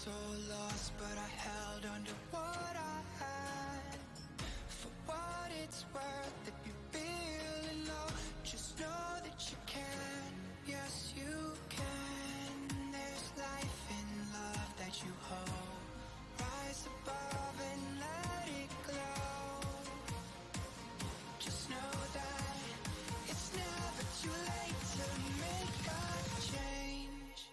so lost, but I held on to what I had. For what it's worth, if you're feeling low, just know that you can. Yes, you can. There's life in love that you hold. Rise above and let it glow. Just know that it's never too late to make a change.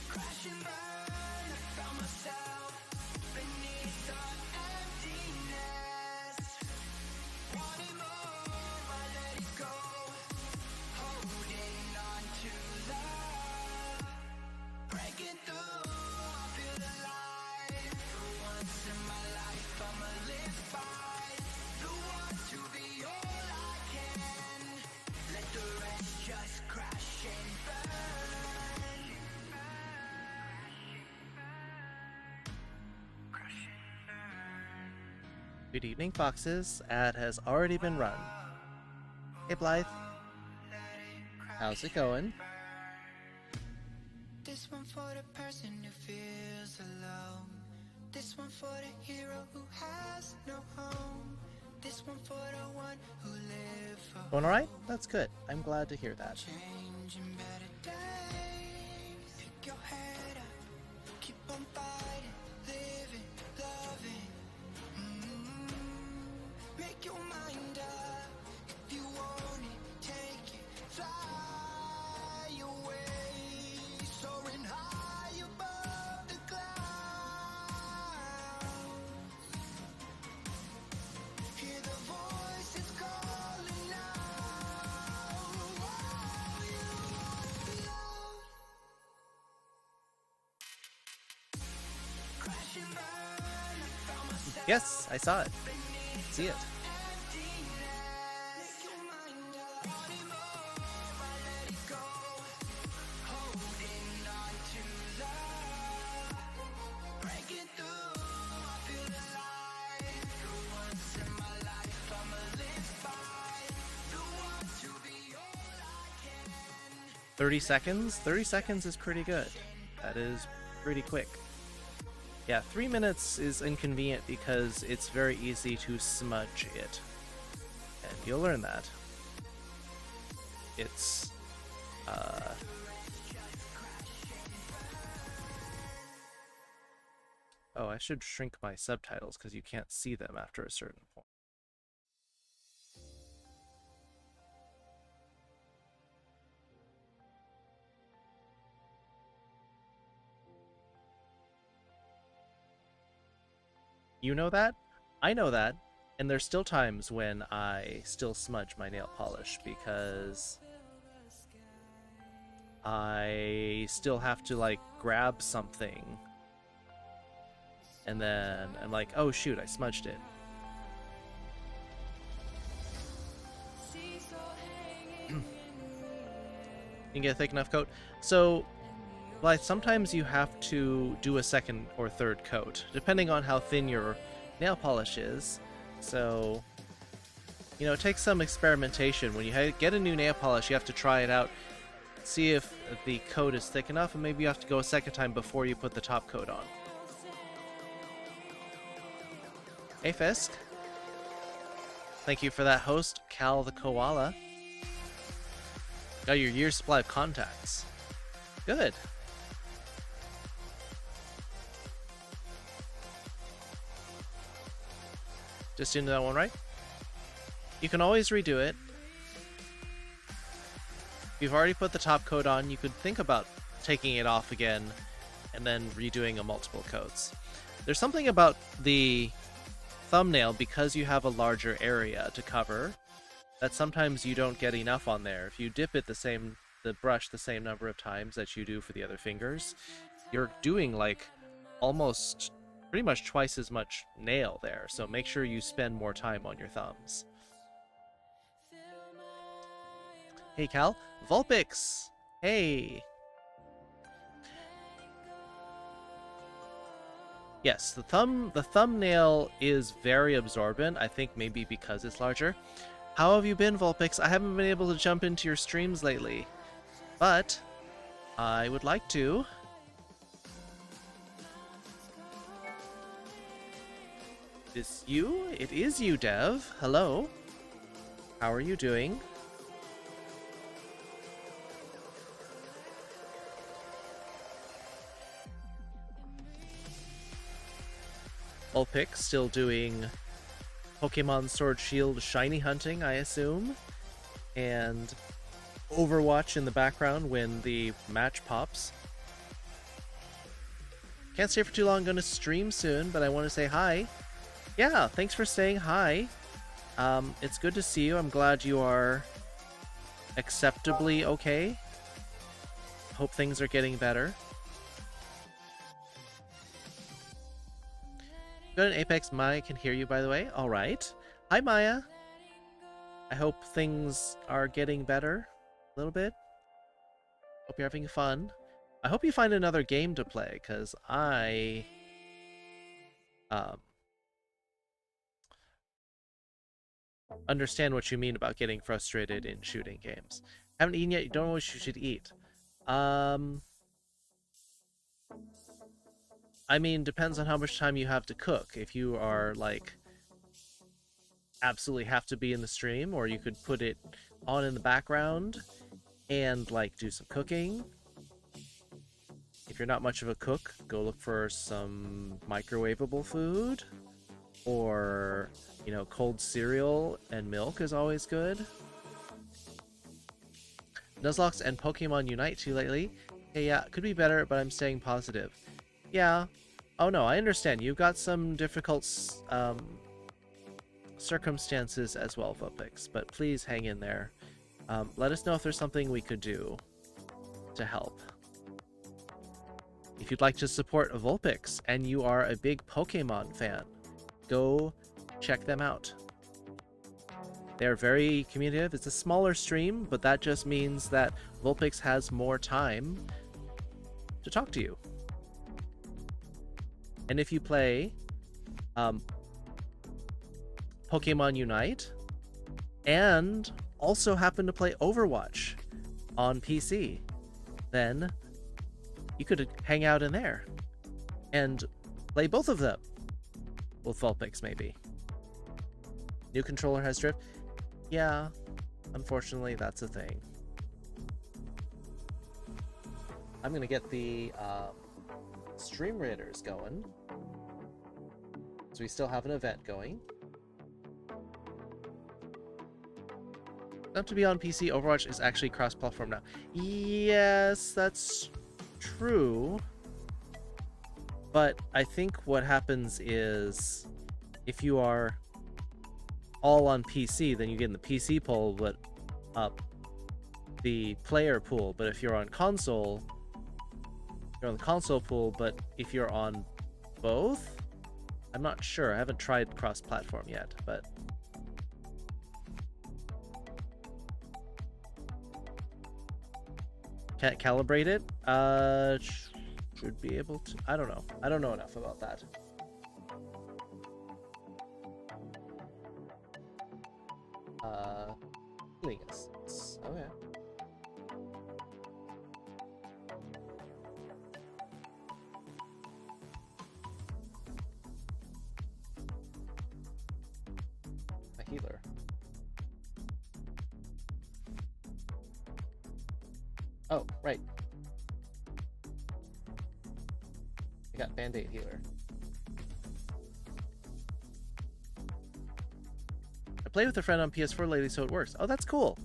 Crash and burn, I found myself beneath the emptiness. Wanting more, I let it go. Holding on to love. Breaking through, I feel alive. For once in my life, I'ma live by the want to be all I can. Let the rest just crash and burn. Crash and burn. Good evening, Foxes. Ad has already been run. Hey, Blythe. How's it going? This one for the person who feels alone. This one for the hero who has no home. This one for the one who lived for Going alright? That's good. I'm glad to hear that. change and better days. Pick your head up, keep on fighting, living, loving. Make your mind up. If you want it, take it, fly away, soaring high above the clouds. Hear the voices calling out. Oh, you want love. Crash and burn, I found myself. Yes, I saw it. See it. Make your mind up. Wanting more, I let it go. Holding on to love. Breaking through, I feel alive. For once in my life, I'ma live by the want to be all I can. 30 seconds? 30 seconds is pretty good. That is pretty quick. Yeah, 3 minutes is inconvenient because it's very easy to smudge it. And you'll learn that. It's, Oh, I should shrink my subtitles because you can't see them after a certain point. You know that? I know that. And there's still times when I still smudge my nail polish because I still have to like grab something and then I'm like, oh shoot, I smudged it. You can get a thick enough coat. So like sometimes you have to do a second or third coat, depending on how thin your nail polish is. So, you know, it takes some experimentation. When you get a new nail polish, you have to try it out, see if the coat is thick enough, and maybe you have to go a second time before you put the top coat on. Hey Fisk. Thank you for that host, Cal the Koala. Got your year's supply of contacts. Good. Just into that one, right? You can always redo it. If you've already put the top coat on, you could think about taking it off again and then redoing a multiple coats. There's something about the thumbnail, because you have a larger area to cover, that sometimes you don't get enough on there. If you dip it the brush the same number of times that you do for the other fingers, you're doing like almost pretty much twice as much nail there, so make sure you spend more time on your thumbs. Hey Cal. Vulpix! Hey! Yes, the thumbnail is very absorbent, I think maybe because it's larger. How have you been, Vulpix? I haven't been able to jump into your streams lately, but I would like to. Is you? It is you, Dev. Hello. How are you doing? Ulpic still doing Pokemon Sword Shield shiny hunting, I assume. And Overwatch in the background when the match pops. Can't stay for too long, gonna stream soon, but I want to say hi. Yeah, thanks for saying hi. It's good to see you. I'm glad you are acceptably okay. Hope things are getting better. Good in Apex. Maya can hear you, by the way. All right. Hi, Maya. I hope things are getting better a little bit. Hope you're having fun. I hope you find another game to play, because I understand what you mean about getting frustrated in shooting games. Haven't eaten yet? You don't know what you should eat. I mean, depends on how much time you have to cook. If you are, like, absolutely have to be in the stream, or you could put it on in the background and, like, do some cooking. If you're not much of a cook, go look for some microwavable food. Or, you know, cold cereal and milk is always good. Nuzlocke and Pokemon Unite too lately. Hey, yeah, could be better, but I'm staying positive. Yeah. Oh no, I understand. You've got some difficult circumstances as well, Vulpix, but please hang in there. Let us know if there's something we could do to help. If you'd like to support Vulpix and you are a big Pokemon fan, go check them out. They're very communicative. It's a smaller stream, but that just means that Vulpix has more time to talk to you. And if you play Pokemon Unite and also happen to play Overwatch on PC, then you could hang out in there and play both of them. With Vulpix, maybe. New controller has drift. Yeah, unfortunately, that's a thing. I'm gonna get the stream raiders going. So we still have an event going. Not to be on PC, Overwatch is actually cross-platform now. Yes, that's true. But I think what happens is, if you are all on PC, then you get in the PC pool, but up the player pool. But if you're on console, you're on the console pool. But if you're on both, I'm not sure. I haven't tried cross-platform yet, but can't calibrate it. Should be able to. I don't know. I don't know enough about that. Healing essence. Okay. A healer. Oh, right. I got Band-Aid healer. I played with a friend on PS4 lately, so it works. Oh, that's cool.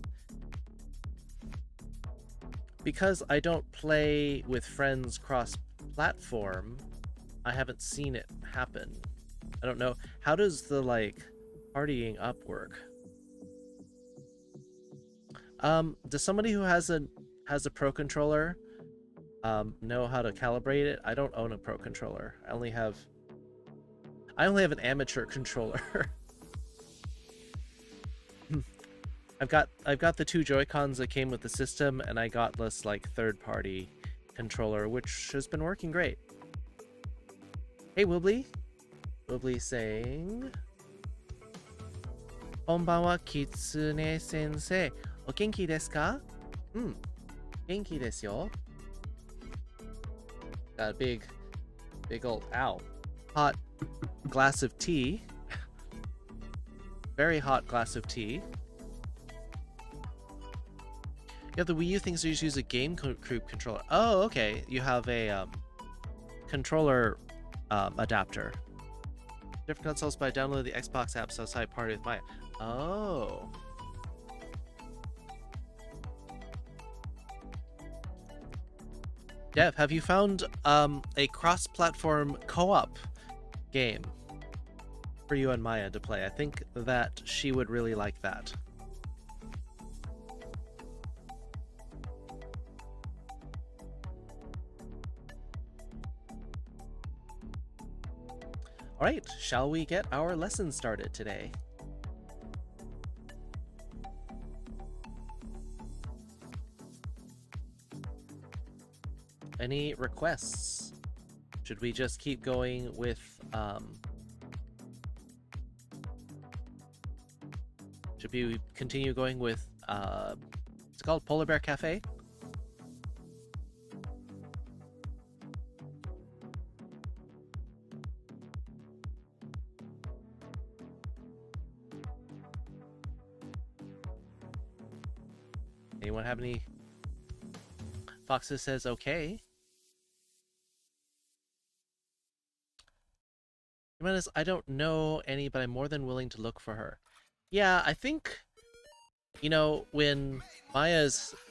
Because I don't play with friends cross-platform, I haven't seen it happen. I don't know. How does the, like, partying up work? Does somebody who has a pro controller know how to calibrate it? I don't own a pro controller. I only have an amateur controller. I've got the two Joy-Cons that came with the system, and I got this like third-party controller, which has been working great. Hey, Wibbly. Wibbly saying, "Konbanwa, Kitsune sensei. O genki desu ka?" 元気ですよ。Got a big old, ow, hot glass of tea. Very hot glass of tea. Yeah, the Wii U things you use a GameCube controller. Oh, okay. You have a controller adapter. Different consoles, but I downloaded the Xbox app, so I party with Maya. Oh. Dev, have you found a cross-platform co-op game for you and Maya to play? I think that she would really like that. All right, shall we get our lesson started today? Any requests? Should we just keep going with should we continue going with it's called Polar Bear Cafe? Anyone have any? Foxes says okay. I don't know any, but I'm more than willing to look for her. Yeah, I think, you know, when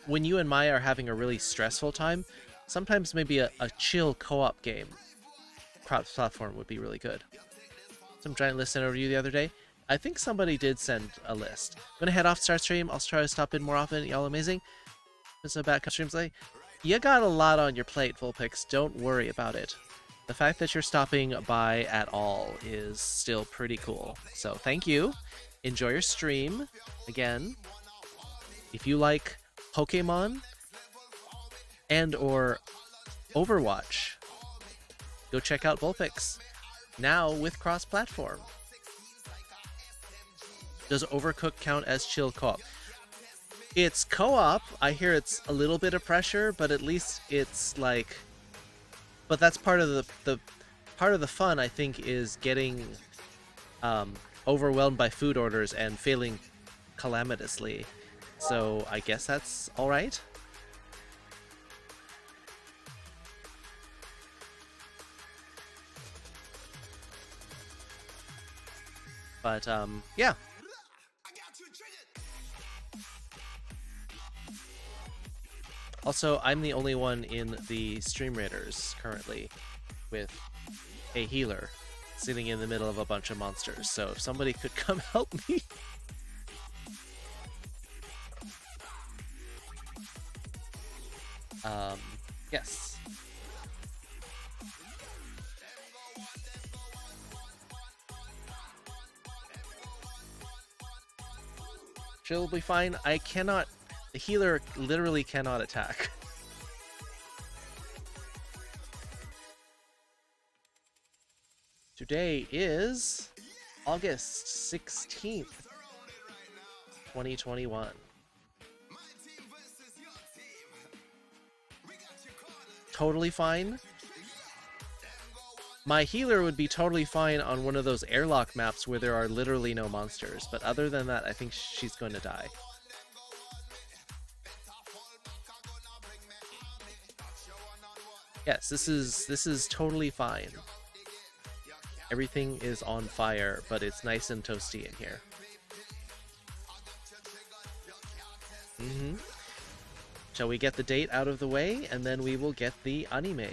you and Maya are having a really stressful time, sometimes maybe a chill co-op game platform would be really good. Some giant list sent over to you the other day. I think somebody did send a list. I'm gonna head off, start stream. I'll try to stop in more often. Y'all amazing. There's a back streams like you got a lot on your plate, Vulpix. Don't worry about it. The fact that you're stopping by at all is still pretty cool. So thank you. Enjoy your stream. Again, if you like Pokemon and or Overwatch, go check out Vulpix. Now with cross-platform. Does Overcooked count as chill co-op? It's co-op. I hear it's a little bit of pressure, but at least it's like... But that's part of the fun, I think, is getting overwhelmed by food orders and failing calamitously. So I guess that's all right. But yeah. Also, I'm the only one in the Stream Raiders currently with a healer sitting in the middle of a bunch of monsters. So if somebody could come help me. Yes. She'll be fine. I cannot... The healer literally cannot attack. Today is August 16th, 2021. Totally fine. My healer would be totally fine on one of those airlock maps where there are literally no monsters, but other than that, I think she's going to die. Yes, this is totally fine. Everything is on fire, but it's nice and toasty in here. Shall we get the date out of the way, and then we will get the anime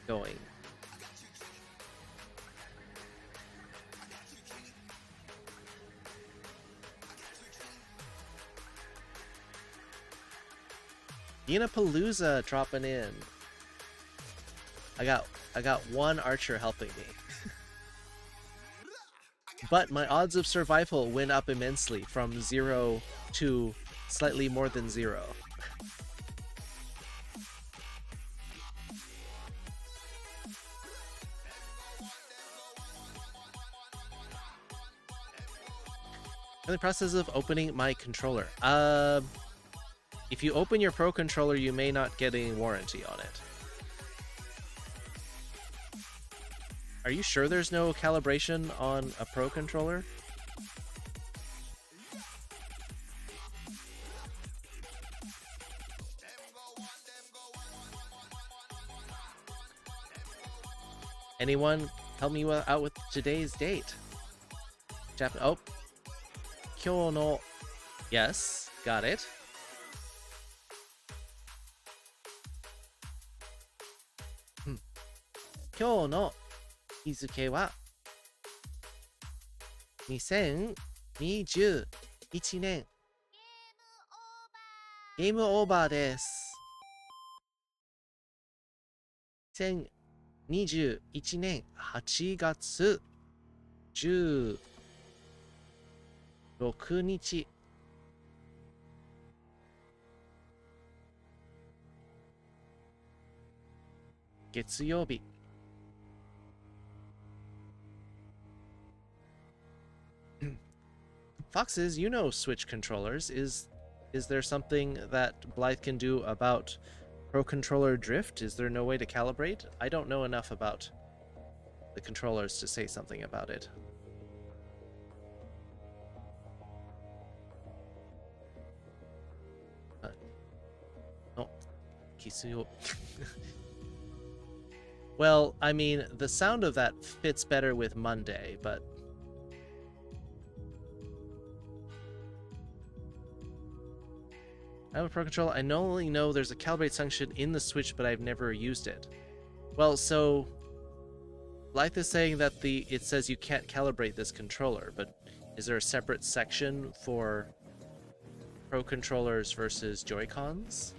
going. Palooza dropping in. I got one archer helping me. But my odds of survival went up immensely from 0 to slightly more than 0. In the process of opening my controller. If you open your Pro controller, you may not get any warranty on it. Are you sure there's no calibration on a Pro controller? Anyone help me out with today's date? Oh. 今日の Yes, got it. 今日の日付は2021年ゲームオーバーです。2021年8月16日月曜日。Foxes, you know Switch controllers. Is there something that Blythe can do about Pro controller drift? Is there no way to calibrate? I don't know enough about the controllers to say something about it. Oh, Kisuyo. Well, I mean, the sound of that fits better with Monday, but I have a Pro controller. I only know there's a calibrate function in the Switch, but I've never used it. Well, so Blythe is saying that it says you can't calibrate this controller, but is there a separate section for Pro controllers versus Joy-Cons?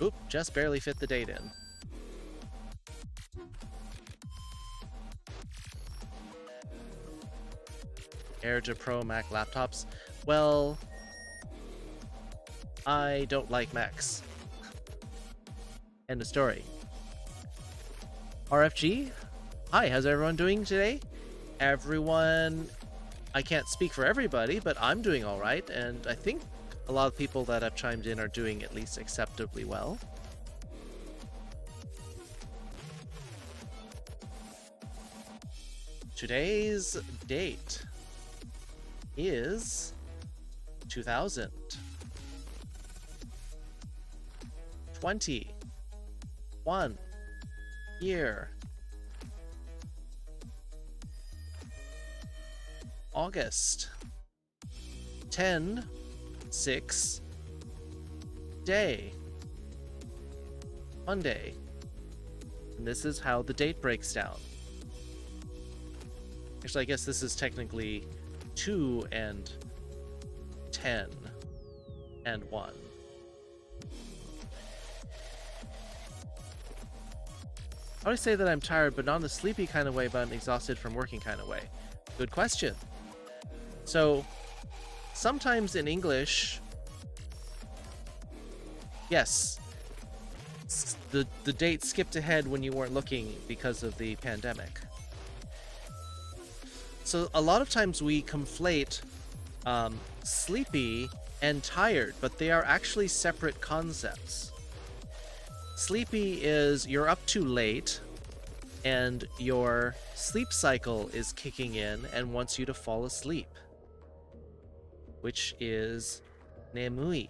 Oop, just barely fit the date in. Air to Pro Mac laptops. Well, I don't like Macs. End of story. RFG? Hi, how's everyone doing today? Everyone, I can't speak for everybody, but I'm doing all right, and I think a lot of people that have chimed in are doing at least acceptably well. Today's date is 2021 year. August 10/6 day, Monday, and this is how the date breaks down. Actually, I guess this is technically 2 and 10 and 1. I always say that I'm tired, but not in the sleepy kind of way, but I'm exhausted from working kind of way. Good question. So sometimes in English, yes, the date skipped ahead when you weren't looking because of the pandemic. So a lot of times we conflate sleepy and tired, but they are actually separate concepts. Sleepy is you're up too late and your sleep cycle is kicking in and wants you to fall asleep, which is nemui.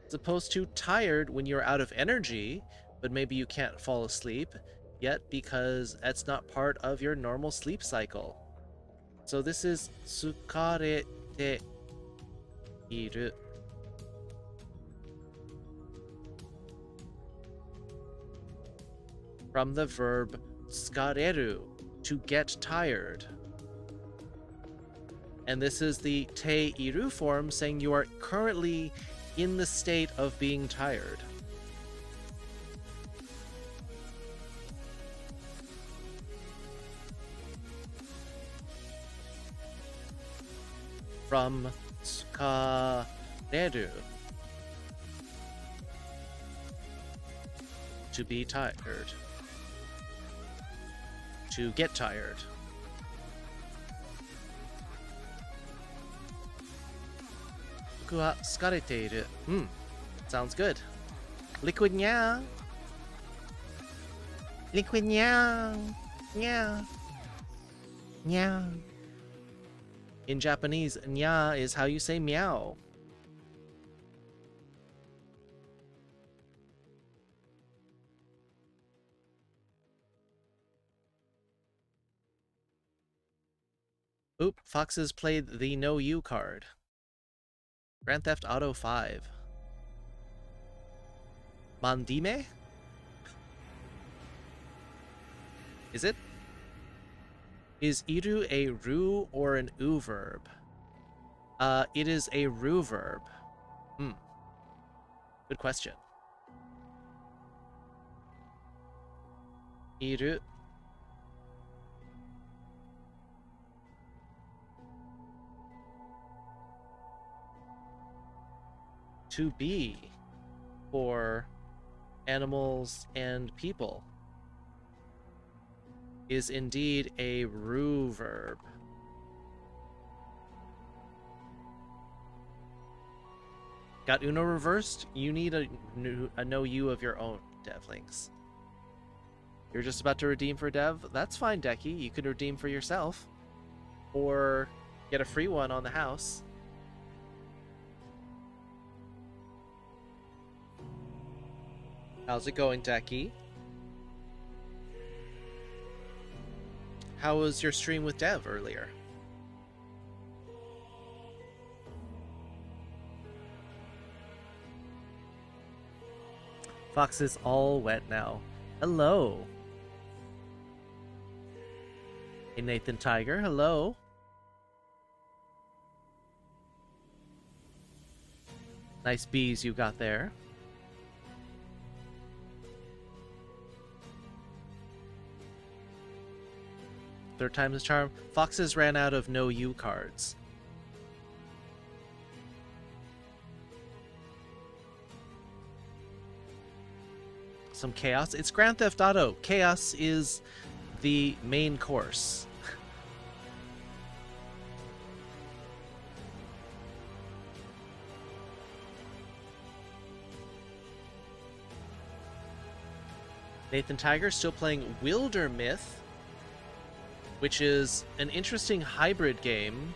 As opposed to tired when you're out of energy, but maybe you can't fall asleep yet because that's not part of your normal sleep cycle. So this is tsukarete iru. From the verb tsukareru, to get tired. And this is the te iru form saying you are currently in the state of being tired. From tsukareru, to be tired. to get tired. Boku wa tsukareteiru. Sounds good. Liquid nya. Liquid nya. Nya. Nya. In Japanese, nya is how you say meow. Oop, Foxes played the No You card. Grand Theft Auto 5. Mandime? Is it? Is iru a ru or an u verb? It is a ru verb. Good question. Iru. To be for animals and people is indeed a ru verb. Got Uno reversed? You need a no you of your own, Devlinks. You're just about to redeem for Dev? That's fine, Decky. You can redeem for yourself. Or get a free one on the house. How's it going, Decky? How was your stream with Dev earlier? Fox is all wet now. Hello. Hey, Nathan Tiger. Hello. Nice bees you got there. Third time's the charm. Foxes ran out of no you cards. Some chaos. It's Grand Theft Auto. Chaos is the main course. Nathan Tiger still playing Wildermyth, which is an interesting hybrid game.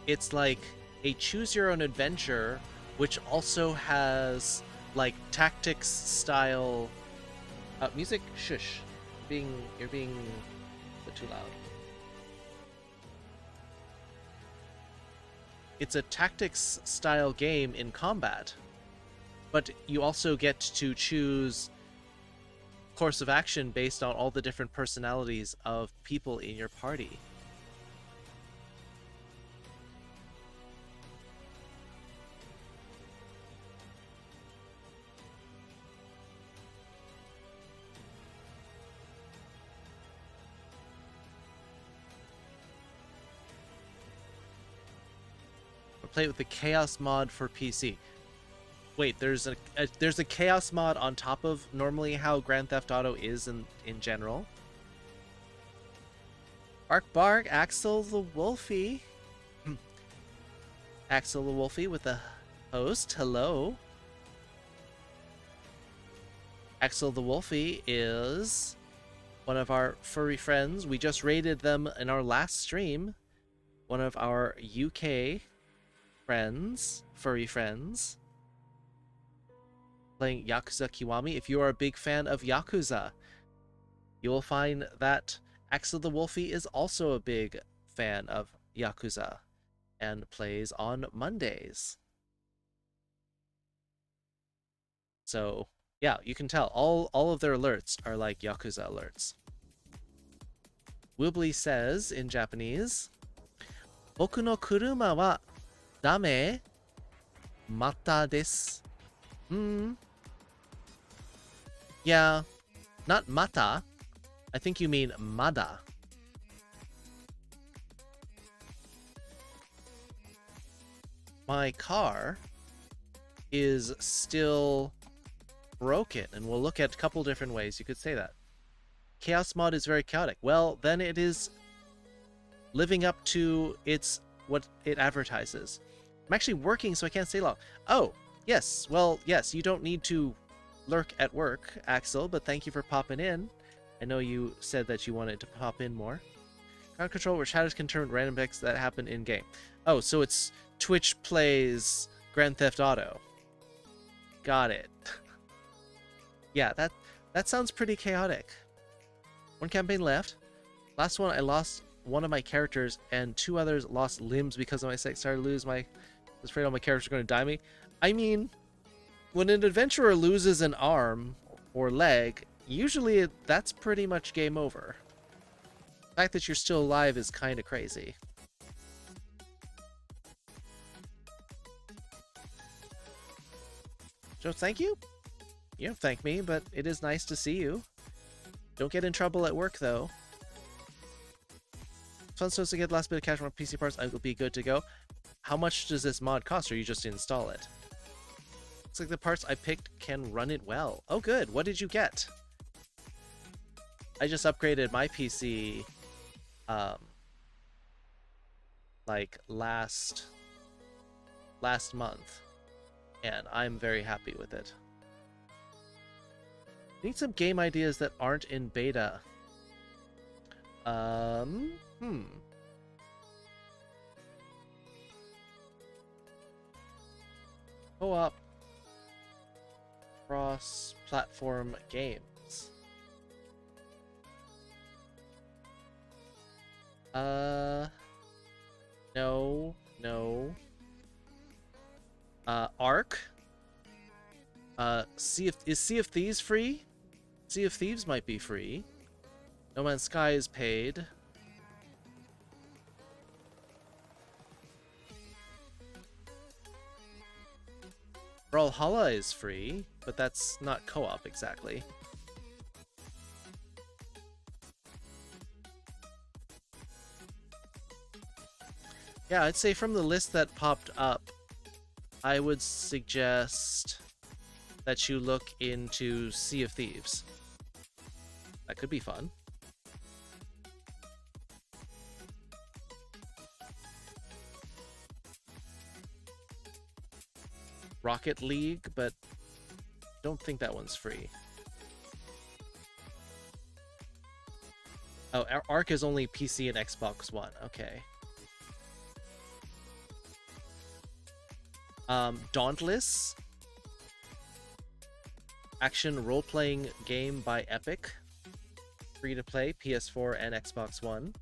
It's like a choose your own adventure, which also has like tactics style music. Shush. You're being a bit too loud. It's a tactics style game in combat, but you also get to choose course of action based on all the different personalities of people in your party. Or play it with the Chaos mod for PC. Wait, there's a chaos mod on top of normally how Grand Theft Auto is in general. Bark bark, Axel the Wolfie. Axel the Wolfie with the host. Hello. Axel the Wolfie is one of our furry friends. We just raided them in our last stream. One of our UK friends, furry friends. Playing Yakuza Kiwami. If you are a big fan of Yakuza, you will find that Axel the Wolfie is also a big fan of Yakuza and plays on Mondays. So yeah, you can tell all of their alerts are like Yakuza alerts. Wibbly says in Japanese, Boku no kuruma wa dame mata desu. Yeah, not mata. I think you mean mada. My car is still broken, and we'll look at a couple different ways you could say that. Chaos mod is very chaotic. Well, then it is living up to what it advertises. I'm actually working, so I can't stay long. Oh, yes. Well, yes, you don't need to lurk at work, Axel, but thank you for popping in. I know you said that you wanted to pop in more. Ground control, where shadows can turn random effects that happen in-game. Oh, so it's Twitch plays Grand Theft Auto. Got it. Yeah, that sounds pretty chaotic. One campaign left. Last one, I lost one of my characters, and 2 others lost limbs because of my sex. Started to lose my... I was afraid all my characters were going to die me. I mean, when an adventurer loses an arm or leg, usually that's pretty much game over. The fact that you're still alive is kind of crazy. So thank you. You don't thank me, but it is nice to see you. Don't get in trouble at work, though. Fun supposed to get the last bit of cash from PC parts. I will be good to go. How much does this mod cost, or you just install it? Looks like the parts I picked can run it well. Oh, good. What did you get? I just upgraded my PC, like last month, and I'm very happy with it. Need some game ideas that aren't in beta. Co-op cross-platform games. No. Ark? Is Sea of Thieves free? Sea of Thieves might be free. No Man's Sky is paid. Brawlhalla is free, but that's not co-op exactly. Yeah, I'd say from the list that popped up, I would suggest that you look into Sea of Thieves. That could be fun. Rocket League, but don't think that one's free. Oh, Ark is only PC and Xbox One. Okay. Dauntless. Action role-playing game by Epic. Free to play, PS4 and Xbox One.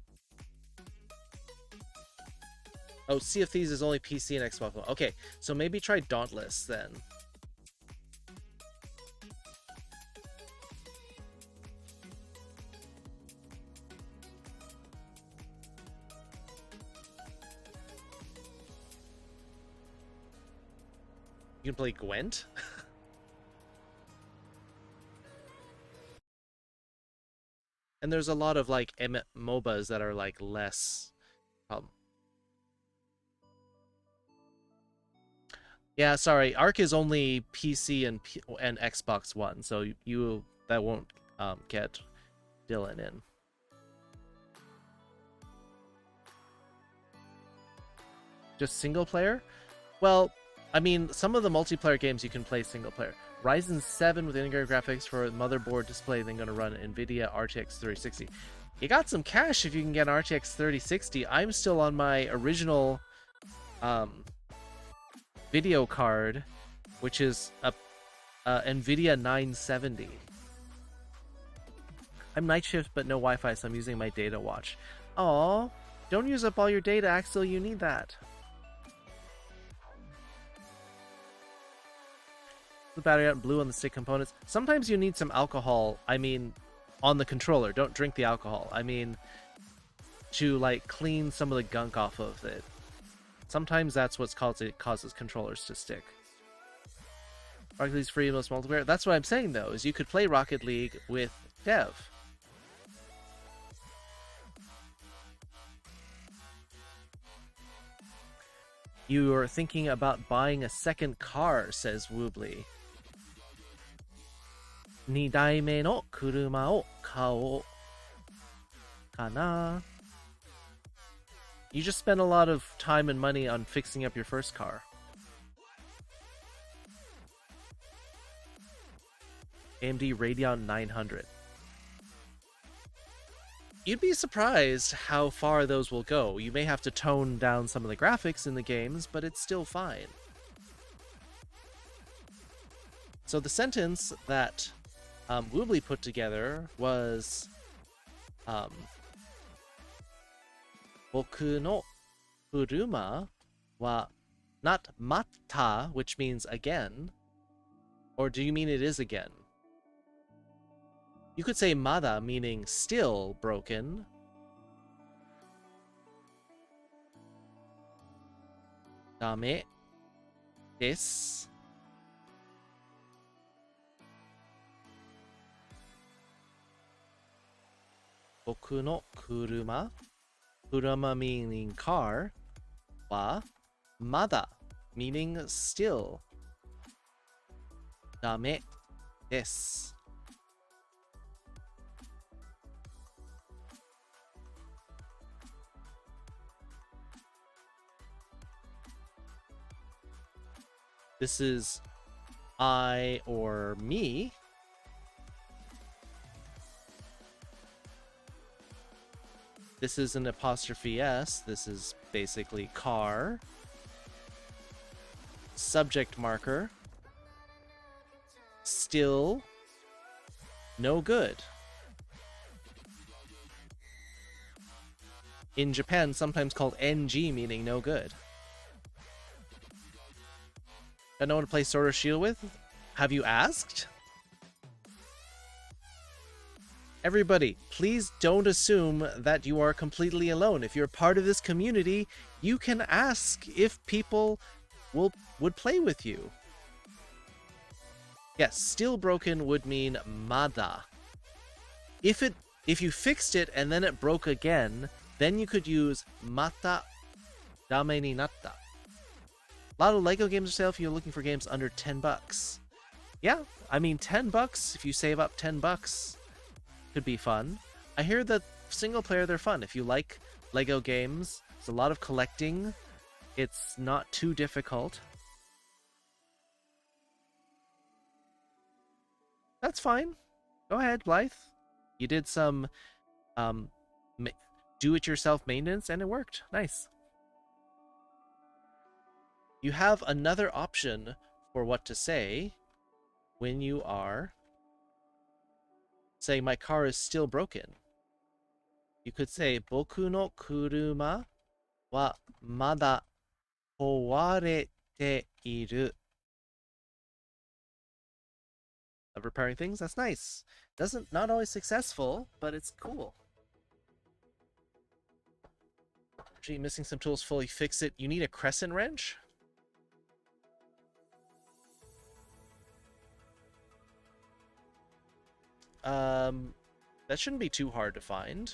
Oh, Sea of Thieves is only PC and Xbox One. Okay, so maybe try Dauntless then. You can play Gwent? And there's a lot of like MOBAs that are like less yeah, sorry. Ark is only PC and Xbox One, so that won't get Dylan in. Just single player? Well, I mean, some of the multiplayer games you can play single player. Ryzen 7 with integrated graphics for motherboard display, then going to run NVIDIA RTX 3060. You got some cash if you can get an RTX 3060. I'm still on my original video card, which is a NVIDIA 970. I'm night shift but no Wi-Fi, so I'm using my data watch. Aw, don't use up all your data, Axel. You need that. The battery out blue on the stick components. Sometimes you need some alcohol, I mean, on the controller. Don't drink the alcohol. I mean, to like clean some of the gunk off of it. Sometimes that's what causes controllers to stick. Rocket League's free most multiplayer. That's what I'm saying though, is you could play Rocket League with Dev. You are thinking about buying a second car, says Woobly. 2台目の車を買おうかな. You just spent a lot of time and money on fixing up your first car. AMD Radeon 900. You'd be surprised how far those will go. You may have to tone down some of the graphics in the games, but it's still fine. So the sentence that Woobly put together was, 僕の車は not mata, which means again. Or do you mean it is again? You could say mada, meaning still broken. Dame desu. Boku no kuruma, kurama meaning car, wa mada, meaning still. Dame desu. This is I or me. This is an apostrophe S. This is basically car. Subject marker. Still no good. In Japan, sometimes called NG, meaning no good. Got no one to play Sword or Shield with? Have you asked? Everybody, please don't assume that you are completely alone. If you're part of this community, you can ask if people would play with you. Yes, still broken would mean mada. If you fixed it and then it broke again, then you could use mata dame ni natta. A lot of Lego games are sale if you're looking for games under $10. Yeah, I mean $10 if you save up $10 could be fun. I hear that single player they're fun. If you like Lego games, it's a lot of collecting. It's not too difficult. That's fine. Go ahead, Blythe. You did some do-it-yourself maintenance and it worked. Nice. You have another option for what to say when you are saying my car is still broken. You could say boku no kuruma wa mada kowarete iru. Of repairing things, that's nice. Not always successful, but it's cool. Gee, missing some tools, fully fix it. You need a crescent wrench? That shouldn't be too hard to find.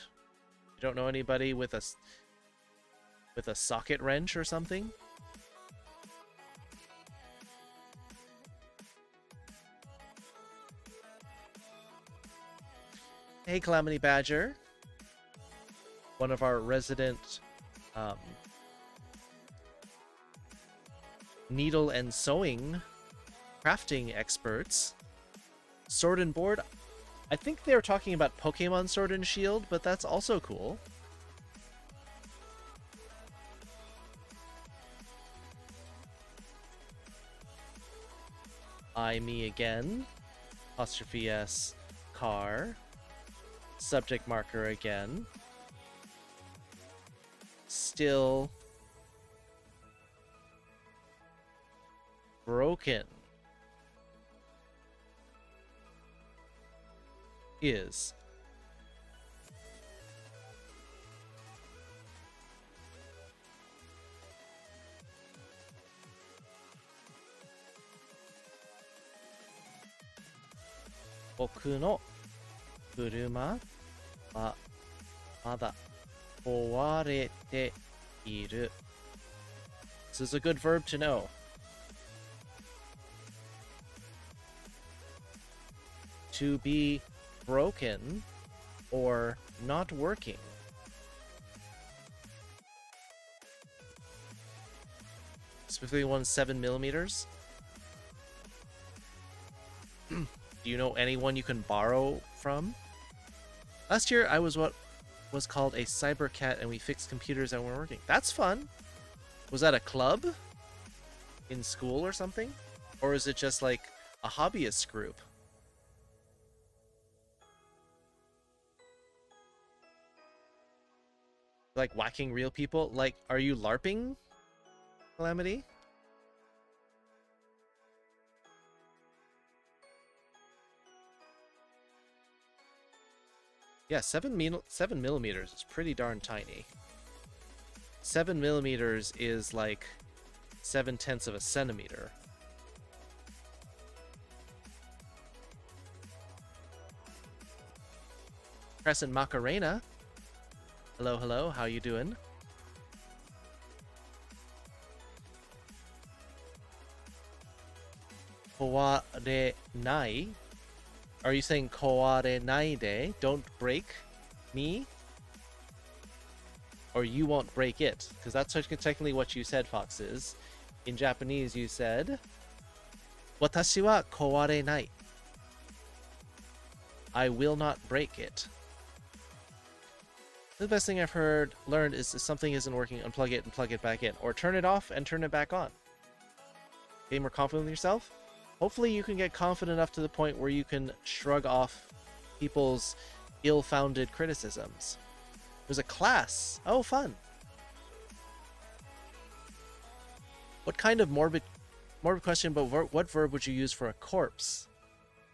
You don't know anybody with a socket wrench or something? Hey, Calamity Badger. One of our resident needle and sewing crafting experts. Sword and board. I think they were talking about Pokemon Sword and Shield, but that's also cool. I, me again. Apostrophe S, car. Subject marker again. Still broken. Is boku no kuruma wa mada kowarete iru. This is a good verb to know. to be broken or not working. Specifically one 7mm. Do you know anyone you can borrow from? Last year I was what was called a cyber cat and we fixed computers that weren't working. That's fun. Was that a club? In school or something? Or is it just like a hobbyist group? Like whacking real people? Like, are you LARPing, Calamity? Yeah, 7mm is pretty darn tiny. 7mm is like 7/10 of a centimeter. Crescent Macarena. Hello, hello, how you doing? Kowarenai? Are you saying kowarenai de? Don't break me? Or you won't break it? Because that's technically what you said, Foxes. In Japanese, you said, Watashi wa kowarenai. I will not break it. The best thing I've learned is if something isn't working, unplug it and plug it back in. Or turn it off and turn it back on. Getting more confident with yourself? Hopefully you can get confident enough to the point where you can shrug off people's ill-founded criticisms. There's a class. Oh, fun. What kind of morbid question, but what verb would you use for a corpse?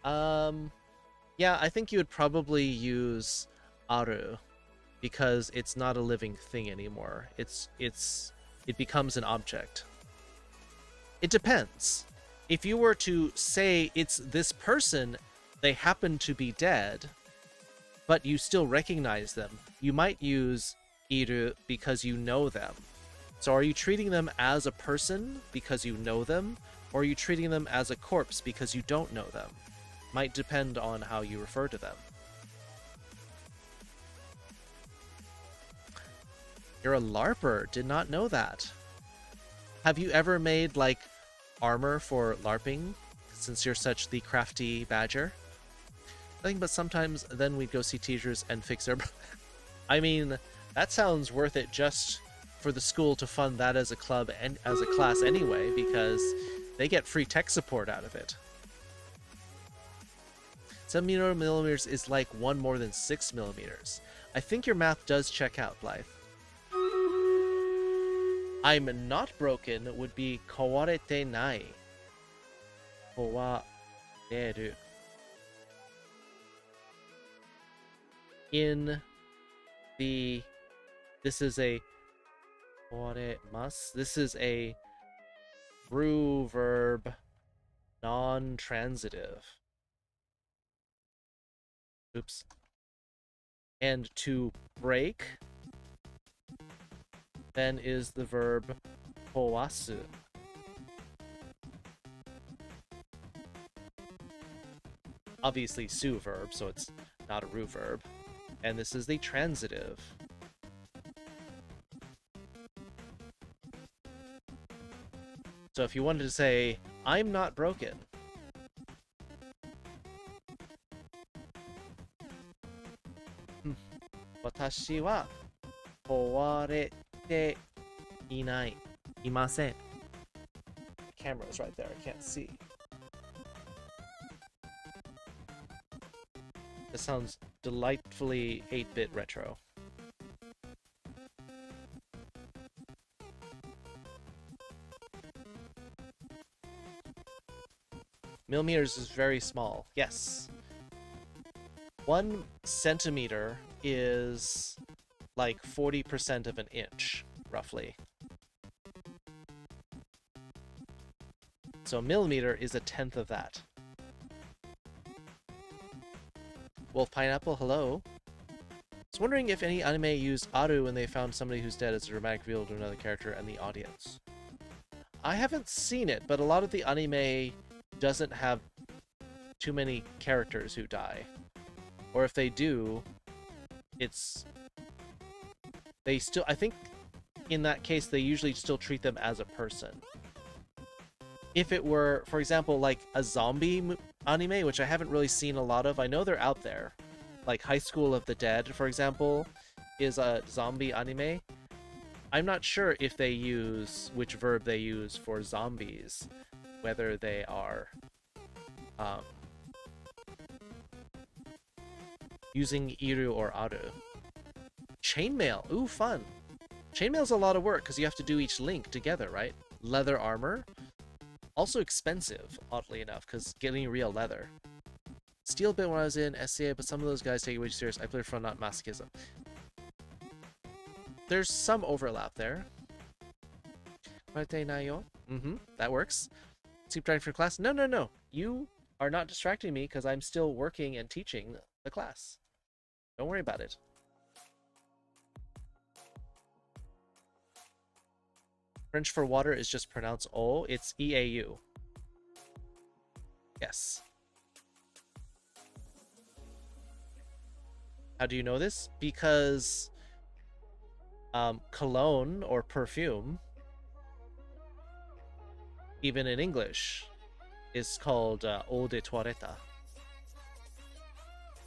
Yeah, I think you would probably use aru, because it's not a living thing anymore. It becomes an object. It depends. If you were to say it's this person, they happen to be dead, but you still recognize them, you might use iru because you know them. So are you treating them as a person because you know them, or are you treating them as a corpse because you don't know them? Might depend on how you refer to them. You're a LARPer. Did not know that. Have you ever made, like, armor for LARPing, since you're such the crafty badger? Nothing but sometimes then we'd go see teachers and fix their... I mean, that sounds worth it just for the school to fund that as a club and as a class anyway, because they get free tech support out of it. 7mm is like one more than 6mm. I think your math does check out, Blythe. I'm not broken would be kawarete nai. Kawareru. In the... This is a... Kawaremasu. This is a ru verb, non-transitive. Oops. And to break then is the verb kowasu. Obviously su verb, so it's not a ru verb. And this is the transitive. So if you wanted to say, I'm not broken, watashi wa kawarete inai. Imasen. The camera's right there, I can't see. This sounds delightfully 8-bit retro. Millimeters is very small. Yes. 1 centimeter is like 40% of an inch, roughly. So a millimeter is 1/10 of that. Wolf Pineapple, hello. I was wondering if any anime used aru when they found somebody who's dead as a dramatic reveal to another character and the audience. I haven't seen it, but a lot of the anime doesn't have too many characters who die. Or if they do, they still, I think in that case, they usually still treat them as a person. If it were, for example, like a zombie anime, which I haven't really seen a lot of, I know they're out there. Like High School of the Dead, for example, is a zombie anime. I'm not sure if they use, which verb they use for zombies, whether they are using iru or aru. Chainmail, ooh, fun. Chainmail's a lot of work because you have to do each link together, right? Leather armor, also expensive, oddly enough, because getting real leather. Steel bit when I was in SCA, but some of those guys take it way too serious. I played for not masochism. There's some overlap there. That works. Sleep trying for class? No. You are not distracting me because I'm still working and teaching the class. Don't worry about it. French for water is just pronounced O. It's EAU. Yes. How do you know this? Because cologne or perfume, even in English, is called eau de toilette,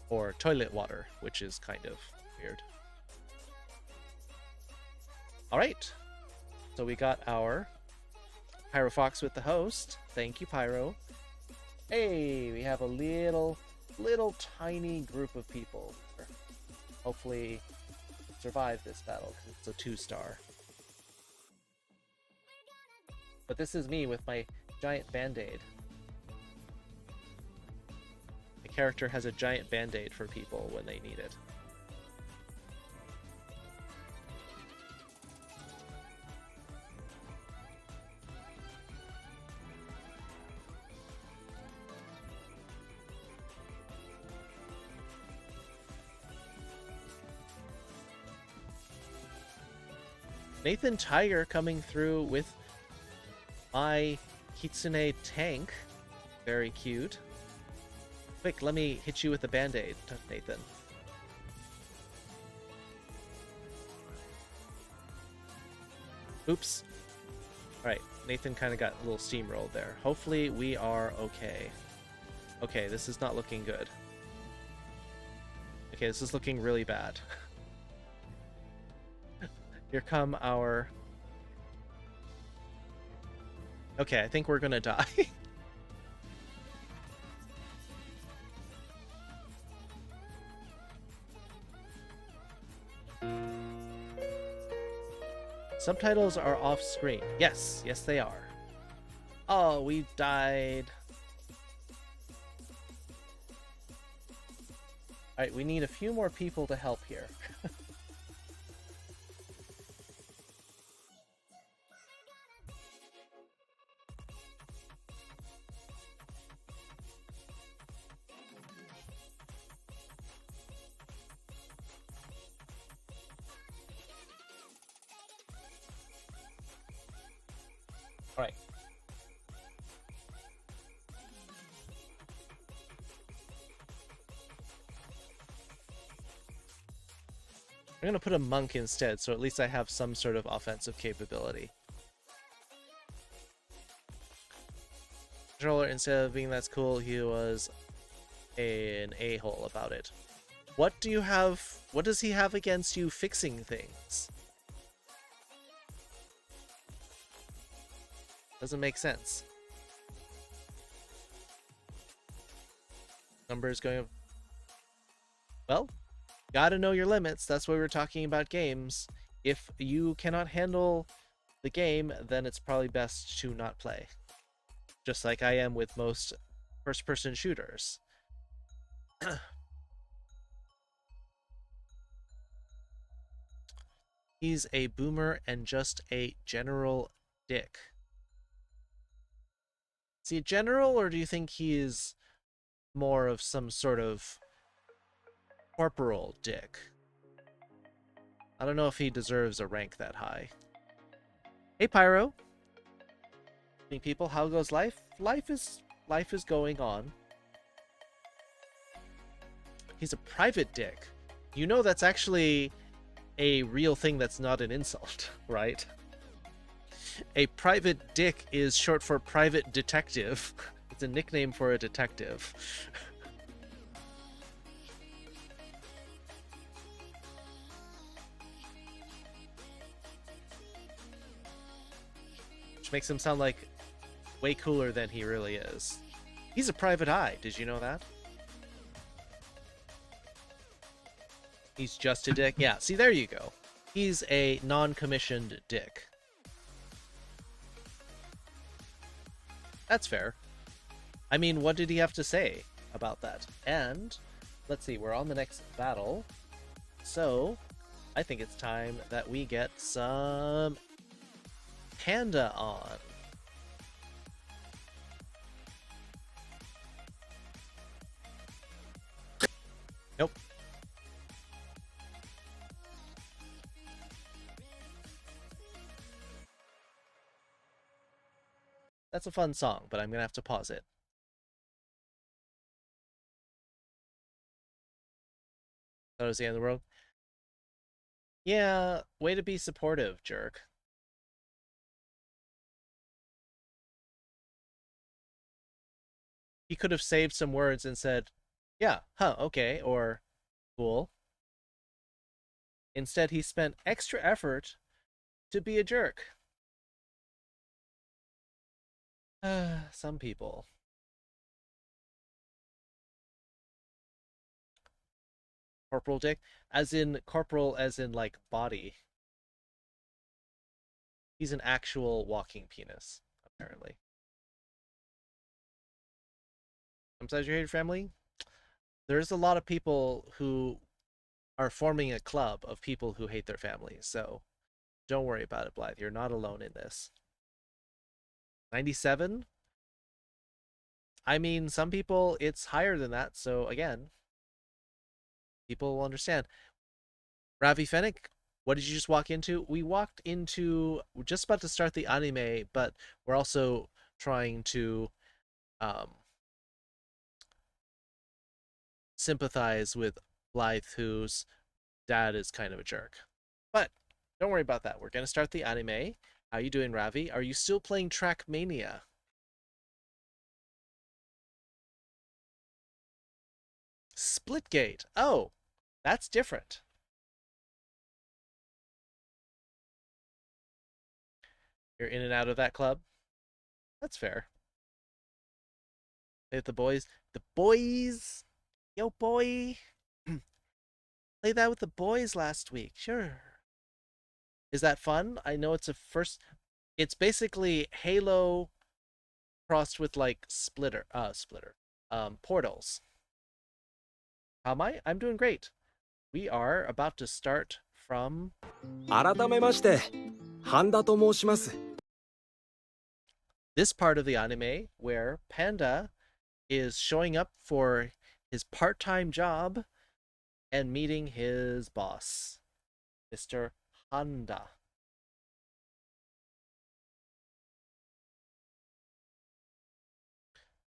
or toilet water, which is kind of weird. All right, so we got our Pyro Fox with the host. Thank you, Pyro. Hey, we have a little tiny group of people. Hopefully survive this battle because it's a 2-star. But this is me with my giant band-aid. The character has a giant band-aid for people when they need it. Nathan Tiger coming through with my Kitsune tank. Very cute. Quick, let me hit you with a band-aid, Nathan. Oops. Alright, Nathan kind of got a little steamrolled there. Hopefully we are okay. Okay, this is not looking good. Okay, this is looking really bad. Here come our... Okay, I think we're gonna die. Subtitles are off screen. Yes, yes they are. Oh, we died. Alright, we need a few more people to help here. Alright. I'm gonna put a monk instead, so at least I have some sort of offensive capability. Controller, instead of being that's cool, he was an a-hole about it. What do you have? What does he have against you fixing things? Doesn't make sense. Numbers going up. Well, gotta know your limits. That's why we're talking about games. If you cannot handle the game, then it's probably best to not play. Just like I am with most first-person shooters. He's a boomer and just a general dick. Is he a general, or do you think he is more of some sort of corporal dick? I don't know if he deserves a rank that high. Hey, Pyro. People, how goes life? Life is going on. He's a private dick. You know that's actually a real thing that's not an insult, right? A private dick is short for private detective. It's a nickname for a detective. Which makes him sound like way cooler than he really is. He's a private eye. Did you know that? He's just a dick. Yeah, see, there you go. He's a non-commissioned dick. That's fair. I mean, what did he have to say about that? And, let's see, we're on the next battle. So, I think it's time that we get some Panda on. Nope. That's a fun song, but I'm gonna have to pause it. Thought it was the end of the world. Yeah, way to be supportive, jerk. He could have saved some words and said, yeah, huh, okay, or cool. Instead, he spent extra effort to be a jerk. Some people. Corporal dick? As in corporal, as in like body. He's an actual walking penis, apparently. Besides your hated family, there's a lot of people who are forming a club of people who hate their families, so don't worry about it, Blythe. You're not alone in this. 97? I mean, some people, it's higher than that, so again, people will understand. Ravi Fennec, what did you just walk into? We walked into, we're just about to start the anime, but we're also trying to sympathize with Blythe, whose dad is kind of a jerk. But don't worry about that. We're going to start the anime. How you doing, Ravi? Are you still playing Trackmania? Splitgate. Oh, that's different. You're in and out of that club? That's fair. Play with the boys. The boys! Yo, boy! Play that with the boys last week. Sure. Is that fun? I know it's a first... It's basically Halo crossed with, like, Portals. How am I? I'm doing great. We are about to start from... 改めまして、半田と申します。 this part of the anime where Panda is showing up for his part-time job and meeting his boss, Mr. Handa.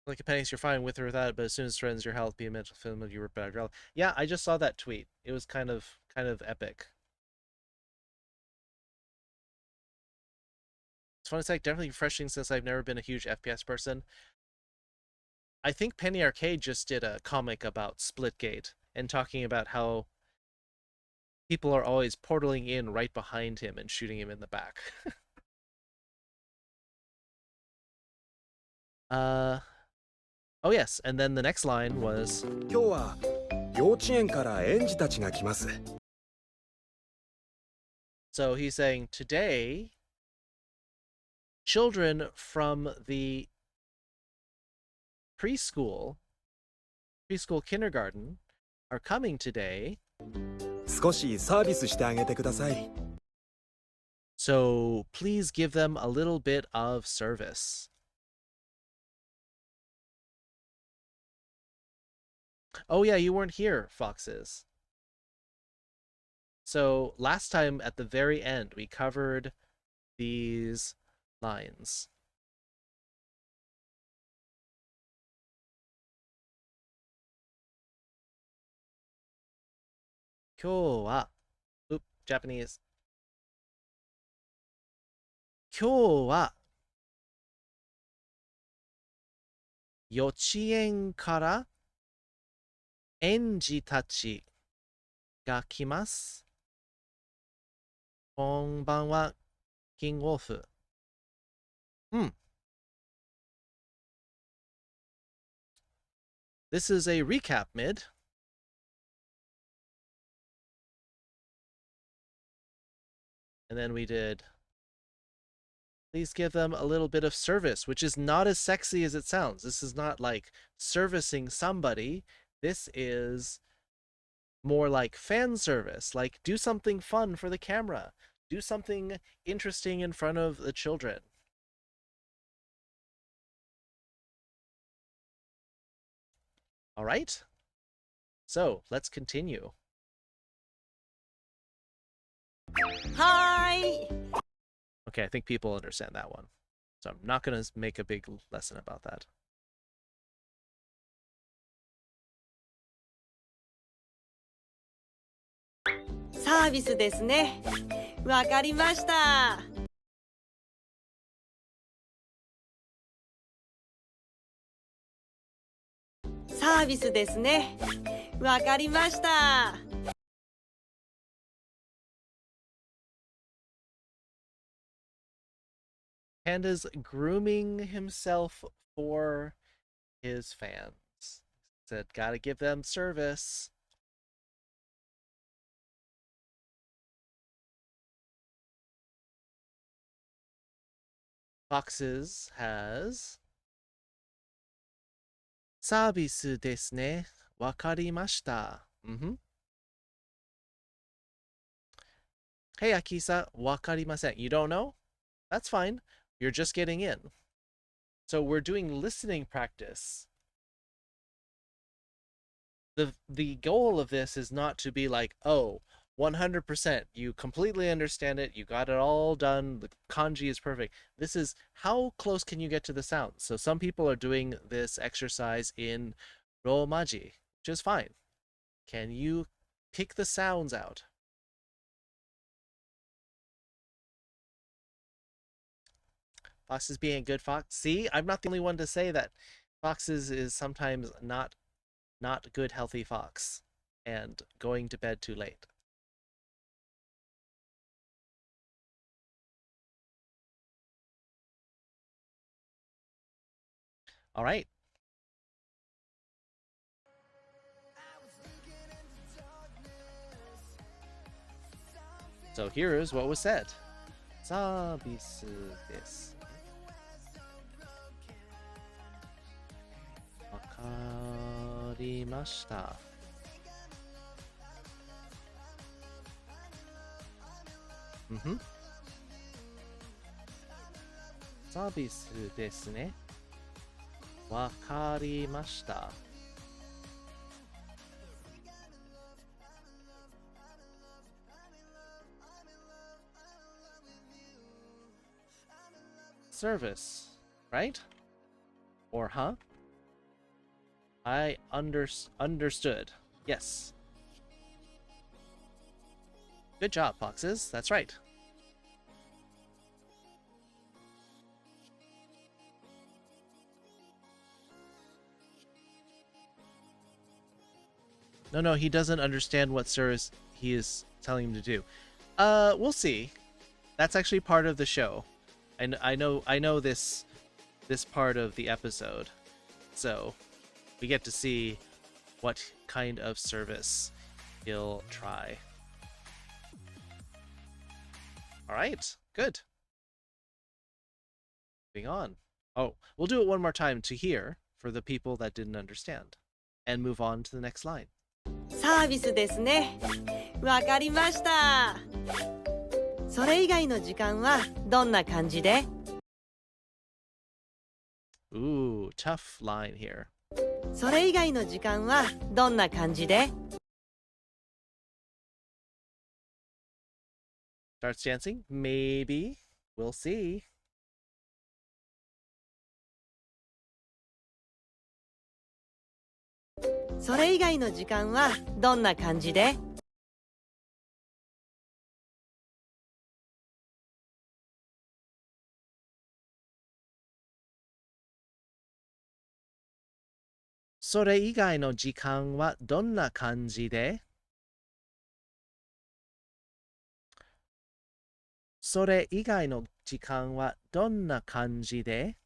Like a pennies, you're fine with or without it, but as soon as it threatens your health, be a mental film of you rip back. Yeah, I just saw that tweet. It was kind of epic. It's fun. It's like definitely refreshing since I've never been a huge FPS person. I think Penny Arcade just did a comic about Splitgate and talking about how people are always portaling in right behind him and shooting him in the back. Oh yes, and then the next line was 今日は幼稚園から園児たちが来ます。 So he's saying today children from the preschool kindergarten are coming today. 少しサービスしてあげてください。 So please give them a little bit of service. Oh yeah, you weren't here, Foxes. So last time at the very end, we covered these lines. 今日は、Japanese。今日は、幼稚園から園児たちが来ます。こんばんは、キングオフ。This is a recap mid. And then we did, please give them a little bit of service, which is not as sexy as it sounds. This is not like servicing somebody. This is more like fan service, like do something fun for the camera. Do something interesting in front of the children. All right. So let's continue. Hi. Okay, I think people understand that one. So I'm not going to make a big lesson about that. サービスですね。わかりました。サービスですね。わかりました。Panda's grooming himself for his fans. Said, gotta give them service. Foxes has サービスですね。わかりました。Hey, Akisa, わかりません. You don't know? That's fine. You're just getting in. So we're doing listening practice. The goal of this is not to be like, oh, 100%, you completely understand it, you got it all done, the kanji is perfect. This is how close can you get to the sound. So some people are doing this exercise in romaji, which is fine. Can you pick the sounds out? Foxes being a good fox. See, I'm not the only one to say that foxes is sometimes not good healthy fox and going to bed too late. All right. So here's what was said. サービスです。わかりました。サービスですね。わかりました。Service, right? Or huh? I understood. Yes. Good job, Foxes. That's right. No, he doesn't understand what service he is telling him to do. We'll see. That's actually part of the show. And I know this part of the episode. So we get to see what kind of service he'll try. All right, good. Moving on. Oh, we'll do it one more time to hear for the people that didn't understand. And move on to the next line. サービスですね。わかりました。それ以外の時間はどんな感じで？ Ooh, tough line here. それ以外の時間はどんな感じで？ Starts dancing? Maybe. We'll see. それ以外の時間はどんな感じで？それ以外の時間はどんな感じで？それ以外の時間はどんな感じで？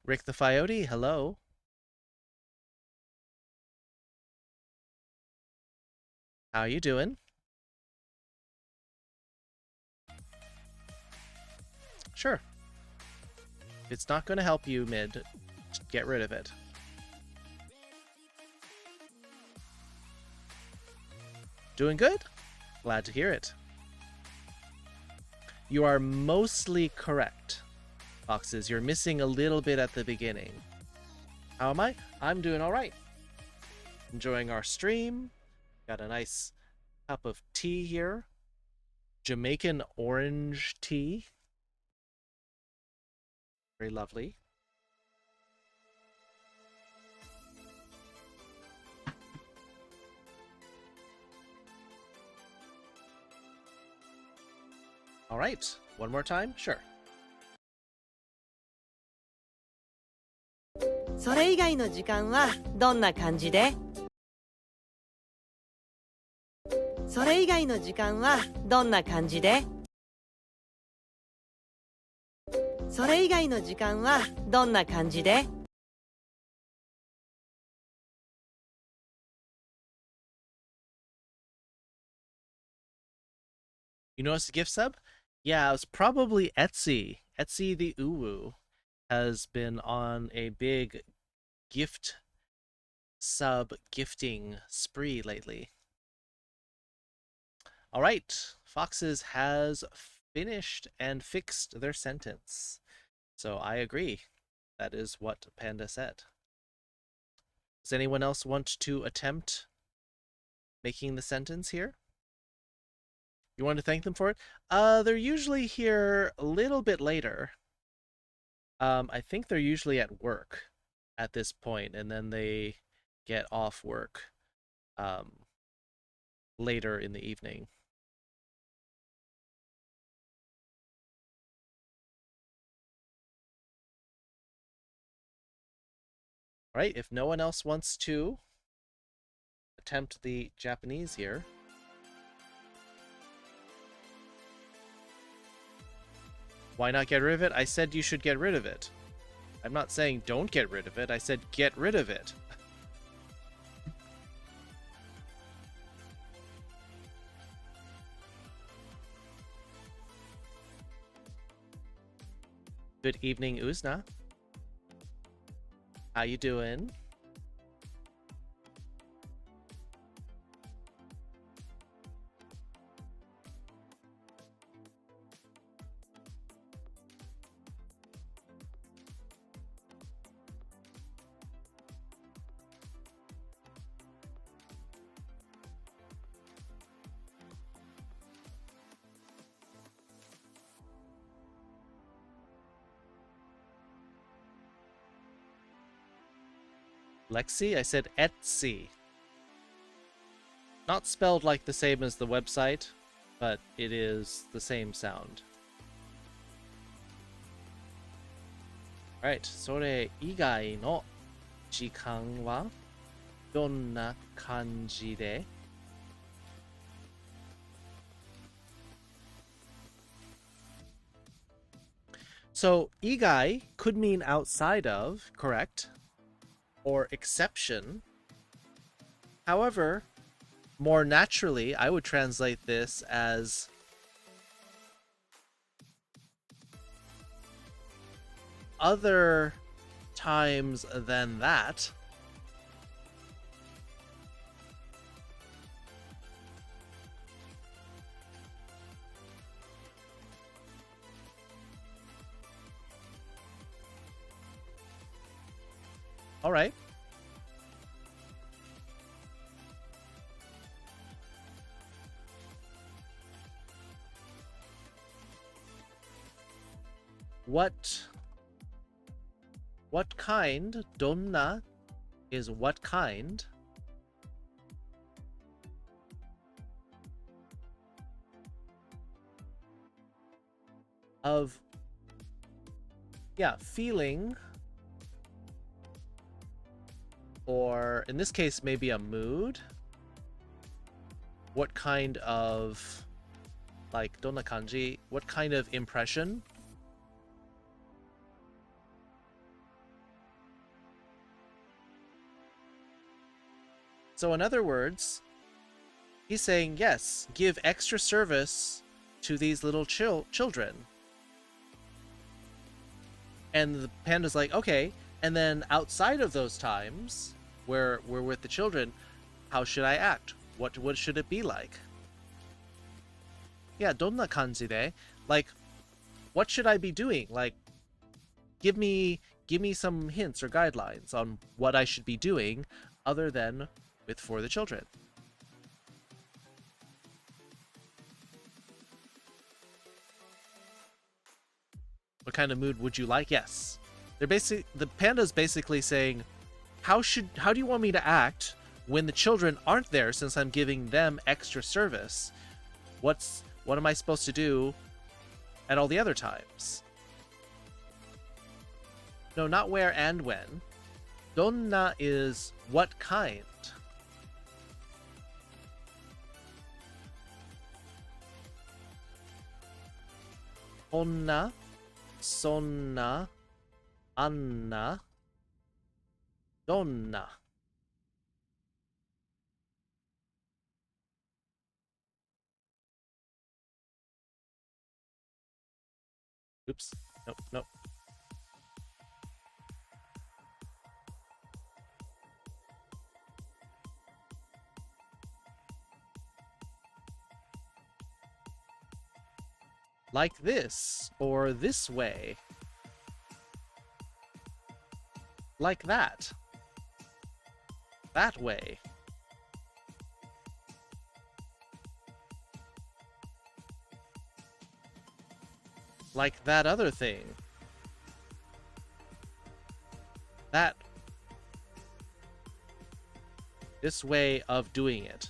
Rick the Coyote, hello. How you doing? Sure. If it's not going to help you mid, just get rid of it. Doing good? Glad to hear it. You are mostly correct, Foxes. You're missing a little bit at the beginning. How am I? I'm doing all right. Enjoying our stream. Got a nice cup of tea here. Jamaican orange tea. Very lovely. All right, one more time? Sure. それ以外の時間はどんな感じで？それ以外の時間はどんな感じで？それ以外の時間はどんな感じで？ You notice a gift sub? Yeah, it was probably Etsy. Etsy the Uwu has been on a big gift sub gifting spree lately. All right, Foxes has finished and fixed their sentence. So I agree. That is what Panda said. Does anyone else want to attempt making the sentence here? You want to thank them for it? They're usually here a little bit later. I think they're usually at work at this point, and then they get off work later in the evening. All right, if no one else wants to attempt the Japanese here. Why not get rid of it? I said you should get rid of it. I'm not saying don't get rid of it. I said get rid of it. Good evening, Uzna. How you doing? Lexi? I said Etsy. Not spelled like the same as the website, but it is the same sound. Alright, それ以外の時間はどんな感じで? So, 以外 could mean outside of, correct? Or exception. However, more naturally, I would translate this as other times than that. All right. What kind? Donna is what kind? of, yeah, feeling, or in this case, maybe a mood. What kind of, like, donna kanji, what kind of impression? So in other words, he's saying, yes, give extra service to these little children. And the panda's like, okay, and then outside of those times where we're with the children, how should I act? What should it be like? Yeah, donna kanji de? Like, what should I be doing? Like, give me some hints or guidelines on what I should be doing other than with for the children. What kind of mood would you like? Yes. They're basically, the panda's basically saying, how do you want me to act when the children aren't there, since I'm giving them extra service? What am I supposed to do at all the other times? No, not where and when. Donna is what kind. Onna, sonna, anna, donna. Oops. Nope. Like this, or this way. Like that. That way. Like that other thing. That. This way of doing it.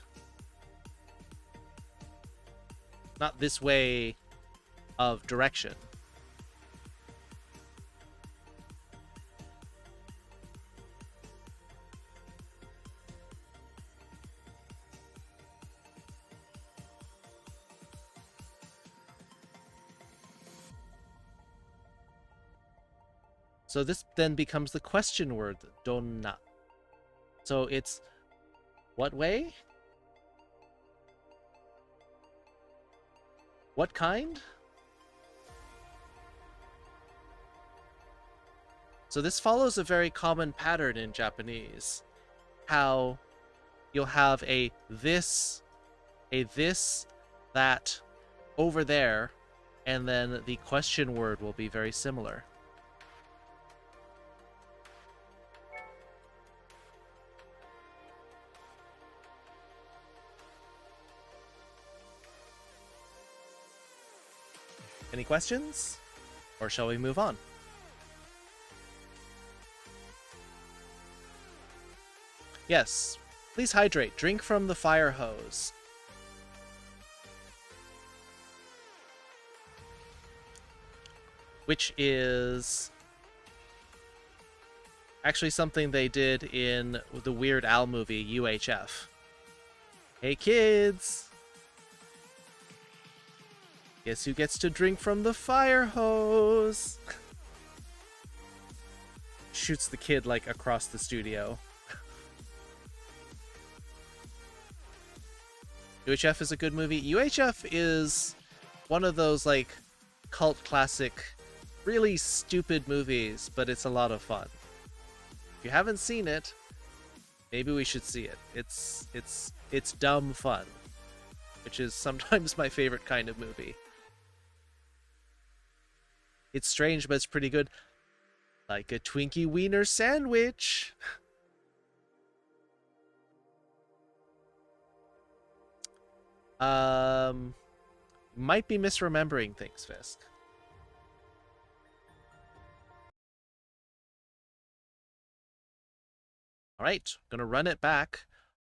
Not this way of direction. So this then becomes the question word, donna. So it's what way? What kind? So this follows a very common pattern in Japanese. How you'll have a this, that, over there, and then the question word will be very similar. Any questions? Or shall we move on? Yes, please hydrate. Drink from the fire hose. Which is actually something they did in the Weird Al movie, UHF. Hey kids! Guess who gets to drink from the fire hose? Shoots the kid like across the studio. UHF is a good movie. UHF is one of those like cult classic, really stupid movies, but it's a lot of fun. If you haven't seen it, maybe we should see it. It's dumb fun, which is sometimes my favorite kind of movie. It's strange, but it's pretty good. Like a Twinkie Wiener sandwich. Might be misremembering things, Fisk. Alright, gonna run it back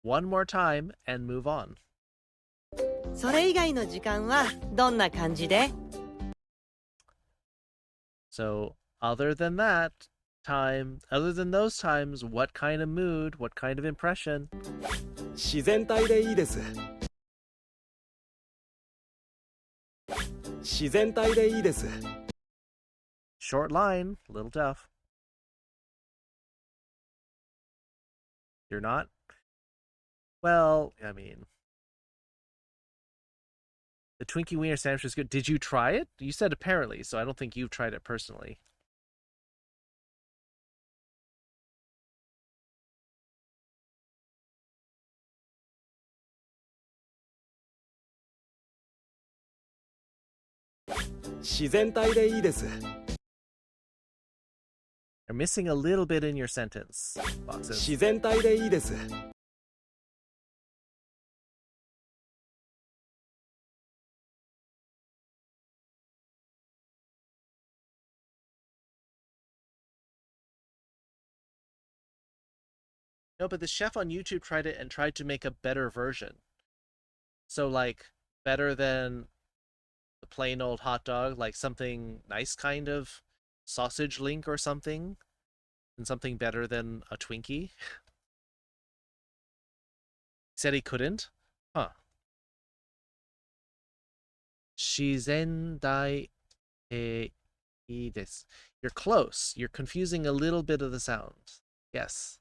one more time and move on. それ以外の時間はどんな感じで? So other than those times, what kind of mood, what kind of impression? 自然体でいいです。自然体でいいです。 Short line, a little tough. You're not? Well, I mean, the Twinkie Wiener sandwich is good. Did you try it? You said apparently, so I don't think you've tried it personally. You're missing a little bit in your sentence, Foxes. 自然体でいいです。 No, but the chef on YouTube tried it and tried to make a better version. So, like, better than the plain old hot dog, like something nice kind of sausage link or something, and something better than a Twinkie. He said he couldn't? Huh. Shizendai e desu. You're close. You're confusing a little bit of the sound. Yes.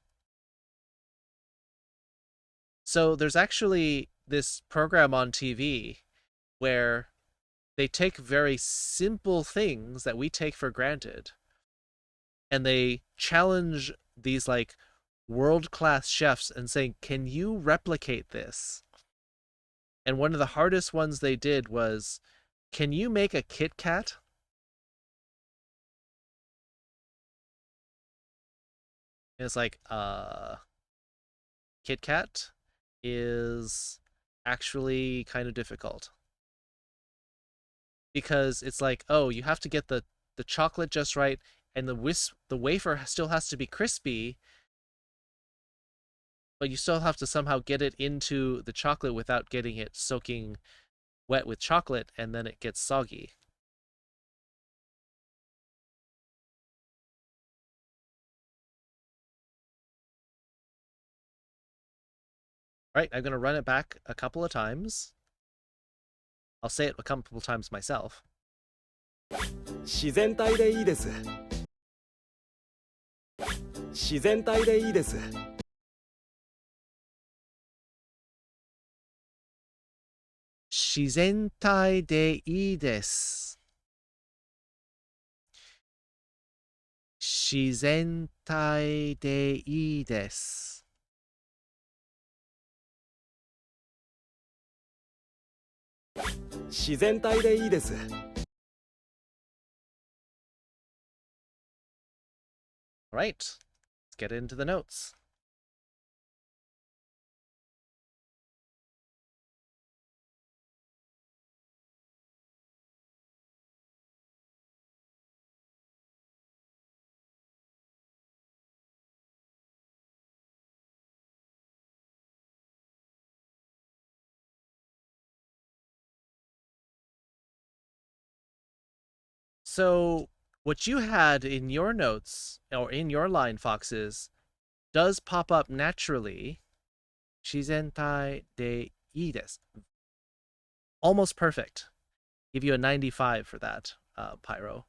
So there's actually this program on TV where they take very simple things that we take for granted and they challenge these like world-class chefs and saying, can you replicate this? And one of the hardest ones they did was, can you make a Kit Kat? And it's like, Kit Kat is actually kind of difficult. Because it's like, oh, you have to get the chocolate just right, and the wafer still has to be crispy, but you still have to somehow get it into the chocolate without getting it soaking wet with chocolate, and then it gets soggy. All right, I'm going to run it back a couple of times. I'll say it a couple of times myself. 自然体でいいです。自然体でいいです。 自然体でいいです。自然体でいいです。自然体でいいです。 All right, let's get into the notes. So what you had in your notes, or in your line, Foxes, does pop up naturally. Shizentai de ii desu. Almost perfect. Give you a 95 for that, Pyro.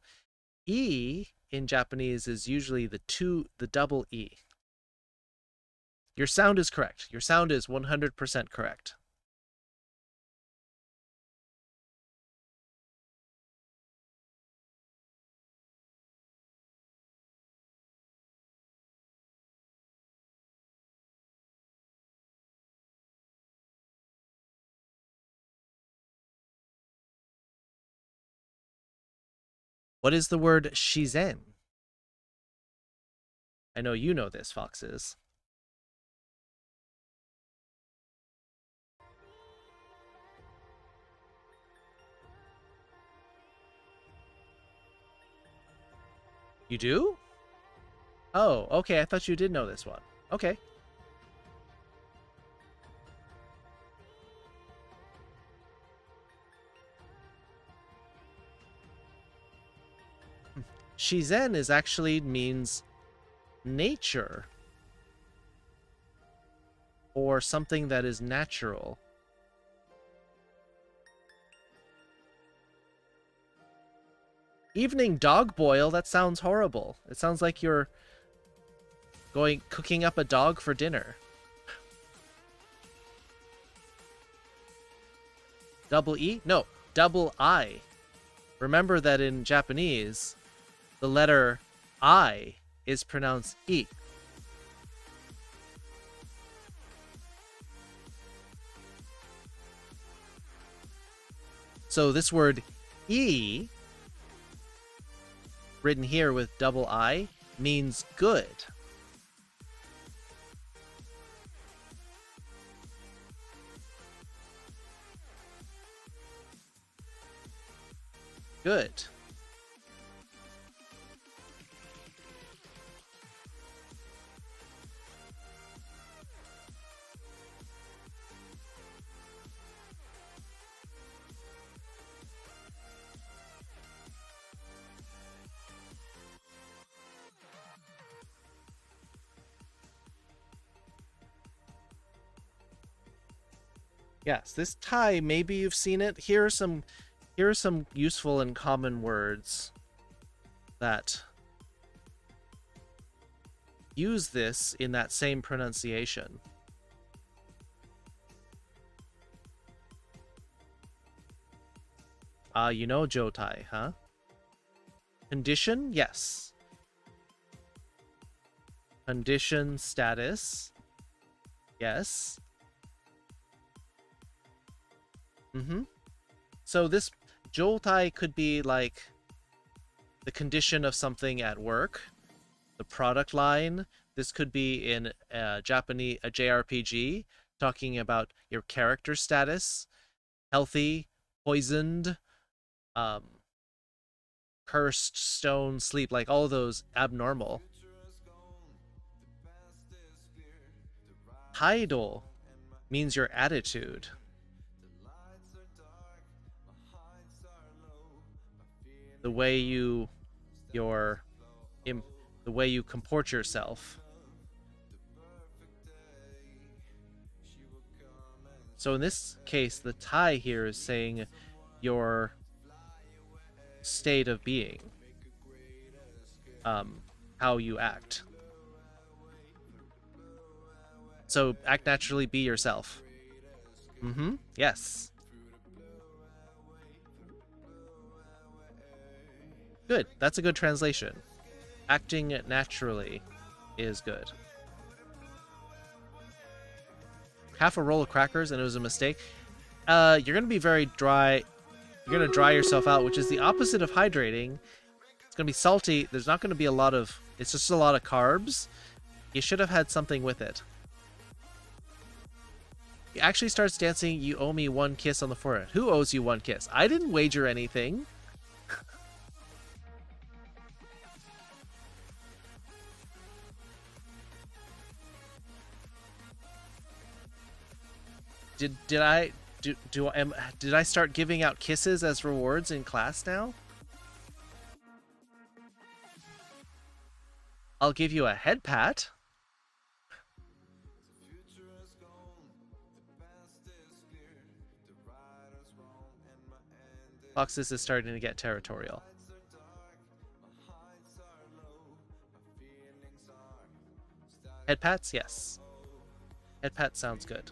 E in Japanese is usually the double E. Your sound is correct. Your sound is 100% correct. What is the word shizen? I know you know this, Foxes. You do? Oh, okay, I thought you did know this one. Okay. Shizen is actually means nature. Or something that is natural. Evening dog boil, that sounds horrible. It sounds like you're cooking up a dog for dinner. Double E? No, double I. Remember that in Japanese, the letter I is pronounced I. So this word E, written here with double I, means good. Good. Yes, this tie, maybe you've seen it. Here are some useful and common words that use this in that same pronunciation. You know Jotai, huh? Condition? Yes. Condition status? Yes. So this Jotai could be like the condition of something at work, the product line. This could be in a JRPG, talking about your character status, healthy, poisoned, cursed, stone, sleep, like all those abnormal. Taido means your attitude. The way you comport yourself. So in this case, the tie here is saying your state of being, how you act. So act naturally, be yourself. Yes. Good. That's a good translation. Acting naturally is good. Half a roll of crackers and it was a mistake. You're going to be very dry. You're going to dry yourself out, which is the opposite of hydrating. It's going to be salty. There's not going to be a lot of... It's just a lot of carbs. You should have had something with it. He actually starts dancing. You owe me one kiss on the forehead. Who owes you one kiss? I didn't wager anything. Did I start giving out kisses as rewards in class now? I'll give you a head pat. Foxes is starting to get territorial. Head pats? Yes. Head pat sounds good.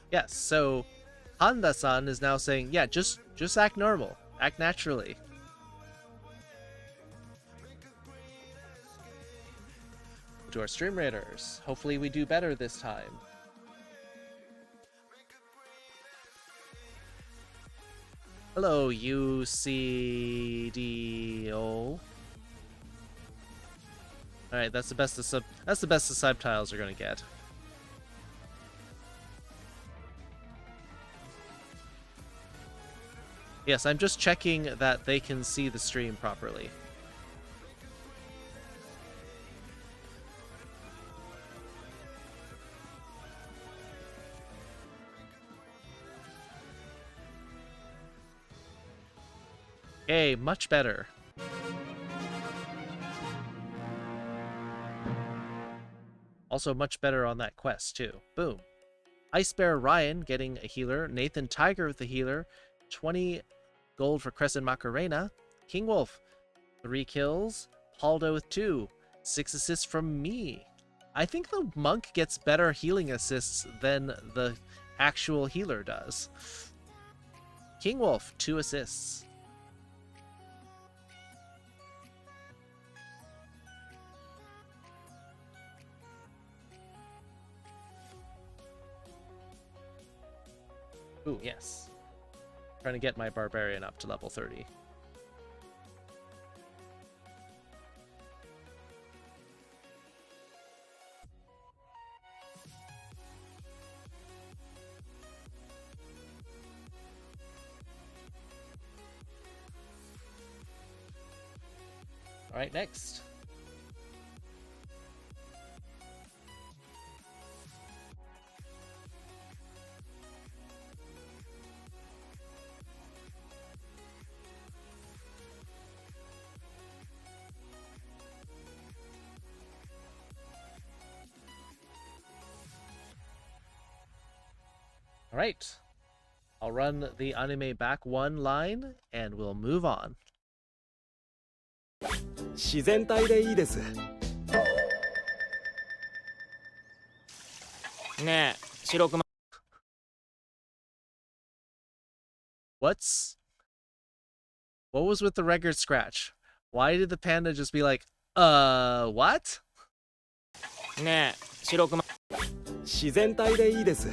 Yes, so Handa-san is now saying, yeah, just act normal. Act naturally. To our stream raiders. Hopefully we do better this time. Hello, UCDO. Alright, that's the best the subtitles are gonna get. Yes, I'm just checking that they can see the stream properly. Yay, much better. Also much better on that quest, too. Boom. Ice Bear Ryan getting a healer. Nathan Tiger with the healer. 20 gold for Crescent Macarena. King Wolf, 3 kills. Paldo with 2. 6 assists from me. I think the monk gets better healing assists than the actual healer does. King Wolf, 2 assists. Ooh, yes. Trying to get my barbarian up to level 30. All right, next. All right. I'll run the anime back one line and we'll move on. 自然体でいいです。ねえ、白熊。What was with the record scratch? Why did the panda just be like, what? ねえ、白熊。自然体でいいです。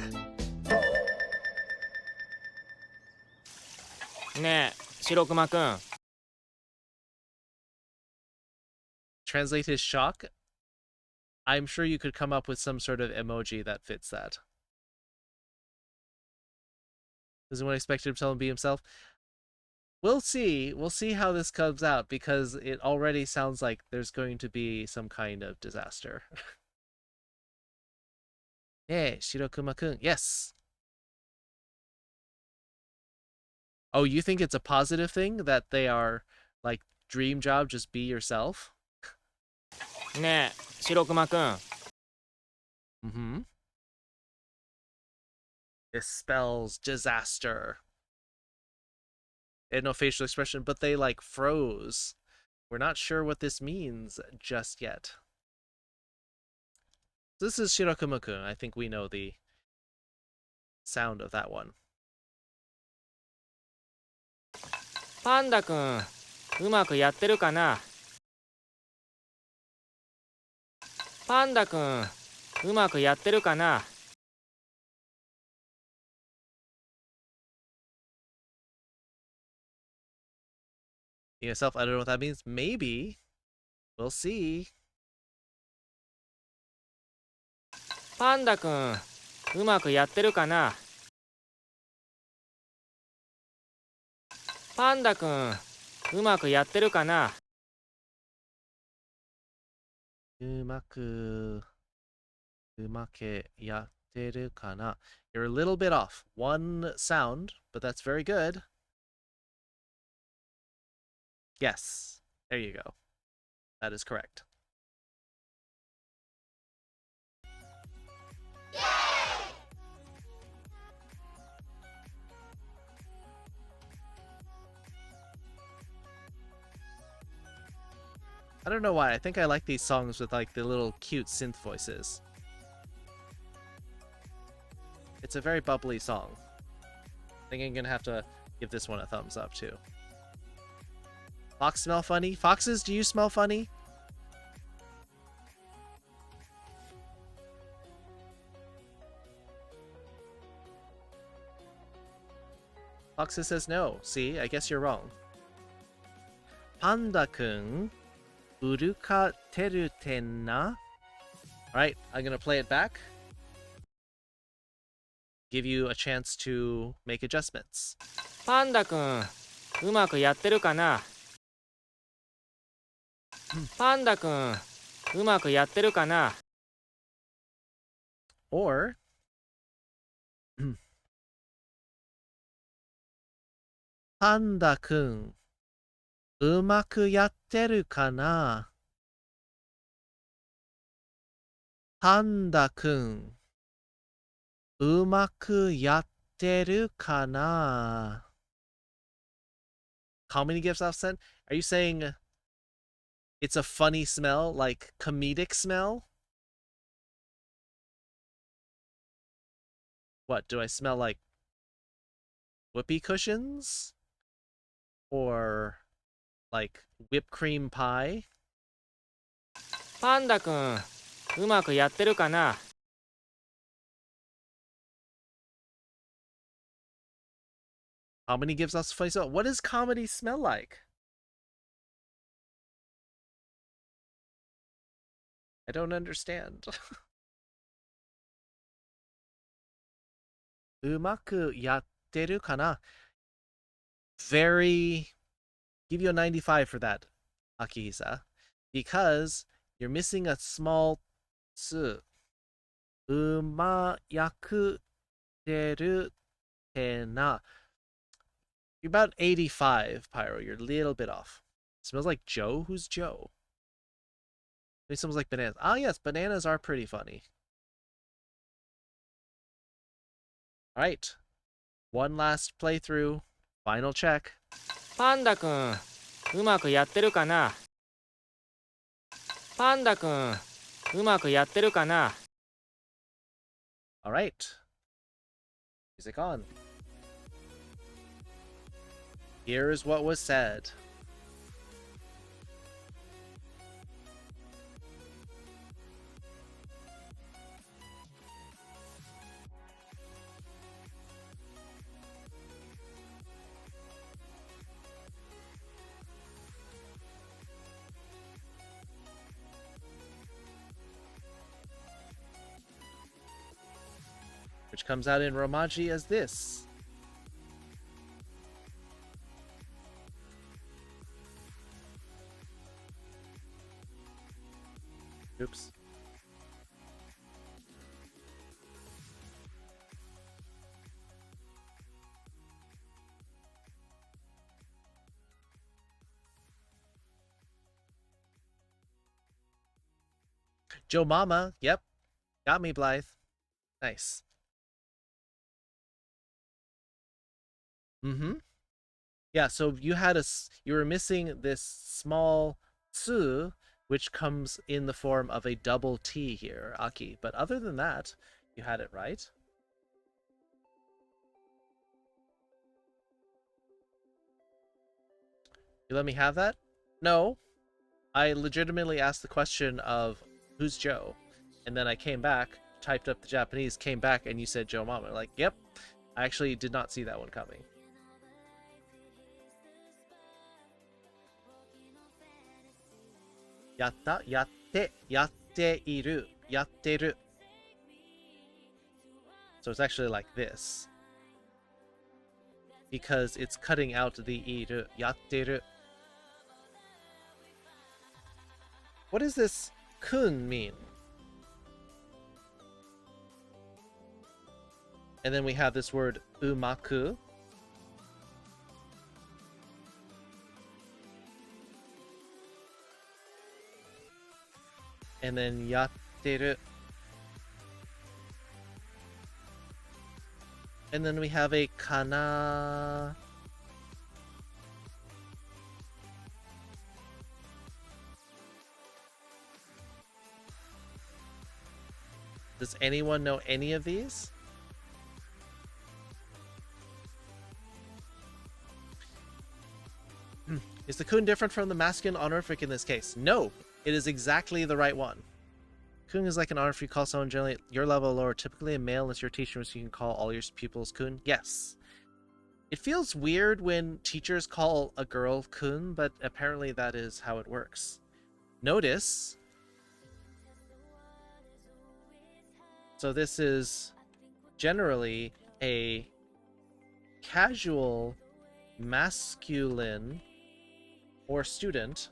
ねえ、白熊くん。Translate his shock? I'm sure you could come up with some sort of emoji that fits that. Does anyone expect him to tell him to be himself? We'll see. We'll see how this comes out because it already sounds like there's going to be some kind of disaster. Hey, Shirokuma-kun. Yes. Oh, you think it's a positive thing that they are like dream job, just be yourself? ねえ、白熊くん。Mm-hmm. This spells disaster. They had no facial expression, but they like froze. We're not sure what this means just yet. This is Shirokuma-kun. I think we know the sound of that one. パンダくん、うまくやってるかな。パンダくん、うまくやってるかな。Yourself, I don't know what that means. Maybe. We'll see. パンダくん、うまくやってるかな。パンダくん、うまくやってるかな。うまけやってるかな. You're a little bit off. One sound, but that's very good. Yes. There you go. That is correct. I don't know why. I think I like these songs with like the little cute synth voices. It's a very bubbly song. I think I'm gonna have to give this one a thumbs up too. Fox smell funny? Foxes, do you smell funny? Foxes says no. See, I guess you're wrong. Panda-kun, uruka teru tenna. Alright, I'm gonna play it back. Give you a chance to make adjustments. パンダくん、うまくやってるかな。パンダくん、うまくやってるかな。Or Panda-kun, うまくやってるかな？パンダくん、うまくやってるかな？ Comedy gives off scent? Are you saying it's a funny smell, like comedic smell? What, do I smell like whoopee cushions? Or like whipped cream pie? パンダくん、うまくやってるかな？ Comedy gives us funny smell. What does comedy smell like? I don't understand. うまくやってるかな? Very... Give you a 95 for that, Akihisa. Because you're missing a small tsu. うまやくてるてな. You're about 85, Pyro. You're a little bit off. Smells like Joe? Who's Joe? Maybe smells like bananas. Ah, yes, bananas are pretty funny. Alright. One last playthrough. Final check. パンダくん、うまくやってるかな？パンダくん、うまくやってるかな？ Alright. Music on. Here's what was said. Which comes out in Romaji as this. Oops. Joe Mama, yep. Got me, Blythe. Nice. Mm-hmm. Yeah, so you were missing this small tsu, which comes in the form of a double T here, Aki. But other than that, you had it right. You let me have that? No. I legitimately asked the question of, who's Joe? And then I came back, typed up the Japanese, came back, and you said Joe Mama. Like, yep. I actually did not see that one coming. Yatta, yatte, yatteiru, yatteru. So it's actually like this. Because it's cutting out the iru, yatteru. What does this kun mean? And then we have this word umaku. And then yatteru. And then we have a kana. Does anyone know any of these? Is the kun different from the masculine honorific in this case? No, it is exactly the right one. Kun is like an honorific you call someone generally at your level or lower, typically a male unless you're a teacher, so you can call all your pupils kun. Yes. It feels weird when teachers call a girl kun, but apparently that is how it works. Notice. So this is generally a casual masculine or student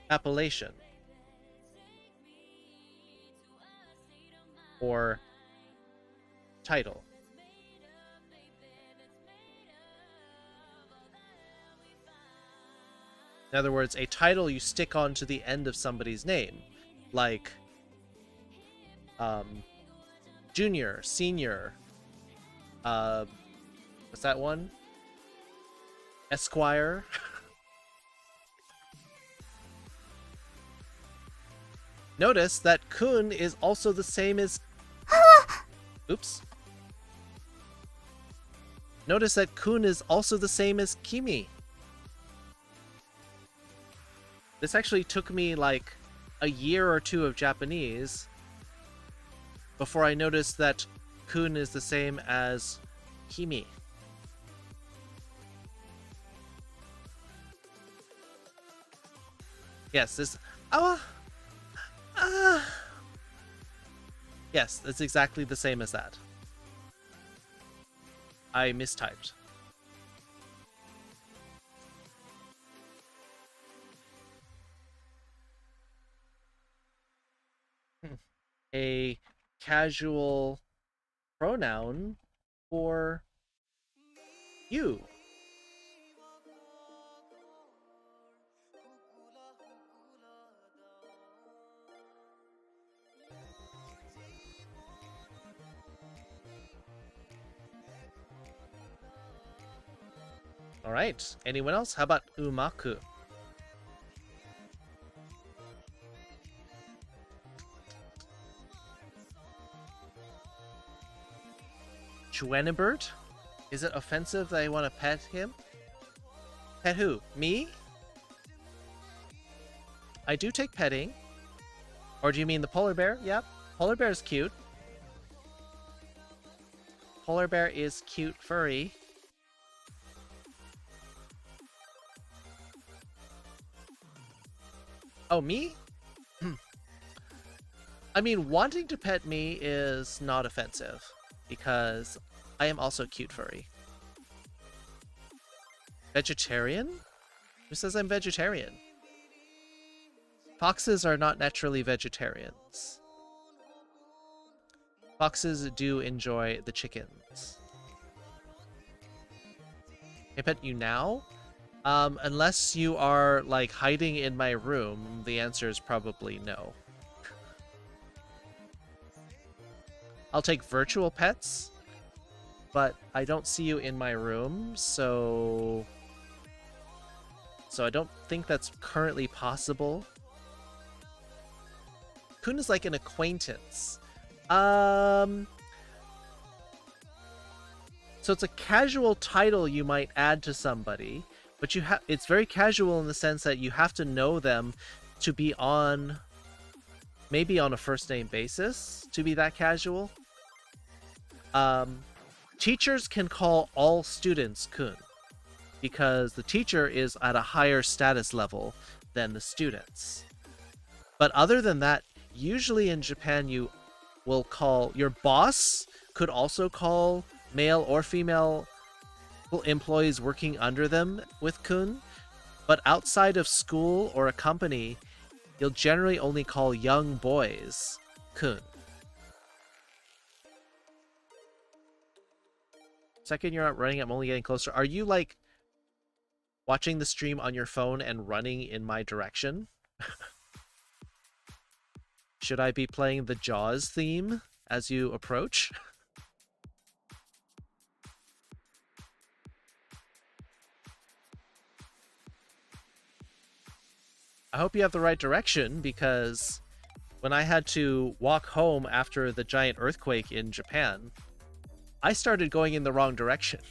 appellation or title. In other words, a title you stick on to the end of somebody's name, like junior, senior, what's that one? Esquire. Notice that kun is also the same as... Oops. Notice that kun is also the same as kimi. This actually took me like a year or two of Japanese before I noticed that kun is the same as kimi. Yes, this... Yes, that's exactly the same as that. I mistyped. A casual pronoun for you. All right. Anyone else? How about umaku? Chwenibert? Is it offensive that I want to pet him? Pet who? Me? I do take petting. Or do you mean the polar bear? Yep. Polar bear is cute. Polar bear is cute furry. Oh, me? I mean, wanting to pet me is not offensive, because I am also cute furry. Vegetarian? Who says I'm vegetarian? Foxes are not naturally vegetarians. Foxes do enjoy the chickens. Can I pet you now? Unless you are, like, hiding in my room, the answer is probably no. I'll take virtual pets, but I don't see you in my room, so I don't think that's currently possible. Kun is like an acquaintance. So it's a casual title you might add to somebody, but it's very casual in the sense that you have to know them to be on, maybe on a first name basis, to be that casual. Teachers can call all students kun, because the teacher is at a higher status level than the students. But other than that, usually in Japan you will call your boss, could also call male or female employees working under them with kun, but outside of school or a company, you'll generally only call young boys kun. Second, you're not running, I'm only getting closer. Are you, like, watching the stream on your phone and running in my direction? Should I be playing the Jaws theme as you approach? I hope you have the right direction, because when I had to walk home after the giant earthquake in Japan, I started going in the wrong direction.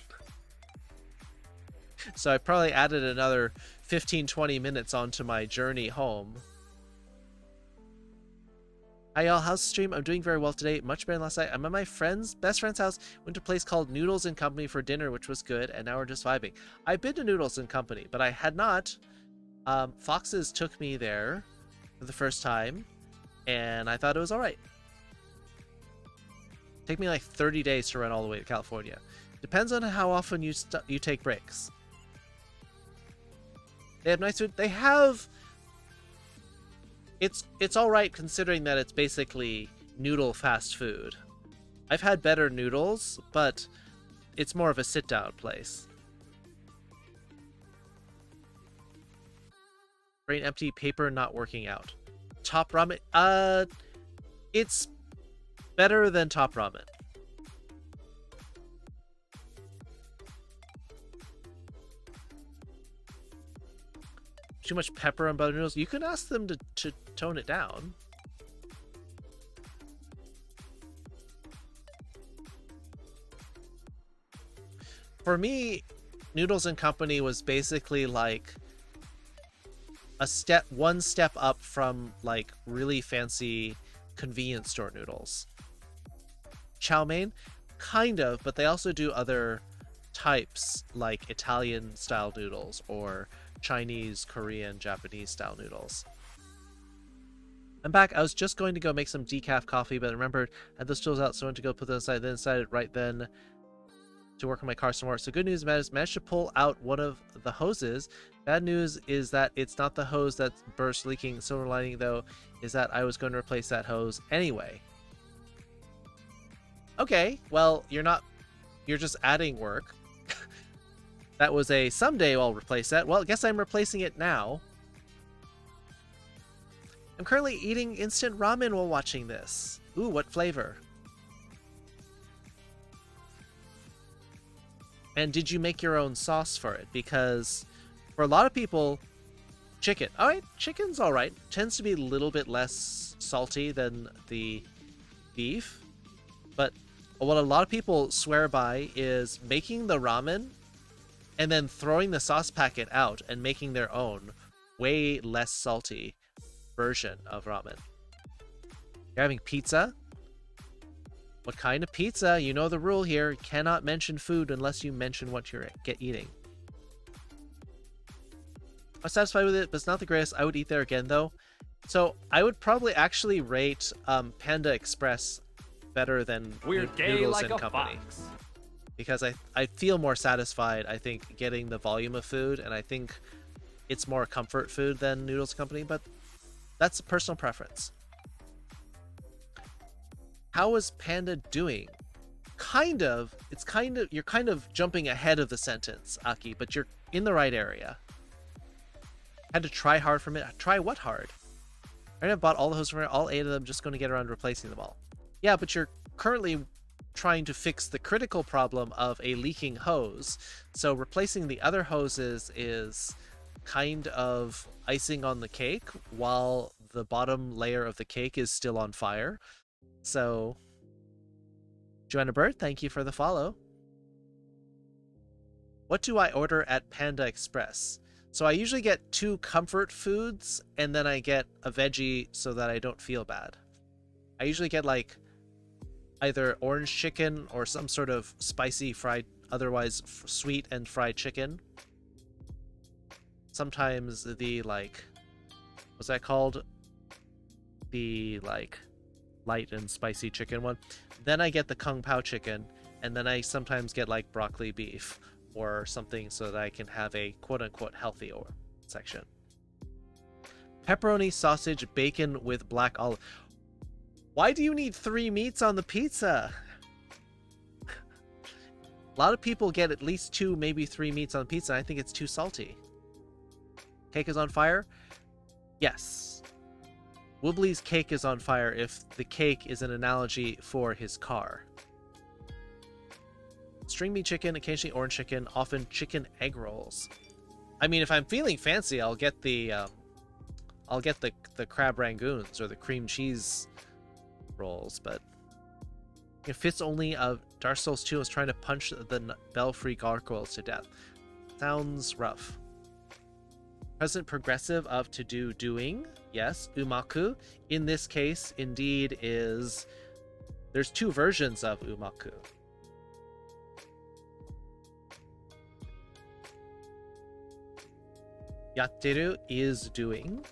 So I probably added another 15-20 minutes onto my journey home. Hi y'all, how's the stream? I'm doing very well today, much better than last night. I'm at my best friend's house, went to a place called Noodles and Company for dinner, which was good, and now we're just vibing. I've been to Noodles and Company, but I had not. Foxes took me there for the first time, and I thought it was alright. Take me like 30 days to run all the way to California. Depends on how often you take breaks. They have nice food. They have... It's alright considering that it's basically noodle fast food. I've had better noodles, but it's more of a sit-down place. Brain empty, paper not working out. Top ramen. It's better than top ramen. Too much pepper on butter noodles. You can ask them to tone it down. For me, Noodles and Company was basically like one step up from like really fancy convenience store noodles. Chow mein, kind of, but they also do other types like Italian style noodles or Chinese, Korean, Japanese style noodles. I'm back. I was just going to go make some decaf coffee, but I remembered I had those tools out, so I went to go put them aside. Then decided right then to work on my car some more. So good news, managed to pull out one of the hoses. Bad news is that it's not the hose that burst leaking. Silver lining, though, is that I was going to replace that hose anyway. Okay, well, you're just adding work. That was a someday I'll replace that. Well, I guess I'm replacing it now. I'm currently eating instant ramen while watching this. Ooh, what flavor? And did you make your own sauce for it? Because for a lot of people, chicken. Alright, chicken's alright. Tends to be a little bit less salty than the beef. But what a lot of people swear by is making the ramen and then throwing the sauce packet out and making their own way less salty version of ramen. You're having pizza? What kind of pizza? You know the rule here. You cannot mention food unless you mention what you're eating. I'm satisfied with it, but it's not the greatest. I would eat there again, though. So I would probably actually rate Panda Express better than Noodles and Company. Because I feel more satisfied, I think, getting the volume of food, and I think it's more comfort food than Noodles Company, but that's a personal preference. How is Panda doing? You're kind of jumping ahead of the sentence, Aki, but you're in the right area. Had to try hard from it. Try what hard? I have bought all the hoses from it, all 8 of them, just going to get around to replacing them all. Yeah, but you're currently trying to fix the critical problem of a leaking hose, so replacing the other hoses is kind of icing on the cake while the bottom layer of the cake is still on fire. So Joanna Bird, thank you for the follow. What do I order at Panda Express? So I usually get 2 comfort foods and then I get a veggie so that I don't feel bad. I usually get like either orange chicken or some sort of spicy fried, otherwise sweet and fried chicken. Sometimes the like, what's that called? The like light and spicy chicken one. Then I get the Kung Pao chicken, and then I sometimes get like broccoli beef or something so that I can have a quote-unquote healthy section. Pepperoni, sausage, bacon with black olive. Why do you need 3 meats on the pizza? A lot of people get at least 2, maybe 3 meats on pizza. I think it's too salty. Cake is on fire? Yes. Woobly's cake is on fire if the cake is an analogy for his car. String bean chicken, occasionally orange chicken, often chicken egg rolls. I mean, if I'm feeling fancy, I'll get the crab rangoons or the cream cheese rolls, but it fits only of Dark Souls 2 is trying to punch the Belfry gargoyles to death. Sounds rough. Present progressive of to do doing. Yes, umaku. In this case, indeed, is there's 2 versions of umaku. Yatteru is doing.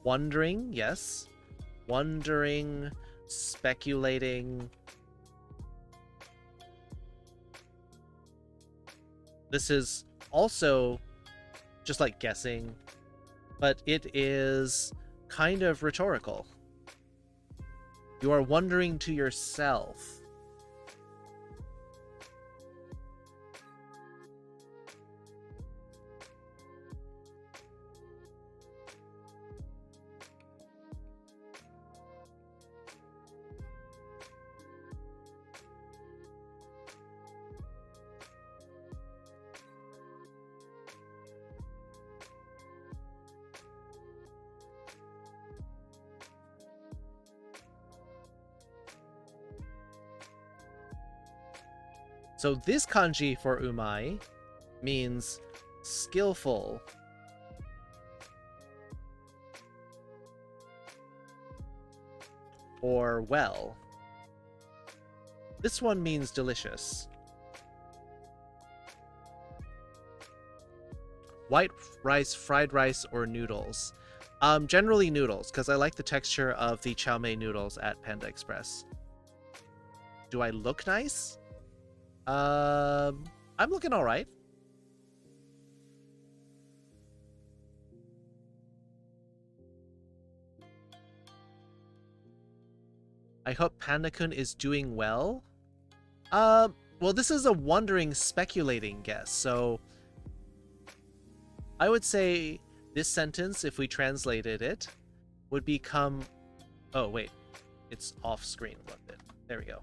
Wondering, yes. Wondering, speculating. This is also just like guessing, but it is kind of rhetorical. You are wondering to yourself. So this kanji for umai means skillful. Or well. This one means delicious. White rice, fried rice, or noodles. Generally noodles, because I like the texture of the chow mein noodles at Panda Express. Do I look nice? I'm looking all right. I hope Panda-kun is doing well. Well, this is a wondering, speculating guess, so I would say this sentence, if we translated it, would become... Oh, wait. It's off screen a little bit. There we go.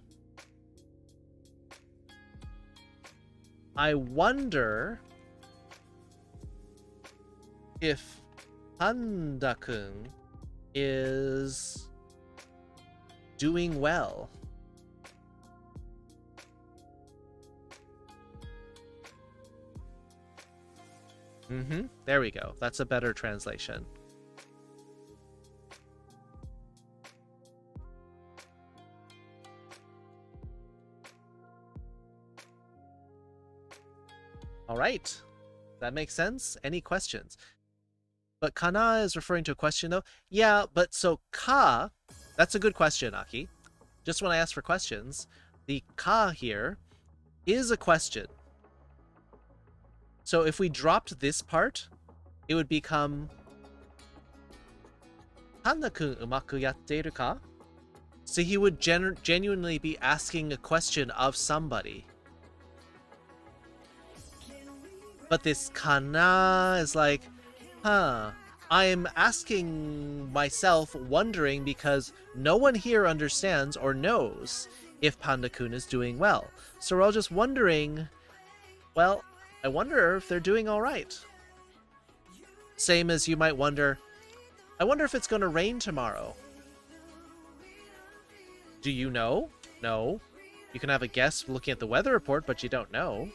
I wonder if Panda-kun is doing well. There we go. That's a better translation. All right. That makes sense. Any questions? But kana is referring to a question, though. Yeah, but so ka, that's a good question, Aki. Just when I ask for questions, the ka here is a question. So if we dropped this part, it would become Panda-kun umaku yatteiru ka? So he would genuinely be asking a question of somebody. But this kana is like, I'm asking myself, wondering, because no one here understands or knows if Panda-kun is doing well. So we're all just wondering, well, I wonder if they're doing all right. Same as you might wonder, I wonder if it's going to rain tomorrow. Do you know? No. You can have a guess looking at the weather report, but you don't know.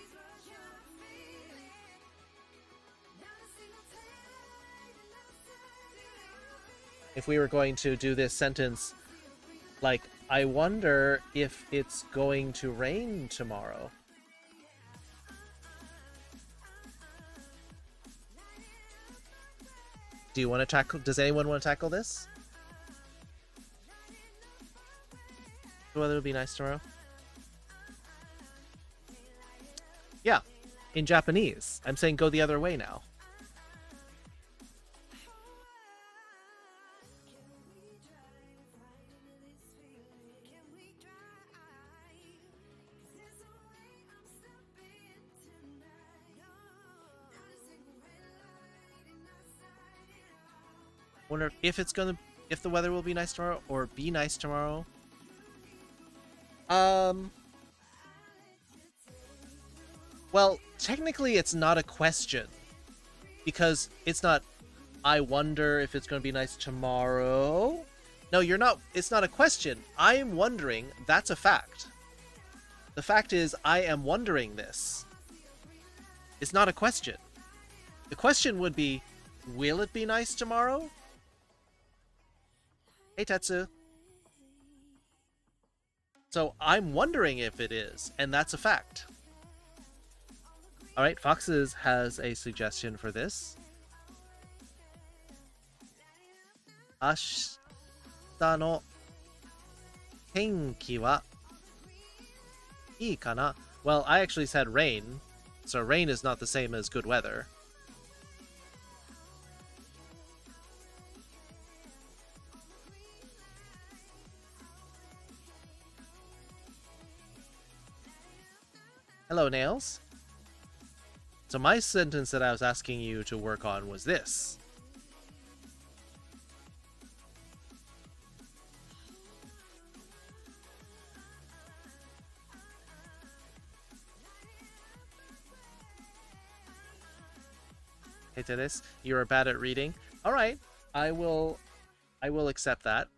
If we were going to do this sentence, like, I wonder if it's going to rain tomorrow. Do you want to tackle? Does anyone want to tackle this? The weather will be nice tomorrow. Yeah, in Japanese. I'm saying go the other way now. Wonder if it's gonna, if the weather will be nice tomorrow or be nice tomorrow. Well, technically it's not a question, because it's not, I wonder if it's gonna be nice tomorrow. No, you're not, it's not a question. I am wondering, that's a fact. The fact is, I am wondering this. It's not a question. The question would be, will it be nice tomorrow? Hey, Tetsu. So I'm wondering if it is, and that's a fact. Alright, Foxes has a suggestion for this. Ashita no tenki wa ii kana? Well, I actually said rain, so rain is not the same as good weather. Hello, Nails. So my sentence that I was asking you to work on was this. Hey, Dennis, you are bad at reading. All right, I will accept that.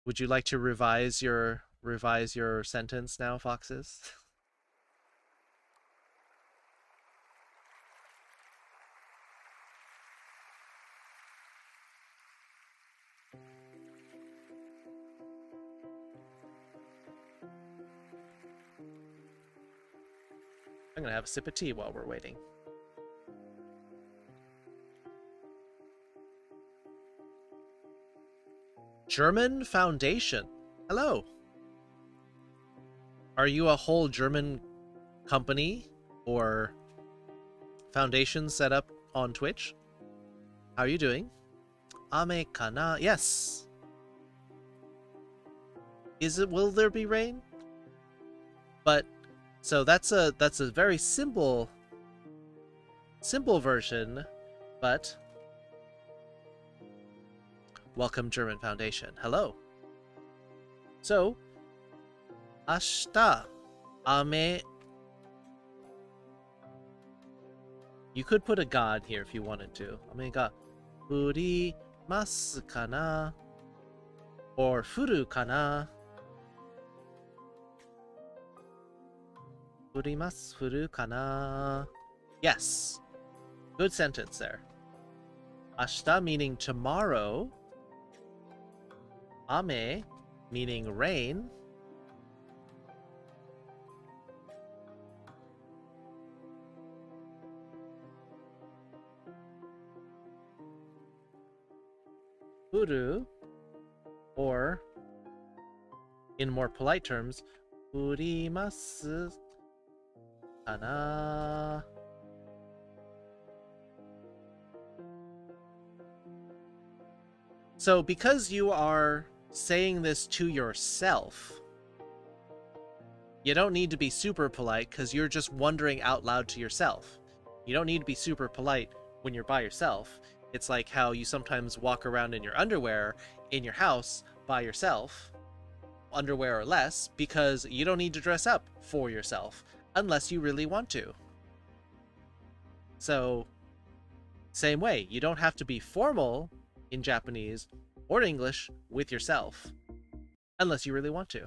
Would you like to revise your sentence now, Foxes? I'm gonna have a sip of tea while we're waiting. German Foundation. Hello. Are you a whole German company or foundation set up on Twitch? How are you doing? Ame kana? Yes. Will there be rain? But so that's a very simple version, but welcome German Foundation. Hello. So ashita ame. You could put a god here if you wanted to. Ame ga furimasu kana or furu kana. Furimasu furu kana. Yes. Good sentence there. Ashita meaning tomorrow. Ame meaning rain. Furu, or in more polite terms, furimasu kana. So because you are saying this to yourself, you don't need to be super polite because you're just wondering out loud to yourself. You don't need to be super polite when you're by yourself. It's like how you sometimes walk around in your underwear in your house by yourself, underwear or less, because you don't need to dress up for yourself unless you really want to. So, same way, you don't have to be formal in Japanese or English with yourself unless you really want to.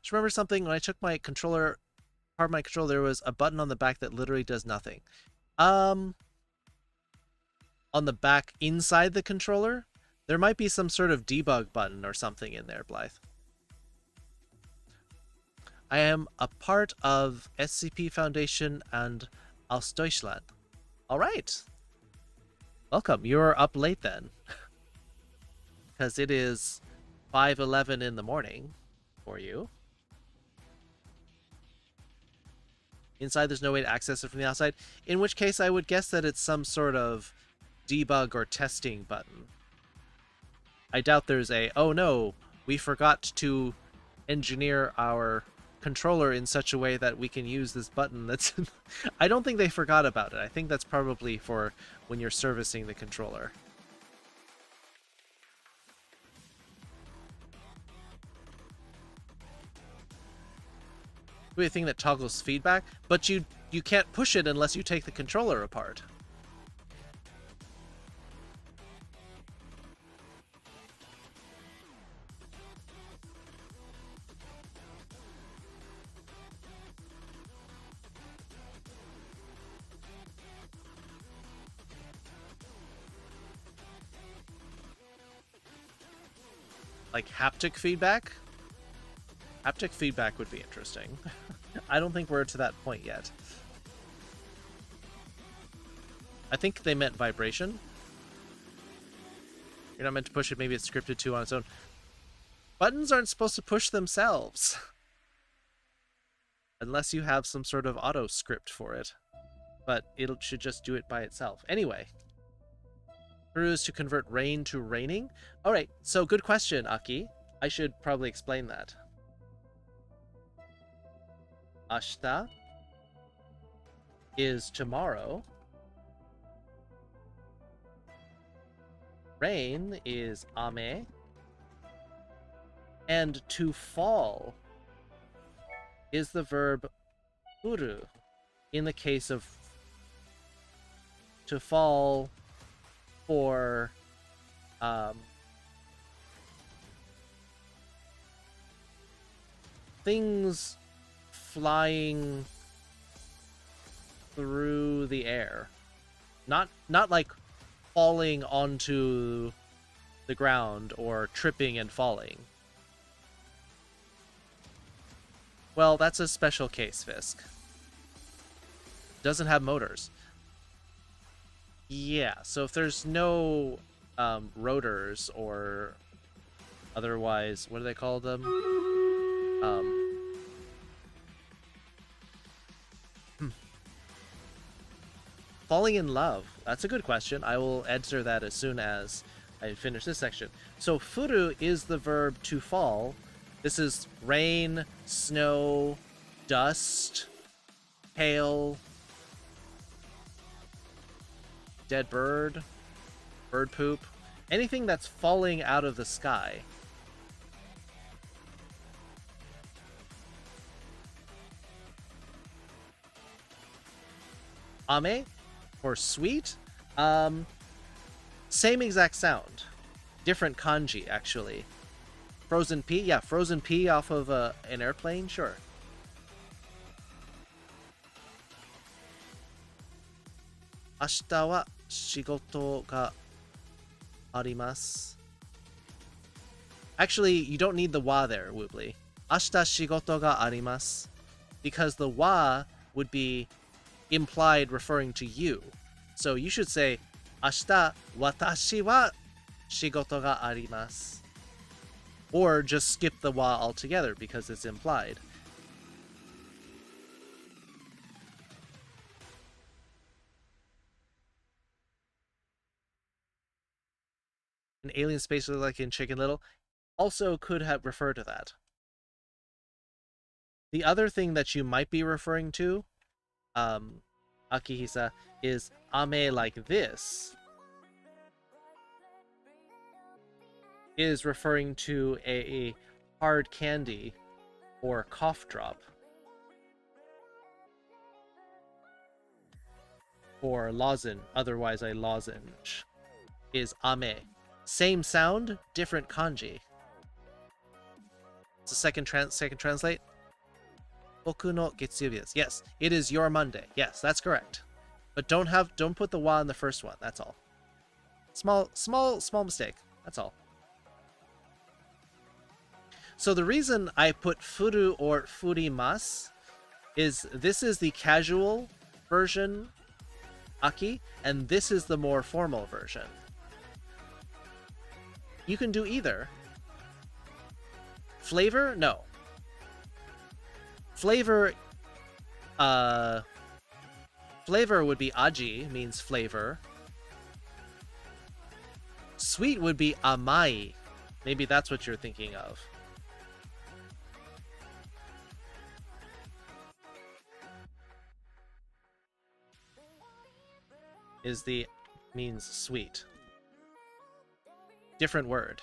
Just remember something, when I took my controller, part of my controller, there was a button on the back that literally does nothing. On the back inside the controller, there might be some sort of debug button or something in there, Blythe. I am a part of SCP Foundation and Aus Deutschland. All right. Welcome. You're up late then. Because it is 5:11 in the morning for you. Inside, there's no way to access it from the outside, in which case I would guess that it's some sort of debug or testing button. I doubt there's a, oh no, we forgot to engineer our controller in such a way that we can use this button. That's I don't think they forgot about it. I think that's probably for when you're servicing the controller. A thing that toggles feedback, but you can't push it unless you take the controller apart. Like haptic feedback? Haptic feedback would be interesting. I don't think we're to that point yet. I think they meant vibration. You're not meant to push it, maybe it's scripted to on its own. Buttons aren't supposed to push themselves. Unless you have some sort of auto script for it. But it should just do it by itself. Anyway. Is to convert rain to raining? Alright, so good question, Aki. I should probably explain that. Ashita is tomorrow. Rain is ame. And to fall is the verb furu in the case of to fall for things flying through the air. Not like falling onto the ground or tripping and falling. Well, that's a special case, Fisk. Doesn't have motors. Yeah, so if there's no rotors or otherwise, what do they call them? Falling in love. That's a good question. I will answer that as soon as I finish this section. So furu is the verb to fall. This is rain, snow, dust, hail, dead bird, bird poop, anything that's falling out of the sky. Ame, or sweet, same exact sound, different kanji actually. Frozen pea, yeah, frozen pea off of an airplane, sure. Ashita wa shigoto ga arimasu. Actually, you don't need the wa there, Woobly. Ashita shigoto ga arimasu, because the wa would be implied referring to you. So you should say, Ashita watashi wa shigoto ga arimasu. Or just skip the wa altogether because it's implied. An alien space like in Chicken Little also could have referred to that. The other thing that you might be referring to, Akihisa, is ame like this is referring to a hard candy or cough drop. Or lozenge, otherwise a lozenge, is ame. Same sound, different kanji. It's a second translate. Boku no getsuyobi desu. Yes, it is your Monday. Yes, that's correct. But don't put the wa in the first one. That's all. Small mistake. That's all. So the reason I put furu or furimasu is this is the casual version, Aki, and this is the more formal version. You can do either. Flavor? No. Flavor would be aji, means flavor. Sweet would be amai. Maybe that's what you're thinking of. Means sweet. Different word.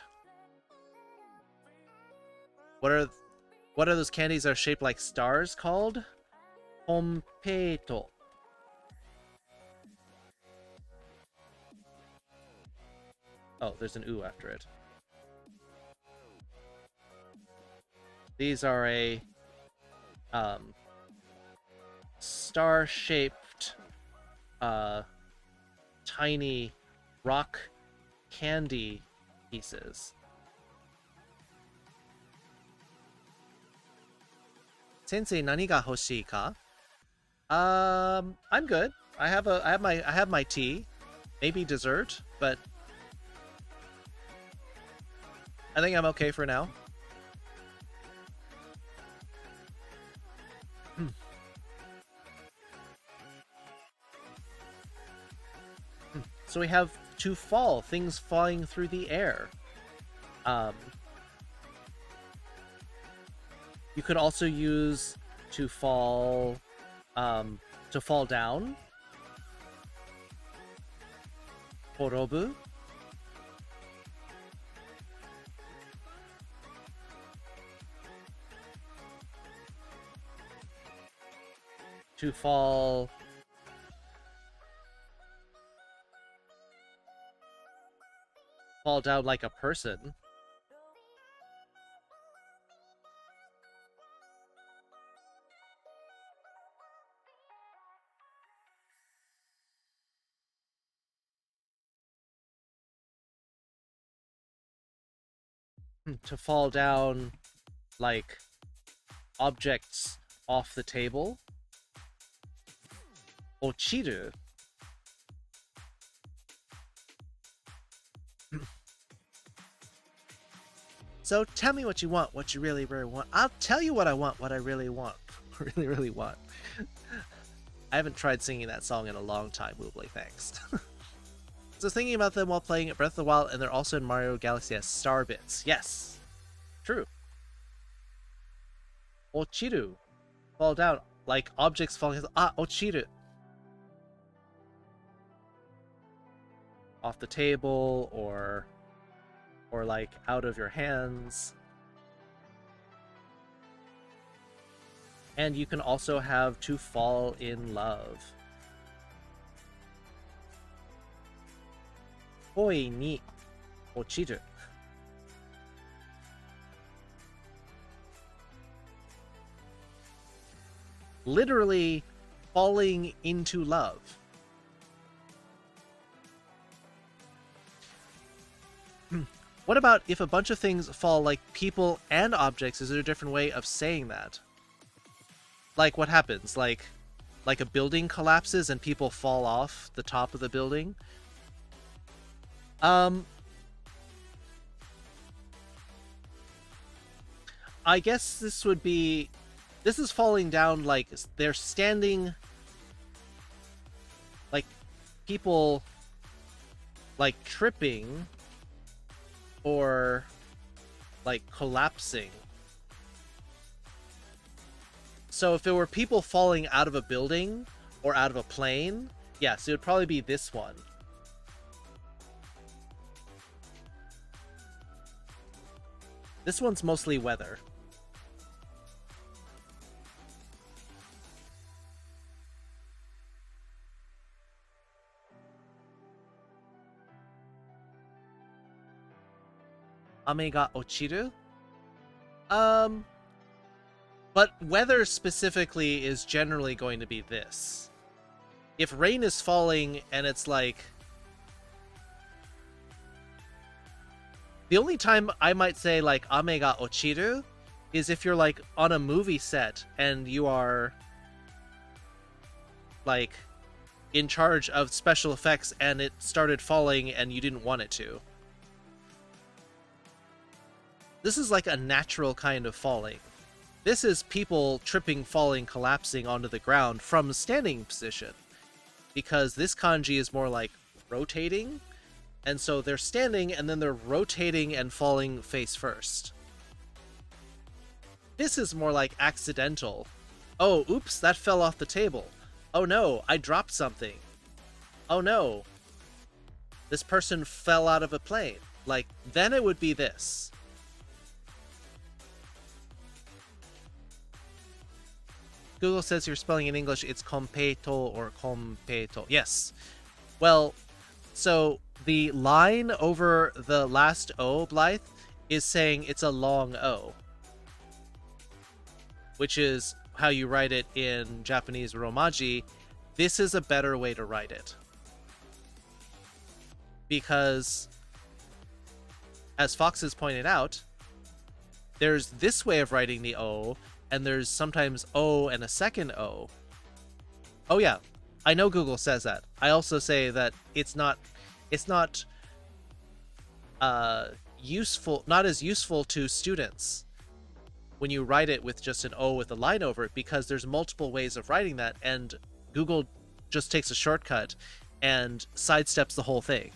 What are those candies that are shaped like stars called? Pompeito. Oh, there's an oo after it. These are a star-shaped tiny rock candy pieces. Sensei, nani ga hoshii ka? I'm good. I have my tea, maybe dessert, but I think I'm okay for now. So we have to fall, things falling through the air. You could also use to fall down. Horobu. To fall fall down like a person. To fall down like objects off the table. Ochiru. So tell me what you want, what you really, really want. I'll tell you what I want, what I really want. Really, really want. I haven't tried singing that song in a long time, Woobly, thanks. So thinking about them while playing Breath of the Wild, and they're also in Mario Galaxy as star bits. Yes. True. Ochiru. Fall down. Like objects falling. Ah, ochiru. Off the table, or like out of your hands. And you can also have to fall in love. Koi ni ochiru. Literally falling into love. What about if a bunch of things fall, like people and objects? Is there a different way of saying that? Like what happens? Like a building collapses and people fall off the top of the building? I guess this is falling down, like they're standing, like people like tripping or like collapsing. So if it were people falling out of a building or out of a plane, yes, it would probably be this one. This one's mostly weather. Ame ga ochiru? But weather specifically is generally going to be this. If rain is falling and it's like... The only time I might say like ame ga ochiru is if you're like on a movie set and you are like in charge of special effects and it started falling and you didn't want it to. This is like a natural kind of falling. This is people tripping, falling, collapsing onto the ground from standing position. Because this kanji is more like rotating. And so they're standing and then they're rotating and falling face first. This is more like accidental. Oh, oops, that fell off the table. Oh no, I dropped something. Oh no, this person fell out of a plane. Like, then it would be this. Google says you're spelling in English, it's competo or competo. Yes. Well, so the line over the last O, Blythe, is saying it's a long O. Which is how you write it in Japanese Romaji. This is a better way to write it. Because, as Fox has pointed out, there's this way of writing the O, and there's sometimes O and a second O. Oh yeah, I know Google says that. I also say that it's not useful, not as useful to students when you write it with just an O with a line over it, because there's multiple ways of writing that, and Google just takes a shortcut and sidesteps the whole thing.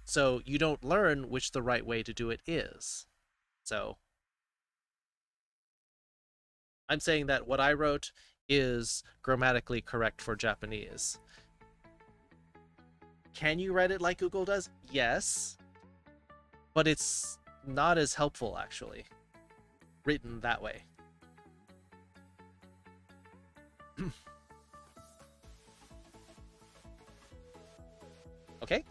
So you don't learn which the right way to do it is. So I'm saying that what I wrote is grammatically correct for Japanese. Can you write it like Google does? Yes. But it's not as helpful, actually, written that way. Okay?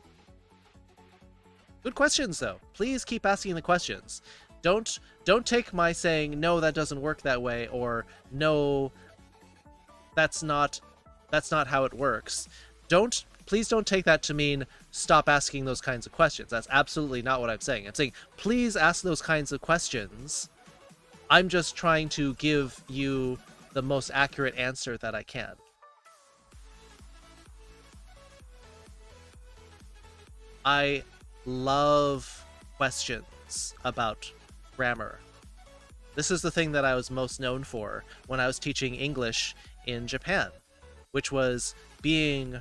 Good questions, though. Please keep asking the questions. Don't take my saying, no, that doesn't work that way, or no, that's not how it works. Please don't take that to mean stop asking those kinds of questions. That's absolutely not what I'm saying. I'm saying, please ask those kinds of questions. I'm just trying to give you the most accurate answer that I can. I love questions about grammar. This is the thing that I was most known for when I was teaching English in Japan, which was being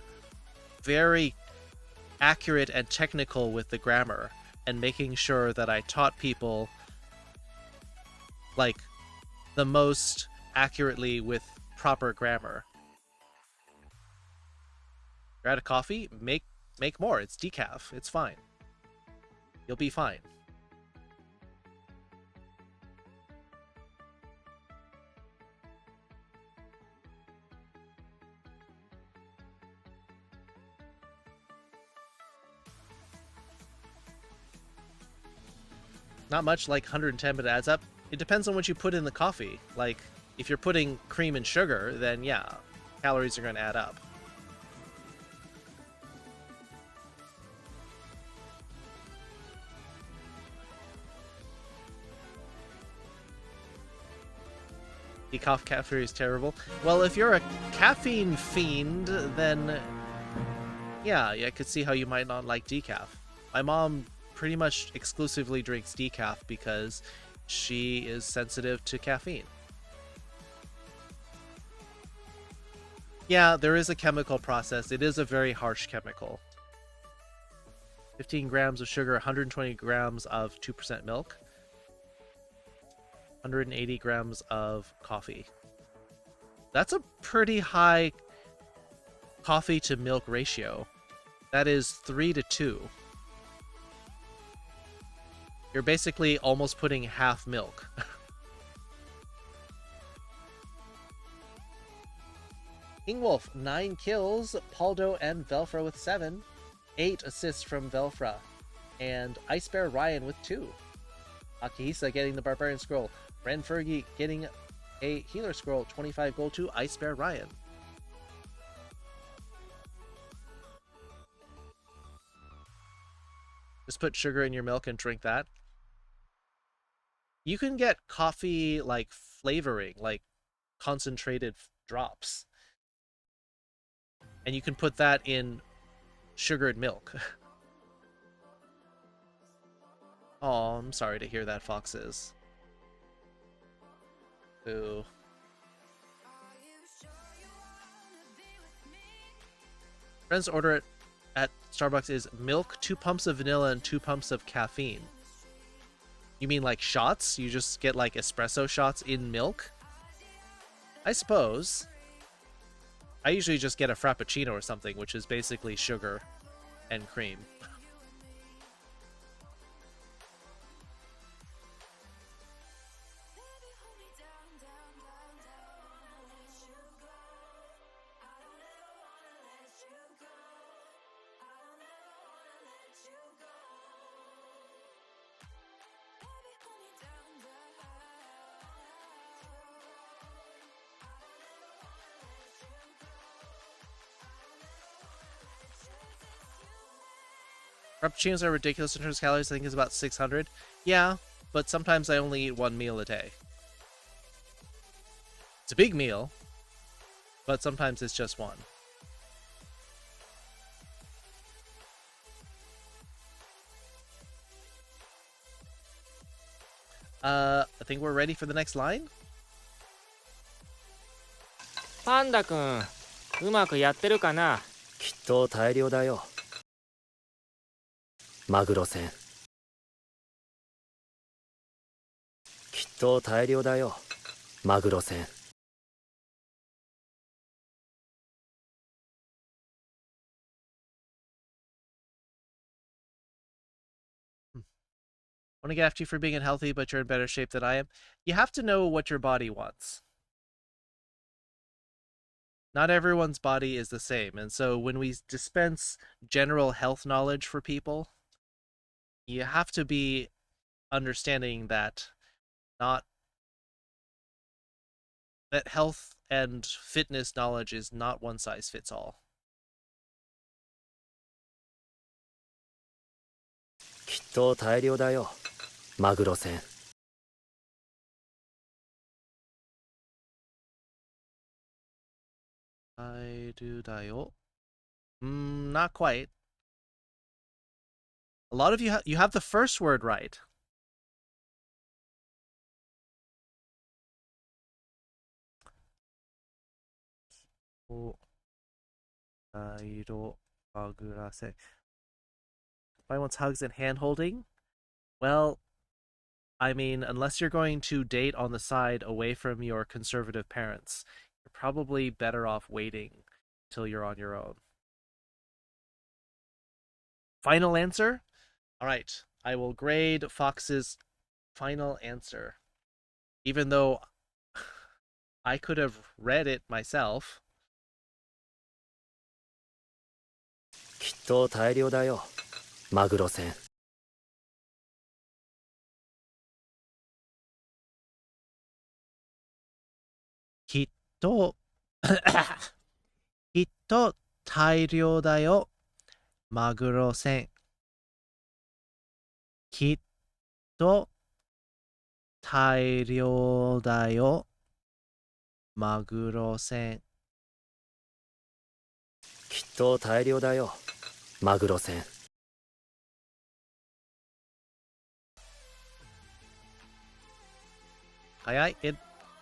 very accurate and technical with the grammar and making sure that I taught people like the most accurately with proper grammar. You're out of coffee? Make more. It's decaf. It's fine. You'll be fine. Not much, like 110, but it adds up. It depends on what you put in the coffee. Like, if you're putting cream and sugar, then yeah, calories are going to add up. Decaf caffeine is terrible. Well, if you're a caffeine fiend, then yeah, I could see how you might not like decaf. My mom pretty much exclusively drinks decaf because she is sensitive to caffeine. Yeah, there is a chemical process. It is a very harsh chemical. 15 grams of sugar, 120 grams of 2% milk, 180 grams of coffee. That's a pretty high coffee to milk ratio. That is 3 to 2. You're basically almost putting half milk. Ingwolf, 9 kills. Paldo and Velfra with 7. 8 assists from Velfra. And Ice Bear Ryan with 2. Akihisa getting the Barbarian Scroll. Ren Fergie getting a Healer Scroll. 25 gold to Ice Bear Ryan. Just put sugar in your milk and drink that. You can get coffee like flavoring, like concentrated drops. And you can put that in sugared milk. Oh, I'm sorry to hear that, Foxes. Boo. Friends order it at Starbucks is milk, 2 pumps of vanilla, and 2 pumps of caffeine. You mean like shots? You just get like espresso shots in milk? I suppose. I usually just get a frappuccino or something, which is basically sugar and cream. Frappuccinos are ridiculous in terms of calories. I think it's about 600. Yeah, but sometimes I only eat 1 meal a day. It's a big meal, but sometimes it's just one. I think we're ready for the next line. パンダくん、うまくやってるかな？きっと大量だよ。マグロ船。きっと大量だよ。マグロ船。Want to get after you for being unhealthy, but you're in better shape than I am. You have to know what your body wants. Not everyone's body is the same, and so when we dispense general health knowledge for people, you have to be understanding that not that health and fitness knowledge is not one size fits all. きっと大量だよマグロ船 I do dayo. Not quite. A lot of you you have the first word right. Violence, hugs, and hand holding. Well, I mean, unless you're going to date on the side away from your conservative parents, you're probably better off waiting till you're on your own. Final answer? All right, I will grade Fox's final answer. Even though I could have read it myself. きっと大量だよマグロ船 きっときっと大量だよマグロ船きっと大量だよマグロ船きっと大量だよマグロ船 It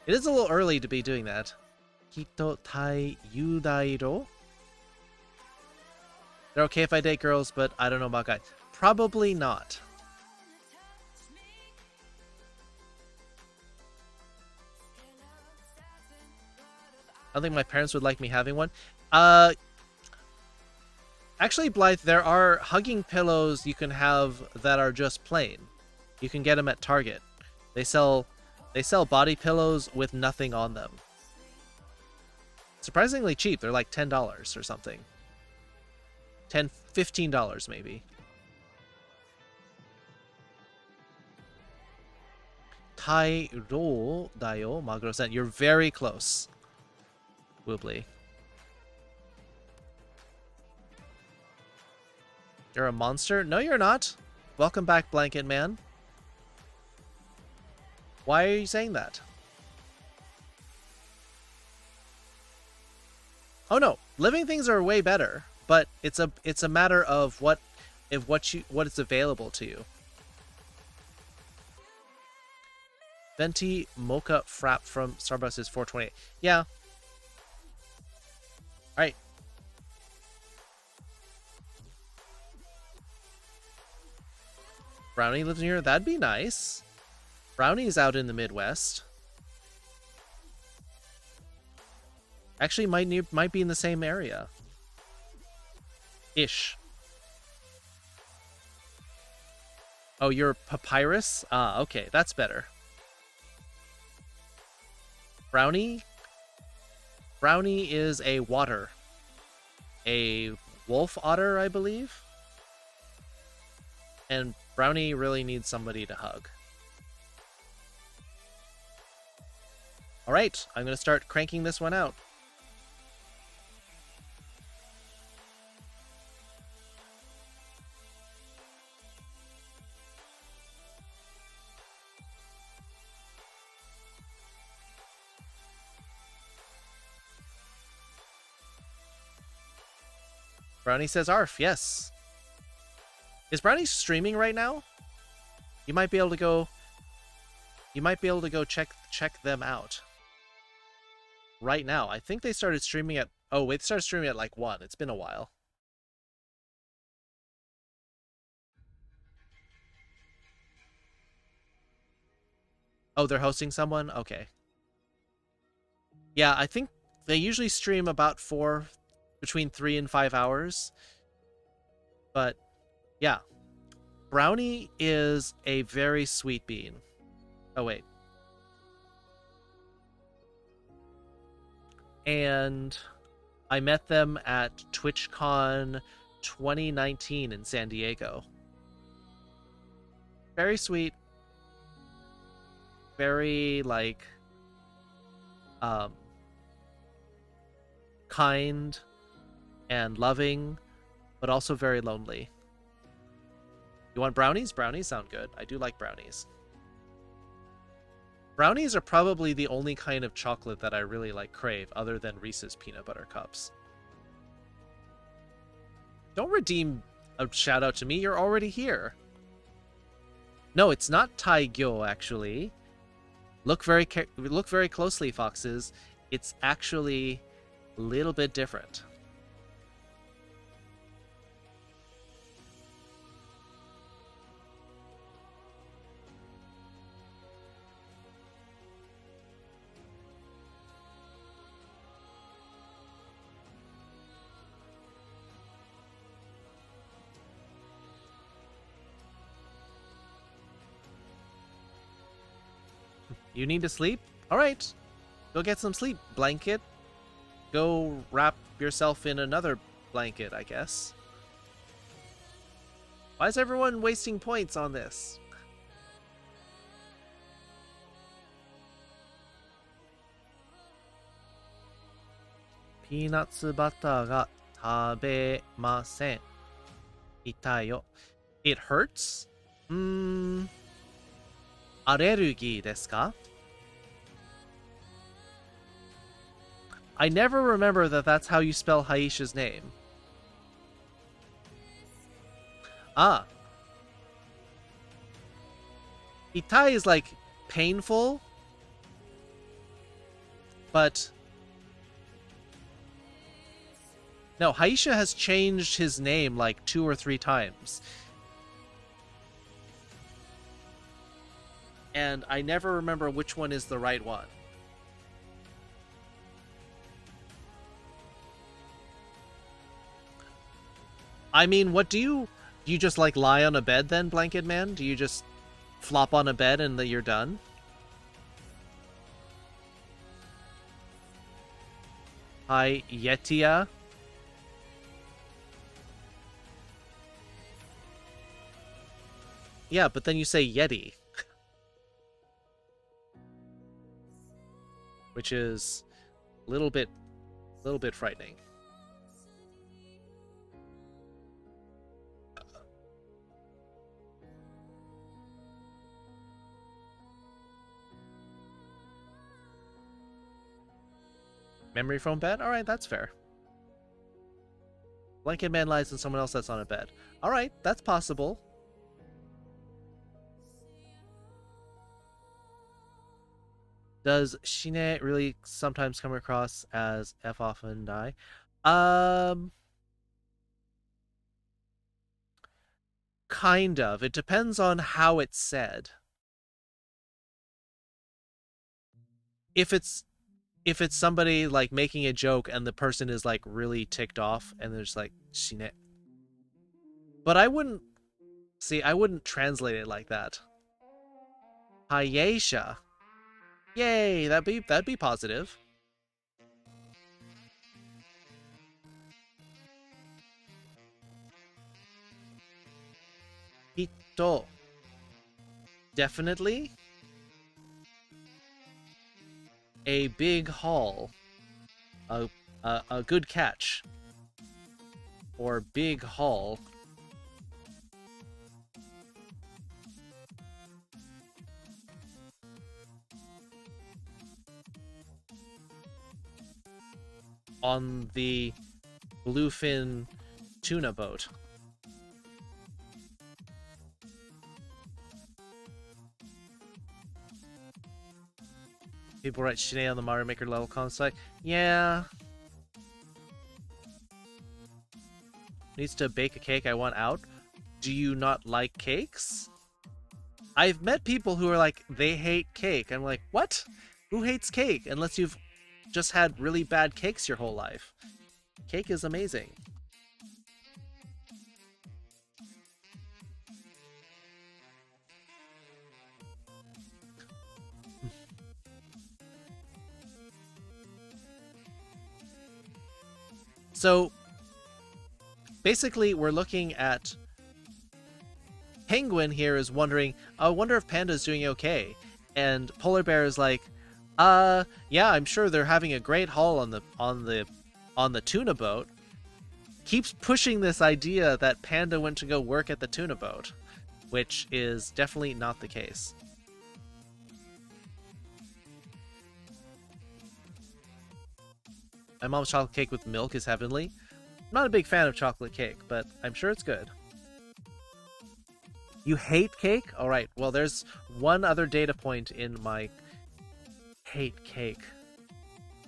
is a little early to be doing that. きっと大量だよ They're okay if I date girls, but I don't know about guys. Probably not. I don't think my parents would like me having one. Actually, Blythe, there are hugging pillows you can have that are just plain. You can get them at Target. They sell body pillows with nothing on them. Surprisingly cheap. They're like $10 or something. $15 maybe. Tairo dayo maguro-san. You're very close. Woobly. You're a monster? No, you're not. Welcome back, Blanket Man. Why are you saying that? Oh no, living things are way better, but it's a matter of what is available to you. Venti Mocha Frap from Starbucks is $4.28. Yeah. All right. Brownie lives near. That'd be nice. Brownie's out in the Midwest. Actually, might be in the same area. Ish. Oh, you're Papyrus? Ah, okay, that's better. Brownie? Brownie is a water. A wolf otter, I believe. And Brownie really needs somebody to hug. Alright, I'm going to start cranking this one out. Brownie says ARF, yes. Is Brownie streaming right now? You might be able to go check them out. Right now. I think they started streaming at they started streaming at like 1. It's been a while. Oh, they're hosting someone? Okay. Yeah, I think they usually stream about between 3 and 5 hours. But yeah. Brownie is a very sweet bean. Oh wait. And I met them at TwitchCon 2019 in San Diego. Very sweet. Very, like, kind and loving, but also very lonely. You want brownies? Brownies sound good. I do like brownies. Brownies are probably the only kind of chocolate that I really like crave, other than Reese's peanut butter cups. Don't redeem a shout out to me. You're already here. No, it's not Taigyo, actually. Look very closely, foxes. It's actually a little bit different. You need to sleep? Alright. Go get some sleep, blanket. Go wrap yourself in another blanket, I guess. Why is everyone wasting points on this? Peanuts butter ga tabemasen. Itayo. It hurts? アレルギーですか? I never remember that that's how you spell Haisha's name. Ah. Itai is like painful, but no, Haisha has changed his name like 2 or 3 times. And I never remember which one is the right one. I mean, what do you just like lie on a bed then, Blanket Man? Do you just flop on a bed and then you're done? Hi, Yetia. Yeah, but then you say Yeti. Which is a little bit frightening. Memory foam bed? Alright, that's fair. Blanket Man lies in someone else that's on a bed. Alright, that's possible. Does Shine really sometimes come across as F off and die? Kind of. It depends on how it's said. If it's somebody like making a joke and the person is like really ticked off and they're just like Shine. But I wouldn't translate it like that. Hayesha. Yay, that'd be positive. Hito. Definitely. A big haul. A good catch. Or big haul. On the bluefin tuna boat. People write Shine on the Mario Maker level comments like, yeah. Needs to bake a cake, I want out. Do you not like cakes? I've met people who are like, they hate cake. I'm like, what? Who hates cake? Unless you've just had really bad cakes your whole life. Cake is amazing. So basically we're looking at Penguin here is wondering, I wonder if Panda's doing okay. And Polar Bear is like, yeah, I'm sure they're having a great haul on the tuna boat. Keeps pushing this idea that Panda went to go work at the tuna boat, which is definitely not the case. My mom's chocolate cake with milk is heavenly. I'm not a big fan of chocolate cake, but I'm sure it's good. You hate cake? Alright, well there's one other data point in my hate cake.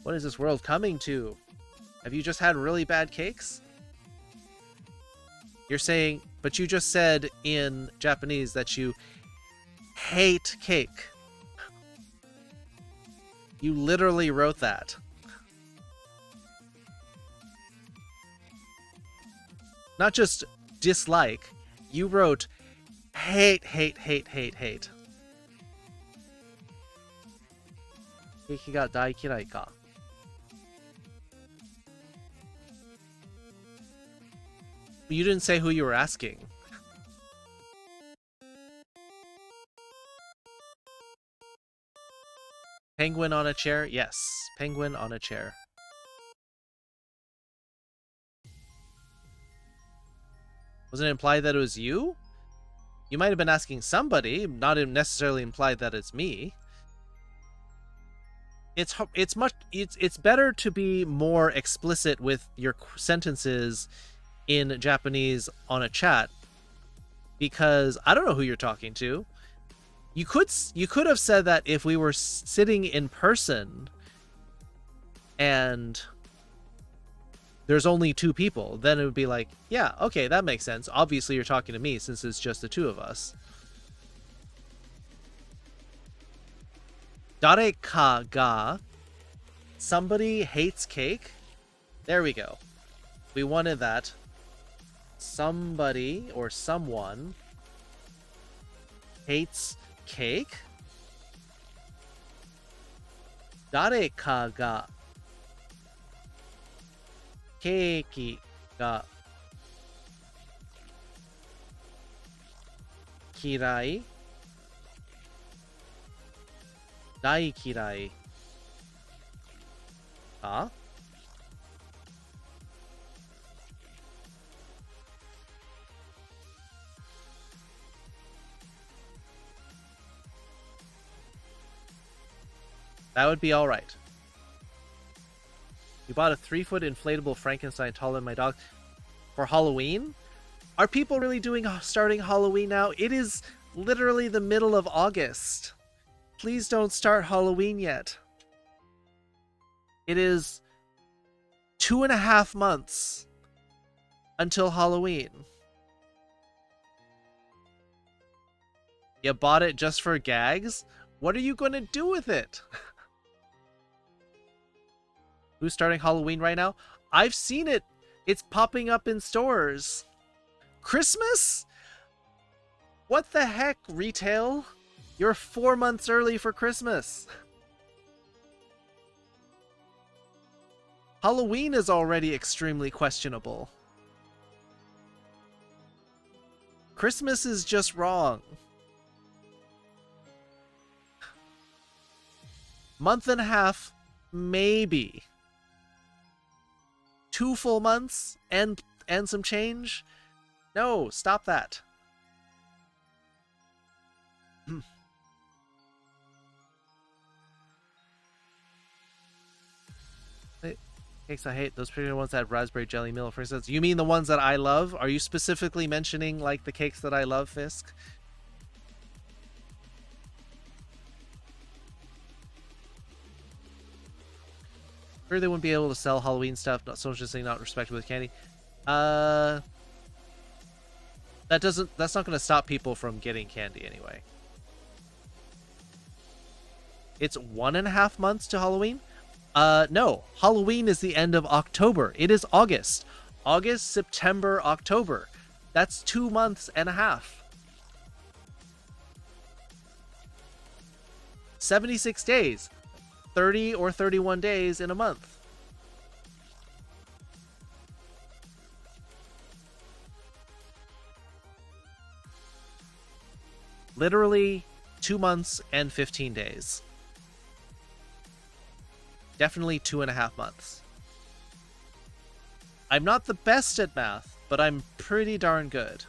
What is this world coming to? Have you just had really bad cakes? You're saying, but you just said in Japanese that you hate cake. You literally wrote that. Not just dislike, you wrote hate, hate, hate, hate, hate. Keiki ga dai kirai ka. You didn't say who you were asking. Penguin on a chair? Yes, penguin on a chair. Wasn't it implied that it was you? You might have been asking somebody, not necessarily implied that it's me. It's better to be more explicit with your sentences in Japanese on a chat, because I don't know who you're talking to. You could have said that if we were sitting in person and there's only two people, then it would be like, yeah, okay, that makes sense. Obviously you're talking to me since it's just the two of us. Dareka ga, somebody hates cake. There we go. We wanted that. Somebody or someone hates cake. Dareka ga keiki ga kirai. Dai kirai ka? That would be alright. You bought a 3-foot inflatable Frankenstein taller than my dog for Halloween? Are people really starting Halloween now? It is literally the middle of August. Please don't start Halloween yet. It is 2.5 months until Halloween. You bought it just for gags? What are you going to do with it? Who's starting Halloween right now? I've seen it. It's popping up in stores. Christmas? What the heck, retail? You're 4 months early for Christmas. Halloween is already extremely questionable. Christmas is just wrong. Month and a half, maybe. 2 full months and some change? No, stop that. Cakes I hate, those particular ones that have raspberry jelly meal, for instance. You mean the ones that I love? Are you specifically mentioning like the cakes that I love, Fisk? Sure, they wouldn't be able to sell Halloween stuff, not social distancing, not respected with candy. That's not going to stop people from getting candy anyway. It's 1.5 months to Halloween? No. Halloween is the end of October. It is August. August, September, October. That's 2.5 months. 76 days. 30 or 31 days in a month. Literally 2 months and 15 days. Definitely 2.5 months. I'm not the best at math, but I'm pretty darn good.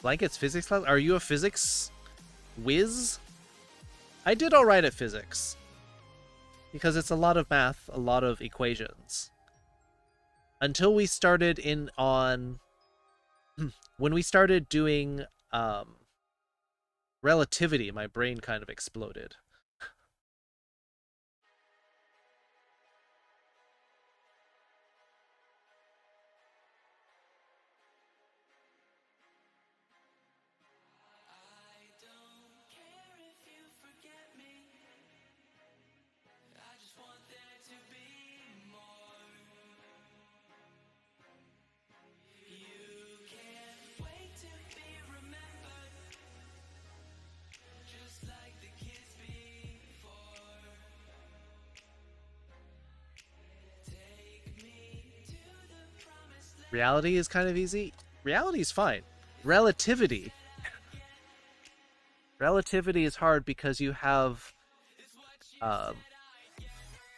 Blankets physics class? Are you a physics whiz? I did alright at physics. Because it's a lot of math, a lot of equations. Until we started when we started doing relativity, my brain kind of exploded. Reality is kind of easy. Reality is fine. Relativity. Relativity is hard because you have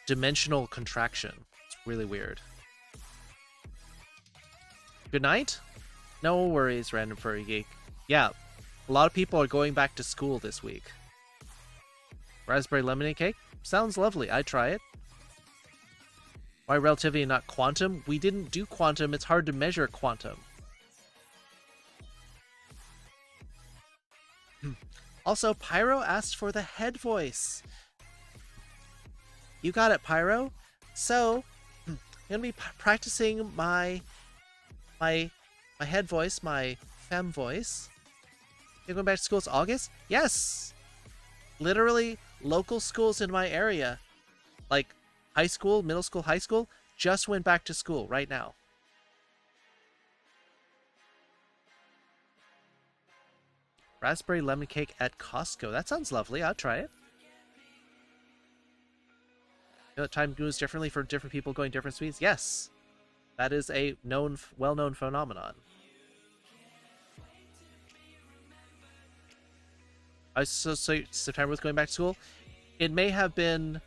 dimensional contraction. It's really weird. Good night? No worries, Random Furry Geek. Yeah, a lot of people are going back to school this week. Raspberry lemonade cake? Sounds lovely. I'd try it. Why relativity and not quantum? We didn't do quantum. It's hard to measure quantum. Also, Pyro asked for the head voice. You got it, Pyro. So, I'm gonna be practicing my head voice, my femme voice. You're going back to school. It's August? Yes. Literally, local schools in my area, like high school, middle school, high school, just went back to school right now. Raspberry lemon cake at Costco. That sounds lovely. I'll try it. You know, time moves differently for different people going different speeds. Yes, that is a well-known phenomenon. So September was going back to school. It may have been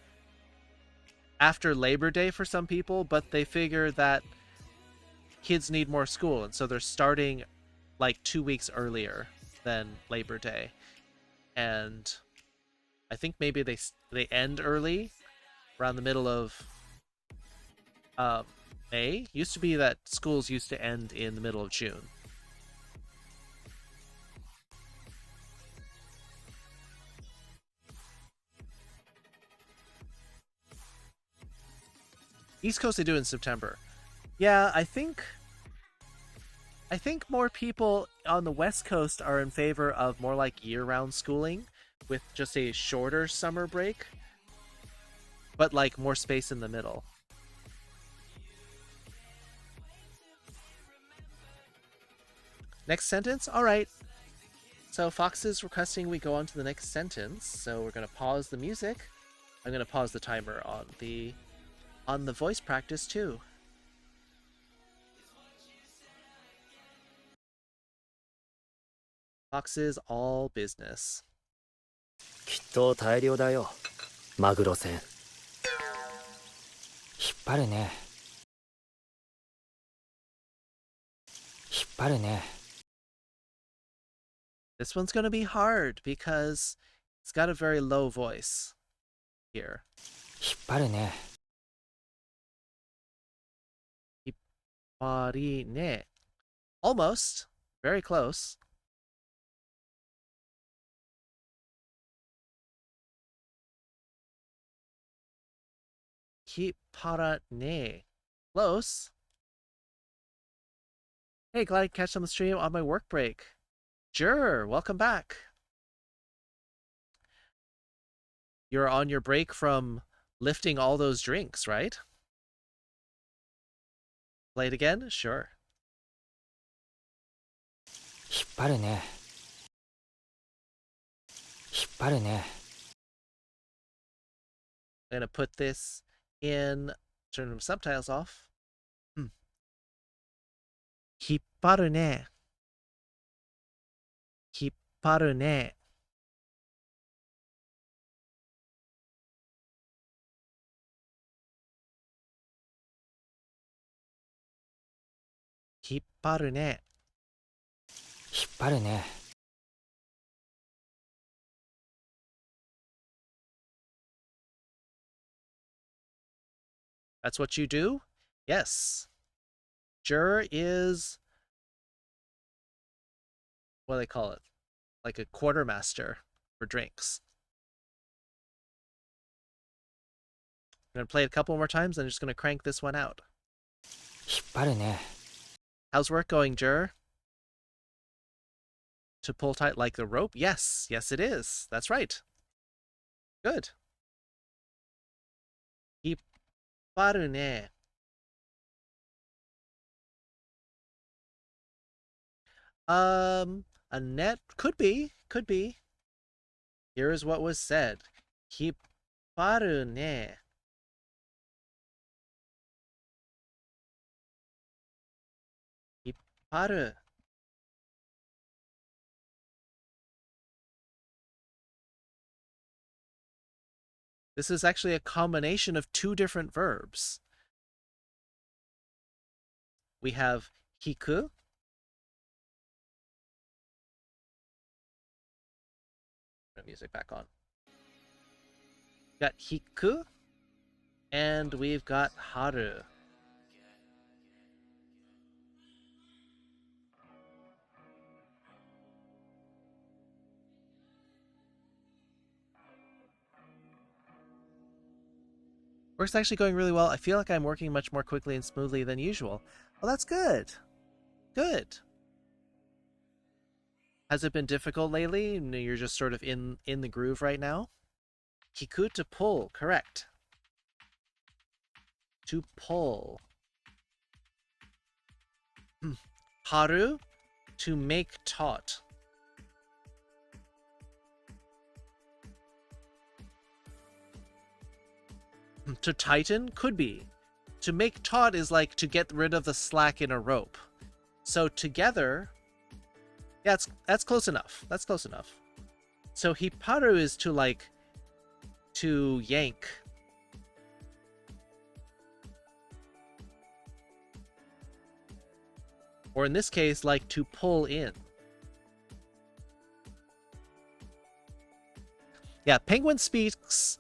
after Labor Day for some people, but they figure that kids need more school, and so they're starting like 2 weeks earlier than Labor Day. And I think maybe they end early, around the middle of May. Used to be that schools used to end in the middle of June. East Coast they do in September. Yeah, I think more people on the West Coast are in favor of more like year-round schooling with just a shorter summer break, but like more space in the middle. Next sentence? All right. So Fox is requesting we go on to the next sentence. So we're going to pause the music. I'm going to pause the timer on the voice practice too. Fox is all business. きっと大量だよ、マグロ船。引っ張るね。引っ張るね。This one's going to be hard because it's got a very low voice here. 引っ張るね。Parine. Almost. Very close. Parane. Close. Hey, glad I could catch on the stream on my work break. Sure, welcome back. You're on your break from lifting all those drinks, right? Play it again? Sure. 引っ張るね。引っ張るね。I'm gonna put this in, turn the subtitles off. 引っ張るね。引っ張るね。引っ張るね。引っ張るね。That's what you do? Yes. Jur is, what do they call it? Like a quartermaster for drinks. I'm going to play it a couple more times and I'm just going to crank this one out. 引っ張るね。 How's work going, Jur? To pull tight like the rope? Yes. Yes, it is. That's right. Good. 引っ張るね。A net? Could be. Could be. Here's what was said. 引っ張るね。引っ張る。This is actually a combination of two different verbs. We have hiku. Put music back on. We've got hiku, and we've got haru. Work's actually going really well. I feel like I'm working much more quickly and smoothly than usual. Well, that's good. Good. Has it been difficult lately? You're just sort of in the groove right now? Hiku, to pull. Correct. To pull. Haru, to make taut. To tighten? Could be. To make taut is like to get rid of the slack in a rope. So together, yeah, that's close enough. That's close enough. So hipparu is to like, to yank. Or in this case, like to pull in. Yeah, Penguin speaks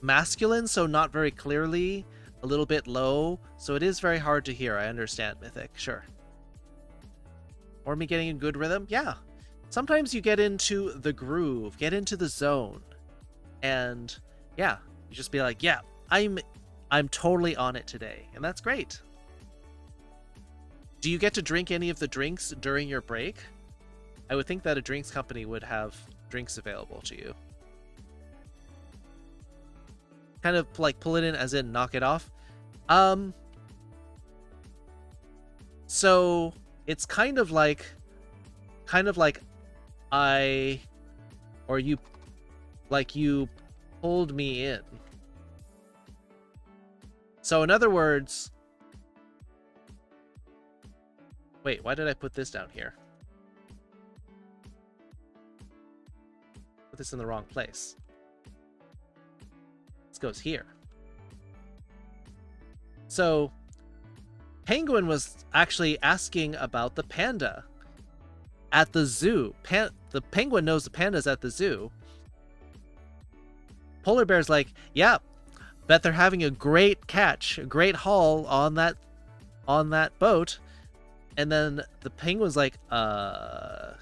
masculine, so not very clearly, a little bit low, so it is very hard to hear. I understand, Mythic, sure. Or me getting in good rhythm? Yeah. Sometimes you get into the groove, get into the zone, and yeah, you just be like, yeah, I'm totally on it today, and that's great. Do you get to drink any of the drinks during your break? I would think that a drinks company would have drinks available to you. Kind of like pull it in as in knock it off. So it's kind of like I, or you, like you pulled me in. So in other words, wait, why did I put this down here? Put this in the wrong place. Goes here. So Penguin was actually asking about the panda at the zoo. The penguin knows the panda's at the zoo. Polar Bear's like, yeah, bet they're having a great catch, a great haul on that boat. And then the penguin's like, like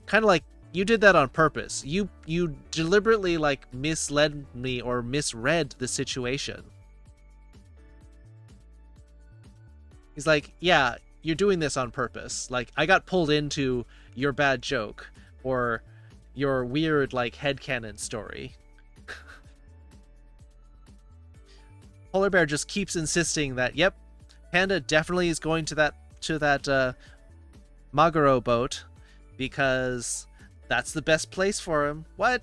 kind of like, you did that on purpose. You deliberately like misled me or misread the situation. He's like, yeah, you're doing this on purpose. Like, I got pulled into your bad joke or your weird like headcanon story. Polar Bear just keeps insisting that, yep, Panda definitely is going to that Maguro boat because that's the best place for him. What?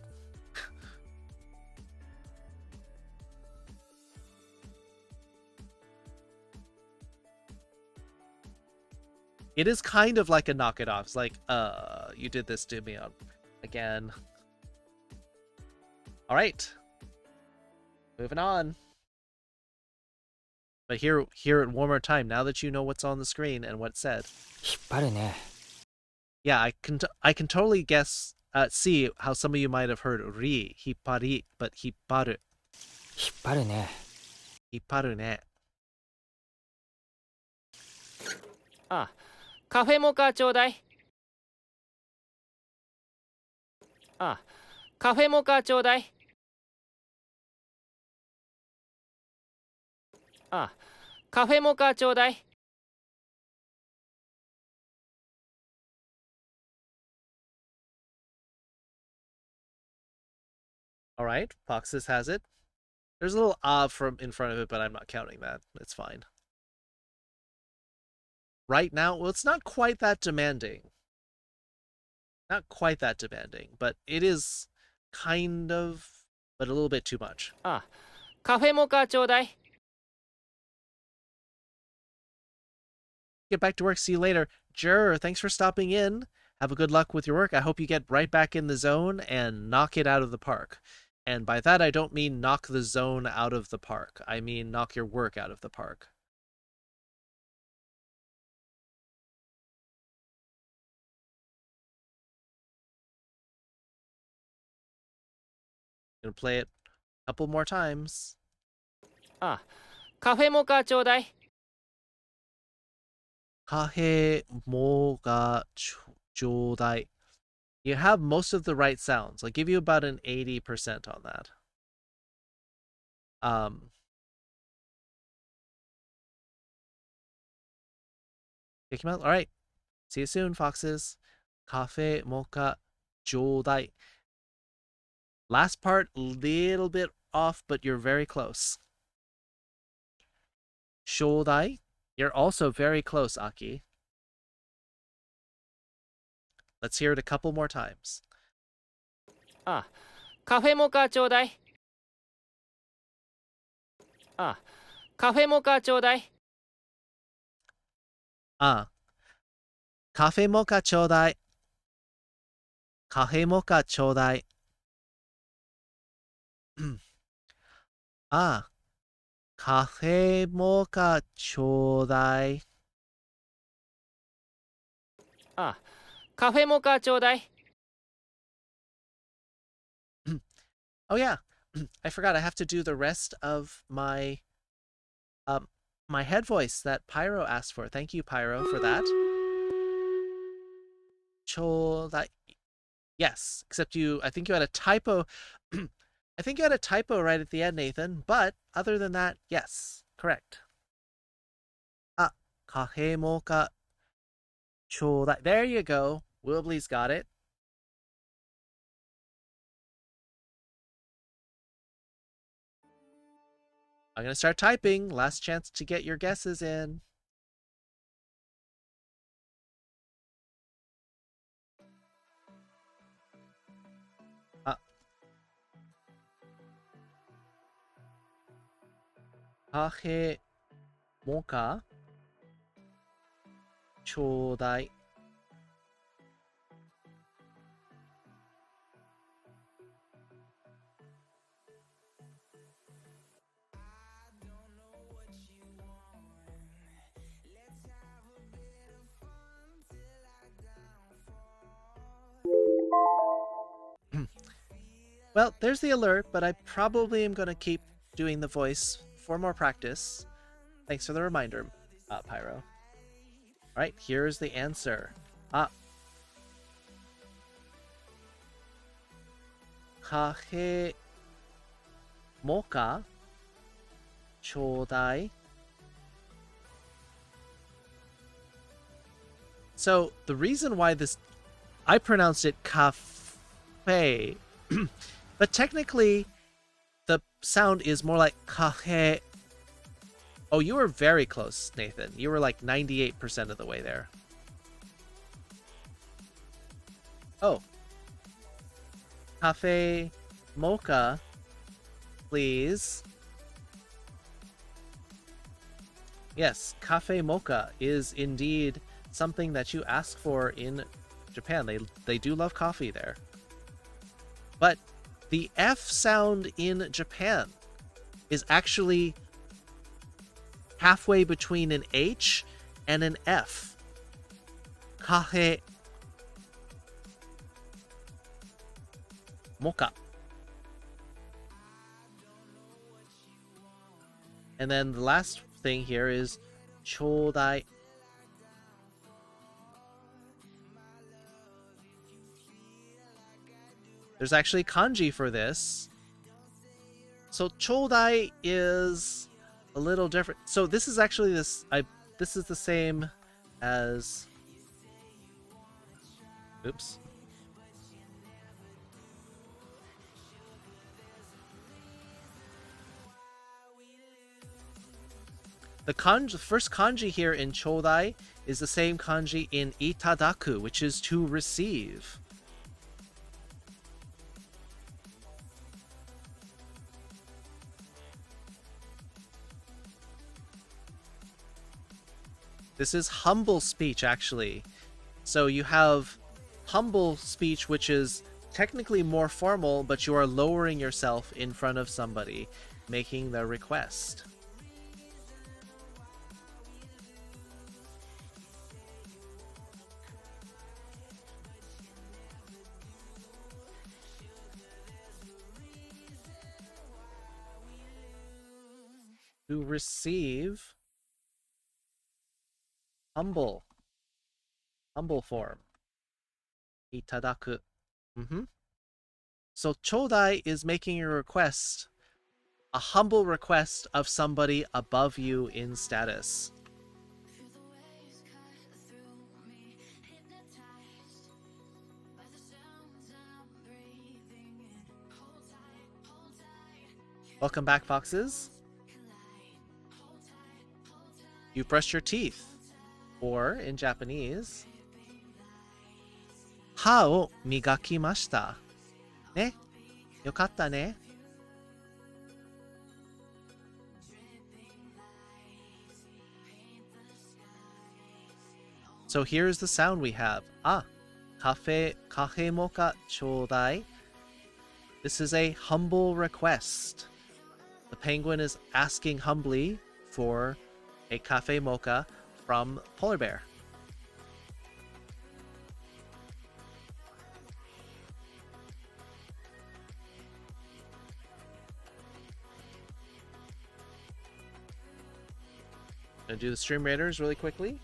It is kind of like a knock it off. It's like, you did this to me again. All right. Moving on. But hear it one more time now that you know what's on the screen and what it said. 引っ張るね。 Yeah, I can totally guess, see how some of you might have heard ri, hippari, but hipparu. 引っ張るね。 Hipparu ne. あ、カフェモカちょうだい。あ、カフェモカちょうだい。あ、カフェモカちょうだい。 All right, Foxes has it. There's a little ah from in front of it, but I'm not counting that. It's fine. Right now, well, it's not quite that demanding. Not quite that demanding, but it is kind of, but a little bit too much. あ、カフェモカちょうだい。 Get back to work. See you later. Jur, thanks for stopping in. Have a good luck with your work. I hope you get right back in the zone and knock it out of the park. And by that, I don't mean knock the zone out of the park. I mean knock your work out of the park. Gonna play it a couple more times. あ、カフェモカちょうだい。 Kahe mo ga chodai. You have most of the right sounds. I'll give you about an 80% on that. Kick him out. All right. See you soon, foxes. Cafe mocha chodai. Last part, a little bit off, but you're very close. Shodai. You're also very close, Aki. Let's hear it a couple more times. あ、カフェモカちょうだい。あ、カフェモカちょうだい。 Cafe mocha chodai. Cafe mocha chodai. Cafe mocha chodai. あ、カフェモカちょうだい。 Oh yeah, I forgot. I have to do the rest of my my head voice that Pyro asked for. Thank you, Pyro, for that. Chodai. Yes, except I think you had a typo. I think you had a typo right at the end, Nathan. But other than that, yes, correct. Kahe mocha chodai. There you go. Wibbly's got it. I'm going to start typing. Last chance to get your guesses in. Kahe mocha chodai. Well, there's the alert, but I probably am going to keep doing the voice for more practice. Thanks for the reminder, Pyro. All right, here's the answer. Kahe mocha chodai. So the reason why I pronounced it cafe, but technically the sound is more like kahe. Oh, you were very close, Nathan. You were like 98% of the way there. Oh. Cafe mocha, please. Yes, cafe mocha is indeed something that you ask for in Japan. They do love coffee there. But the F sound in Japan is actually halfway between an H and an F. Kahe. Mocha. And then the last thing here is chodai. There's actually kanji for this. So chodai is a little different. So this is actually this is the same as, oops. The first kanji here in chodai is the same kanji in itadaku, which is to receive. This is humble speech, actually. So you have humble speech, which is technically more formal, but you are lowering yourself in front of somebody, making the request. To receive, humble form, itadaku. So chodai is making a request, a humble request of somebody above you in status. Welcome back, foxes. You brushed your teeth. Or, in Japanese, ha o migakimashita. Ne? Yokatta ne? So here's the sound we have. Kafe mocha chodai. This is a humble request. The penguin is asking humbly for a cafe mocha from Polar Bear. Gonna do the stream raiders really quickly.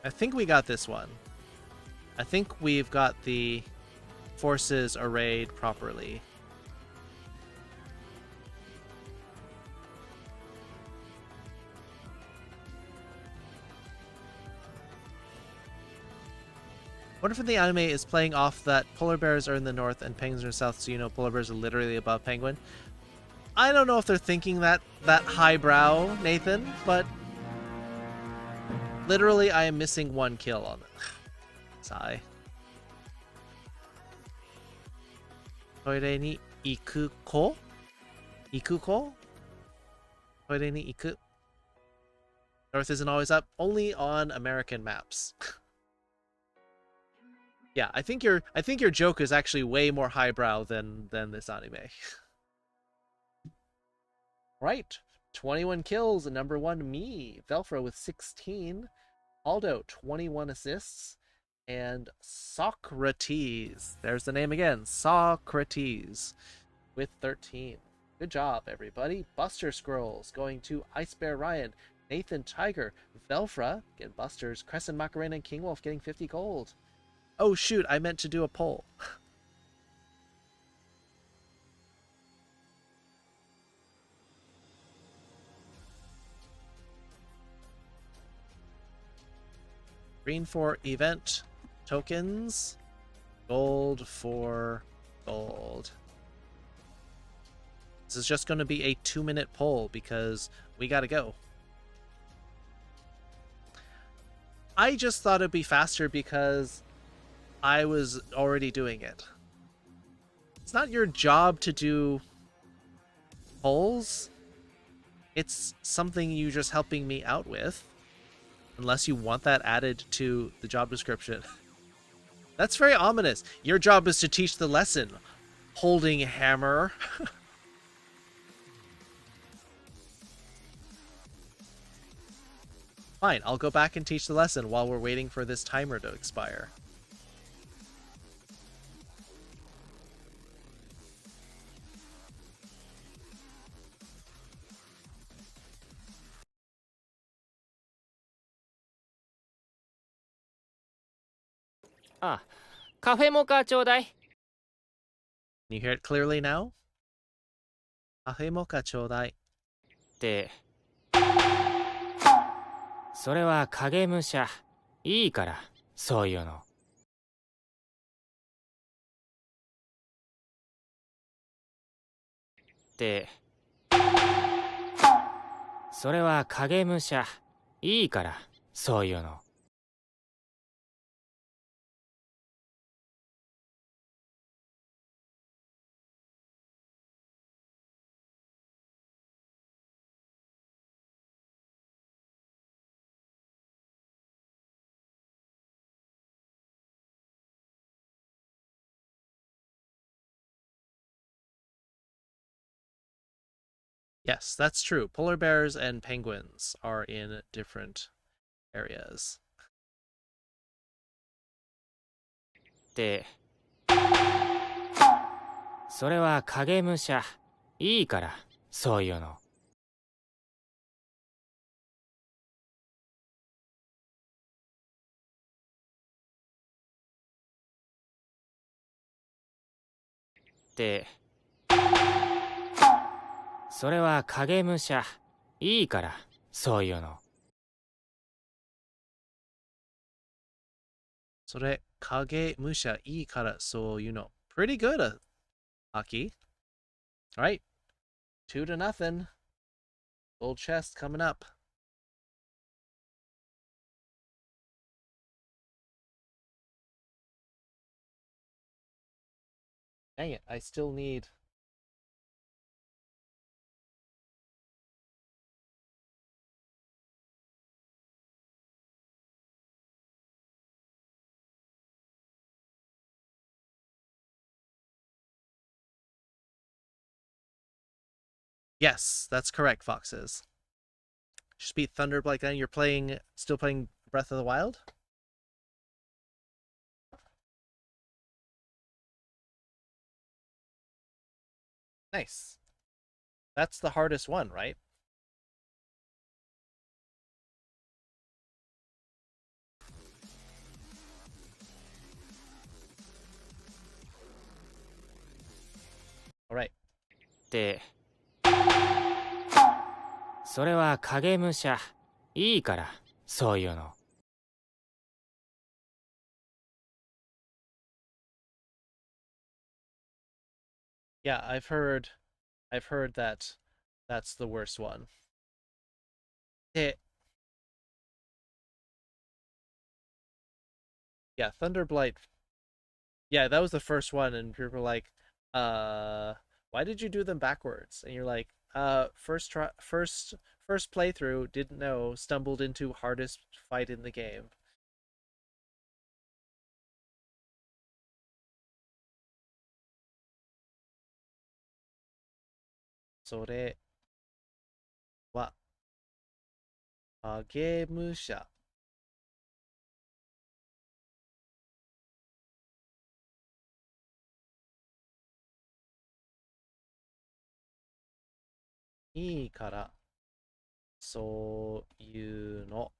I think we got this one. I think we've got the forces arrayed properly. What if the anime is playing off that polar bears are in the north and penguins are in the south, so you know polar bears are literally above penguin? I don't know if they're thinking that highbrow, Nathan, but literally I am missing one kill on it. Sigh. Toire ni iku ko? Iku ko? Toire ni iku. North isn't always up, only on American maps. Yeah, I think your joke is actually way more highbrow than this anime. Right, 21 kills, and number one me, Velfro with 16, Aldo 21 assists, and Socrates, there's the name again, Socrates with 13. Good job, everybody. Buster Scrolls going to Ice Bear Ryan, Nathan Tiger, Velfra getting Busters, Crescent Macarena, and King Wolf getting 50 gold. Oh shoot, I meant to do a poll. Green for event tokens, gold for gold. This is just going to be a 2-minute poll because we gotta go. I just thought it'd be faster because I was already doing it. It's not your job to do polls. It's something you're just helping me out with. Unless you want that added to the job description. That's very ominous. Your job is to teach the lesson. Holding hammer. Fine, I'll go back and teach the lesson while we're waiting for this timer to expire. Ah, カフェモカちょうだい。 Can you hear it clearly now? カフェモカちょうだい。って、それは影武者。いいから、そういうの。って、それは影武者。いいから、そういうの。Yes, that's true. Polar bears and penguins are in different areas. って、それは影武者。いいから、そういうの。って、それは影武者。いいから、そういうの。それ、影武者いいからそういうの。Pretty good, Aki. Alright, 2-0. Gold chest coming up. Dang it, I still need... Yes, that's correct, Foxes. Just beat Thunderblight then. You're still playing Breath of the Wild? Nice. That's the hardest one, right? Alright. って、それは影武者。いいから、そういうの。Yeah, I've heard that that's the worst one. Yeah, Thunderblight. Yeah, that was the first one, and people were like, why did you do them backwards? And you're like, first playthrough, didn't know, stumbled into hardest fight in the game. So それは影武者いいから、そういうの。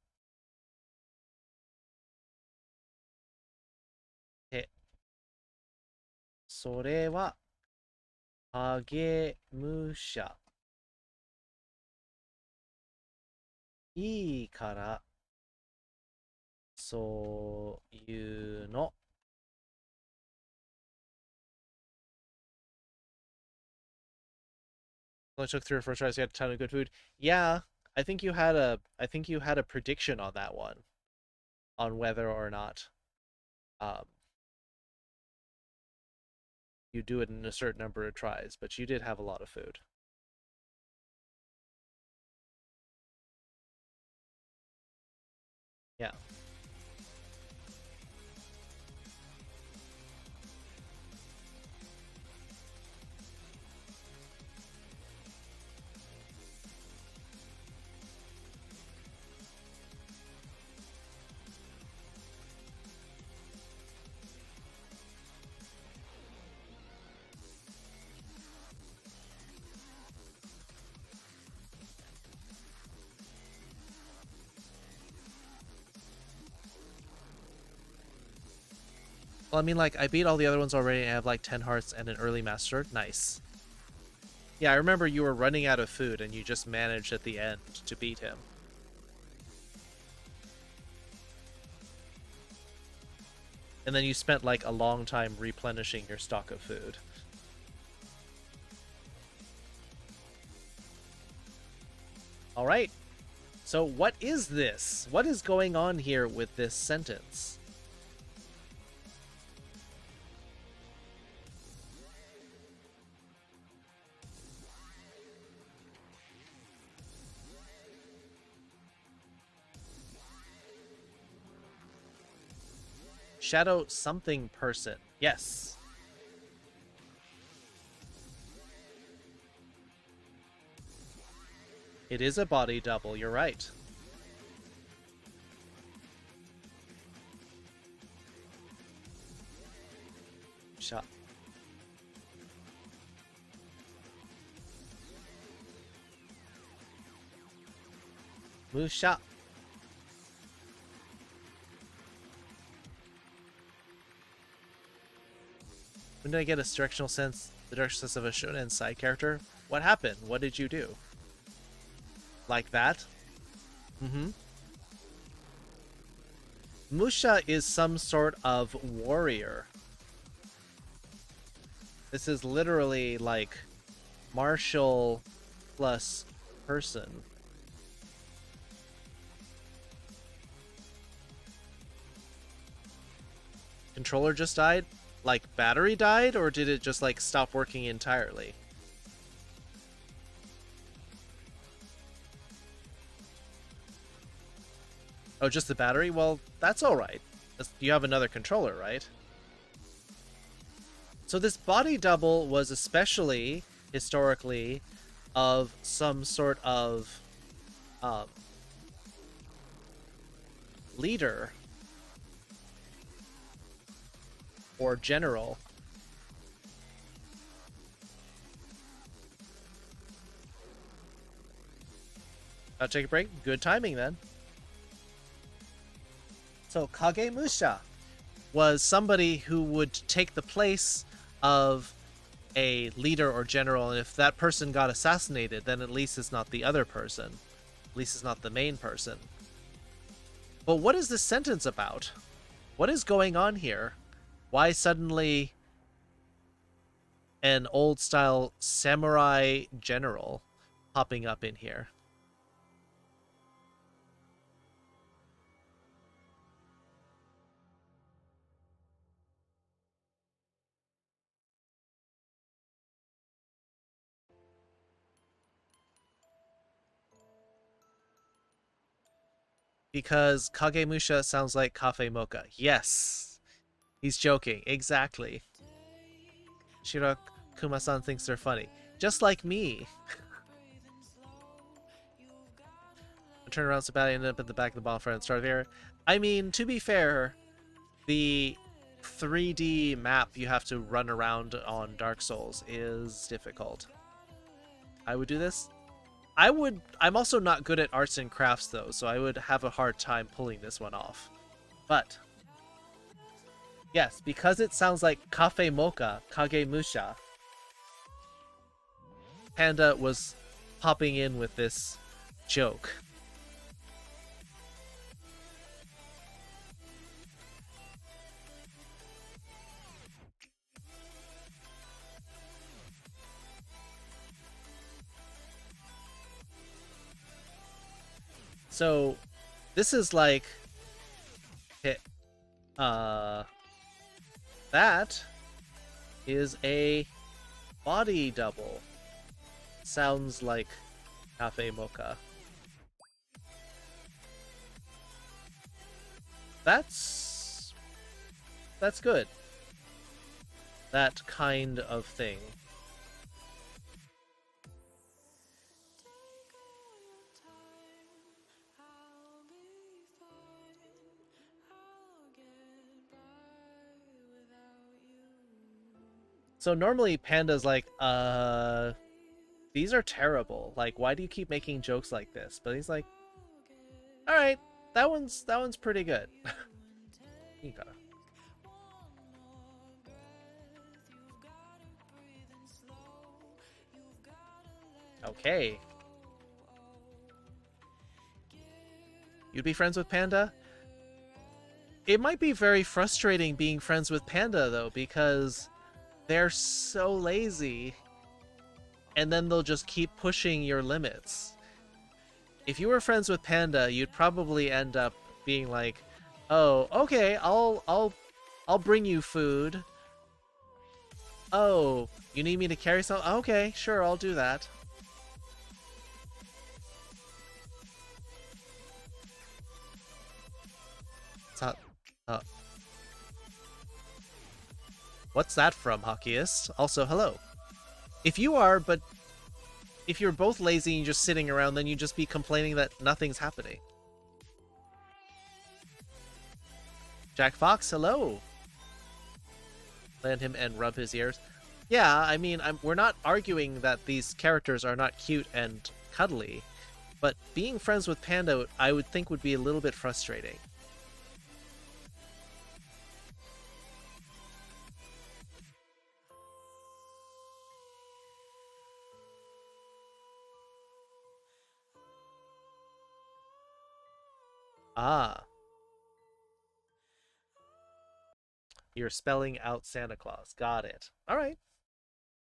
それは、影武者。いいから、そういうの。Only took 3 or 4 tries to get a ton of good food. Yeah, I think you had a prediction on that one, on whether or not um, you do it in a certain number of tries, but you did have a lot of food. Yeah. Well, I mean, like, I beat all the other ones already and I have like 10 hearts and an early master. Nice. Yeah, I remember you were running out of food and you just managed at the end to beat him. And then you spent like a long time replenishing your stock of food. Alright. So what is this? What is going on here with this sentence? Shadow something person. Yes. It is a body double, you're right. Shot. Musha. When did I get a directional sense, the directional sense of a shonen side character? What happened? What did you do? Like that? Mm-hmm. Musha is some sort of warrior. This is literally like martial plus person. Controller just died? Like battery died, or did it just like stop working entirely? Oh, just the battery? Well, that's alright. You have another controller, right? So this body double was especially, historically, of some sort of leader or general. I'll take a break. Good timing then. So Kagemusha was somebody who would take the place of a leader or general, and if that person got assassinated, then at least it's not the other person. At least it's not the main person. But what is this sentence about? What is going on here? Why suddenly an old-style samurai general popping up in here? Because Kagemusha sounds like Cafe Mocha. Yes! He's joking. Exactly. Shirakuma-san thinks they're funny. Just like me. Turn around so bad I ended up at the back of the bonfire and start of air. I mean, to be fair, the 3D map you have to run around on Dark Souls is difficult. I would do this? I'm also not good at arts and crafts though, so I would have a hard time pulling this one off. But yes, because it sounds like Cafe Mocha, Kage Musha, Panda was popping in with this joke. So this is like that is a body double. Sounds like Cafe Mocha. That's good. That kind of thing. So normally Panda's like, these are terrible. Like, why do you keep making jokes like this? But he's like, all right, that one's pretty good. Okay. You'd be friends with Panda? It might be very frustrating being friends with Panda though, because they're so lazy. And then they'll just keep pushing your limits. If you were friends with Panda, you'd probably end up being like, "Oh, okay, I'll bring you food. Oh, you need me to carry some? Okay, sure, I'll do that." What's that from, Hockeyist? Also, hello. If you are, but if you're both lazy and just sitting around, then you'd just be complaining that nothing's happening. Jack Fox, hello. Land him and rub his ears. Yeah, I mean, we're not arguing that these characters are not cute and cuddly, but being friends with Panda, I would think would be a little bit frustrating. Ah. You're spelling out Santa Claus. Got it. All right.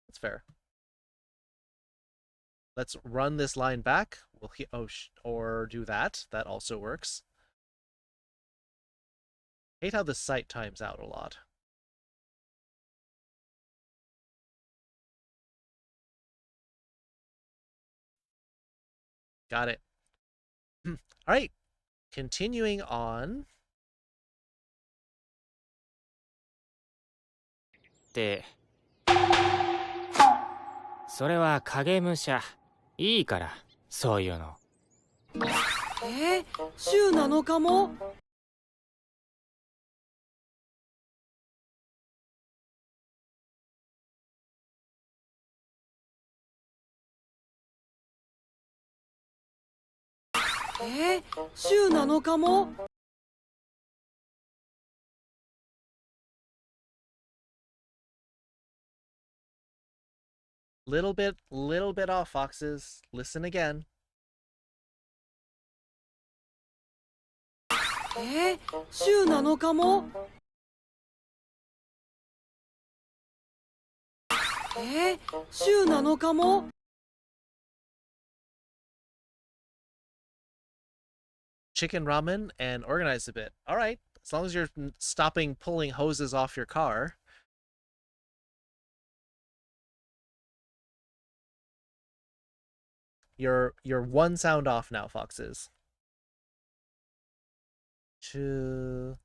That's fair. Let's run this line back. We'll or do that. That also works. Hate how the site times out a lot. Got it. All right. Continuing on. ってそれは影武者いいからそういうの週7日も週7日もLittle bit off, Foxes. Listen again. 週7日も週7日も Chicken ramen and organize a bit. All right, as long as you're stopping pulling hoses off your car. You're one sound off now, Foxes. You're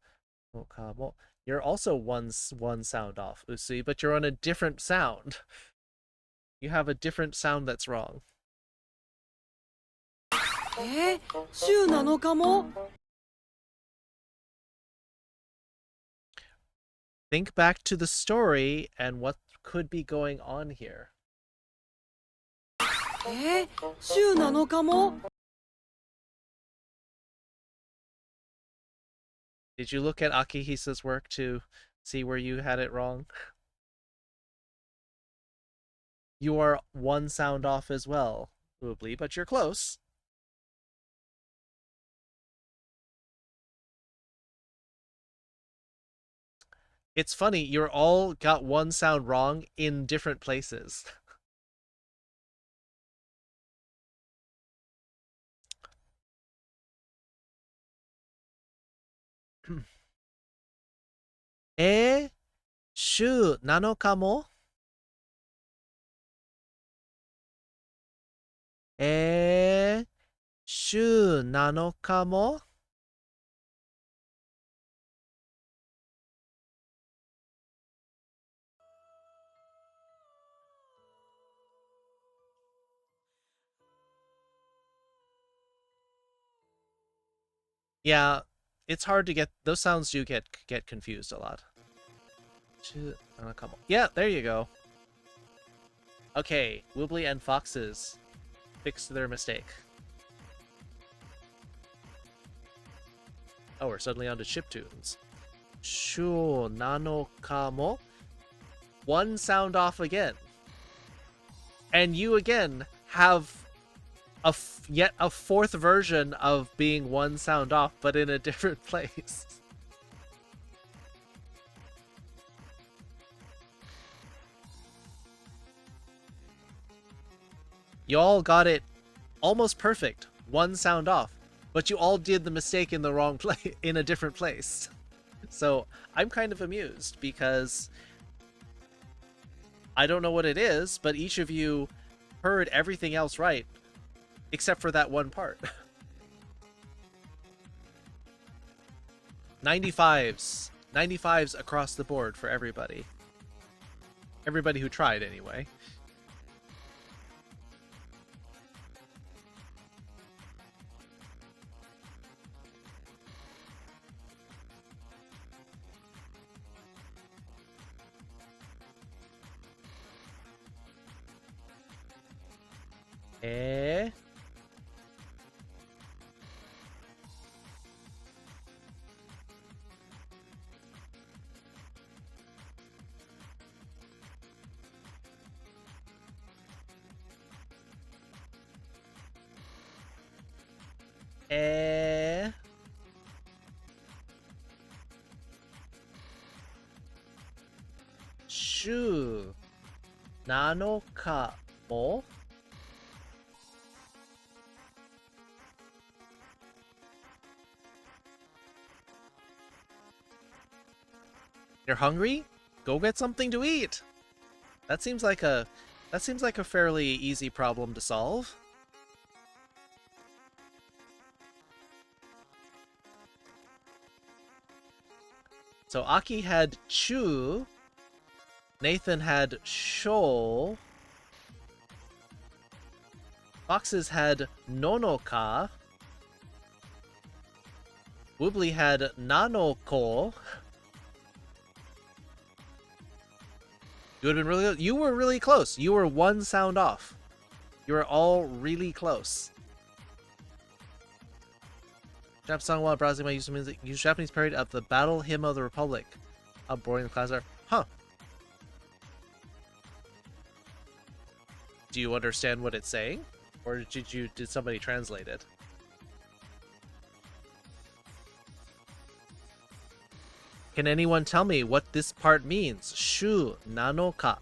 also one sound off, Usui, but you're on a different sound. You have a different sound that's wrong. 週7日も Think back to the story and what could be going on here. 週7日も Did you look at Akihisa's work to see where you had it wrong? You are one sound off as well, Woobly, but you're close. It's funny, you're all got one sound wrong in different places. Shu 7日も週7日も Yeah, it's hard to get those sounds do get confused a lot. Yeah, there you go. Okay, Woobly and Foxes fixed their mistake. Oh, we're suddenly on to chiptunes. Shu nanoka mo. One sound off again. And you again have yet a fourth version of being one sound off, but in a different place. You all got it almost perfect, one sound off, but you all did the mistake in the wrong place, in a different place. So I'm kind of amused because I don't know what it is, but each of you heard everything else right, except for that one part. 95s. 95s across the board for everybody. Everybody who tried, anyway. Shu 7日も You're hungry? Go get something to eat. That seems like a fairly easy problem to solve. So Aki had Chu, Nathan had Sho, Foxes had Nonoka, Woobly had Nanoko. You were really close. You were one sound off. You were all really close. Japanese song while browsing my use Japanese parody of the Battle Hymn of the Republic. How boring the classes are. Huh. Do you understand what it's saying? Or did somebody translate it? Can anyone tell me what this part means? Shu nanoka.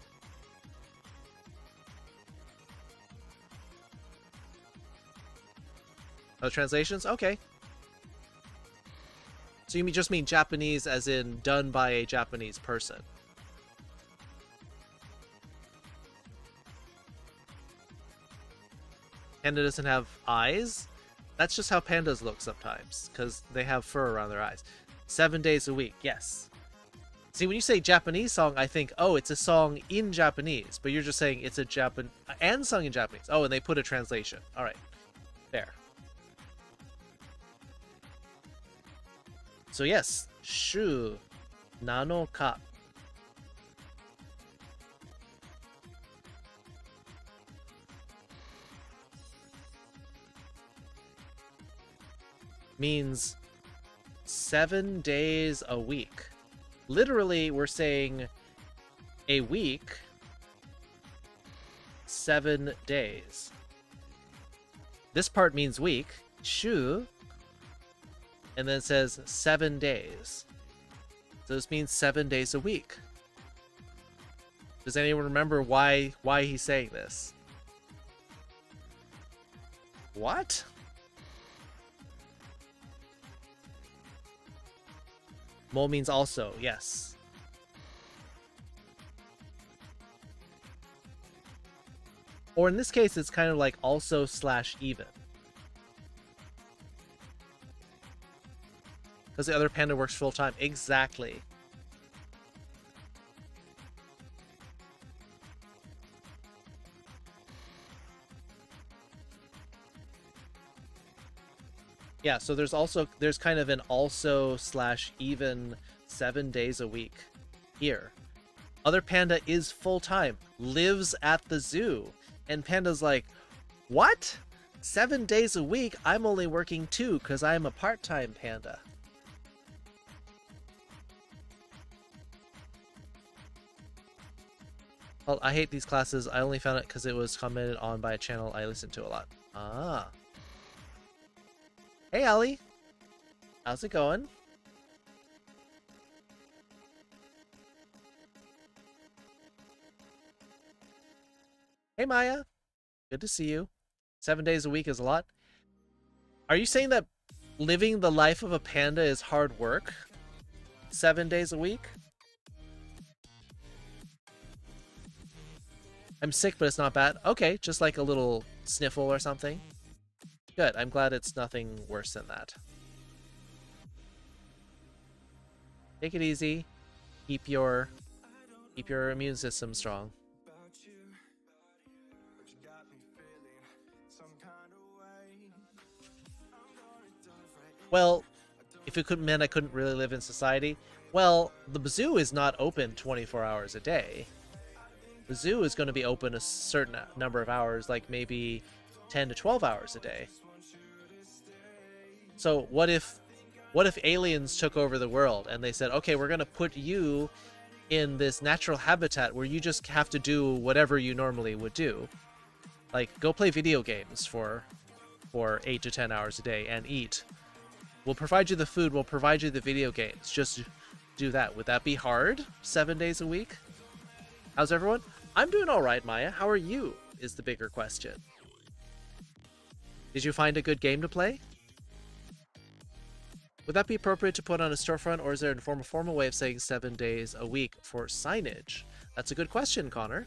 Oh, translations? Okay. So you just mean Japanese as in done by a Japanese person. Panda doesn't have eyes? That's just how pandas look sometimes, because they have fur around their eyes. 7 days a week, yes. See, when you say Japanese song, I think, oh, it's a song in Japanese, but you're just saying it's a and sung in Japanese. Oh, and they put a translation. All right, fair. So yes, Shu nanoka. means 7 days a week. Literally, we're saying a week, 7 days. This part means week, 週, and then it says 7 days. So this means 7 days a week. Does anyone remember why he's saying this? What? Mo means also, yes. Or in this case, it's kind of like also / even. Because the other panda works full time. Exactly. Yeah, so there's kind of an also / even 7 days a week here. Other panda is full time, lives at the zoo. And panda's like, what? 7 days a week? I'm only working 2 because I'm a part-time panda. Well, I hate these classes. I only found it because it was commented on by a channel I listen to a lot. Ah. Hey, Allie. How's it going? Hey, Maya. Good to see you. 7 days a week is a lot. Are you saying that living the life of a panda is hard work? 7 days a week? I'm sick, but it's not bad. Okay, just like a little sniffle or something. Good. I'm glad it's nothing worse than that. Take it easy. Keep your immune system strong. Well, if it couldn't mean I couldn't really live in society, well, the zoo is not open 24 hours a day. The zoo is going to be open a certain number of hours, like maybe 10 to 12 hours a day. So what if aliens took over the world and they said, okay, we're going to put you in this natural habitat where you just have to do whatever you normally would do. Like, go play video games for 8 to 10 hours a day and eat. We'll provide you the food, we'll provide you the video games. Just do that. Would that be hard? 7 days a week? How's everyone? I'm doing all right, Maya. How are you? Is the bigger question. Did you find a good game to play? Would that be appropriate to put on a storefront, or is there a formal way of saying 7 days a week for signage? That's a good question, Connor.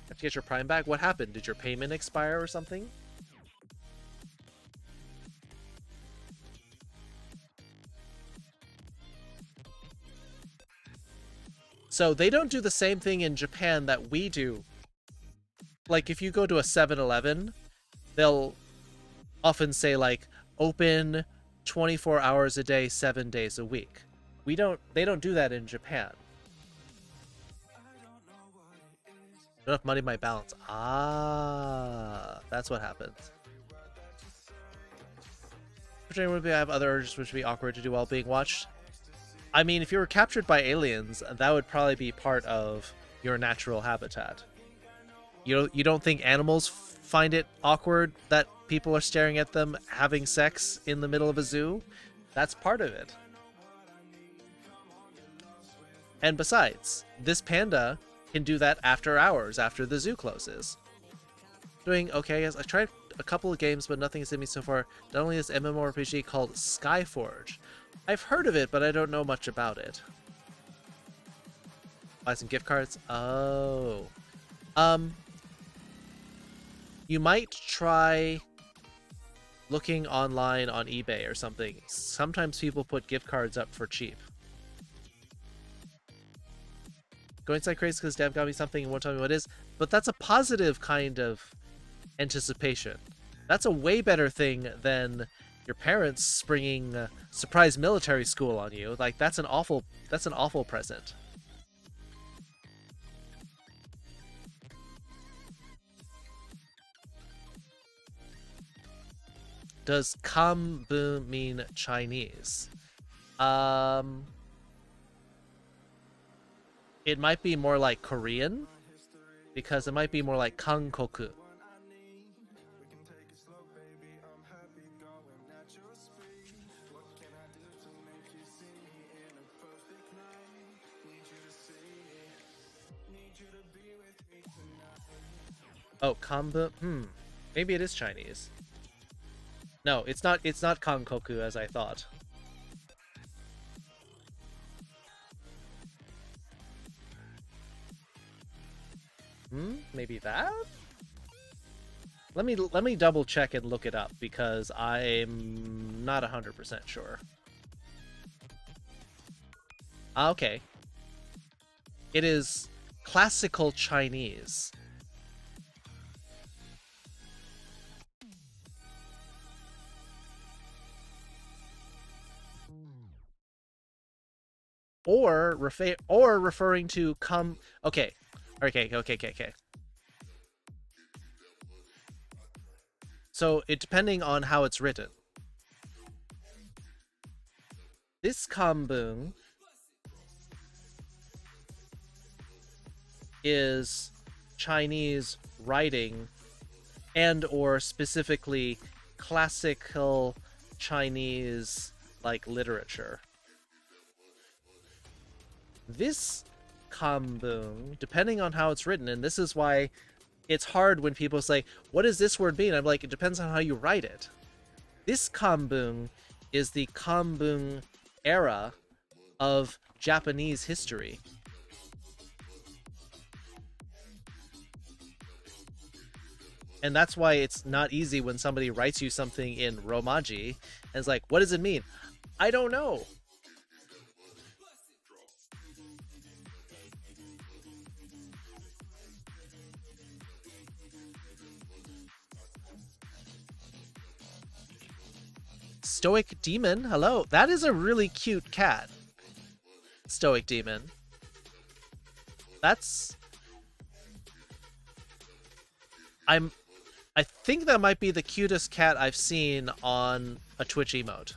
Have to get your Prime back? What happened? Did your payment expire or something? So they don't do the same thing in Japan that we do. Like, if you go to a 7-Eleven, they'll often say, like, open 24 hours a day, 7 days a week. They don't do that in Japan. Don't have money in my balance. Ah, that's what happens. Would I have other urges which would be awkward to do while being watched? I mean, if you were captured by aliens, that would probably be part of your natural habitat. You don't think animals find it awkward that people are staring at them having sex in the middle of a zoo? That's part of it. And besides, this panda can do that after hours, after the zoo closes. Doing okay, as I tried a couple of games, but nothing has hit me so far. Not only this MMORPG called Skyforge. I've heard of it, but I don't know much about it. Buy some gift cards? Oh. You might try looking online on eBay or something. Sometimes people put gift cards up for cheap. Going inside crazy because Dad got me something and won't tell me what it is. But that's a positive kind of anticipation. That's a way better thing than your parents springing surprise military school on you. Like, that's an awful present. Does kambu mean Chinese? It might be more like Korean, because it might be more like Kankoku. Oh, kambu? Maybe it is Chinese. No, it's not Kankoku as I thought. Maybe that? Let me double check and look it up because I'm not 100% sure. Okay. It is classical Chinese. Or referring to okay. So it depending on how it's written. This kambung is Chinese writing and or specifically classical Chinese like literature. This kambung, depending on how it's written, and this is why it's hard when people say, what does this word mean? I'm like, it depends on how you write it. This kambung is the kambung era of Japanese history. And that's why it's not easy when somebody writes you something in Romaji and it's like, what does it mean? I don't know. Stoic Demon, hello. That is a really cute cat. Stoic Demon. That's... I think that might be the cutest cat I've seen on a Twitch emote.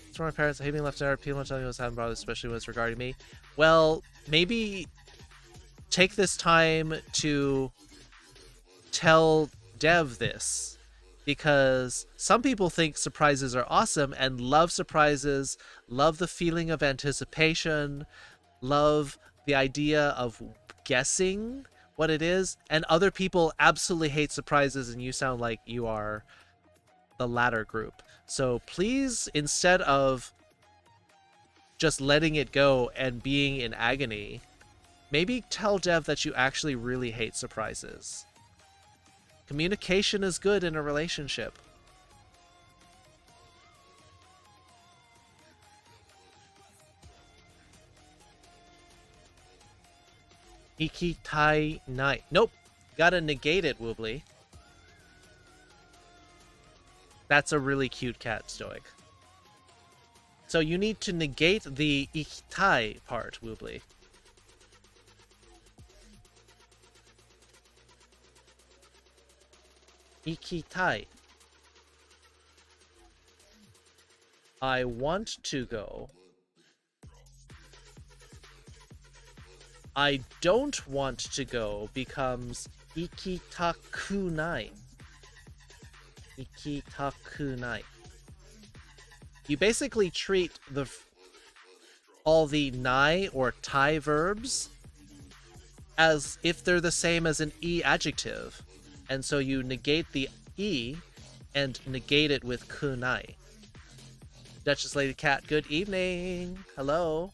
It's from my parents. I hate being left out. People telling me what's happening, brother, especially when it's regarding me. Well, maybe take this time to tell Dev this, because some people think surprises are awesome and love surprises, love the feeling of anticipation, love the idea of guessing what it is, and other people absolutely hate surprises, and you sound like you are the latter group. So please, instead of just letting it go and being in agony, maybe tell Dev that you actually really hate surprises. Communication is good in a relationship. Ikitai nai. Nope. Gotta negate it, Woobly. That's a really cute cat, Stoic. So you need to negate the ikitai part, Woobly. Ikitai. I want to go. I don't want to go becomes ikitakunai. Ikitakunai. You basically treat all the nai or tai verbs as if they're the same as an e adjective. And so you negate the e and negate it with kunai. Duchess Lady Cat, good evening. Hello.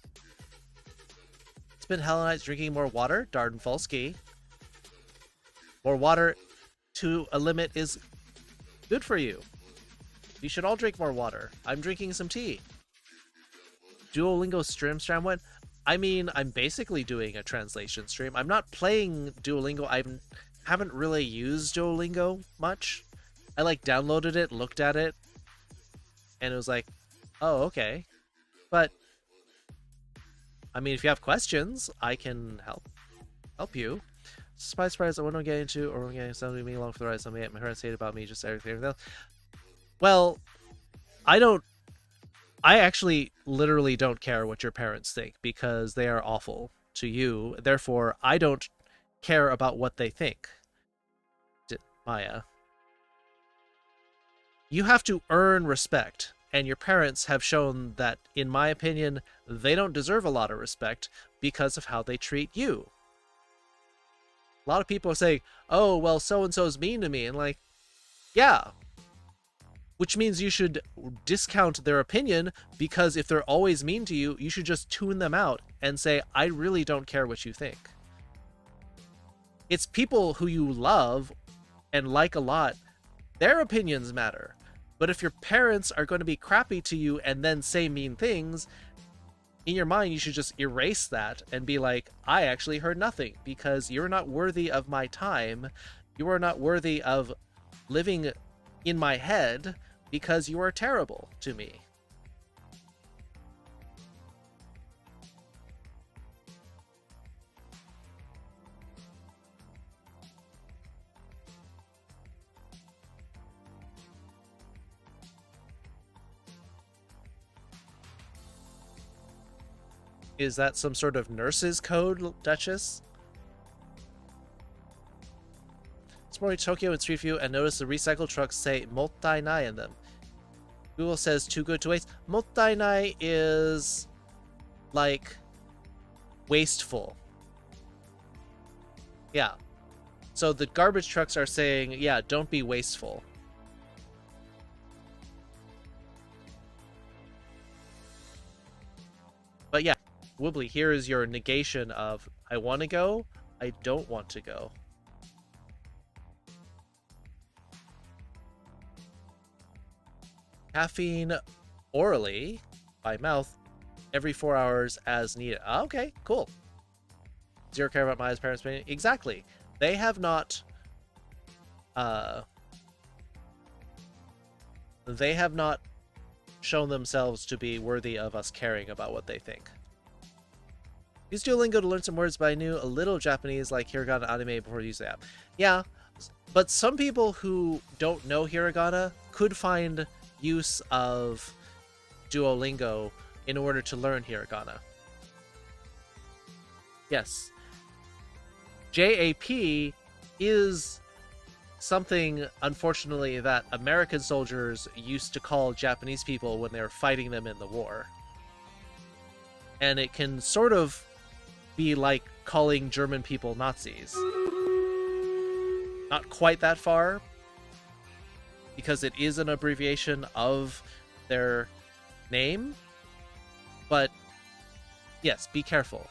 It's been hella nights drinking more water. Darden Folsky. More water to a limit is good for you. You should all drink more water. I'm drinking some tea. Duolingo stream went. I mean, I'm basically doing a translation stream. I'm not playing Duolingo. I haven't really used Duolingo much. I like downloaded it, looked at it, and it was like, oh, okay. But I mean, if you have questions, I can help you. Surprise, I want to get into, or we're getting something me along for the ride. Something my parents hate about me, just everything else. Well, I actually literally don't care what your parents think because they are awful to you. Therefore, I don't care about what they think. Maya. You have to earn respect, and your parents have shown that, in my opinion, they don't deserve a lot of respect because of how they treat you. A lot of people are saying, oh, well, so-and-so's mean to me, and like, yeah. Which means you should discount their opinion, because if they're always mean to you, you should just tune them out and say, I really don't care what you think. It's people who you love and like a lot, their opinions matter. But if your parents are going to be crappy to you and then say mean things, in your mind you should just erase that and be like, I actually heard nothing, because you're not worthy of my time. You are not worthy of living in my head because you are terrible to me. Is that some sort of nurse's code, Duchess? Exploring Tokyo in Street View and notice the recycled trucks say "mottai-nai" in them. Google says too good to waste. Mottai-nai is like wasteful. Yeah. So the garbage trucks are saying, yeah, don't be wasteful. But yeah, Woobly, here is your negation of I want to go, I don't want to go. Caffeine orally, by mouth, every 4 hours as needed. Okay, cool. Zero care about Maya's parents' opinion. Exactly. They have not shown themselves to be worthy of us caring about what they think. Use Duolingo to learn some words, but I knew a little Japanese like hiragana anime before you use the app. Yeah, but some people who don't know hiragana could find use of Duolingo in order to learn hiragana. Yes. JAP is something, unfortunately, that American soldiers used to call Japanese people when they were fighting them in the war. And it can sort of be like calling German people Nazis. Not quite that far, because it is an abbreviation of their name, but yes, be careful.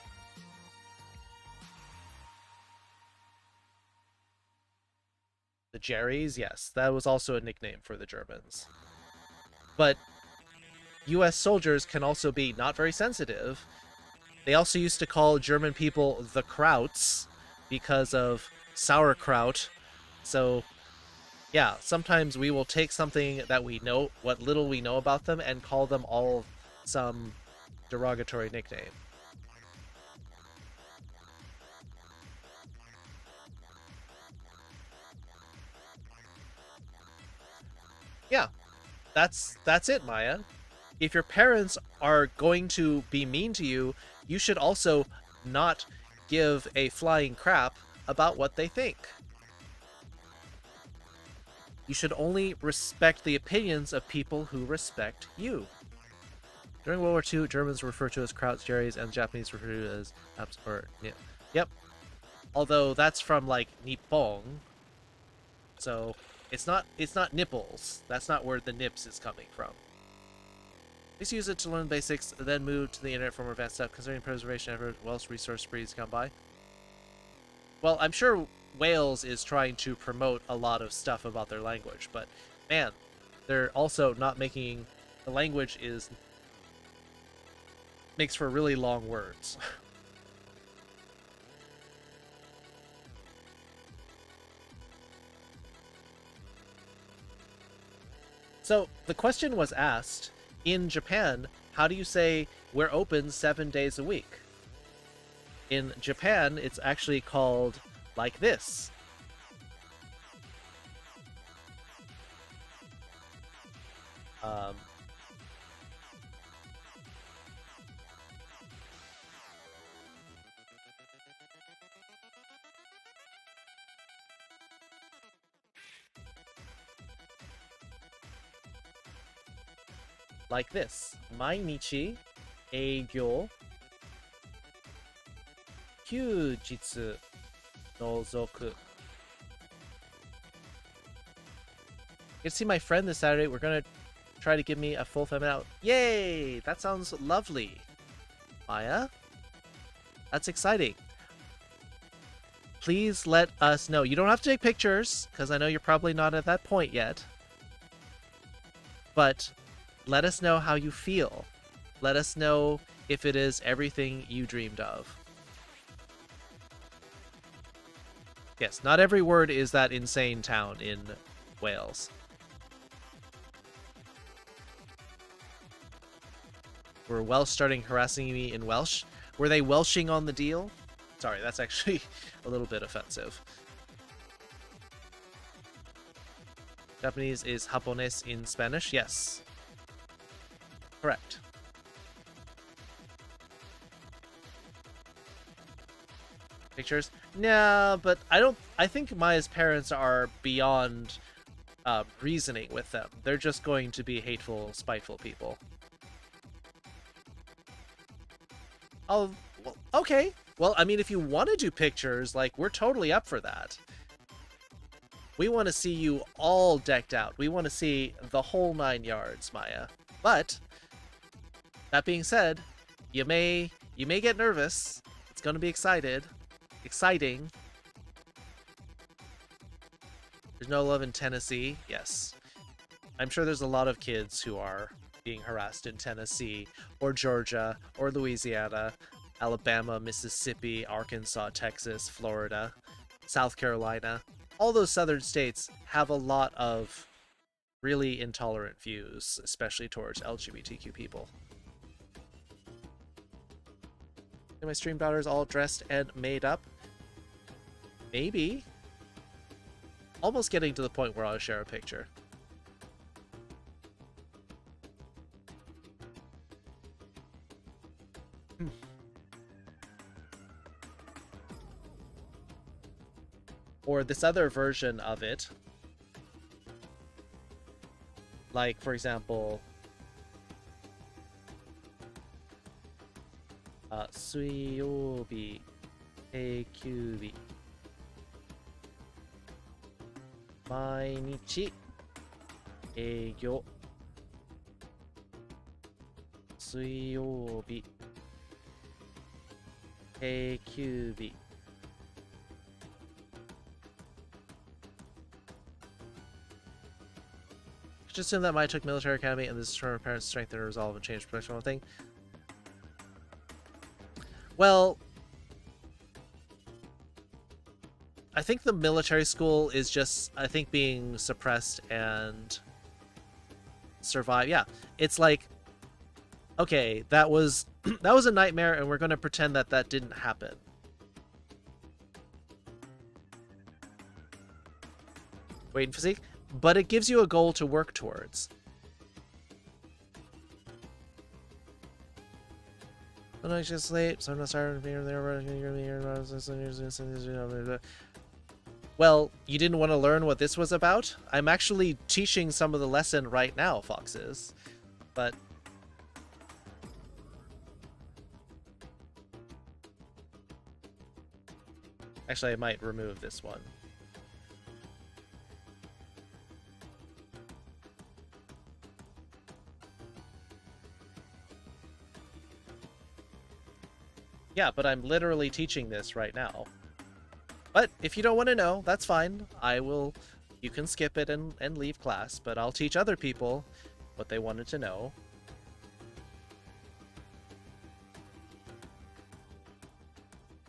The Jerrys, yes, that was also a nickname for the Germans. But US soldiers can also be not very sensitive. They also used to call German people the Krauts because of sauerkraut. So yeah, sometimes we will take something that we know, what little we know about them, and call them all some derogatory nickname. Yeah, that's it, Maya. If your parents are going to be mean to you, you should also not give a flying crap about what they think. You should only respect the opinions of people who respect you. During World War II, Germans were referred to as Krauts, Jerrys, and Japanese were referred to as Aps or Nip. Yep. Although that's from like Nippon, so it's not nipples. That's not where the nips is coming from. Please use it to learn basics, then move to the internet for more advanced stuff. Considering preservation effort, Welsh resource sprees come by. Well, I'm sure Wales is trying to promote a lot of stuff about their language, but man, they're also not making the language makes for really long words. So the question was asked, in Japan, how do you say we're open 7 days a week? In Japan, it's actually called like this. Like this. 毎日営業休日除く You can see my friend this Saturday. We're gonna try to give me a full feminine out. Yay! That sounds lovely. Maya? That's exciting. Please let us know. You don't have to take pictures, because I know you're probably not at that point yet. But let us know how you feel. Let us know if it is everything you dreamed of. Yes, not every word is that insane town in Wales. Were Welsh starting harassing me in Welsh? Were they Welshing on the deal? Sorry, that's actually a little bit offensive. Japanese is Japonés in Spanish? Yes. Correct. Pictures? Nah, but I think Maya's parents are beyond reasoning with them. They're just going to be hateful, spiteful people. Oh, well, okay. Well, I mean, if you want to do pictures, like, we're totally up for that. We want to see you all decked out. We want to see the whole 9 yards, Maya. But that being said, you may get nervous. It's going to be exciting. There's no love in Tennessee. Yes. I'm sure there's a lot of kids who are being harassed in Tennessee or Georgia or Louisiana, Alabama, Mississippi, Arkansas, Texas, Florida, South Carolina. All those southern states have a lot of really intolerant views, especially towards LGBTQ people. And my stream daughter's all dressed and made up. Maybe. Almost getting to the point where I'll share a picture. Or this other version of it. Like, for example, 水曜日、定休日、毎日営業、水曜日、定休日。Just assume that Maya took military academy and this is her parents' strength and resolve and change professional thing. Well, I think the military school is just, I think, being suppressed and survive. Yeah, it's like, okay, that was a nightmare, and we're going to pretend that that didn't happen. Weight and physique, but it gives you a goal to work towards. When I just late, so I'm not starting to be there. Well, you didn't want to learn what this was about? I'm actually teaching some of the lesson right now, Foxes. But actually, I might remove this one. Yeah, but I'm literally teaching this right now. But if you don't want to know, that's fine. You can skip it and leave class, but I'll teach other people what they wanted to know.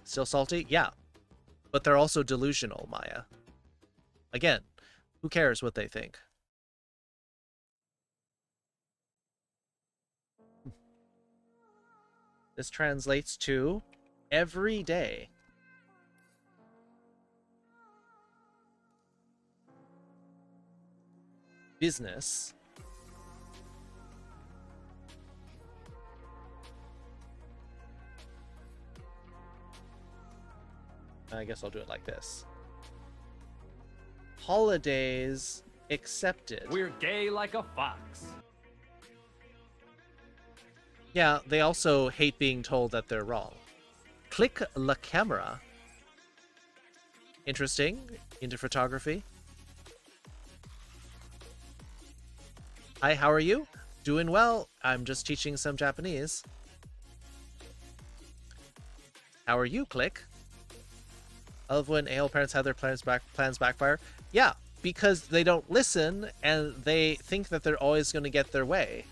Still salty? Yeah. But they're also delusional, Maya. Again, who cares what they think? This translates to every day. Business. I guess I'll do it like this. Holidays accepted. We're gay like a fox. Yeah, they also hate being told that they're wrong. Click la camera. Interesting. Into photography. Hi, how are you? Doing well. I'm just teaching some Japanese. How are you, Click? I love when AL parents have their plans backfire. Yeah, because they don't listen and they think that they're always going to get their way.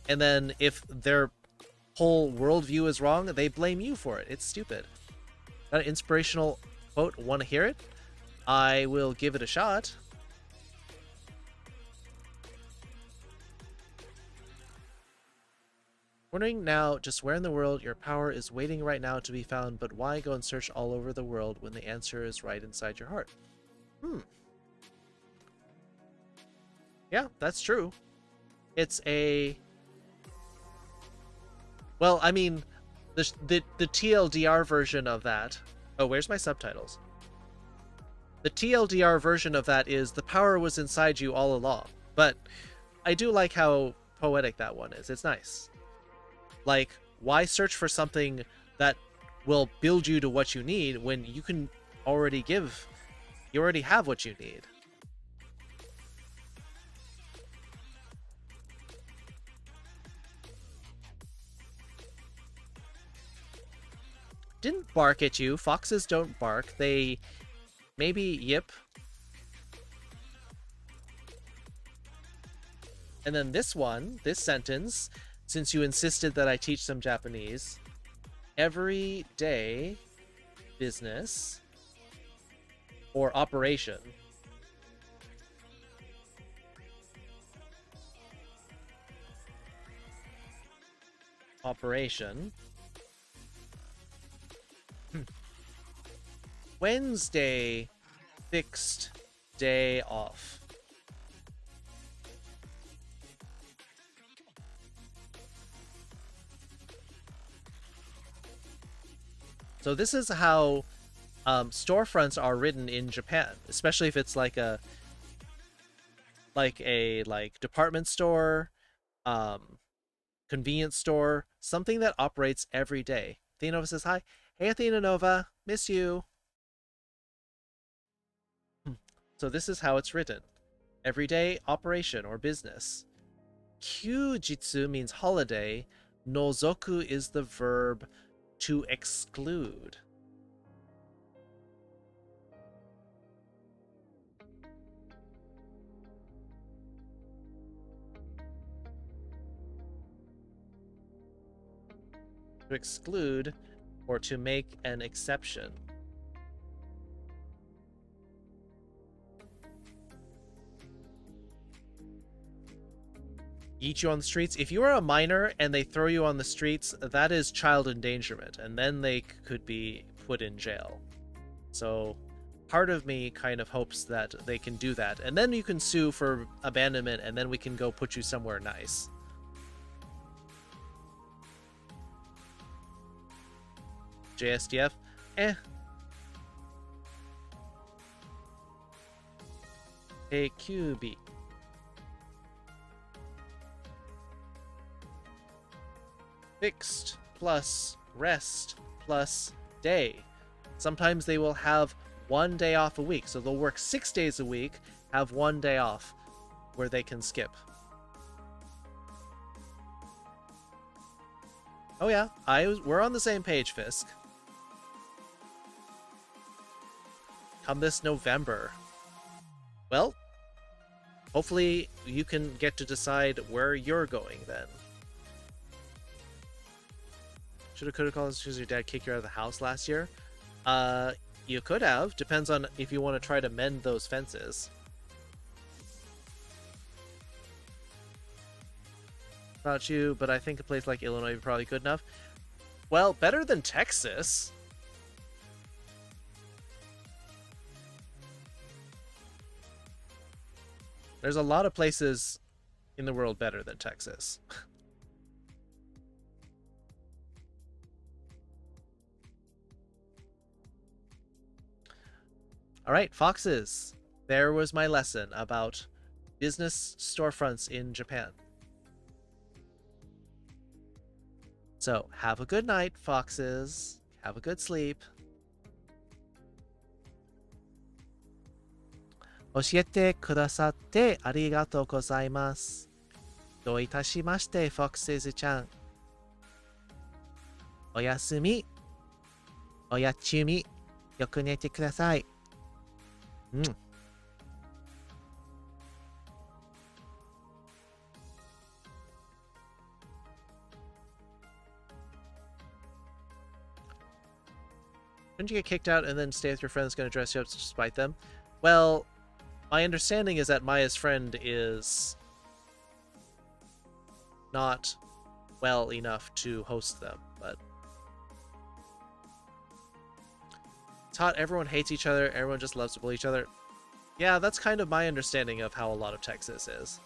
And then if their whole worldview is wrong, they blame you for it. It's stupid. Got an inspirational quote? Want to hear it? I will give it a shot. Wondering now just where in the world your power is waiting right now to be found, but why go and search all over the world when the answer is right inside your heart? Yeah, that's true. It's a... Well, I mean, the TLDR version of that... Oh, where's my subtitles? The TLDR version of that is the power was inside you all along. But I do like how poetic that one is. It's nice. Like, why search for something that will build you to what you need when you can already give... You already have what you need. Didn't bark at you. Foxes don't bark. They maybe yip. And then this one, this sentence, since you insisted that I teach some Japanese, every day business or operation. Operation. Wednesday, fixed day off. So this is how storefronts are written in Japan, especially if it's like a department store, convenience store, something that operates every day. Athena Nova says hi. Hey Athena Nova, miss you. So this is how it's written. Everyday operation or business. Kyujitsu means holiday. Nozoku is the verb to exclude. To exclude or to make an exception. Eat you on the streets. If you are a minor and they throw you on the streets, that is child endangerment, and then they could be put in jail. So part of me kind of hopes that they can do that, and then you can sue for abandonment, and then we can go put you somewhere nice. JSDF? Eh. A QB. Fixed plus rest plus day. Sometimes they will have 1 day off a week, so they'll work 6 days a week, have 1 day off where they can skip. Oh yeah, we're on the same page, Fisk. Come this November. Well, hopefully you can get to decide where you're going then. Shoulda, coulda, called because your dad kicked you out of the house last year. You could have. Depends on if you want to try to mend those fences. About you, but I think a place like Illinois would be probably good enough. Well, better than Texas. There's a lot of places in the world better than Texas. All right, foxes. There was my lesson about business storefronts in Japan. So, have a good night, foxes. Have a good sleep. 教えてくださってありがとうございます。どういたしまして、foxes ちゃん。おやすみ。おやちみ。よく寝てください。うん。Shouldn't you get kicked out and then stay with your friends going to dress you up to spite them? Well, my understanding is that Maya's friend is not well enough to host them, but it's hot, everyone hates each other, everyone just loves to bully each other. Yeah, that's kind of my understanding of how a lot of Texas is.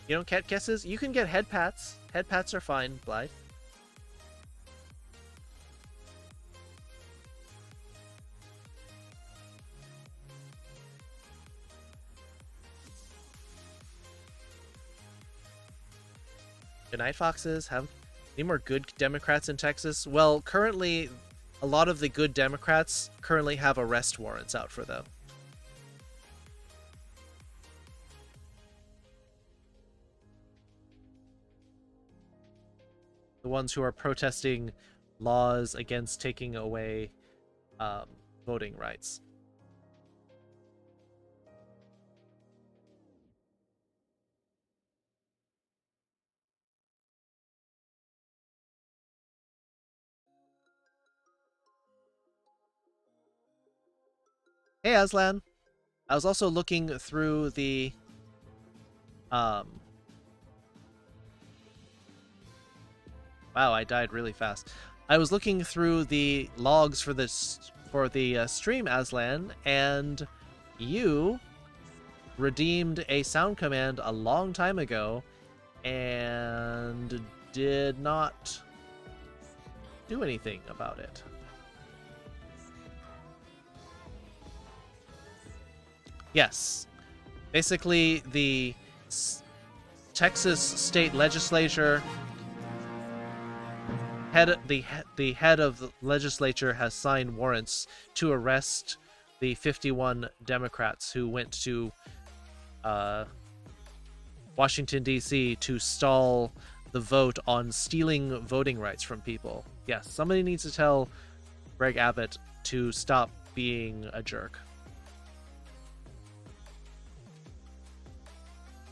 You don't get kisses? You can get head pats. Head pats are fine, Blythe. Good night, foxes. Have any more good Democrats in Texas? Well, currently, a lot of the good Democrats currently have arrest warrants out for them. The ones who are protesting laws against taking away voting rights. Hey, Aslan. I was also looking through the wow, I died really fast. I was looking through the logs for this stream, Aslan, and you redeemed a sound command a long time ago and did not do anything about it. Yes. Basically, the Texas state legislature the head of the legislature has signed warrants to arrest the 51 Democrats who went to Washington, D.C. to stall the vote on stealing voting rights from people. Yes, somebody needs to tell Greg Abbott to stop being a jerk.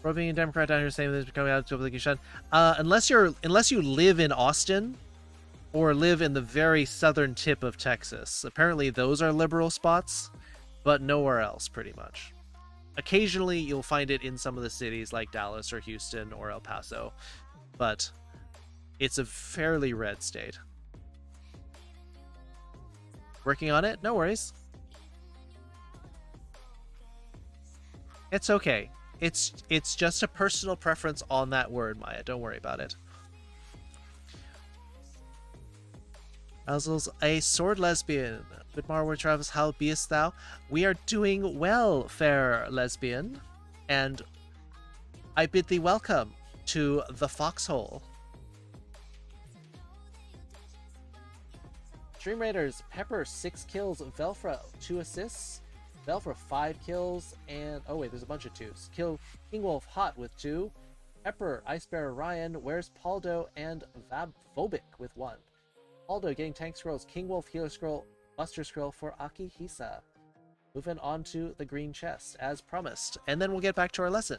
Bro, being a Democrat down here saying this is coming out to like you should. Unless you live in Austin or live in the very southern tip of Texas. Apparently those are liberal spots, but nowhere else pretty much. Occasionally you'll find it in some of the cities like Dallas or Houston or El Paso, but it's a fairly red state. Working on it? No worries. It's okay. It's just a personal preference on that word, Maya. Don't worry about it. Azul's a sword lesbian. Good Marwar Travis, how beest thou? We are doing well, fair lesbian, and I bid thee welcome to the foxhole. Stream Raiders, Pepper 6 kills, Velfra 2 assists. Velfra 5 kills, and oh wait, there's a bunch of 2s. Kill King Wolf Hot with 2. Pepper, Ice Bear Ryan, Where's Paldo, and Vabphobic with 1. Paldo getting tank scrolls, King Wolf healer scroll, Buster scroll for Akihisa. Moving on to the green chest as promised, and then we'll get back to our lesson.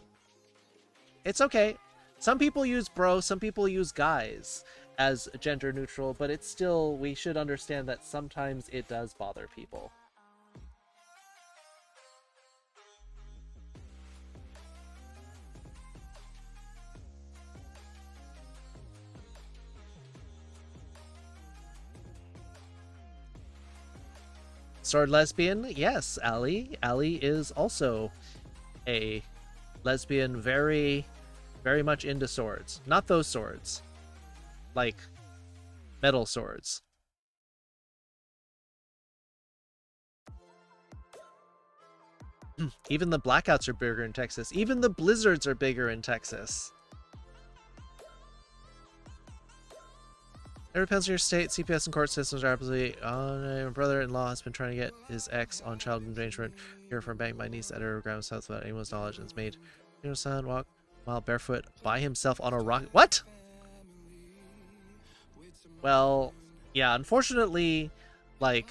It's okay. Some people use bro, some people use guys as gender neutral, but it's still, we should understand that sometimes it does bother people. Sword lesbian? Yes, Ali. Ali is also a lesbian, very, very much into swords. Not those swords. Like, metal swords. Even the blackouts are bigger in Texas. Even the blizzards are bigger in Texas. It depends on your state. CPS and court systems are absolutely. My brother-in-law has been trying to get his ex on child endangerment here from bank. My niece at her grandma's house without anyone's knowledge and has made her son walk while barefoot by himself on a rock. What? Well, yeah. Unfortunately, like,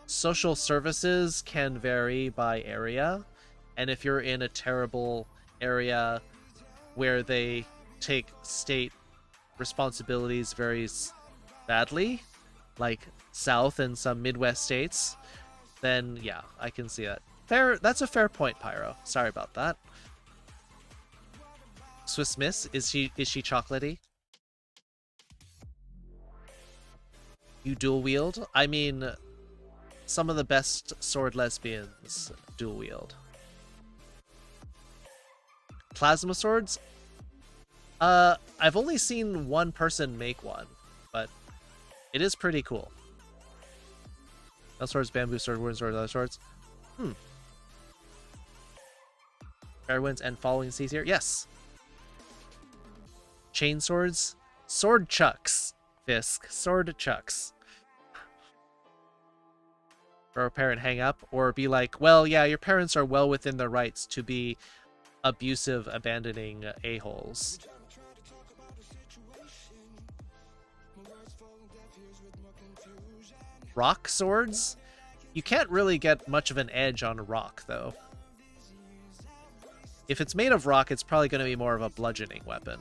social services can vary by area, and if you're in a terrible area where they take state responsibilities very badly, like South and some Midwest states, then yeah, I can see that. Fair. That's a fair point, Pyro. Sorry about that. Swiss Miss, is she chocolatey? You dual wield? I mean, some of the best sword lesbians dual wield. Plasma swords? I've only seen one person make one, but it is pretty cool. No swords, bamboo sword, wooden sword, other swords. Fair winds and falling seas here? Yes. Chain swords? Sword chucks. Fisk. Sword chucks. Or a parent hang up, or be like, well, yeah, your parents are well within their rights to be abusive, abandoning a-holes. Rock swords? You can't really get much of an edge on rock, though. If it's made of rock, it's probably going to be more of a bludgeoning weapon.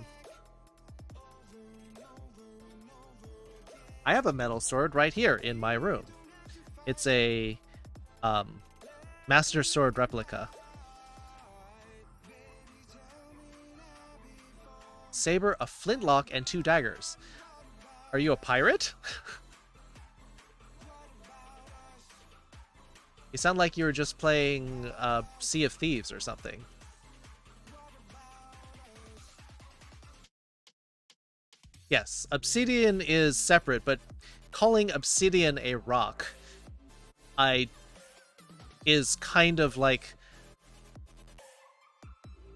I have a metal sword right here in my room. It's a Master Sword replica. Saber, a flintlock, and 2 daggers. Are you a pirate? You sound like you were just playing Sea of Thieves or something. Yes, obsidian is separate, but calling obsidian a rock is kind of like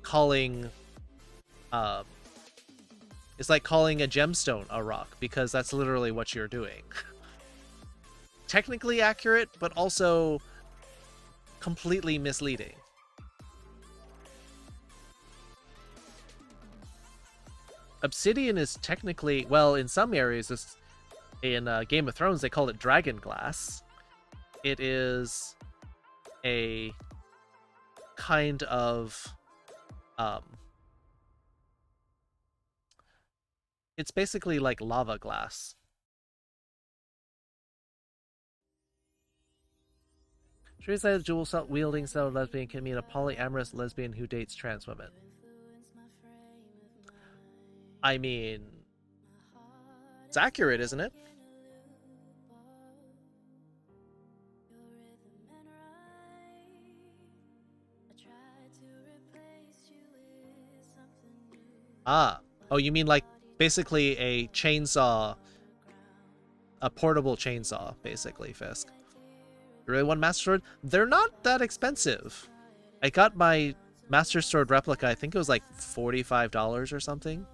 calling it's like calling a gemstone a rock, because that's literally what you're doing. Technically accurate, but also completely misleading. Obsidian is technically, well, in some areas, in Game of Thrones, they call it dragon glass. It is a kind of, it's basically like lava glass. Should we say the dual wielding sword lesbian can mean a polyamorous lesbian who dates trans women? I mean, it's accurate, isn't it? Ah, oh, you mean like basically a chainsaw, a portable chainsaw, basically, Fisk. You really want Master Sword? They're not that expensive. I got my Master Sword replica, I think it was like $45 or something.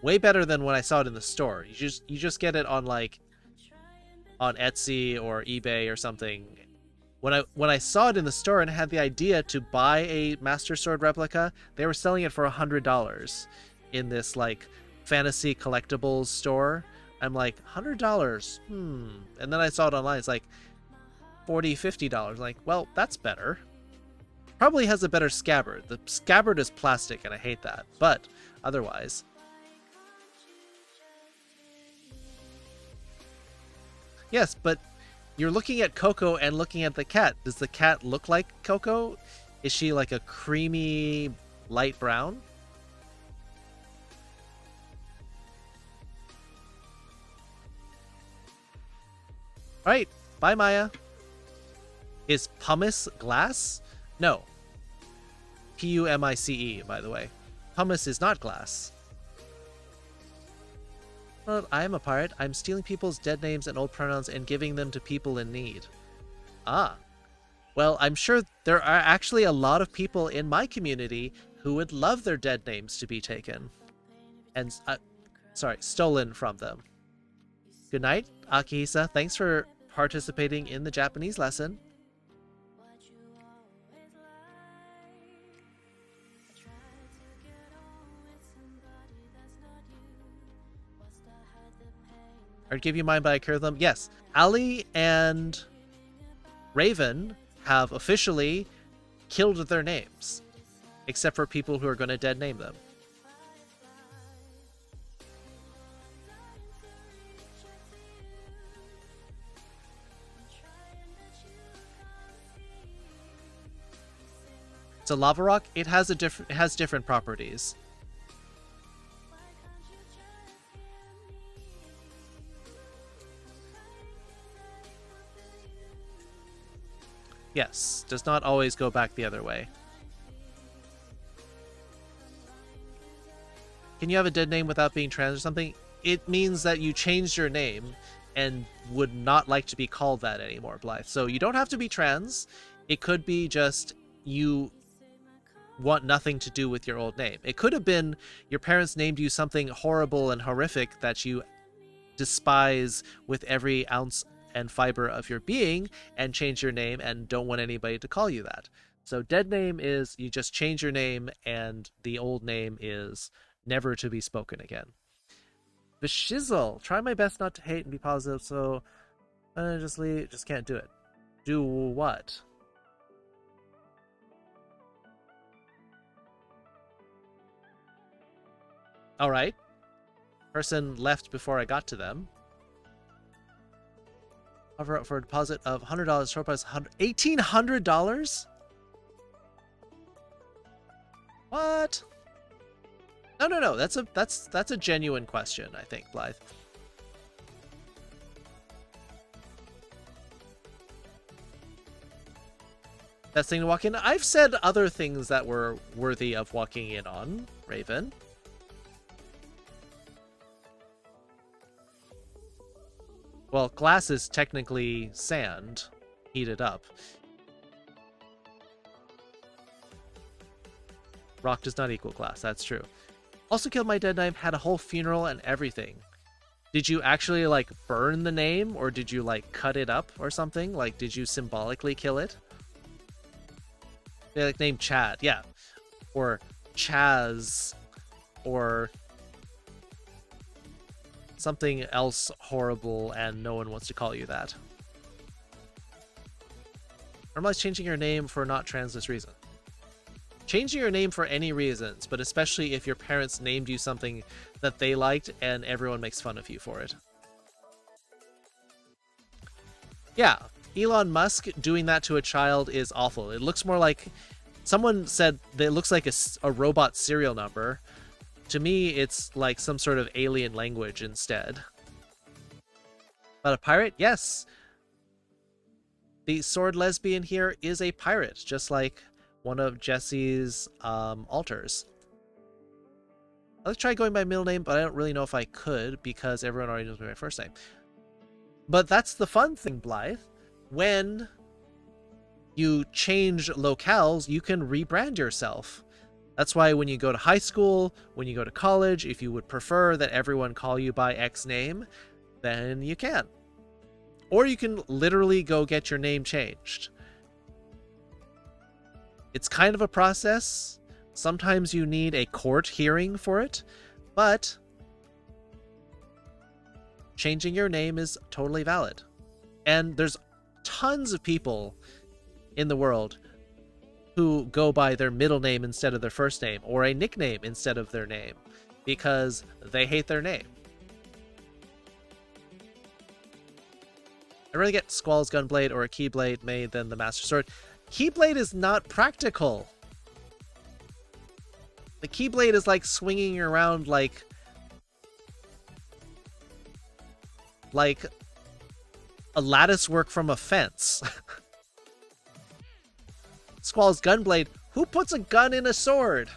Way better than when I saw it in the store. You just get it on like on Etsy or eBay or something. When I saw it in the store and had the idea to buy a Master Sword replica, they were selling it for $100 in this like fantasy collectibles store. I'm like, $100? And then I saw it online. It's like $40, $50. Like, well, that's better. Probably has a better scabbard. The scabbard is plastic and I hate that. But otherwise, yes, but you're looking at Coco and looking at the cat. Does the cat look like Coco? Is she like a creamy light brown? Alright, bye Maya. Is pumice glass? No. Pumice, by the way. Pumice is not glass. Well, I am a pirate. I'm stealing people's dead names and old pronouns and giving them to people in need. Ah. Well, I'm sure there are actually a lot of people in my community who would love their dead names to be taken. And, stolen from them. Good night, Akihisa. Thanks for participating in the Japanese lesson. I'd give you mine, but I care them. Yes, Ali and Raven have officially killed their names, except for people who are going to dead name them. So lava rock, it has different properties. Yes, does not always go back the other way. Can you have a dead name without being trans or something? It means that you changed your name and would not like to be called that anymore, Blythe. So you don't have to be trans. It could be just you want nothing to do with your old name. It could have been your parents named you something horrible and horrific that you despise with every ounce and fiber of your being and change your name and don't want anybody to call you that. So dead name is you just change your name and the old name is never to be spoken again. The shizzle. Try my best not to hate and be positive, so just leave. Just can't do it. Do what? Alright. Person left before I got to them. Offer up for a deposit of $100. Short price $1,800? What? No. That's a genuine question, I think, Blythe. Best thing to walk in? I've said other things that were worthy of walking in on, Raven. Well, glass is technically sand, heated up. Rock does not equal glass, that's true. Also killed my dead name, had a whole funeral and everything. Did you actually, like, burn the name, or did you, like, cut it up or something? Like, did you symbolically kill it? They, like, named Chad, yeah. Or Chaz, or something else horrible and no one wants to call you that. Normalize changing your name for not trans this reason. Changing your name for any reasons, but especially if your parents named you something that they liked and everyone makes fun of you for it. Yeah, Elon Musk doing that to a child is awful. It looks more like... Someone said that it looks like a robot serial number. To me, it's like some sort of alien language instead. But a pirate? Yes. The sword lesbian here is a pirate, just like one of Jesse's alters. I'll try going by middle name, but I don't really know if I could because everyone already knows my first name. But that's the fun thing, Blythe. When you change locales, you can rebrand yourself. That's why when you go to high school, when you go to college, if you would prefer that everyone call you by X name, then you can. Or you can literally go get your name changed. It's kind of a process. Sometimes you need a court hearing for it, but changing your name is totally valid. And there's tons of people in the world who go by their middle name instead of their first name, or a nickname instead of their name, because they hate their name. I'd rather get Squall's Gunblade or a Keyblade made than the Master Sword. Keyblade is not practical. The Keyblade is like swinging around like a lattice work from a fence. Squall's gunblade. Who puts a gun in a sword?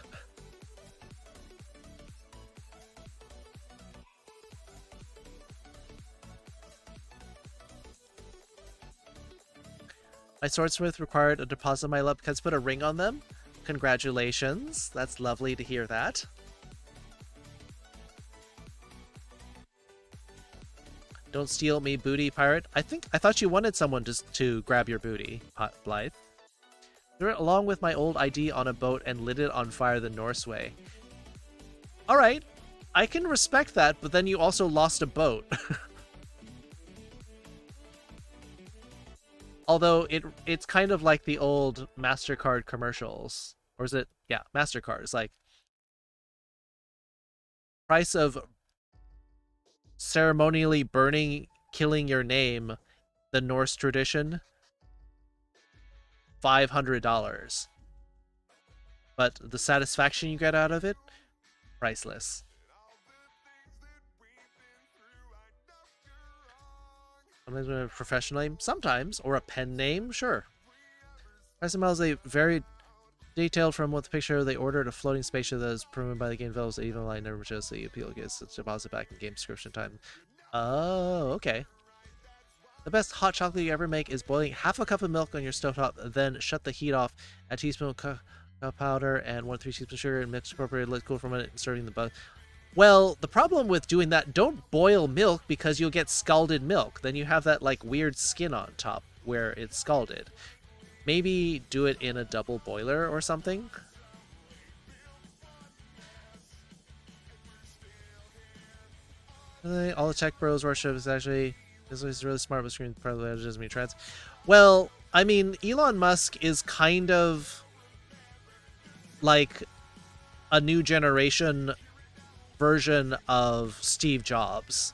My swordsmith required a deposit of my love because put a ring on them. Congratulations. That's lovely to hear that. Don't steal me booty, pirate. I thought you wanted someone to grab your booty, Blythe. Threw it along with my old ID on a boat and lit it on fire the Norse way. Alright, I can respect that, but then you also lost a boat. Although it's kind of like the old MasterCard commercials. Or is it? Yeah, MasterCard. It's like price of ceremonially killing your name, the Norse tradition, $500. But the satisfaction you get out of it, priceless. Sometimes a professional name, sometimes, or a pen name, sure. SML is a very detailed from what the picture they ordered a floating spaceship that is proven by the game developers. Even line never shows the appeal gets its deposit back in game description time. Oh, okay. The best hot chocolate you ever make is boiling half a cup of milk on your stovetop, then shut the heat off. Add a teaspoon of cacao powder and 1 3 teaspoons of sugar and mix appropriately. Let it cool for a minute and serving the bug. Well, the problem with doing that, don't boil milk because you'll get scalded milk. Then you have that like weird skin on top where it's scalded. Maybe do it in a double boiler or something. All the tech bros worship is actually really smart with screen probably doesn't mean trans. Well, I mean, Elon Musk is kind of like a new generation version of Steve Jobs.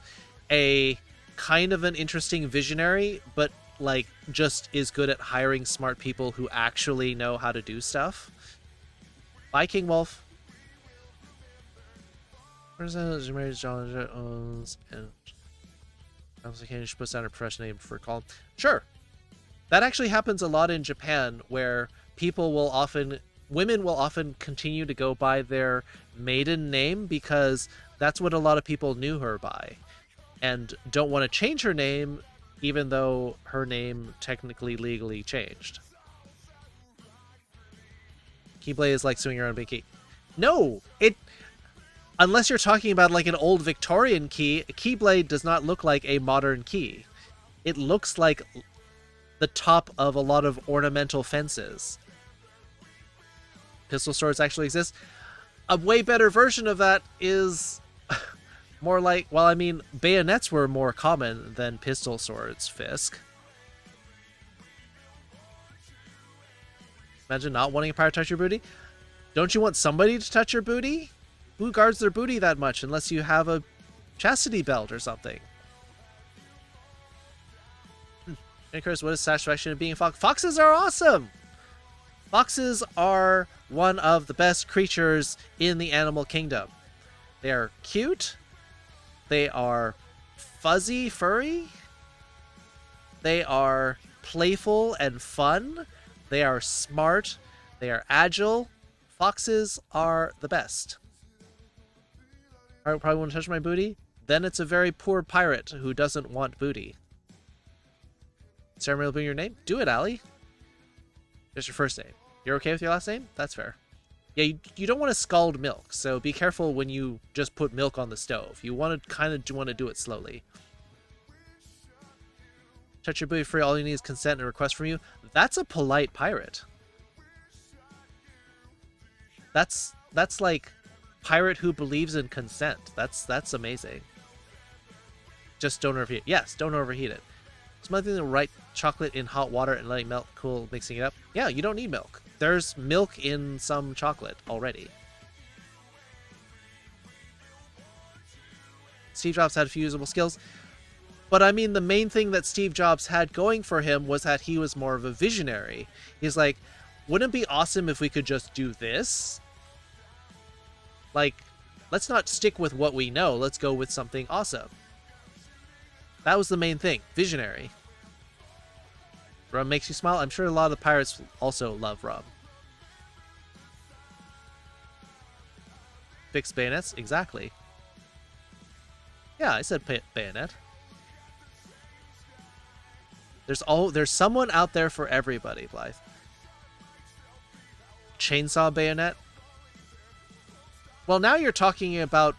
A kind of an interesting visionary, but like just is good at hiring smart people who actually know how to do stuff. Bye, King Wolf. Representative married John owns and application she puts down her professional name for call. Sure. That actually happens a lot in Japan where women will often continue to go by their maiden name because that's what a lot of people knew her by and don't want to change her name even though her name technically legally changed. Keyblade is like swinging around a big key. No! Unless you're talking about like an old Victorian key, a Keyblade does not look like a modern key. It looks like the top of a lot of ornamental fences. Pistol swords actually exist. A way better version of that is more like, well, I mean, bayonets were more common than pistol swords, Fisk. Imagine not wanting a pirate to touch your booty. Don't you want somebody to touch your booty? Who guards their booty that much unless you have a chastity belt or something? And Chris, what is satisfaction of being a fox? Foxes are awesome! Foxes are one of the best creatures in the animal kingdom. They are cute. They are fuzzy, furry. They are playful and fun. They are smart. They are agile. Foxes are the best. I probably want to touch my booty. Then it's a very poor pirate who doesn't want booty. Ceremony will be your name? Do it, Allie. Just your first name. You're okay with your last name? That's fair. Yeah, you don't want to scald milk, so be careful when you just put milk on the stove. You want to do it slowly. Touch your booty free. All you need is consent and a request from you. That's a polite pirate. That's like pirate who believes in consent. That's amazing. Just don't overheat. Yes, don't overheat it. It's one thing to write chocolate in hot water and letting melt cool, mixing it up. Yeah, you don't need milk. There's milk in some chocolate already. Steve Jobs had a few usable skills. But I mean, the main thing that Steve Jobs had going for him was that he was more of a visionary. He's like, wouldn't it be awesome if we could just do this? Like, let's not stick with what we know. Let's go with something awesome. That was the main thing. Visionary. Rum makes you smile? I'm sure a lot of the pirates also love rum. Fixed bayonets? Exactly. Yeah, I said bayonet. There's someone out there for everybody, Blythe. Chainsaw bayonet? Well, now you're talking about...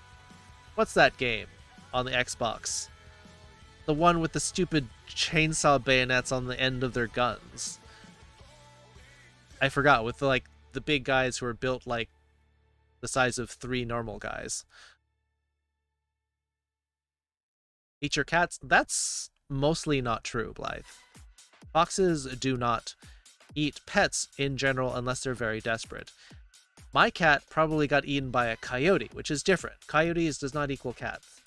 What's that game on the Xbox? The one with the stupid chainsaw bayonets on the end of their guns. I forgot, with the big guys who are built like the size of 3 normal guys. Eat your cats? That's mostly not true, Blythe. Foxes do not eat pets in general unless they're very desperate. My cat probably got eaten by a coyote, which is different. Coyotes does not equal cats.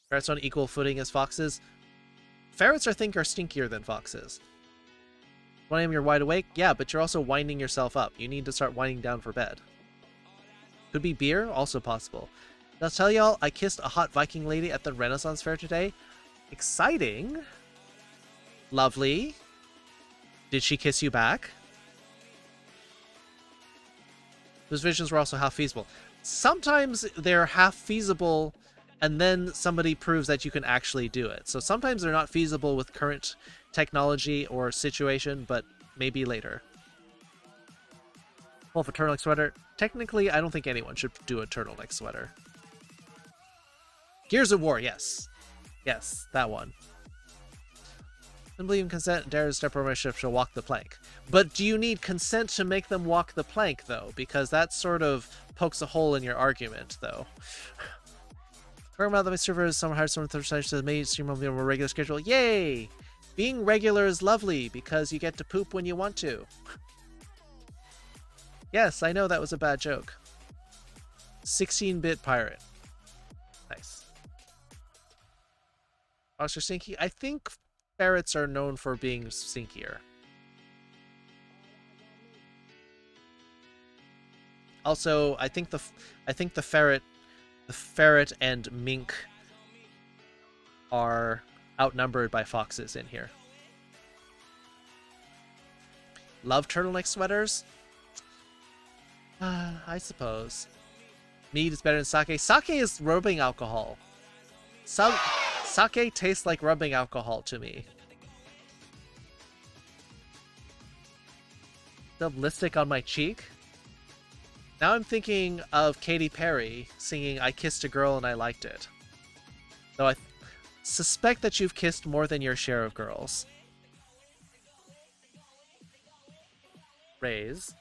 Ferrets on equal footing as foxes. Ferrets, I think, are stinkier than foxes. 1 a.m. you're wide awake? Yeah, but you're also winding yourself up. You need to start winding down for bed. Could be beer? Also possible. I'll tell y'all, I kissed a hot Viking lady at the Renaissance Fair today. Exciting. Lovely. Did she kiss you back? Those visions were also half feasible. Sometimes they're half feasible and then somebody proves that you can actually do it. So sometimes they're not feasible with current technology or situation, but maybe later. Well, for turtleneck sweater, technically I don't think anyone should do a turtleneck sweater. Gears of War, yes. Yes, that one. Don't believe in consent, dare to step over my ship shall walk the plank. But do you need consent to make them walk the plank, though? Because that sort of pokes a hole in your argument, though. Talking about the servers, some hard, some third side says may stream on a more regular schedule. Yay! Being regular is lovely because you get to poop when you want to. Yes, I know that was a bad joke. 16-bit pirate. Nice. Fox are stinky? I think ferrets are known for being stinkier. Also, I think the ferret and mink are outnumbered by foxes in here. Love turtleneck sweaters? I suppose. Mead is better than sake. Sake is rubbing alcohol. Sake tastes like rubbing alcohol to me. The lipstick on my cheek? Now I'm thinking of Katy Perry singing I Kissed a Girl and I Liked It. Though I suspect that you've kissed more than your share of girls. Raise.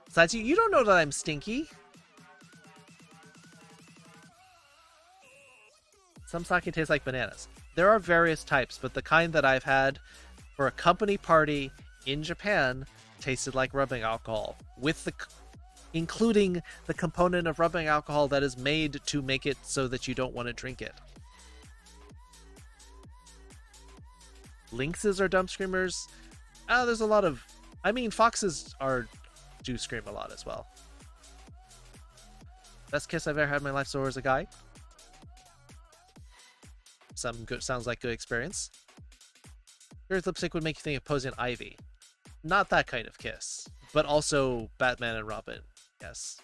Besides, you don't know that I'm stinky. Some sake tastes like bananas. There are various types, but the kind that I've had for a company party in Japan tasted like rubbing alcohol, with including the component of rubbing alcohol that is made to make it so that you don't want to drink it. Lynxes are dumb screamers. There's a lot of... I mean, foxes do scream a lot as well. Best kiss I've ever had in my life so far as a guy. Sounds like good experience. Your lipstick would make you think of Poison Ivy. Not that kind of kiss, but also Batman and Robin. Yes.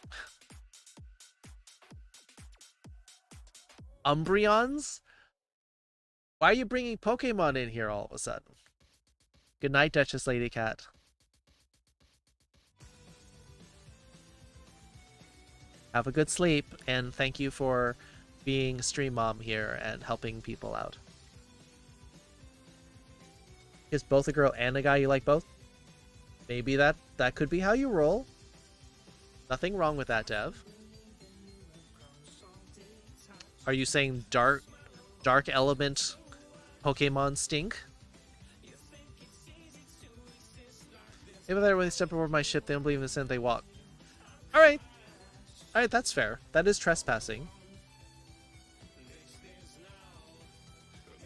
Umbreons? Why are you bringing Pokemon in here all of a sudden? Good night, Duchess Lady Cat. Have a good sleep, and thank you for being stream mom here and helping people out. Is both a girl and a guy you like both? Maybe that could be how you roll. Nothing wrong with that, Dev. Are you saying dark element Pokemon stink? Maybe when they step over my ship, they don't believe in the scent they walk. Alright, that's fair. That is trespassing.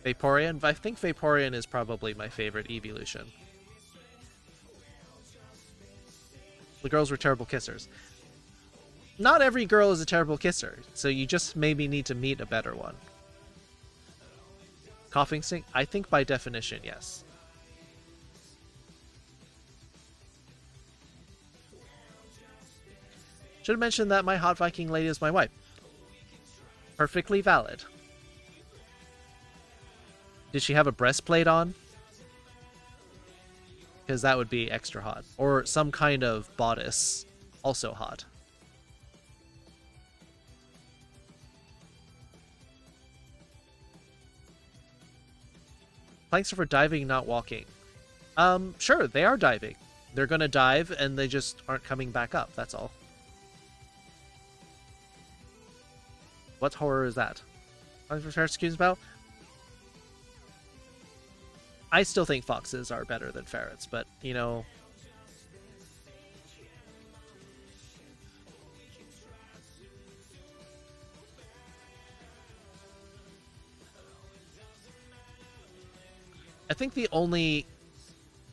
Vaporeon? I think Vaporeon is probably my favorite evolution. The girls were terrible kissers. Not every girl is a terrible kisser, so you just maybe need to meet a better one. Coughing stink? I think by definition, yes. Should have mentioned that my hot Viking lady is my wife. Perfectly valid. Did she have a breastplate on? Because that would be extra hot. Or some kind of bodice. Also hot. Planks are for diving, not walking. Sure, they are diving. They're gonna dive and they just aren't coming back up, that's all. What horror is that? Planks for ferrets, excuse about? I still think foxes are better than ferrets, but, you know... I think the only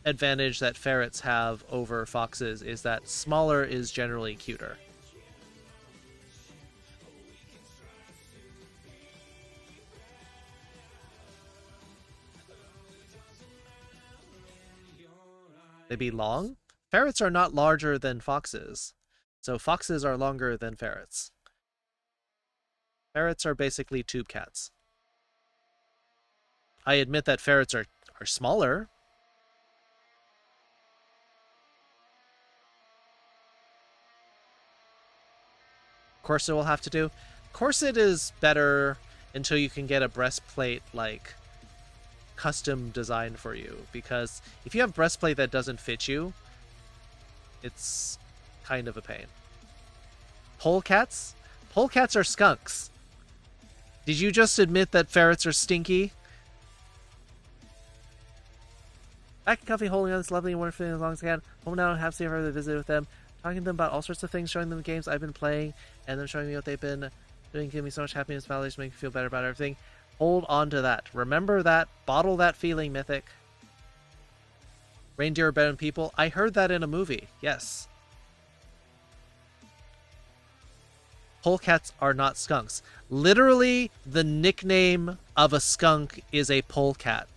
advantage that ferrets have over foxes is that smaller is generally cuter. They be long? Ferrets are not larger than foxes, so foxes are longer than ferrets. Ferrets are basically tube cats. I admit that ferrets are smaller. Corset will have to do. Corset is better until you can get a breastplate like custom designed for you, because if you have breastplate that doesn't fit you, it's kind of a pain. Polecats? Polecats are skunks. Did you just admit that ferrets are stinky? Back in comfy, holding on this lovely and wonderful feeling as long as I can. Home now and have to see if I've ever visited with them. Talking to them about all sorts of things, showing them the games I've been playing, and them showing me what they've been doing, giving me so much happiness, validation, make me feel better about everything. Hold on to that. Remember that. Bottle that feeling, Mythic. Reindeer are better than people. I heard that in a movie. Yes. Polecats are not skunks. Literally, the nickname of a skunk is a polecat.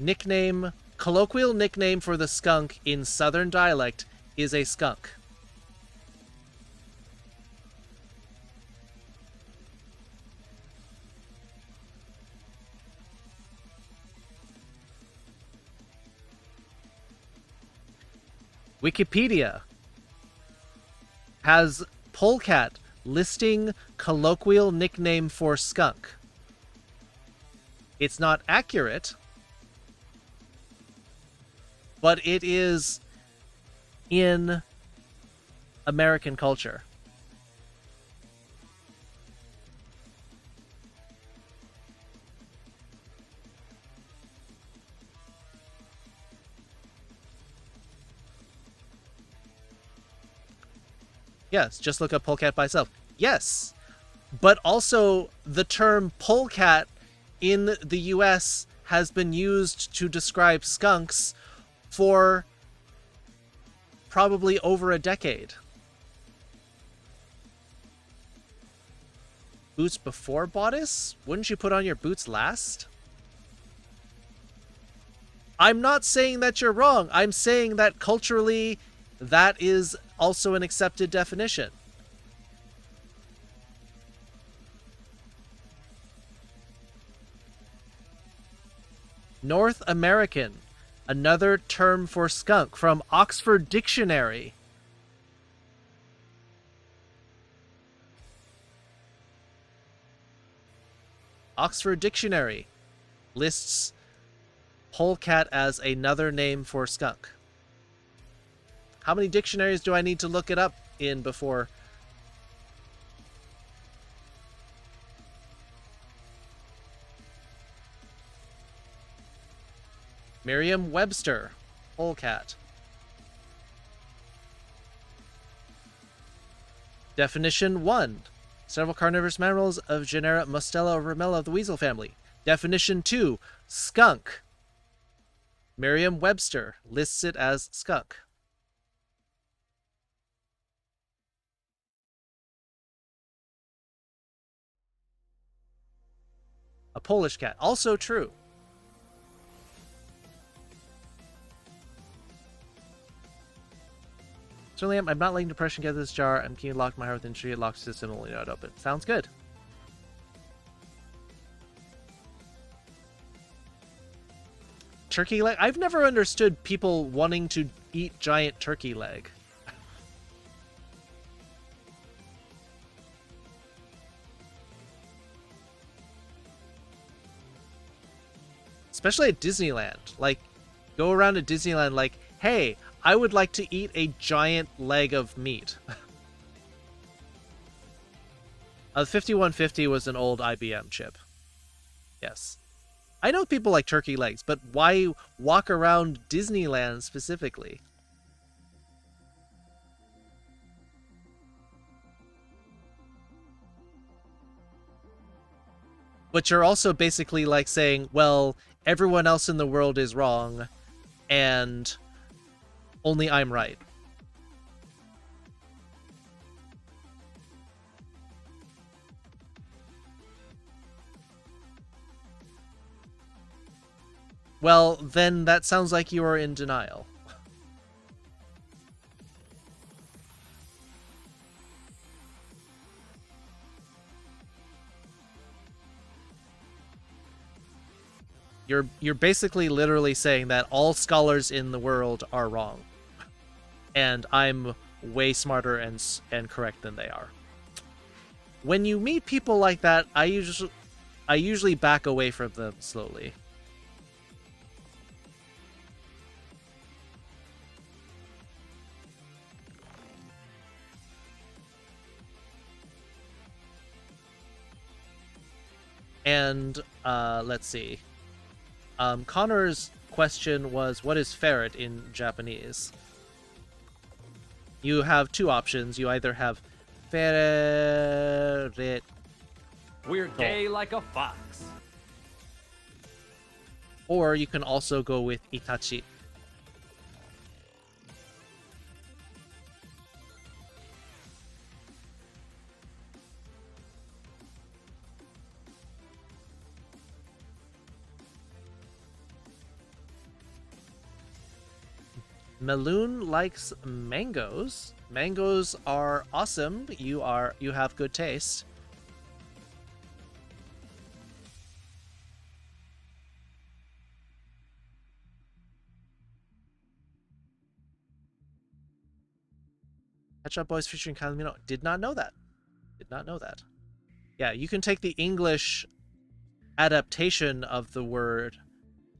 Nickname, colloquial nickname for the skunk in Southern dialect is a skunk. Wikipedia has polecat listing colloquial nickname for skunk. It's not accurate, but it is in American culture. Yes, just look up polecat by itself. Yes, but also the term polecat in the US has been used to describe skunks for probably over a decade. Boots before bodice? Wouldn't you put on your boots last? I'm not saying that you're wrong. I'm saying that culturally, that is also an accepted definition. North American. Another term for skunk from Oxford Dictionary. Oxford Dictionary lists polecat as another name for skunk. How many dictionaries do I need to look it up in before? Merriam-Webster, polecat. Definition 1. Several carnivorous mammals of genera Mustela or Ramella of the weasel family. Definition 2. Skunk. Merriam-Webster lists it as skunk. A Polish cat. Also true. Certainly, I'm not letting depression get this jar. I'm keen to lock my heart within tree. It locks system only not open. Sounds good. Turkey leg? I've never understood people wanting to eat giant turkey leg. Especially at Disneyland. Like, go around at Disneyland like, hey, I would like to eat a giant leg of meat. The 5150 was an old IBM chip. Yes. I know people like turkey legs, but why walk around Disneyland specifically? But you're also basically like saying, well, everyone else in the world is wrong, and only I'm right. Well, then that sounds like you are in denial. You're basically literally saying that all scholars in the world are wrong. And I'm way smarter and correct than they are. When you meet people like that, I usually back away from them slowly. And let's see. Connor's question was, what is ferret in Japanese? You have two options. You either have ferret. We're gay like a fox. Or you can also go with itachi. Meloon likes mangoes. Mangoes are awesome. You have good taste. Catch Up Boys featuring Kylie Minogue. Did not know that. Did not know that. Yeah, you can take the English adaptation of the word,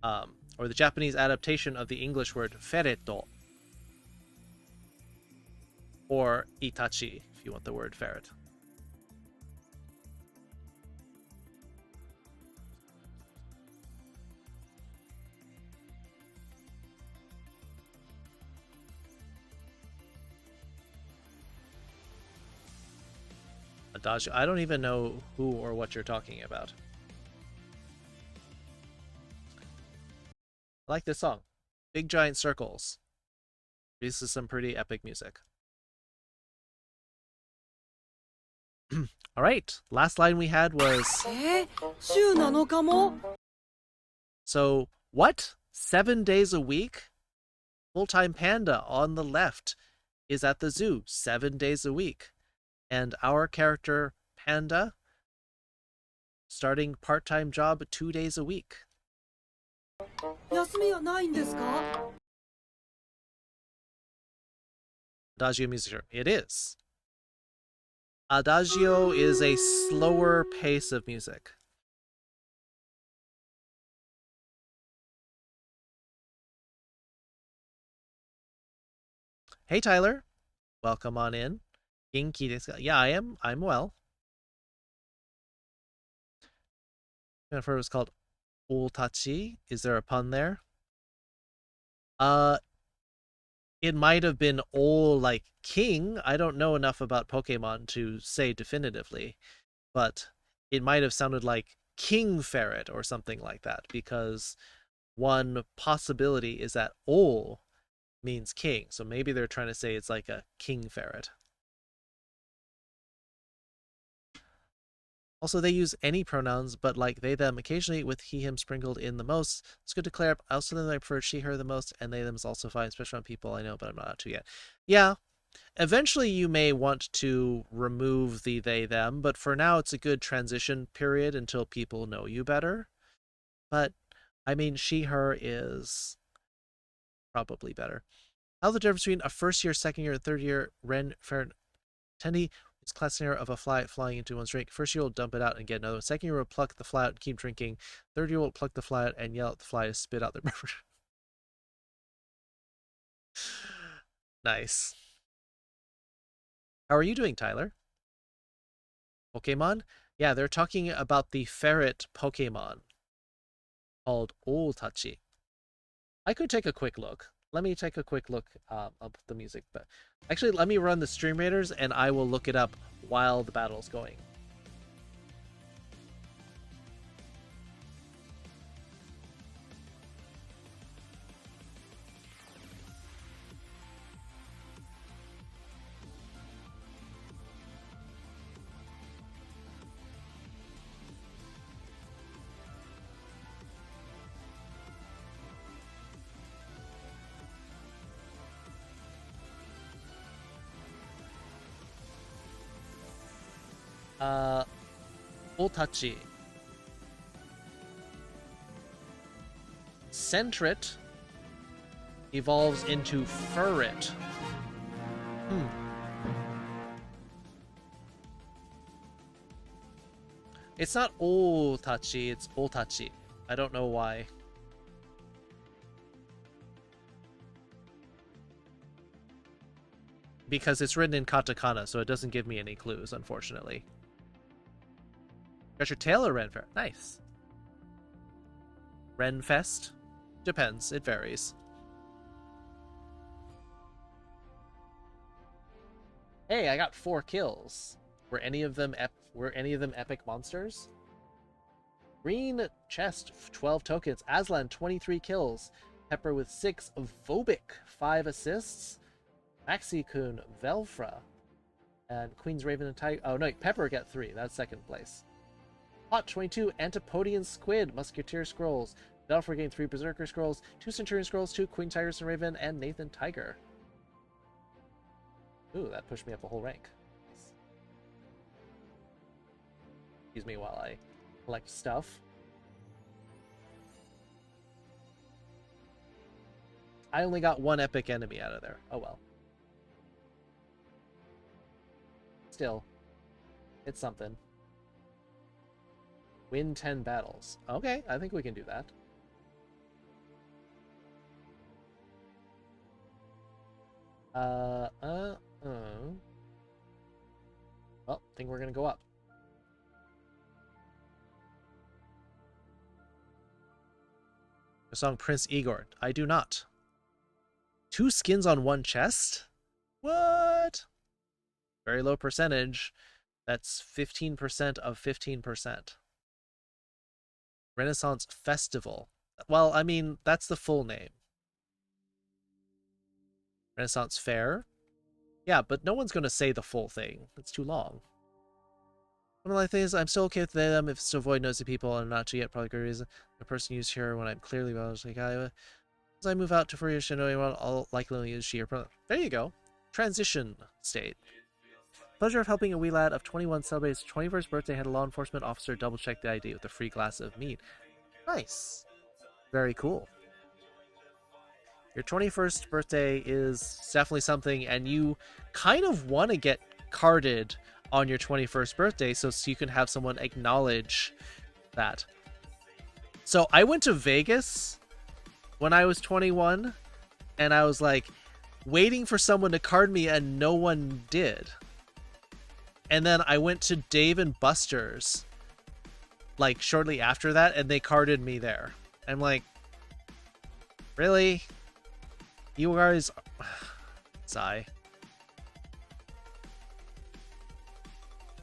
or the Japanese adaptation of the English word ferreto, or itachi, if you want the word ferret. Adagio. I don't even know who or what you're talking about. I like this song. Big Giant Circles. This is some pretty epic music. All right. Last line we had was...週7日も? So, what? 7 days a week? Full-time Panda on the left is at the zoo 7 days a week. And our character, Panda, starting part-time job 2 days a week. 休みはないんですか? Adagio music. It is. Adagio is a slower pace of music. Hey Tyler, welcome on in. Genki desu ka? Yeah, I'm well. I've heard it was called Oltachi. Is there a pun there? It might have been all like king. I don't know enough about Pokemon to say definitively, but it might have sounded like king ferret or something like that, because one possibility is that all means king. So maybe they're trying to say it's like a king ferret. Also, they use any pronouns, but like they, them occasionally with he, him sprinkled in the most. It's good to clear up. I also think I prefer she, her the most, and they, them is also fine, especially on people I know, but I'm not out to yet. Yeah, eventually you may want to remove the they, them, but for now it's a good transition period until people know you better. But, I mean, she, her is probably better. How's the difference between a first year, second year, and third year Ren, Ferret, Tendy? It's class scenario of a fly flying into one's drink. First year will dump it out and get another one. Second year will pluck the fly out and keep drinking. Third year will pluck the fly out and yell at the fly to spit out their beverage. Nice. How are you doing, Tyler? Pokemon? Yeah, they're talking about the ferret Pokemon called Oltachi. I could take a quick look. Let me take a quick look up the music. But actually, let me run the Stream Raiders, and I will look it up while the battle's going. Oltachi. Centret evolves into Furret. It's not Oltachi, it's Oltachi. I don't know why. Because it's written in katakana, so it doesn't give me any clues, unfortunately. Got your tail or Renfair? Nice. Renfest? Depends. It varies. Hey, I got 4 kills. Were any of them epic monsters? Green chest, 12 tokens. Aslan, 23 kills. Pepper with 6. Vobik, 5 assists. Maxi-kun, Velfra. And Queen's Raven and Tiger. Oh, no, Pepper got 3. That's second place. Hot 22, Antipodian Squid, Musketeer Scrolls. Velfra gained 3 Berserker Scrolls, 2 Centurion Scrolls, 2 Queen Tigers and Raven, and Nathan Tiger. Ooh, that pushed me up a whole rank. Nice. Excuse me while I collect stuff. I only got 1 epic enemy out of there. Oh well. Still, it's something. Win 10 battles. Okay, I think we can do that. Well, I think we're gonna go up. The song Prince Igor. I do not. 2 skins on 1 chest? What? Very low percentage. That's 15% of 15%. Renaissance Festival. Well, I mean, that's the full name. Renaissance Fair? Yeah, but no one's going to say the full thing. It's too long. One of my things, I'm still okay with them if it's to avoid nosy people and not to get probably good reason. The person used here when I'm clearly well, like, as I move out to Furry Shinoe, I'll likely use she or there you go. Transition state. Pleasure of helping a wee lad of 21 celebrate his 21st birthday, had a law enforcement officer double-check the ID with a free glass of mead. Nice. Very cool. Your 21st birthday is definitely something, and you kind of want to get carded on your 21st birthday so you can have someone acknowledge that. So I went to Vegas when I was 21, and I was like waiting for someone to card me, and no one did. And then I went to Dave and Buster's like shortly after that, and they carded me there. I'm like, really? You guys... Sigh.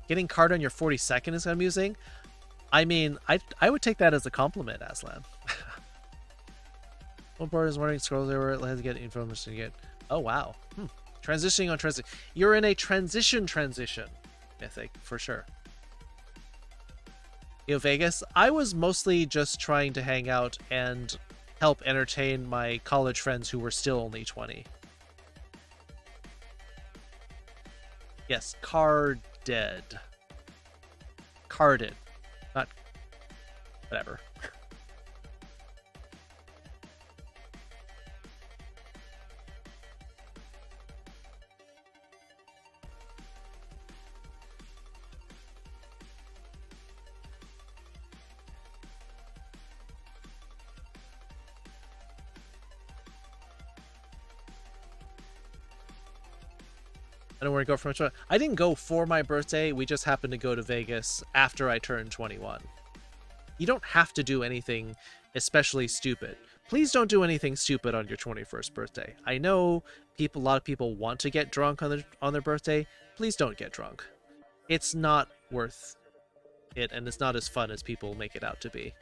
Getting card on your 42nd is amusing. I mean, I would take that as a compliment, Aslan. One board is wondering scrolls over. Let's get information to get. Oh wow. Transitioning on transition. You're in a transition, Mythic, for sure. Vegas. I was mostly just trying to hang out and help entertain my college friends who were still only 20. Yes, carded. Carded. Not... whatever. I don't want to go for much. I didn't go for my birthday. We just happened to go to Vegas after I turned 21. You don't have to do anything especially stupid. Please don't do anything stupid on your 21st birthday. I know a lot of people want to get drunk on their birthday. Please don't get drunk. It's not worth it, and it's not as fun as people make it out to be.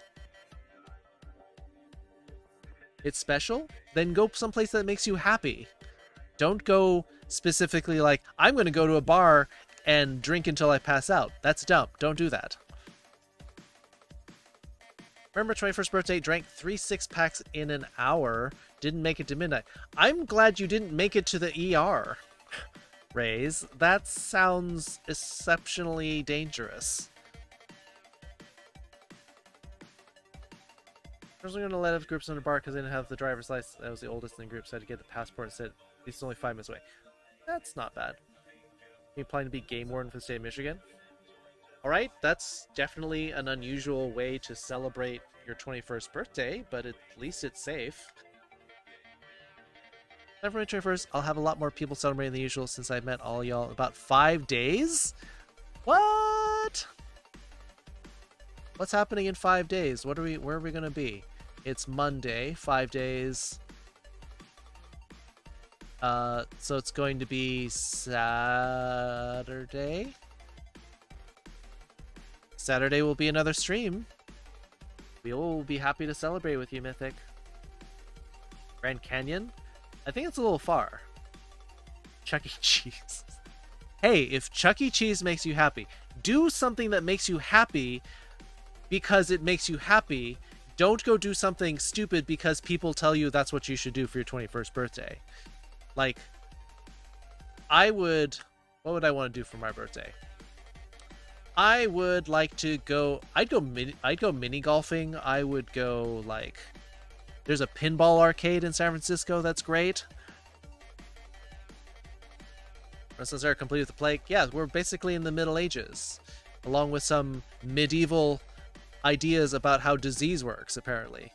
It's special? Then go someplace that makes you happy. Don't go specifically like, I'm going to go to a bar and drink until I pass out. That's dumb. Don't do that. Remember 21st birthday, drank 3 6-packs in an hour, didn't make it to midnight. I'm glad you didn't make it to the ER, Rays. That sounds exceptionally dangerous. I was going to let other groups in the bar because they didn't have the driver's license. I was the oldest in the group, so I had to get the passport and said, it's only 5 minutes away. That's not bad. You planning to be game warden for the state of Michigan? Alright, that's definitely an unusual way to celebrate your 21st birthday, but at least it's safe. February 21st, I'll have a lot more people celebrating than usual since I met all y'all about 5 days? What? What's happening in 5 days? Where are we gonna be? It's Monday, 5 days. So it's going to be Saturday. Saturday will be another stream. We will be happy to celebrate with you, Mythic. Grand Canyon? I think it's a little far. Chuck E. Cheese. Hey, if Chuck E. Cheese makes you happy, do something that makes you happy because it makes you happy. Don't go do something stupid because people tell you that's what you should do for your 21st birthday. Like, what would I want to do for my birthday? I would like to go, I'd go mini golfing. I would go, like, there's a pinball arcade in San Francisco that's great. Renaissance era complete with the plague. Yeah, we're basically in the Middle Ages, along with some medieval ideas about how disease works, apparently.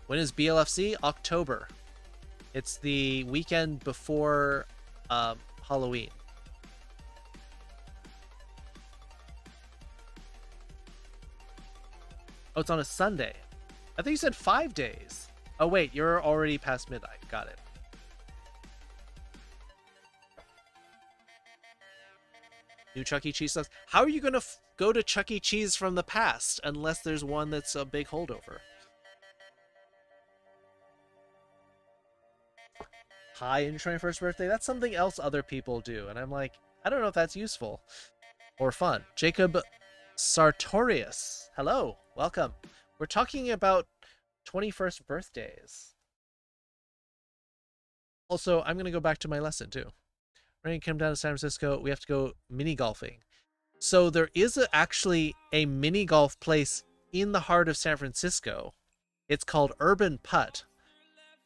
When is BLFC? October. It's the weekend before Halloween. Oh, it's on a Sunday. I think you said 5 days. Oh, wait, you're already past midnight. Got it. New Chuck E. Cheese sauce. How are you going to go to Chuck E. Cheese from the past unless there's one that's a big holdover? Hi, on your 21st birthday? That's something else other people do. And I'm like, I don't know if that's useful or fun. Jacob Sartorius. Hello. Welcome. We're talking about 21st birthdays. Also, I'm going to go back to my lesson, too. We're going to come down to San Francisco. We have to go mini golfing. So there is actually a mini golf place in the heart of San Francisco. It's called Urban Putt.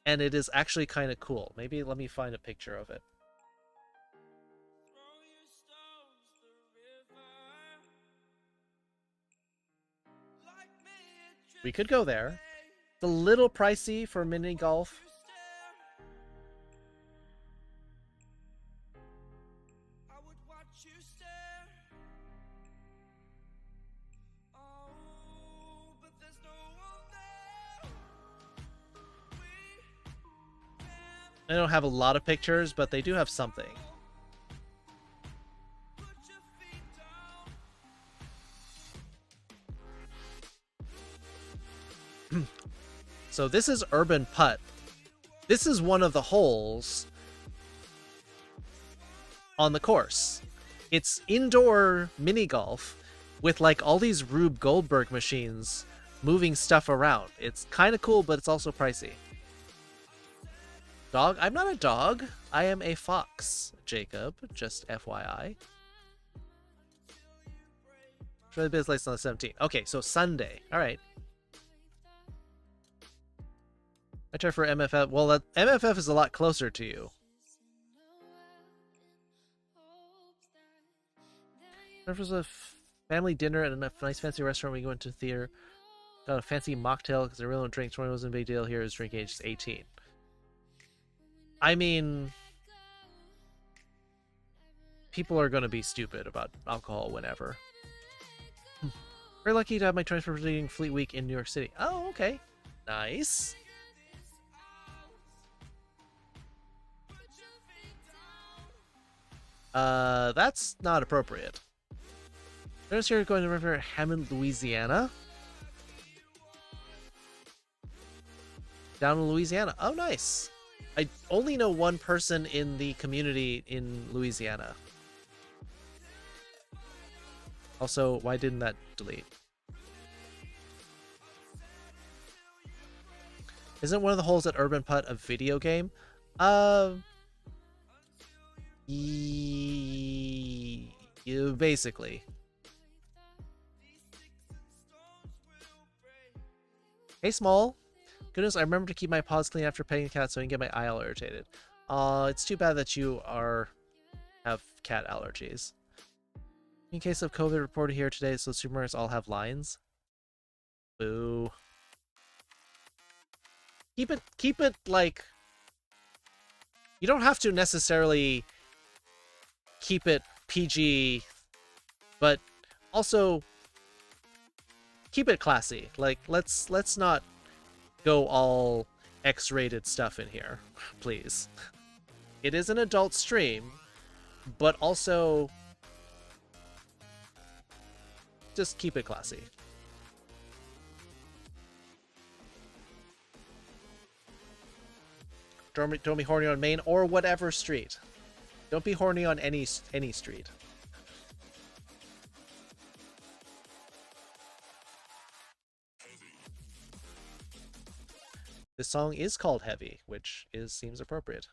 And it is actually kind of cool. Maybe let me find a picture of it. We could go there. It's a little pricey for mini golf. They don't have a lot of pictures, but they do have something. So this is Urban Putt. This is one of the holes on the course. It's indoor mini golf with like all these Rube Goldberg machines moving stuff around. It's kind of cool, but it's also pricey. Dog? I'm not a dog. I am a fox, Jacob. Just FYI. Try the biz license on the 17th. Okay, so Sunday. All right. I try for MFF. Well, that MFF is a lot closer to you. There was a family dinner at a nice fancy restaurant. We went to the theater. Got a fancy mocktail because I really don't drink. 20 wasn't a big deal. Here is drink age 18. I mean, people are going to be stupid about alcohol whenever. Very lucky to have my choice for visiting Fleet Week in New York City. Oh, okay. Nice. That's not appropriate. Notice here going to River Hammond, Louisiana. Down in Louisiana. Oh, nice. I only know one person in the community in Louisiana. Also, why didn't that delete? Isn't one of the holes at Urban Putt a video game? Basically. Hey, Small. Goodness, I remember to keep my paws clean after petting the cat so I can get my eye all irritated. It's too bad that you have cat allergies. In case of COVID reported here today, so supermarkets all have lines. Boo. Keep it like, you don't have to necessarily keep it PG, but also keep it classy. Like, let's not go all X-rated stuff in here, please. It is an adult stream, but also just keep it classy. Don't be horny on Main or whatever street. Don't be horny on any street. This song is called Heavy, which seems appropriate.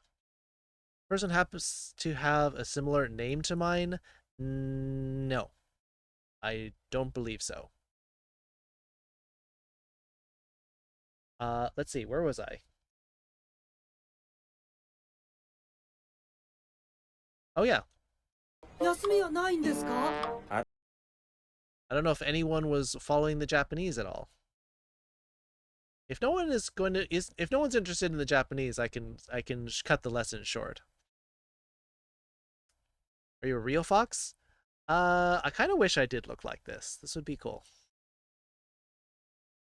Person happens to have a similar name to mine? No. I don't believe so. Let's see, where was I? Oh yeah. I don't know if anyone was following the Japanese at all. If no one is going to if no one's interested in the Japanese, I can cut the lesson short. Are you a real fox? I kind of wish I did look like this. This would be cool.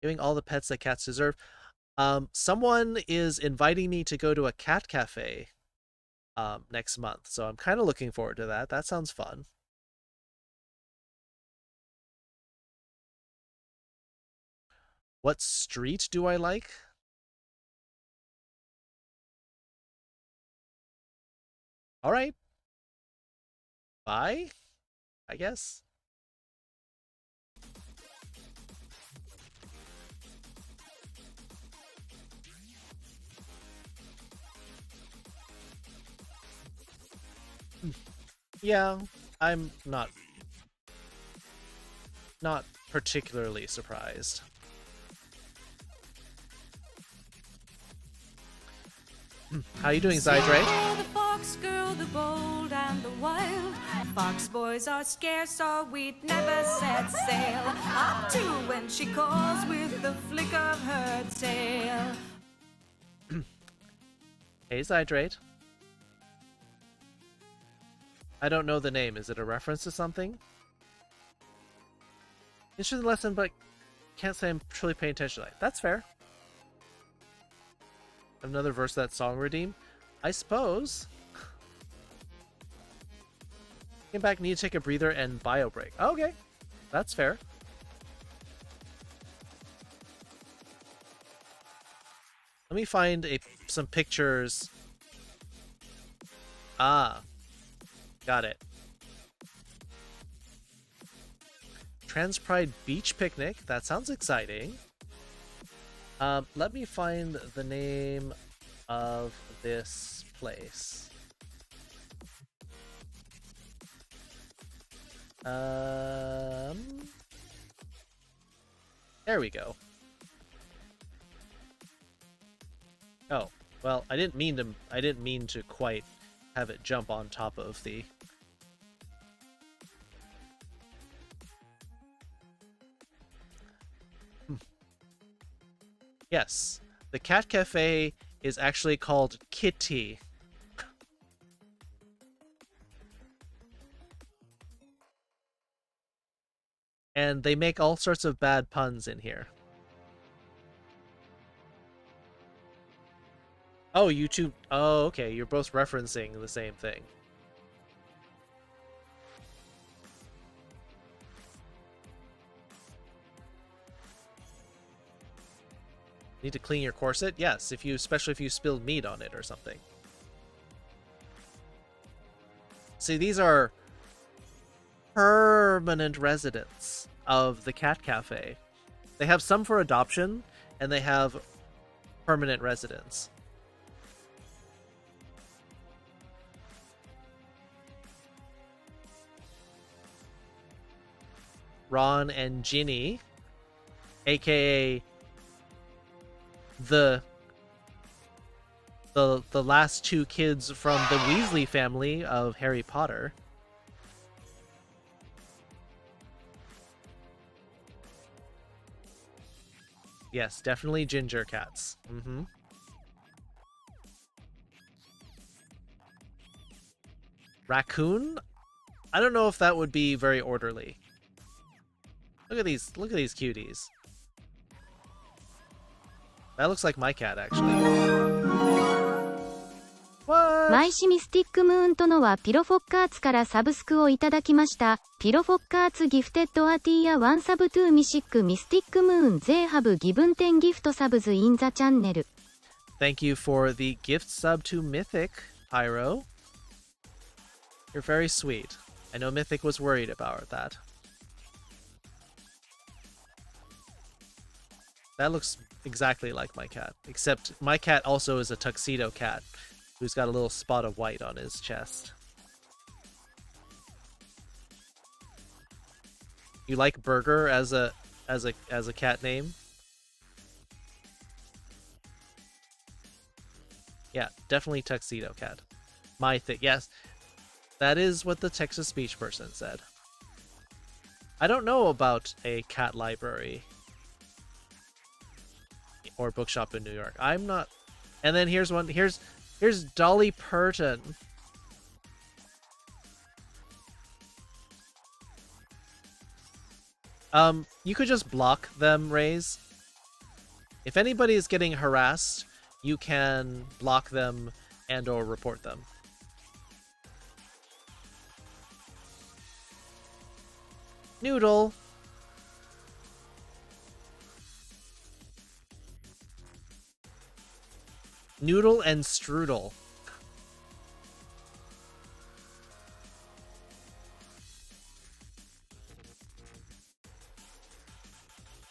Giving all the pets that cats deserve. Someone is inviting me to go to a cat cafe next month, so I'm kind of looking forward to that. That sounds fun. What street do I like? All right. Bye, I guess. Yeah, I'm not particularly surprised. How you doing, Zydre? The fox girl, the bold and the wild. Fox boys are scarce, or we'd never set sail. Up to when she calls with the flick of her tail. Hey, Zydrate. I don't know the name. Is it a reference to something? Interesting lesson, but can't say I'm truly paying attention to that. That's fair. Another verse of that song redeem. I suppose. Came back, need to take a breather and bio break. Okay, that's fair. Let me find some pictures. Ah, got it. Trans Pride Beach Picnic. That sounds exciting. Let me find the name of this place. There we go. Oh, well, I didn't mean to quite have it jump on top of the... Yes, the cat cafe is actually called Kitty. And they make all sorts of bad puns in here. Oh, YouTube. Oh, okay. You're both referencing the same thing. Need to clean your corset? Yes, especially if you spilled meat on it or something. See, these are permanent residents of the cat cafe. They have some for adoption, and they have permanent residents. Ron and Ginny, aka the last two kids from the Weasley family of Harry Potter. Yes, definitely ginger cats. Mm-hmm. Raccoon? I don't know if that would be very orderly. Look at these cuties. That looks like my cat, actually. What? マイシミスティックムーンとのはピロフォッカーツからサブスクをいただきました。ピロフォッカーツギフテッドアティアワンサブトゥーミシックミスティックムーンゼーハブギブン10ギフトサブズインザチャンネル。Thank you for the gift sub to Mythic, Pyro. You're very sweet. I know Mythic was worried about that. That looks exactly like my cat, except my cat also is a tuxedo cat who's got a little spot of white on his chest. You like Burger as a cat name? Yeah, definitely tuxedo cat. My thing, yes. That is what the Texas speech person said. I don't know about a cat library or bookshop in New York. I'm not. And then here's one. Here's Dolly Parton. You could just block them, Rays. If anybody is getting harassed, you can block them and or report them. Noodle. Noodle and Strudel.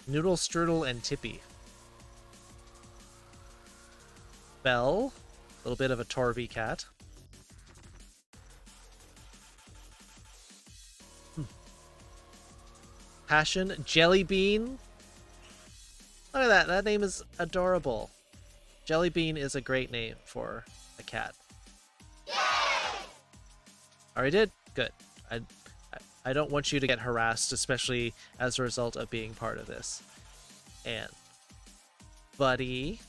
Noodle, Strudel, and Tippy. Belle. A little bit of a Torvy cat. Passion. Jelly Bean. Look at that. That name is adorable. Jelly Bean is a great name for a cat. Already did? Good. I don't want you to get harassed, especially as a result of being part of this. And Buddy.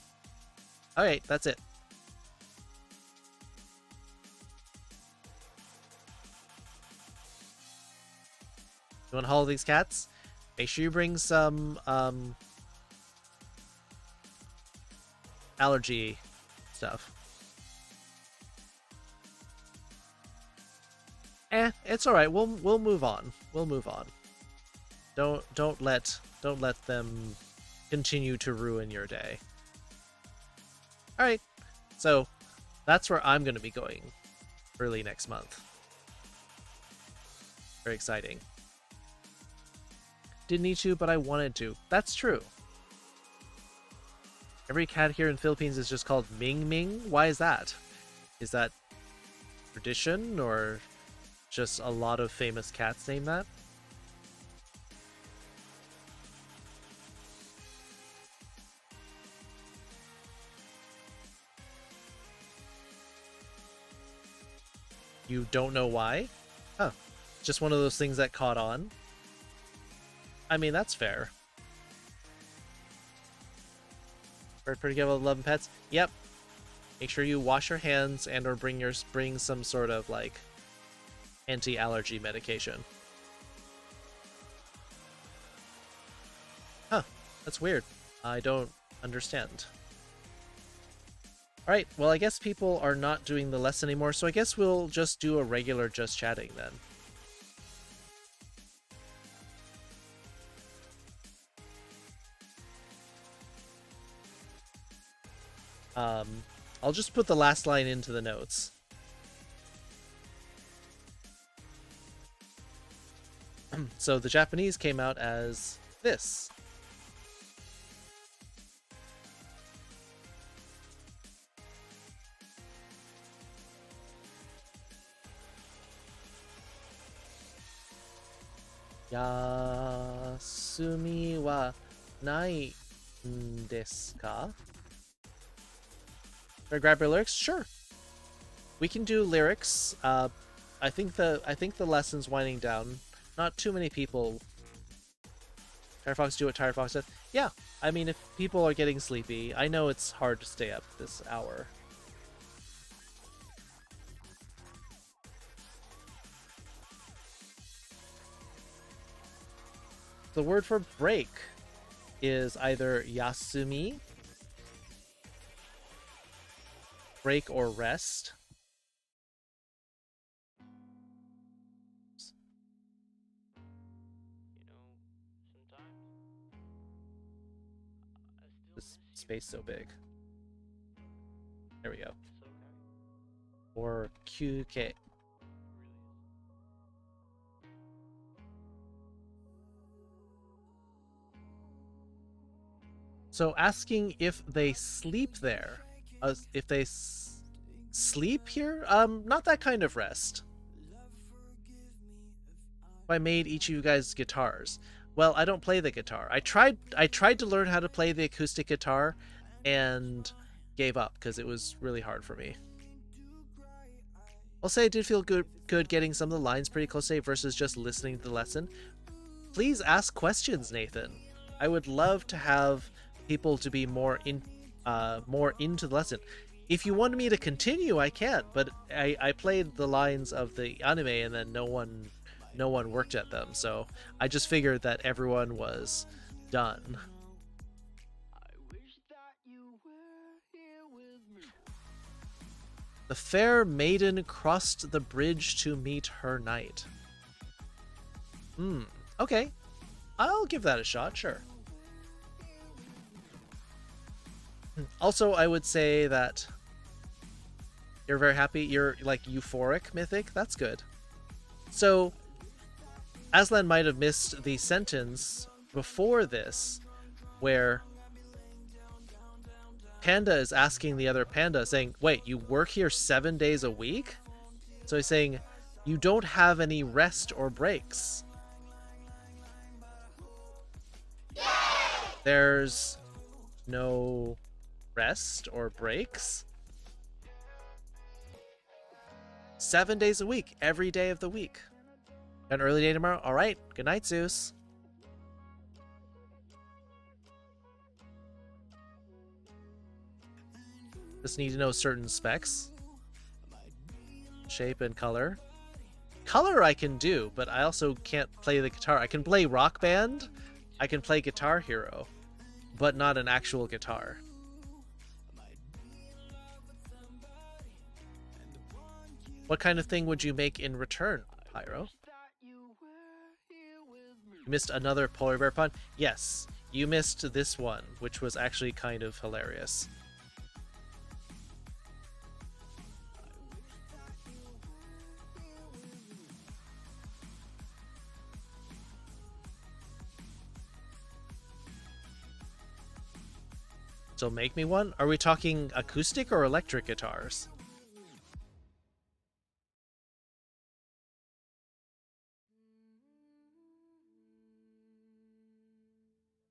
Alright, that's it. You want to haul these cats? Make sure you bring some allergy stuff. It's all right. We'll move on. We'll move on. Don't let them continue to ruin your day. All right. So that's where I'm going to be going early next month. Very exciting. Didn't need to, but I wanted to. That's true. Every cat here in the Philippines is just called Ming Ming. Why is that? Is that tradition or just a lot of famous cats name that? You don't know why? Huh. Just one of those things that caught on? I mean, that's fair. Bird pretty good with 11 pets? Yep. Make sure you wash your hands and or bring some sort of like anti-allergy medication. Huh. That's weird. I don't understand. Alright, well I guess people are not doing the lesson anymore, so I guess we'll just do a regular just chatting then. I'll just put the last line into the notes. So the Japanese came out as this. Yasumi wa nai n desu ka? Should I grab your lyrics? Sure. We can do lyrics. I think the lesson's winding down. Not too many people. Tirefox do what Tirefox says. Yeah, I mean, if people are getting sleepy, I know it's hard to stay up this hour. The word for break is either yasumi, break or rest. This space so big. There we go. Or QK. So asking if they sleep there, if they sleep here, not that kind of rest. If I made each of you guys guitars, well, I don't play the guitar. I tried to learn how to play the acoustic guitar, and gave up because it was really hard for me. I'll say it did feel good getting some of the lines pretty close today versus just listening to the lesson. Please ask questions, Nathan. I would love to have people to be more into the lesson. If you wanted me to continue, I can, but I played the lines of the anime and then no one worked at them, so I just figured that everyone was done. The fair maiden crossed the bridge to meet her knight. Okay. I'll give that a shot, sure. Also, I would say that you're very happy. You're like euphoric, Mythic. That's good. So, Aslan might have missed the sentence before this, where Panda is asking the other panda, saying, wait, you work here 7 days a week? So he's saying, you don't have any rest or breaks. There's no rest or breaks. 7 days a week, every day of the week. An early day tomorrow? Alright, good night, Zeus. Just need to know certain specs. Shape and color. Color I can do, but I also can't play the guitar. I can play Rock Band, I can play Guitar Hero, but not an actual guitar. What kind of thing would you make in return? Pyro. You missed another polar bear pun? Yes, you missed this one, which was actually kind of hilarious. So make me one? Are we talking acoustic or electric guitars?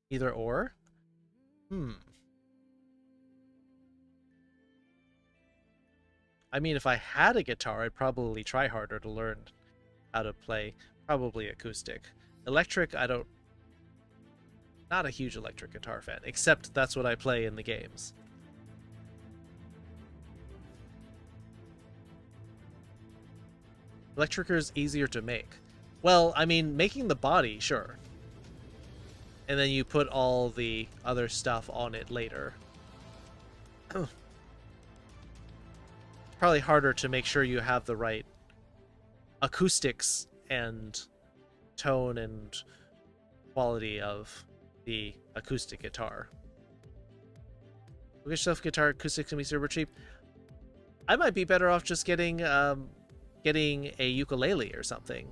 Either or? I mean, if I had a guitar, I'd probably try harder to learn how to play. Probably acoustic. Electric, I don't... Not a huge electric guitar fan, except that's what I play in the games. Electricer's easier to make. Well, I mean, making the body, sure. And then you put all the other stuff on it later. Probably harder to make sure you have the right acoustics and tone and quality of the acoustic guitar. Look at yourself, guitar acoustics can be super cheap. I might be better off just getting a ukulele or something.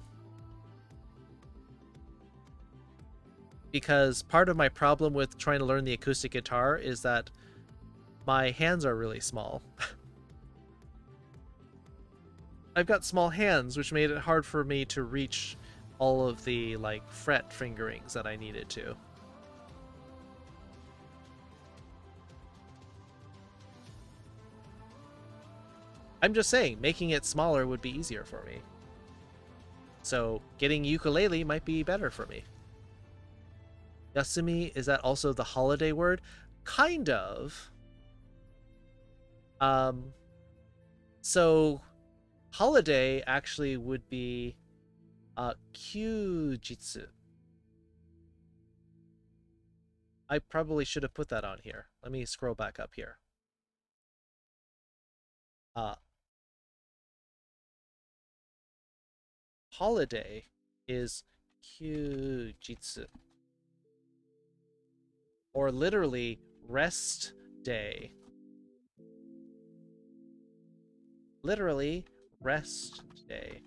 Because part of my problem with trying to learn the acoustic guitar is that my hands are really small. I've got small hands, which made it hard for me to reach all of the like fret fingerings that I needed to. I'm just saying, making it smaller would be easier for me. So getting ukulele might be better for me. Yasumi, is that also the holiday word? Kind of. So holiday actually would be kyujitsu. I probably should have put that on here. Let me scroll back up here. Holiday is kyujitsu. Or literally rest day. Literally rest day.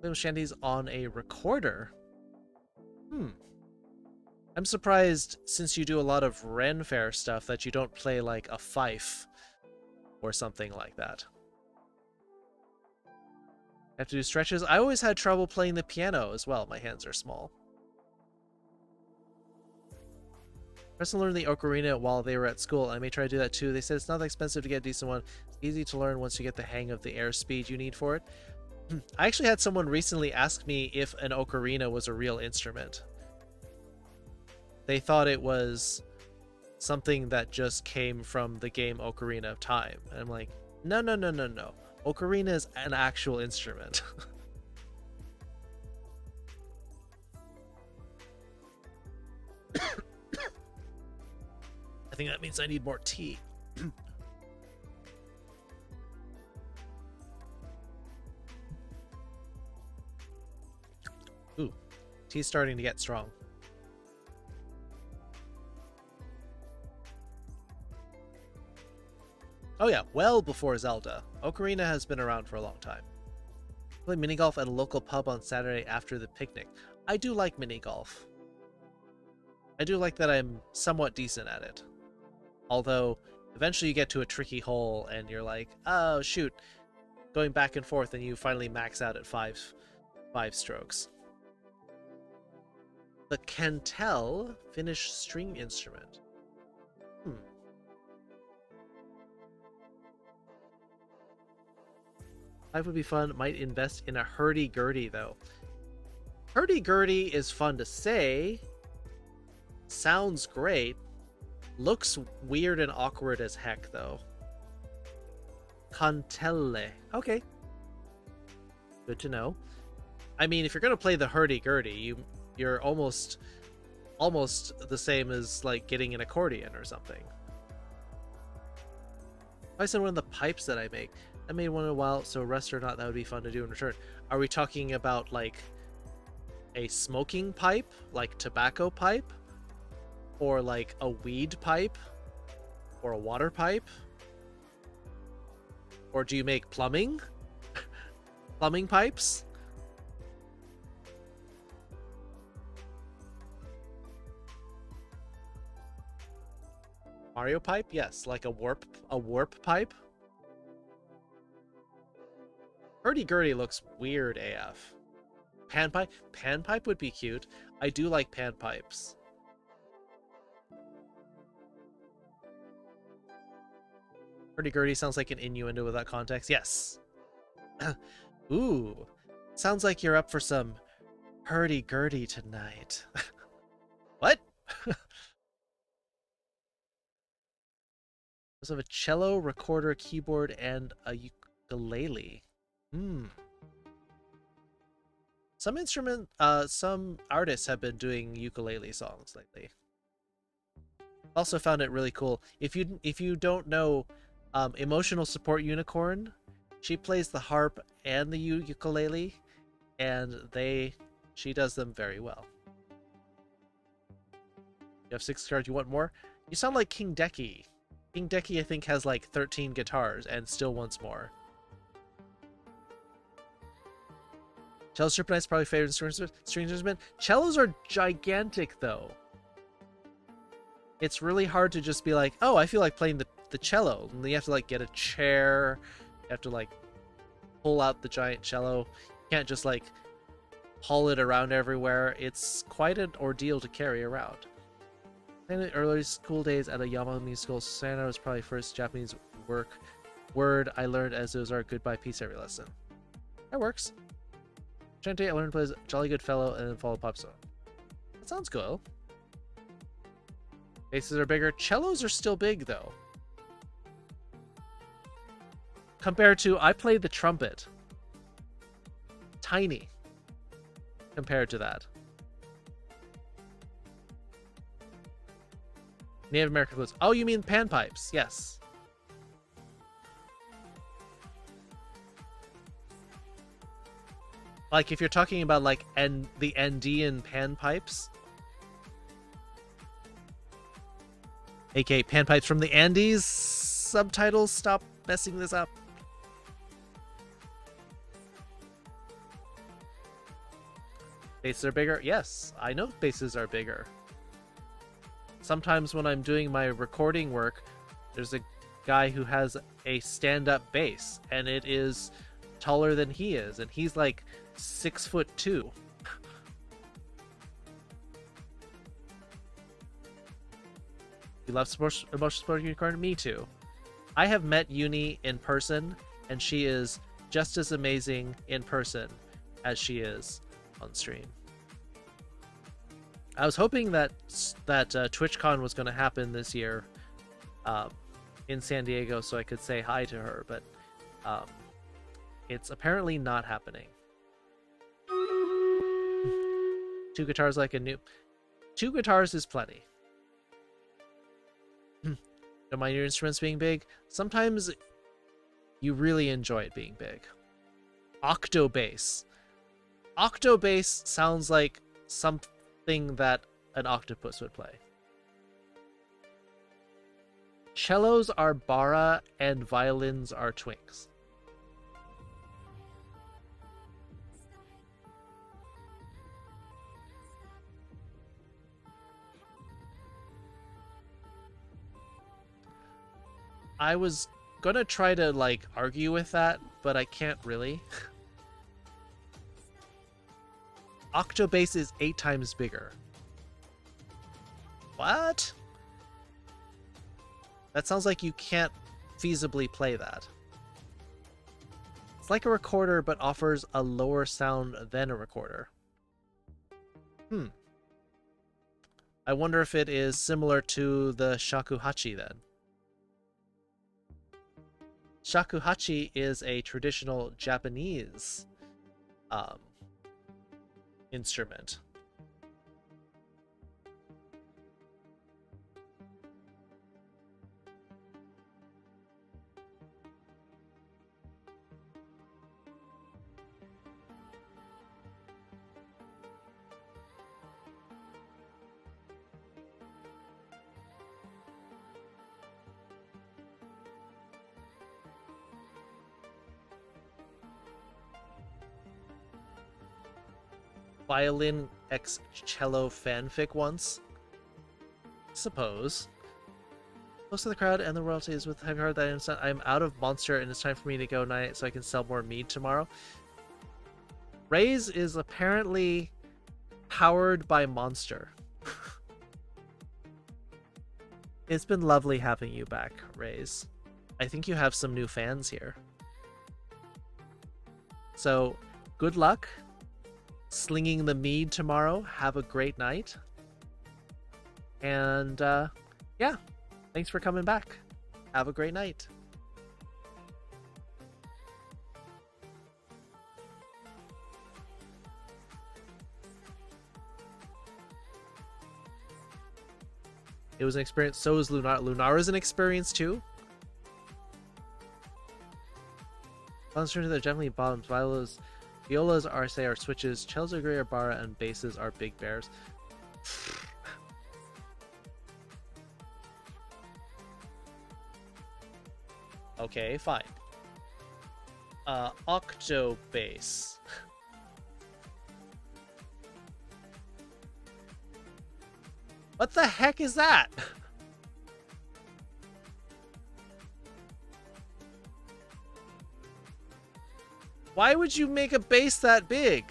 Little Shandy's on a recorder. I'm surprised, since you do a lot of Ren Fair stuff, that you don't play like a fife or something like that. Have to do stretches. I always had trouble playing the piano as well. My hands are small. Preston learned the ocarina while they were at school. I may try to do that too. They said it's not that expensive to get a decent one. It's easy to learn once you get the hang of the airspeed you need for it. I actually had someone recently ask me if an ocarina was a real instrument. They thought it was something that just came from the game Ocarina of Time. And I'm like, no, no, no, no, no. Ocarina is an actual instrument. I think that means I need more tea. Ooh, tea's starting to get strong. Oh yeah, well before Zelda. Ocarina has been around for a long time. Play mini golf at a local pub on Saturday after the picnic. I do like mini golf. I do like that I'm somewhat decent at it. Although, eventually you get to a tricky hole and you're like, oh shoot, going back and forth, and you finally max out at five strokes. The Cantel Finnish string instrument. Life would be fun. Might invest in a hurdy-gurdy, though. Hurdy-gurdy is fun to say. Sounds great. Looks weird and awkward as heck, though. Cantelle. Okay. Good to know. I mean, if you're going to play the hurdy-gurdy, you're almost the same as, like, getting an accordion or something. I said one of the pipes that I make. I made one in a while, so rest or not, that would be fun to do in return. Are we talking about like a smoking pipe, like tobacco pipe, or like a weed pipe, or a water pipe, or do you make plumbing? Plumbing pipes? Mario pipe? Yes, like a warp pipe. Hurdy-gurdy looks weird AF. Panpipe? Panpipe would be cute. I do like panpipes. Hurdy-gurdy sounds like an innuendo without context. Yes. Ooh. Sounds like you're up for some hurdy-gurdy tonight. What? There's a cello, recorder, keyboard, and a ukulele. Some artists have been doing ukulele songs lately. Also found it really cool. If you don't know Emotional Support Unicorn, she plays the harp and the ukulele, and she does them very well. You have 6 cards, you want more? You sound like King Decky. King Decky, I think, has like 13 guitars and still wants more. Cello's super nice, probably favorite string instrument. Cellos are gigantic, though. It's really hard to just be like, oh, I feel like playing the cello. And you have to like get a chair. You have to like pull out the giant cello. You can't just like haul it around everywhere. It's quite an ordeal to carry around. In the early school days at a Yamaha musical, Santa was probably first Japanese word I learned as it was our goodbye piece every lesson. That works. Trente, I learned to play as Jolly Good Fellow and then follow pop song. That sounds cool. Basses are bigger. Cellos are still big though. Compared to, I played the trumpet. Tiny. Compared to that. Native American flutes. Oh, you mean panpipes? Yes. Like if you're talking about like the Andean panpipes, aka panpipes from the Andes. Subtitles, stop messing this up. Basses are bigger. Yes, I know basses are bigger. Sometimes when I'm doing my recording work, there's a guy who has a stand-up bass, and it is taller than he is, and he's like 6'2". You love Emotional Support Unicorn? Me too. I have met Uni in person, and she is just as amazing in person as she is on stream. I was hoping that TwitchCon was going to happen this year in San Diego so I could say hi to her, but it's apparently not happening. 2 guitars like a new... 2 guitars is plenty. Don't mind your instruments being big? Sometimes you really enjoy it being big. Octobass. Octobass sounds like something that an octopus would play. Cellos are bara and violins are twinks. I was gonna try to like argue with that, but I can't really. Octobass is 8 times bigger. What? That sounds like you can't feasibly play that. It's like a recorder, but offers a lower sound than a recorder. I wonder if it is similar to the shakuhachi then. Shakuhachi is a traditional Japanese instrument. violin x cello fanfic once. Suppose. Most of the crowd and the royalty is with. Have you heard that I'm out of monster and it's time for me to go night so I can sell more mead tomorrow? Raze is apparently powered by monster. It's been lovely having you back, Raze. I think you have some new fans here. So, good luck slinging the mead tomorrow. Have a great night. And, yeah. Thanks for coming back. Have a great night. It was an experience. So is Lunar. Lunar is an experience too. Monsters are generally bottoms. Violas are switches. Cellos are gray or bara, and basses are big bears. Okay, fine. Octo bass. What the heck is that? Why would you make a bass that big?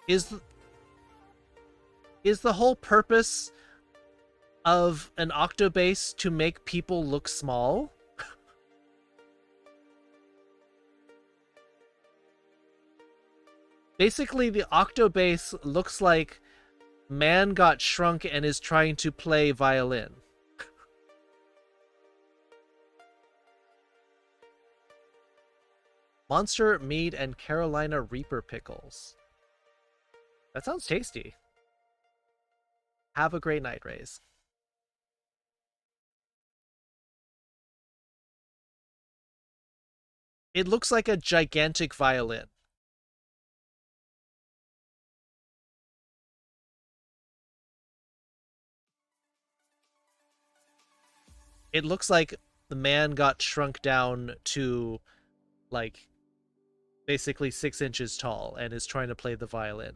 Is the whole purpose of an octobase to make people look small? Basically, the octobase looks like man got shrunk and is trying to play violin. Monster, mead, and Carolina Reaper pickles. That sounds tasty. Have a great night, Raze. It looks like a gigantic violin. It looks like the man got shrunk down to, like, basically 6 inches tall and is trying to play the violin.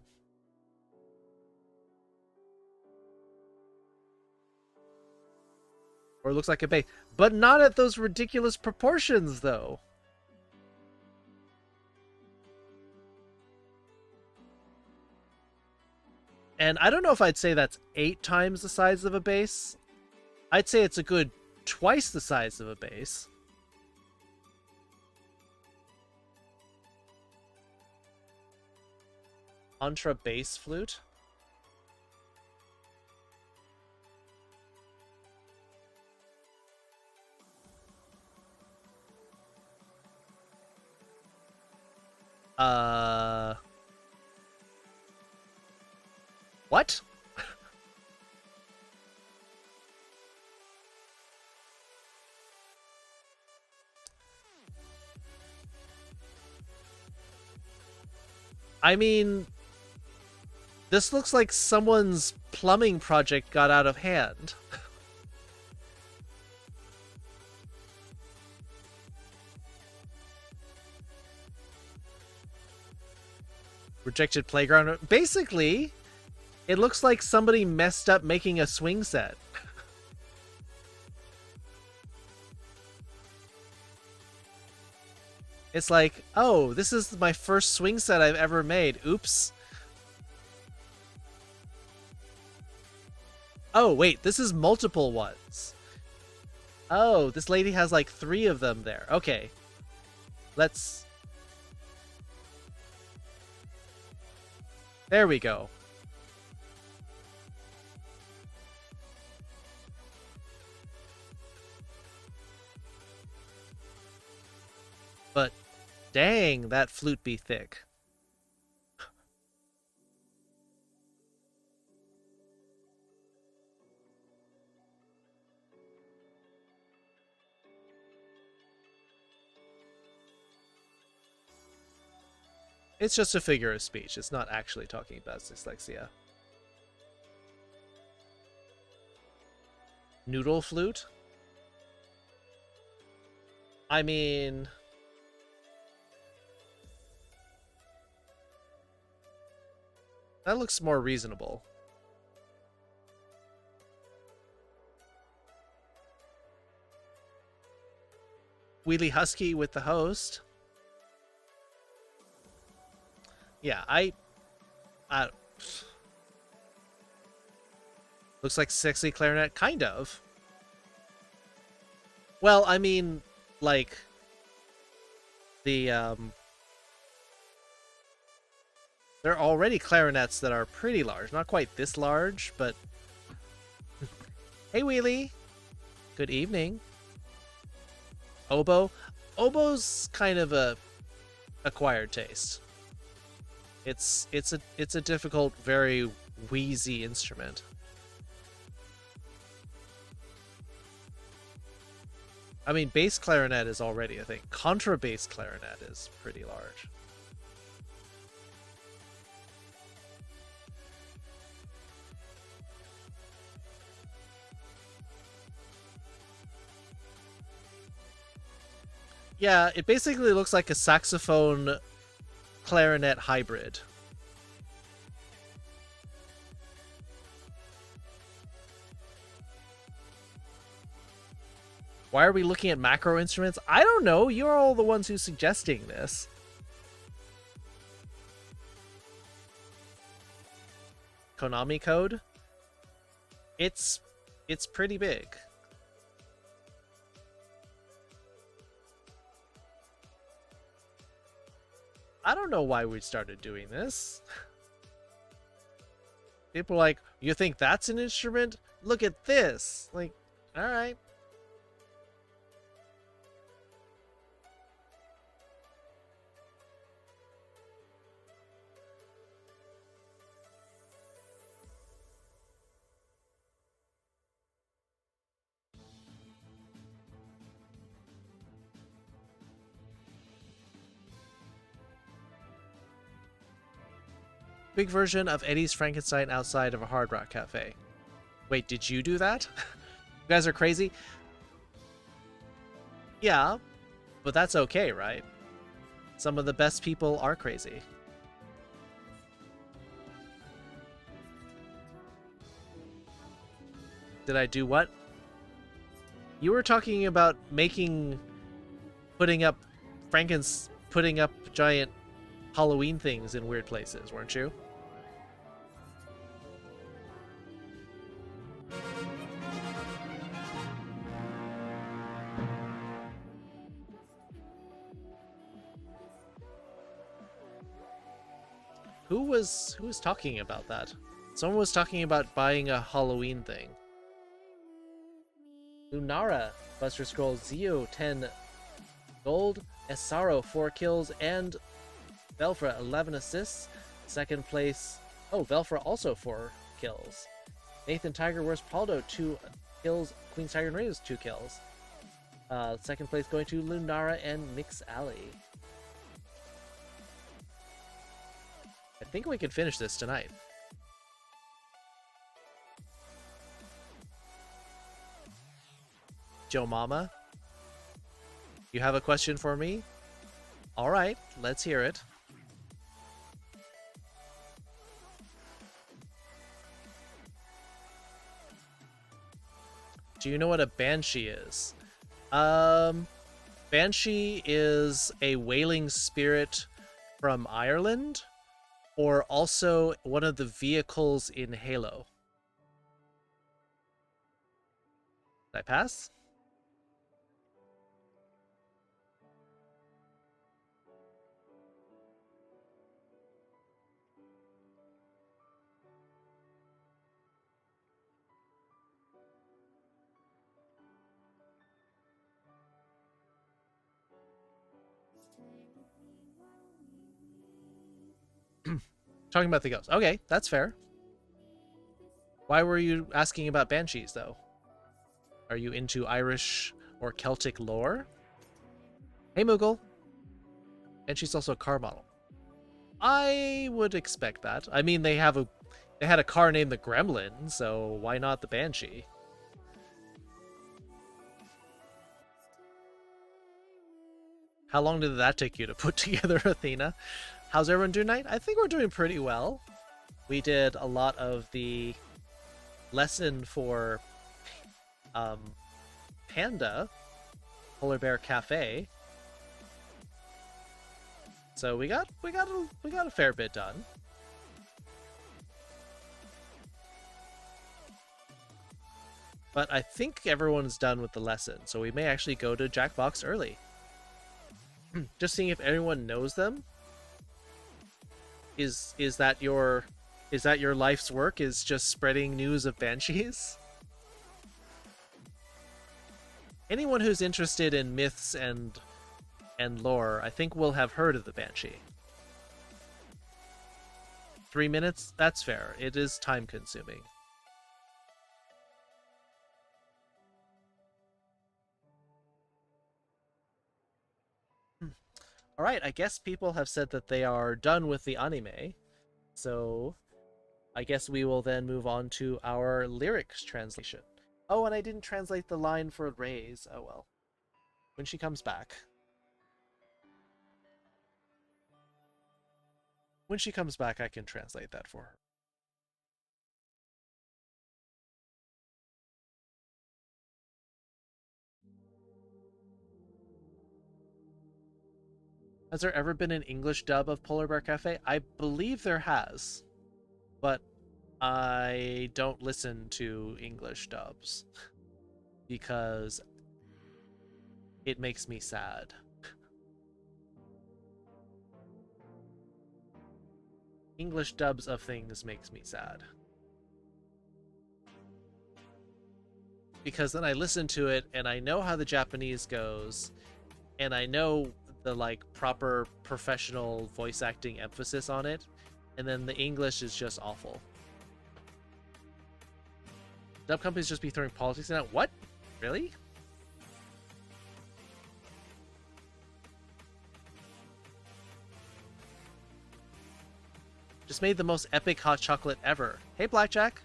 Or it looks like a bass. But not at those ridiculous proportions, though. And I don't know if I'd say that's 8 times the size of a bass. I'd say it's a good twice the size of a bass. Contra bass flute? What? I mean, this looks like someone's plumbing project got out of hand. Rejected playground. Basically, it looks like somebody messed up making a swing set. It's like, oh, this is my first swing set I've ever made. Oops. Oh, wait, this is multiple ones. Oh, this lady has like 3 of them there. Okay. Let's... There we go. But dang, that flute be thick. It's just a figure of speech. It's not actually talking about dyslexia. Noodle flute? I mean... that looks more reasonable. Wheelie Husky with the host. Yeah, looks like sexy clarinet, kind of. Well, I mean, like, the, there are already clarinets that are pretty large. Not quite this large, but... Hey, Wheelie! Good evening. Oboe? Oboe's kind of a acquired taste. It's a difficult, very wheezy instrument. I mean, bass clarinet is already a thing. Contrabass clarinet is pretty large. Yeah, it basically looks like a saxophone clarinet hybrid. Why are we looking at macro instruments? I don't know. You're all the ones who's suggesting this. Konami code? It's pretty big. I don't know why we started doing this. People are like, you think that's an instrument? Look at this. Like, alright. Big version of Eddie's Frankenstein outside of a Hard Rock Cafe. Wait, did you do that? You guys are crazy? Yeah, but that's okay, right? Some of the best people are crazy. Did I do what? You were talking about putting up giant Halloween things in weird places, weren't you? Who was talking about that? Someone was talking about buying a Halloween thing. Lunara, Buster Scroll, Zio 10 gold, Esaro 4 kills, and Velfra 11 assists. Second place. Oh, Velfra also 4 kills. Nathan Tiger Wars Paldo 2 kills. Queen's Tiger and Raiders 2 kills. Second place going to Lunara and Mix Alley. I think we can finish this tonight. Joe Mama, you have a question for me? All right, let's hear it. Do you know what a banshee is? Banshee is a wailing spirit from Ireland, or also one of the vehicles in Halo. Did I pass? Talking about the ghost. Okay, that's fair. Why were you asking about banshees, though? Are you into Irish or Celtic lore? Hey, Moogle. Banshee's also a car model. I would expect that. I mean, they had a car named the Gremlin, so why not the Banshee? How long did that take you to put together, Athena? How's everyone doing tonight? I think we're doing pretty well. We did a lot of the lesson for Panda, Polar Bear Cafe. So we got a fair bit done. But I think everyone's done with the lesson, so we may actually go to Jackbox early. Just seeing if everyone knows them. Is that your life's work? Is just spreading news of banshees? Anyone who's interested in myths and lore, I think will have heard of the banshee. 3 minutes? That's fair. It is time consuming. Alright, I guess people have said that they are done with the anime, so I guess we will then move on to our lyrics translation. Oh, and I didn't translate the line for Ray's. Oh well. When she comes back. When she comes back, I can translate that for her. Has there ever been an English dub of Polar Bear Cafe? I believe there has, but I don't listen to English dubs because it makes me sad. English dubs of things makes me sad. Because then I listen to it and I know how the Japanese goes, and I know the like proper professional voice acting emphasis on it, and then the English is just awful. Dub companies just be throwing politics in it. What? Really? Just made the most epic hot chocolate ever. Hey, Blackjack.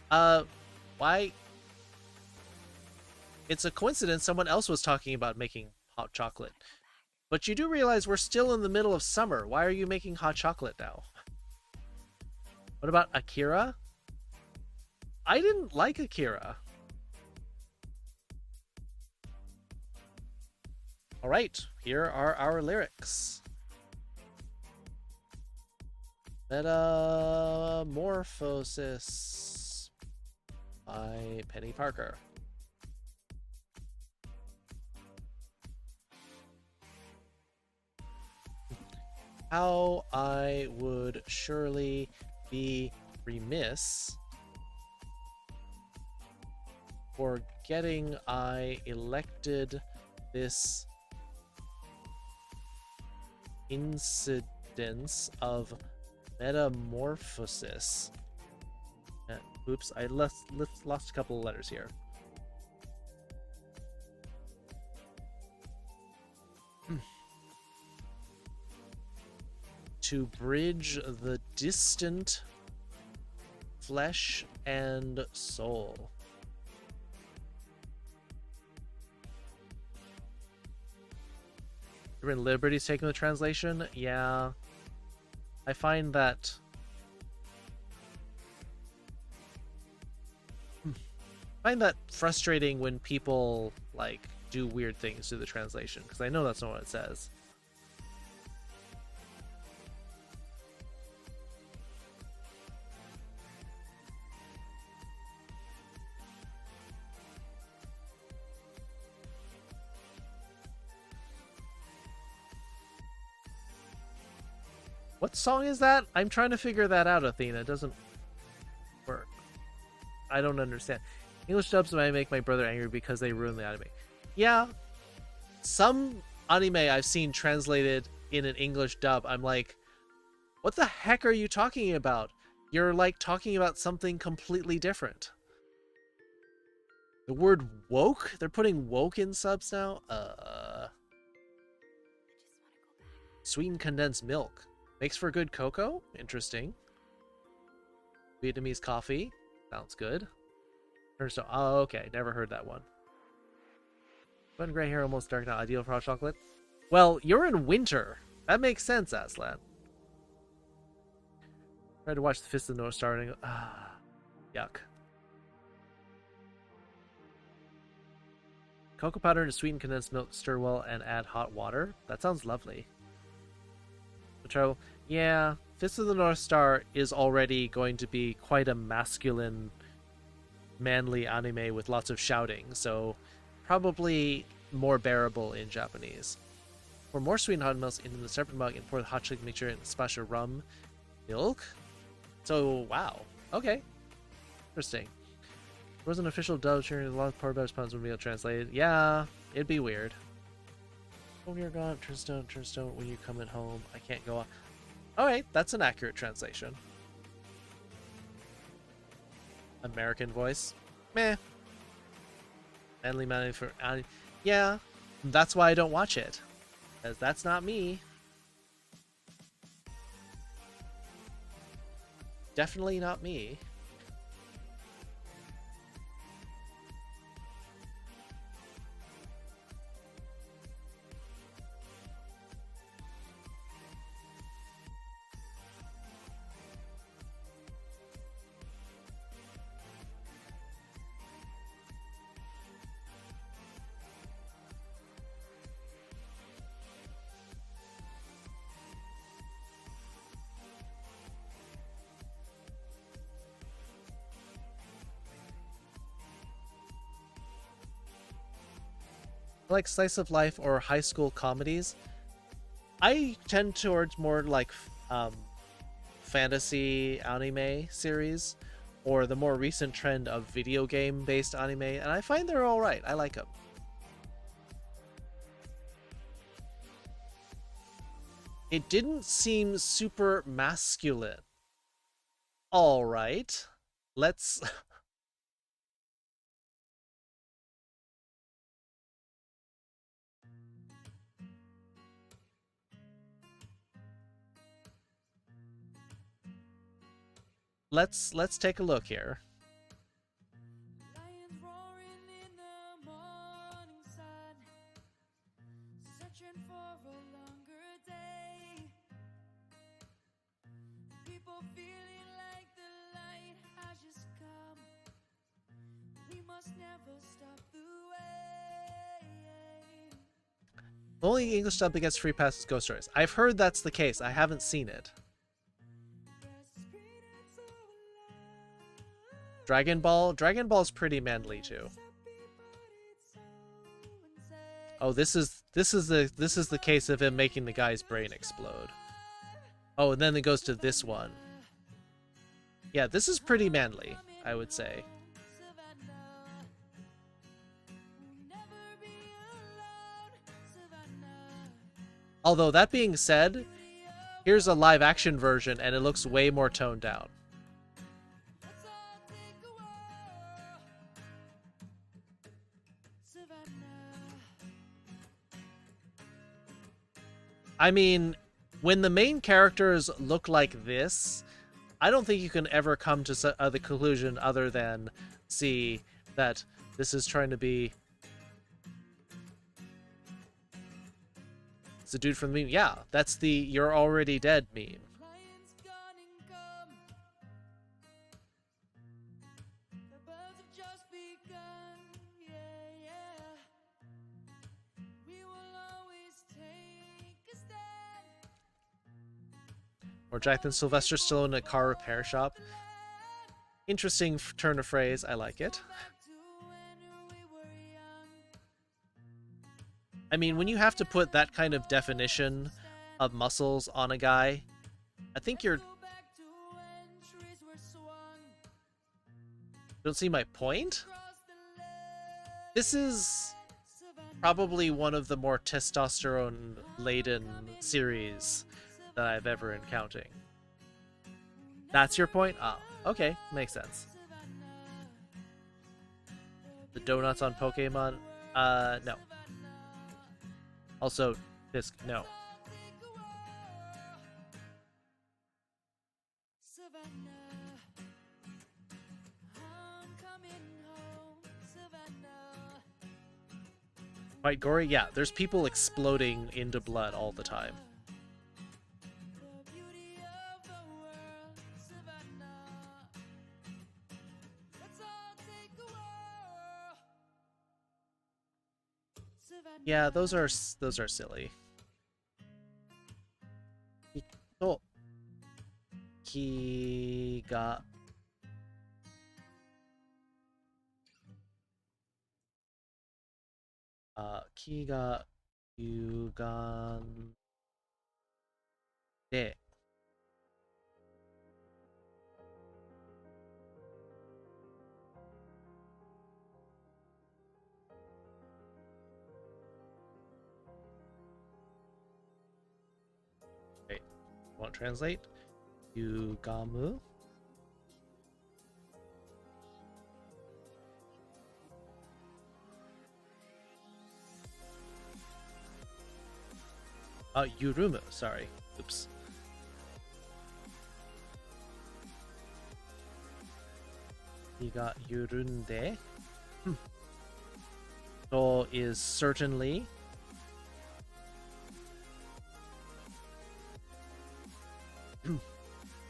Why? It's a coincidence someone else was talking about making hot chocolate. But you do realize we're still in the middle of summer. Why are you making hot chocolate now? What about Akira? I didn't like Akira. Alright, here are our lyrics. Metamorphosis by Penny Parker. How I would surely be remiss forgetting I elected this incidence of metamorphosis. Oops, I lost a couple of letters here. To bridge the distant flesh and soul. When Liberty's taking the translation, yeah. I find that frustrating when people like do weird things to the translation, because I know that's not what it says. What song is that? I'm trying to figure that out, Athena. It doesn't work. I don't understand. English dubs might make my brother angry because they ruin the anime. Yeah. Some anime I've seen translated in an English dub, I'm like, what the heck are you talking about? You're like talking about something completely different. The word woke? They're putting woke in subs now? Sweetened condensed milk. Makes for good cocoa? Interesting. Vietnamese coffee? Sounds good. Oh, okay. Never heard that one. Button gray hair, almost dark, not ideal for hot chocolate. Well, you're in winter. That makes sense, Aslan. Tried to watch the Fist of the North Star and yuck. Cocoa powder to sweeten condensed milk, stir well, and add hot water. That sounds lovely. Petro, yeah, Fist of the North Star is already going to be quite a masculine, manly anime with lots of shouting, so probably more bearable in Japanese. Pour more sweetened hot milk into the separate mug and pour the hot chocolate mixture in a splash of rum. Milk? So, wow. Okay. Interesting. There was an official dub sharing a lot of power best puns would be translated. Yeah, it'd be weird. When you're gone, turns stone when you're coming home. I can't go on. Alright, that's an accurate translation. American voice. Meh. Manly manly for... yeah, that's why I don't watch it. Because that's not me. Definitely not me. Like slice of life or high school comedies. I tend towards more like fantasy anime series or the more recent trend of video game based anime, and I find they're all right. I like them. It didn't seem super masculine. All right. Let's let's take a look here. Lions roaring in the morning sun, searching for a longer day. People feeling like the light has just come. We must never stop the way. The only English dub that gets free pass is Ghost Stories. I've heard that's the case. I haven't seen it. Dragon Ball? Dragon Ball's pretty manly too. Oh, this is the case of him making the guy's brain explode. Oh, and then it goes to this one. Yeah, this is pretty manly, I would say. Although that being said, here's a live action version and it looks way more toned down. I mean, when the main characters look like this, I don't think you can ever come to the conclusion other than see that this is trying to be... It's a dude from the meme. Yeah, that's the "you're already dead" meme. Or Jack and Sylvester Stallone in a car repair shop. Interesting turn of phrase. I like it. I mean, when you have to put that kind of definition of muscles on a guy, I think you're... Don't see my point? This is probably one of the more testosterone-laden series that I've ever encountered. That's your point? Ah, okay, makes sense. The donuts on Pokemon? No. Also, this, no. Quite gory? Yeah, there's people exploding into blood all the time. Yeah, those are silly. Hito ki ga ki ga yugande wait, won't translate. Yugamu. Yurumu, sorry. Oops. He got yurunde. So is certainly.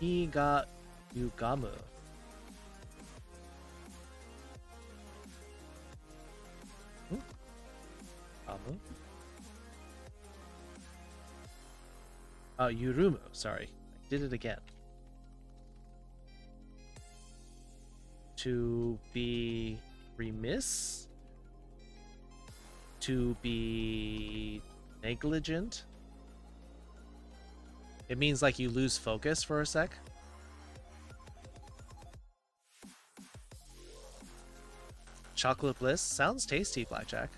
He got yugamu. Gamu? Yurumu, sorry. I did it again. To be remiss? To be negligent? It means like you lose focus for a sec. Chocolate bliss sounds tasty, Blackjack.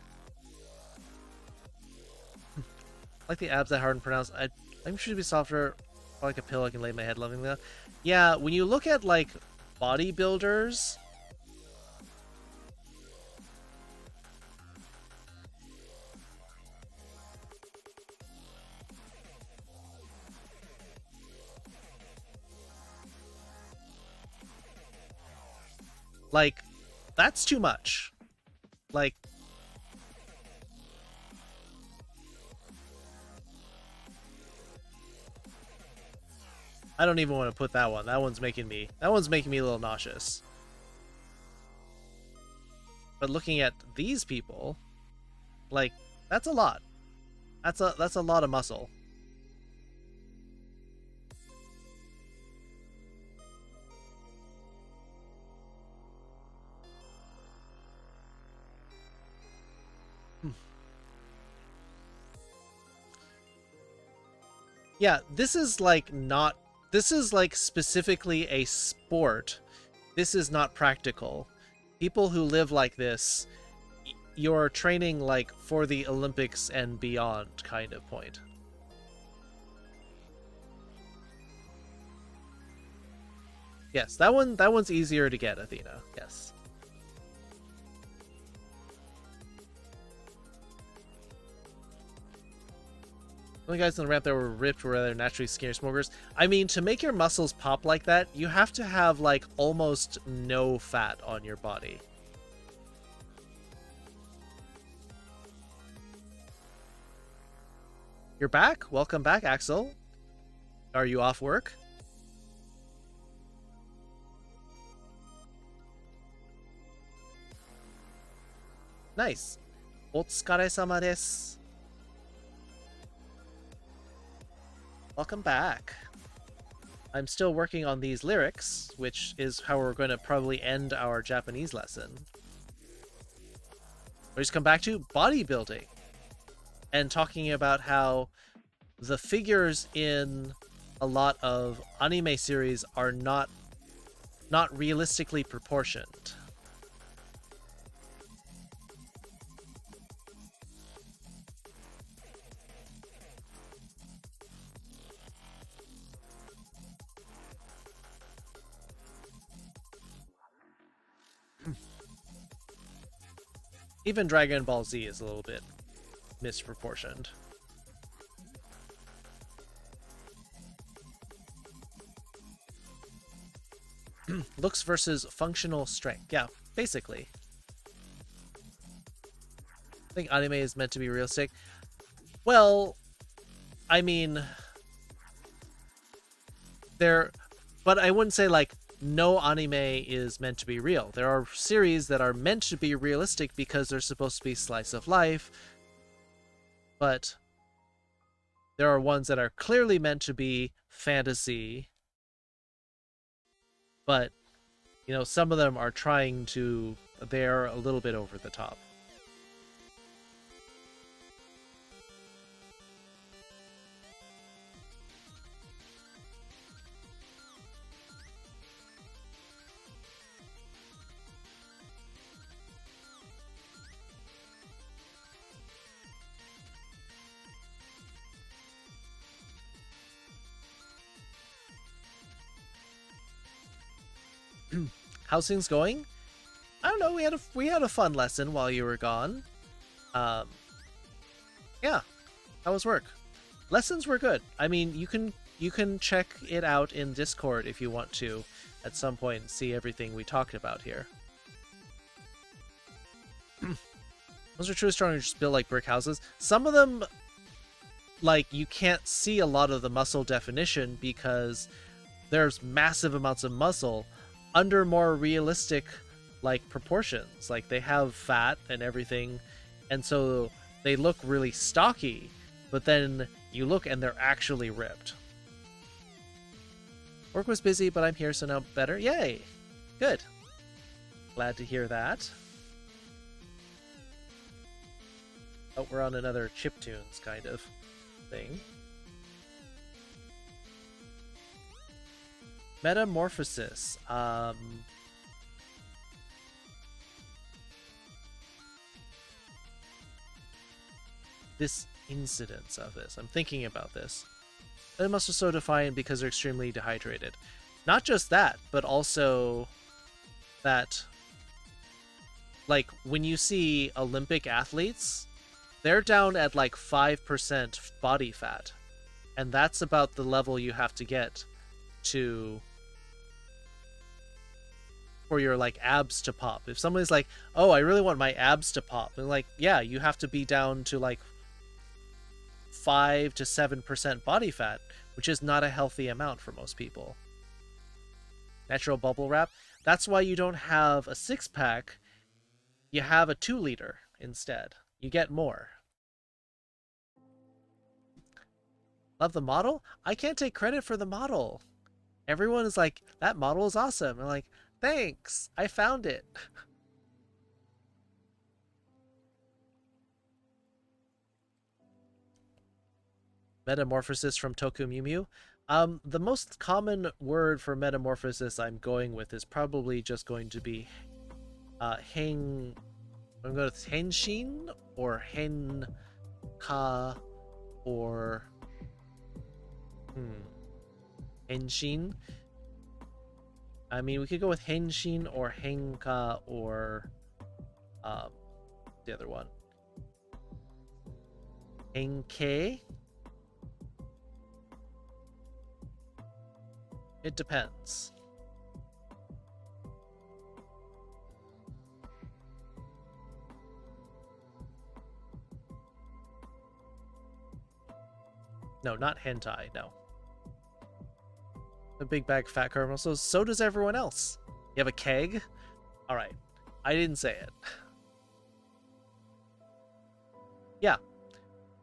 Like the abs that hard to pronounce. I'm sure to be softer, like a pill I can lay my head lovingly on. Yeah, when you look at like bodybuilders, like, that's too much. Like, I don't even want to put that one. That one's making me a little nauseous. But looking at these people, like, that's a lot. That's a lot of muscle. Yeah, this is like specifically a sport. This is not practical. People who live like this, you're training like for the Olympics and beyond kind of point. Yes, that one's easier to get, Athena. Yes. The only guys in the ramp that were ripped were rather naturally skinny smokers. I mean, to make your muscles pop like that, you have to have like almost no fat on your body. You're back? Welcome back, Axel. Are you off work? Nice. Otsukaresama desu. Welcome back. I'm still working on these lyrics, which is how we're going to probably end our Japanese lesson. We just come back to bodybuilding and talking about how the figures in a lot of anime series are not realistically proportioned. Even Dragon Ball Z is a little bit misproportioned. Looks versus functional strength. Yeah, basically. I think anime is meant to be realistic. Well, I mean, but I wouldn't say like no anime is meant to be real. There are series that are meant to be realistic because they're supposed to be slice of life, but there are ones that are clearly meant to be fantasy, but you know, some of them are trying to, they're a little bit over the top. How's things going? I don't know. We had a fun lesson while you were gone. Yeah. How was work? Lessons were good. I mean, you can check it out in Discord if you want to at some point and see everything we talked about here. Those are true strong, just built like brick houses. Some of them, like, you can't see a lot of the muscle definition because there's massive amounts of muscle under more realistic like proportions. Like they have fat and everything, and so they look really stocky, but then you look and they're actually ripped. Work was busy, but I'm here, so now better. Yay! Good. Glad to hear that. Oh, we're on another chiptunes kind of thing. Metamorphosis. This incidence of this. I'm thinking about this. They must have so defiant because they're extremely dehydrated. Not just that, but also that, like, when you see Olympic athletes, they're down at like 5% body fat. And that's about the level you have to get to for your like abs to pop. If somebody's like, oh, I really want my abs to pop, and like, yeah, you have to be down to like 5 to 7% body fat, which is not a healthy amount for most people. Natural bubble wrap. That's why you don't have a 6-pack. You have a 2-liter instead. You get more. Love the model? I can't take credit for the model. Everyone is like, that model is awesome. I'm like, thanks, I found it. Metamorphosis from Toku Mew Mew. The most common word for metamorphosis I'm going with is probably just going to be I'm going with henshin or henka or henshin. I mean, we could go with henshin or henka or the other one. Henke. It depends. No, not hentai, no. A big bag of fat caramel, so does everyone else. You have a keg? Alright. I didn't say it. Yeah.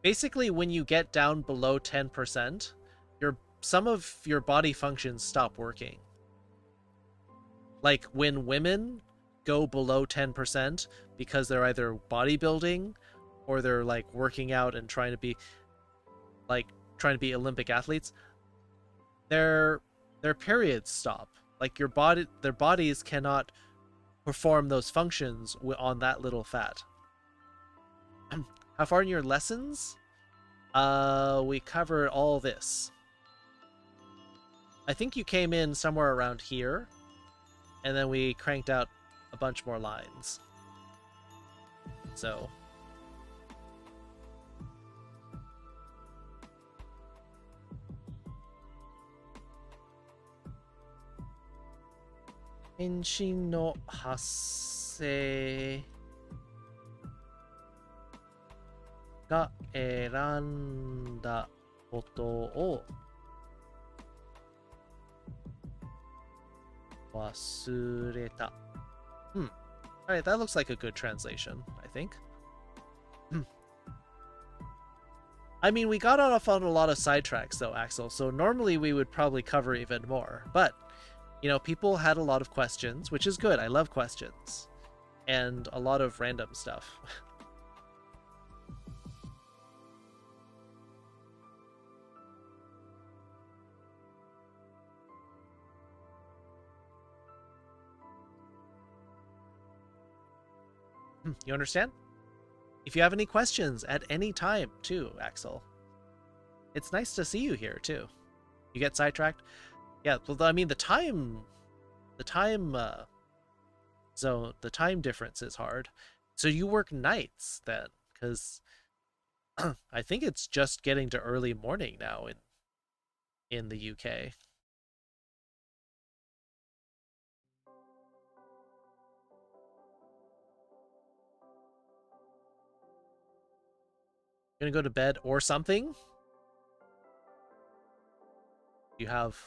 Basically, when you get down below 10%, some of your body functions stop working. Like when women go below 10% because they're either bodybuilding or they're like working out and trying to be Olympic athletes, their periods stop. Like their bodies cannot perform those functions on that little fat. How far in your lessons? We covered all this. I think you came in somewhere around here, and then we cranked out a bunch more lines. So Henshin no Hasse. が選んだことを忘れた。Alright, that looks like a good translation, I think. I mean, we got off on a lot of sidetracks though, Axel, so normally we would probably cover even more. But, you know, people had a lot of questions, which is good. I love questions. And a lot of random stuff. You understand? If you have any questions at any time, too, Axel. It's nice to see you here, too. You get sidetracked? Yeah, well, I mean, the time zone, the time difference is hard. So you work nights, then, because I think it's just getting to early morning now in the UK. Gonna go to bed or something? You have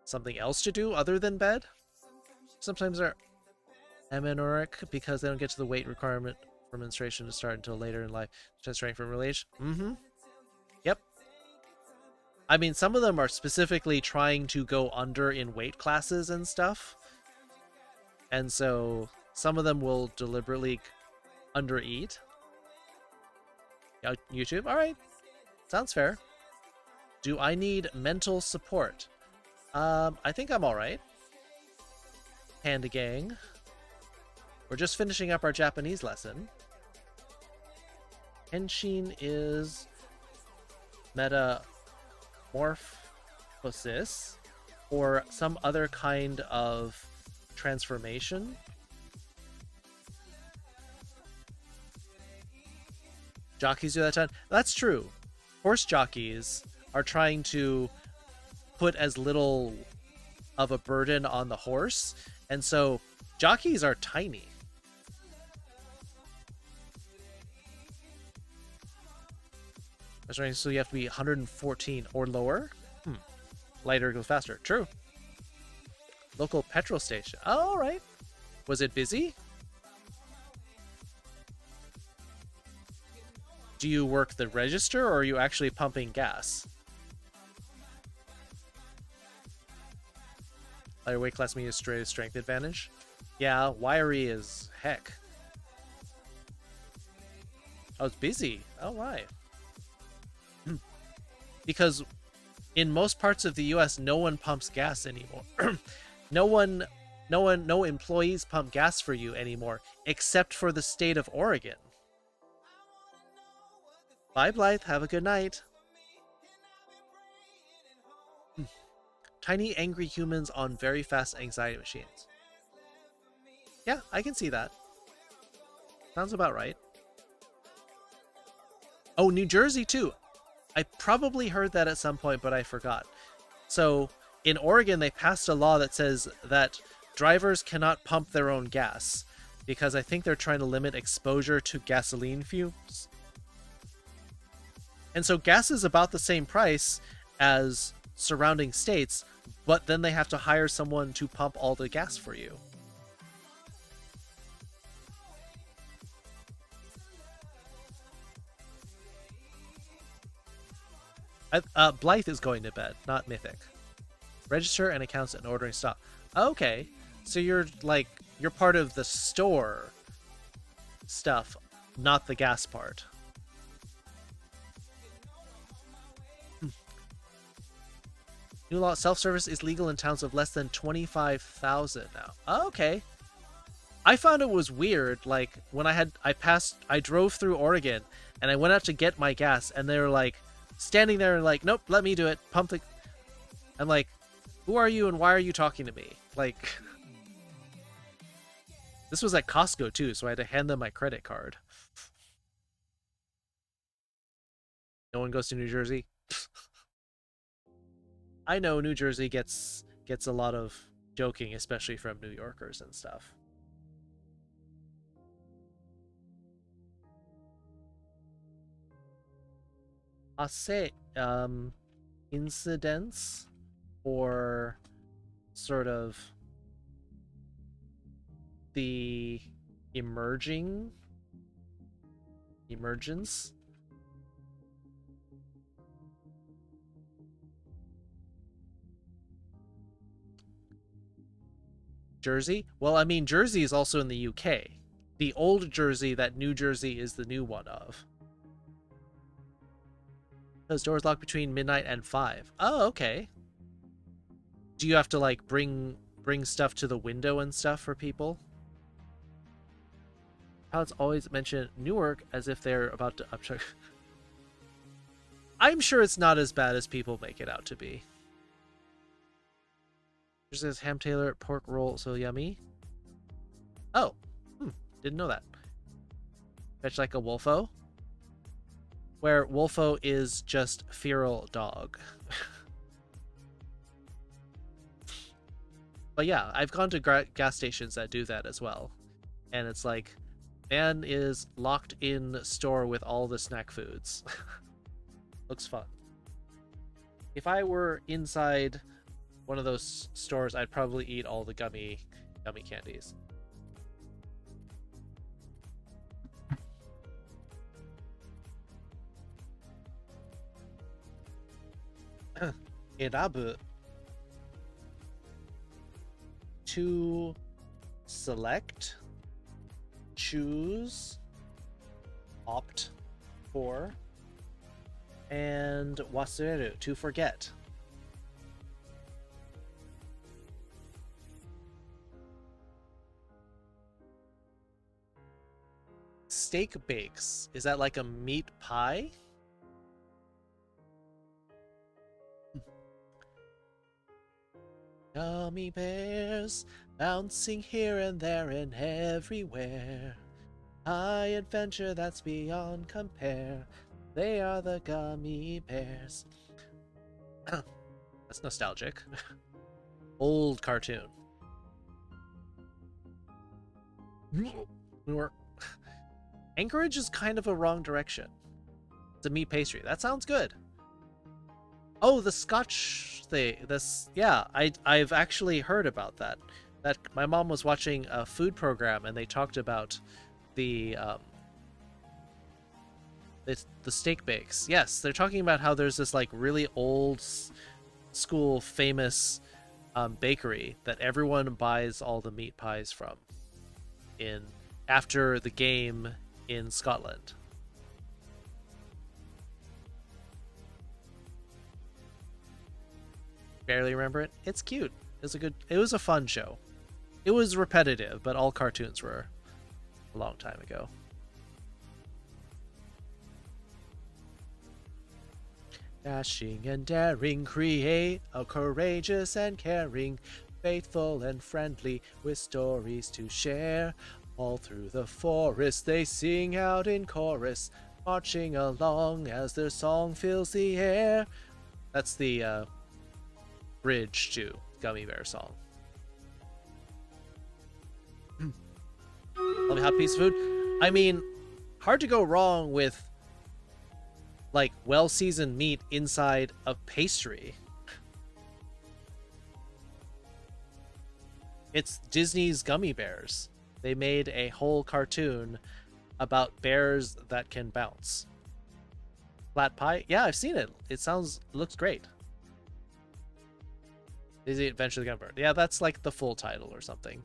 something else to do other than bed? Sometimes they're amenorrheic because they don't get to the weight requirement for menstruation to start until later in life. Just strength from relation. Yep. I mean, some of them are specifically trying to go under in weight classes and stuff. And so some of them will deliberately undereat. YouTube? Alright. Sounds fair. Do I need mental support? I think I'm alright. Panda gang. We're just finishing up our Japanese lesson. Henshin is metamorphosis or some other kind of transformation. Jockeys do that ton. That's true. Horse jockeys are trying to put as little of a burden on the horse, and so jockeys are tiny. So you have to be 114 or lower. Lighter goes faster. True. Local petrol station. Oh, all right. Was it busy? Do you work the register, or are you actually pumping gas? Higher weight class means straight strength advantage. Yeah, wiry as heck. Oh, it's busy. Oh, right. Because in most parts of the U.S., no one pumps gas anymore. No employees pump gas for you anymore, except for the state of Oregon. Bye, Blythe. Have a good night. Tiny, angry humans on very fast anxiety machines. Yeah, I can see that. Sounds about right. Oh, New Jersey, too. I probably heard that at some point, but I forgot. So, in Oregon, they passed a law that says that drivers cannot pump their own gas, because I think they're trying to limit exposure to gasoline fumes. And so gas is about the same price as surrounding states, but then they have to hire someone to pump all the gas for you. Blythe is going to bed, not Mythic. Register and accounts and ordering stock. Okay, so you're part of the store stuff, not the gas part. New law, self-service is legal in towns of less than 25,000 now. Okay. I found it was weird, like, when I drove through Oregon, and I went out to get my gas, and they were like, standing there and like, nope, let me do it, pump the... I'm like, who are you and why are you talking to me? Like, this was at Costco too, so I had to hand them my credit card. No one goes to New Jersey? I know New Jersey gets a lot of joking, especially from New Yorkers and stuff. I'll say incidents or sort of the emergence. Jersey? Well, I mean, Jersey is also in the UK. The old Jersey that New Jersey is the new one of. Those doors locked between midnight and 5. Oh, okay. Do you have to like bring stuff to the window and stuff for people? Pilots always mention Newark as if they're about to upchuck. I'm sure it's not as bad as people make it out to be. There's this ham tailor pork roll so yummy. Oh, didn't know that. Fetch like a wolfo. Where wolfo is just feral dog. But yeah, I've gone to gas stations that do that as well. And it's like, man is locked in store with all the snack foods. Looks fun. If I were inside one of those stores, I'd probably eat all the gummy candies. Manabu. To select, choose, opt for, and wasureru, to forget. Steak bakes. Is that like a meat pie? Gummy bears, bouncing here and there and everywhere. High adventure that's beyond compare. They are the gummy bears. That's nostalgic. Old cartoon. Anchorage is kind of a wrong direction. It's a meat pastry. That sounds good. Oh, the Scotch thing. This, yeah, I've actually heard about that. That my mom was watching a food program and they talked about the steak bakes. Yes, they're talking about how there's this like really old school famous bakery that everyone buys all the meat pies from after the game in Scotland. Barely remember it. It's cute. It was a fun show. It was repetitive, but all cartoons were a long time ago. Dashing and daring, create a courageous and caring, faithful and friendly, with stories to share. All through the forest they sing out in chorus, marching along as their song fills the air. That's the bridge to Gummy Bear song. Love a hot piece of food. I mean, hard to go wrong with like well-seasoned meat inside a pastry. It's Disney's Gummy Bears. They made a whole cartoon about bears that can bounce. Flat pie? Yeah, I've seen it. It looks great. Disney Adventure of the Gummy Bear. Yeah, that's like the full title or something.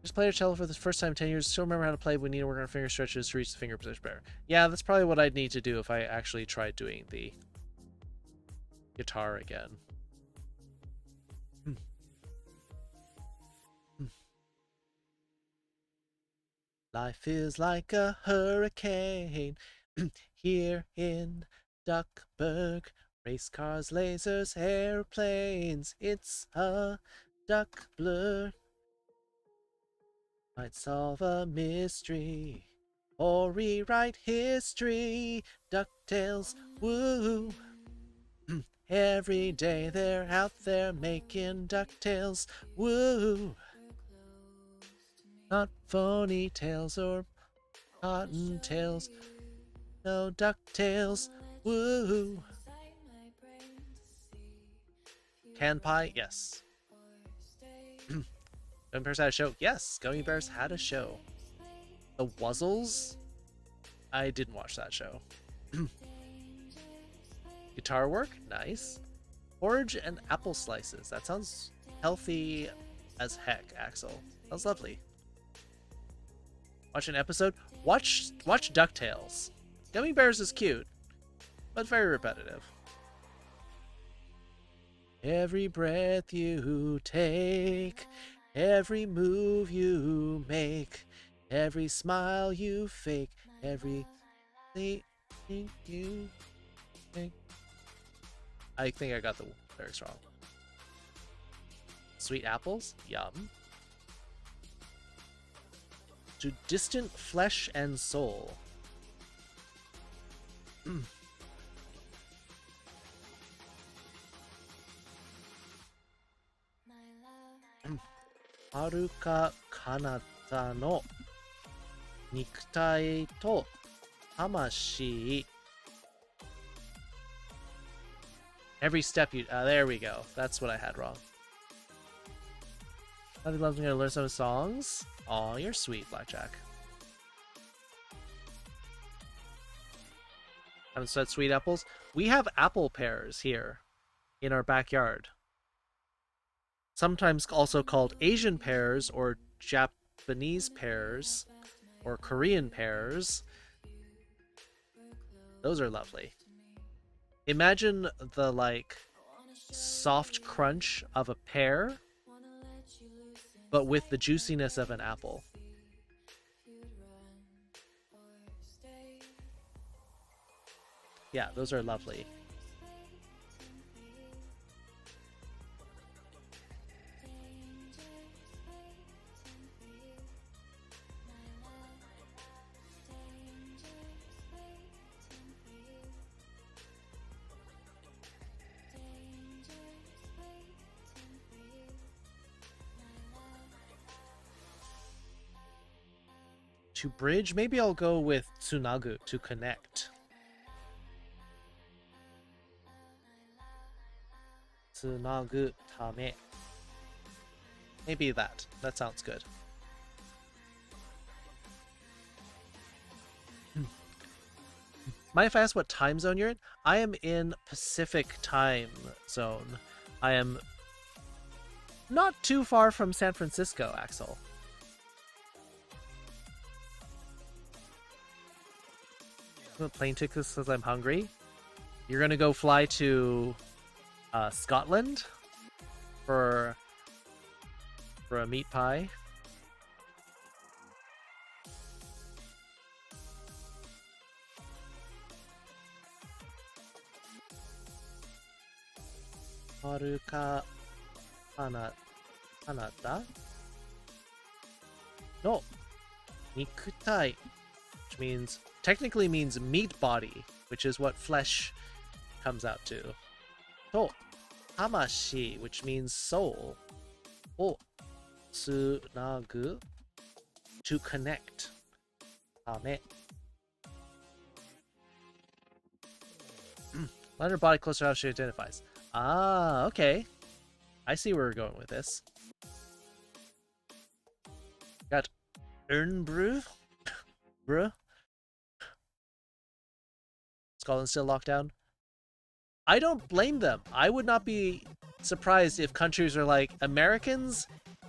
Just played a cello for the first time in 10 years. Still remember how to play. We need to work on finger stretches to reach the finger position better. Yeah, that's probably what I'd need to do if I actually tried doing the guitar again. Life is like a hurricane here in Duckburg. Race cars, lasers, airplanes. It's a duck blur. Might solve a mystery or rewrite history. DuckTales, woo! Every day they're out there making DuckTales, woo! Not phony tales or cotton tails. No DuckTales. Woo! Can pie? Yes. Gummy Bears had a show? Yes, Gummy Bears had a show. The Wuzzles? I didn't watch that show. Guitar work? Nice. Porridge and apple slices. That sounds healthy as heck, Axel. Sounds lovely. Watch an episode? Watch DuckTales. Gummy Bears is cute, but very repetitive. Every breath you take, every move you make, every smile you fake, every thing you think. I think I got the lyrics wrong. Sweet apples? Yum. To distant flesh and soul. Haruka kanata no nikutai to tamashii. Every step you... there we go. That's what I had wrong. Nothing loves me to learn some songs. Aw, you're sweet, Blackjack. Haven't said sweet apples. We have apple pears here in our backyard. Sometimes also called Asian pears or Japanese pears or Korean pears. Those are lovely. Imagine the like soft crunch of a pear, but with the juiciness of an apple. Yeah, those are lovely. To bridge, maybe I'll go with tsunagu, to connect. Tsunagu tame. Maybe that. That sounds good. Mind if I ask what time zone you're in? I am in Pacific time zone. I am not too far from San Francisco, Axel. Plane tickets because I'm hungry. You're gonna go fly to Scotland for a meat pie. Haruka Kanata no Nikutai, which technically means meat body, which is what flesh comes out to. To Tamashi, which means soul. O Tsunagu, to connect. Tame. Let her body closer to how she identifies. Ah, okay. I see where we're going with this. Got Ernbrew. Bruh. Scotland's still locked down. I don't blame them. I would not be surprised if countries are like, Americans?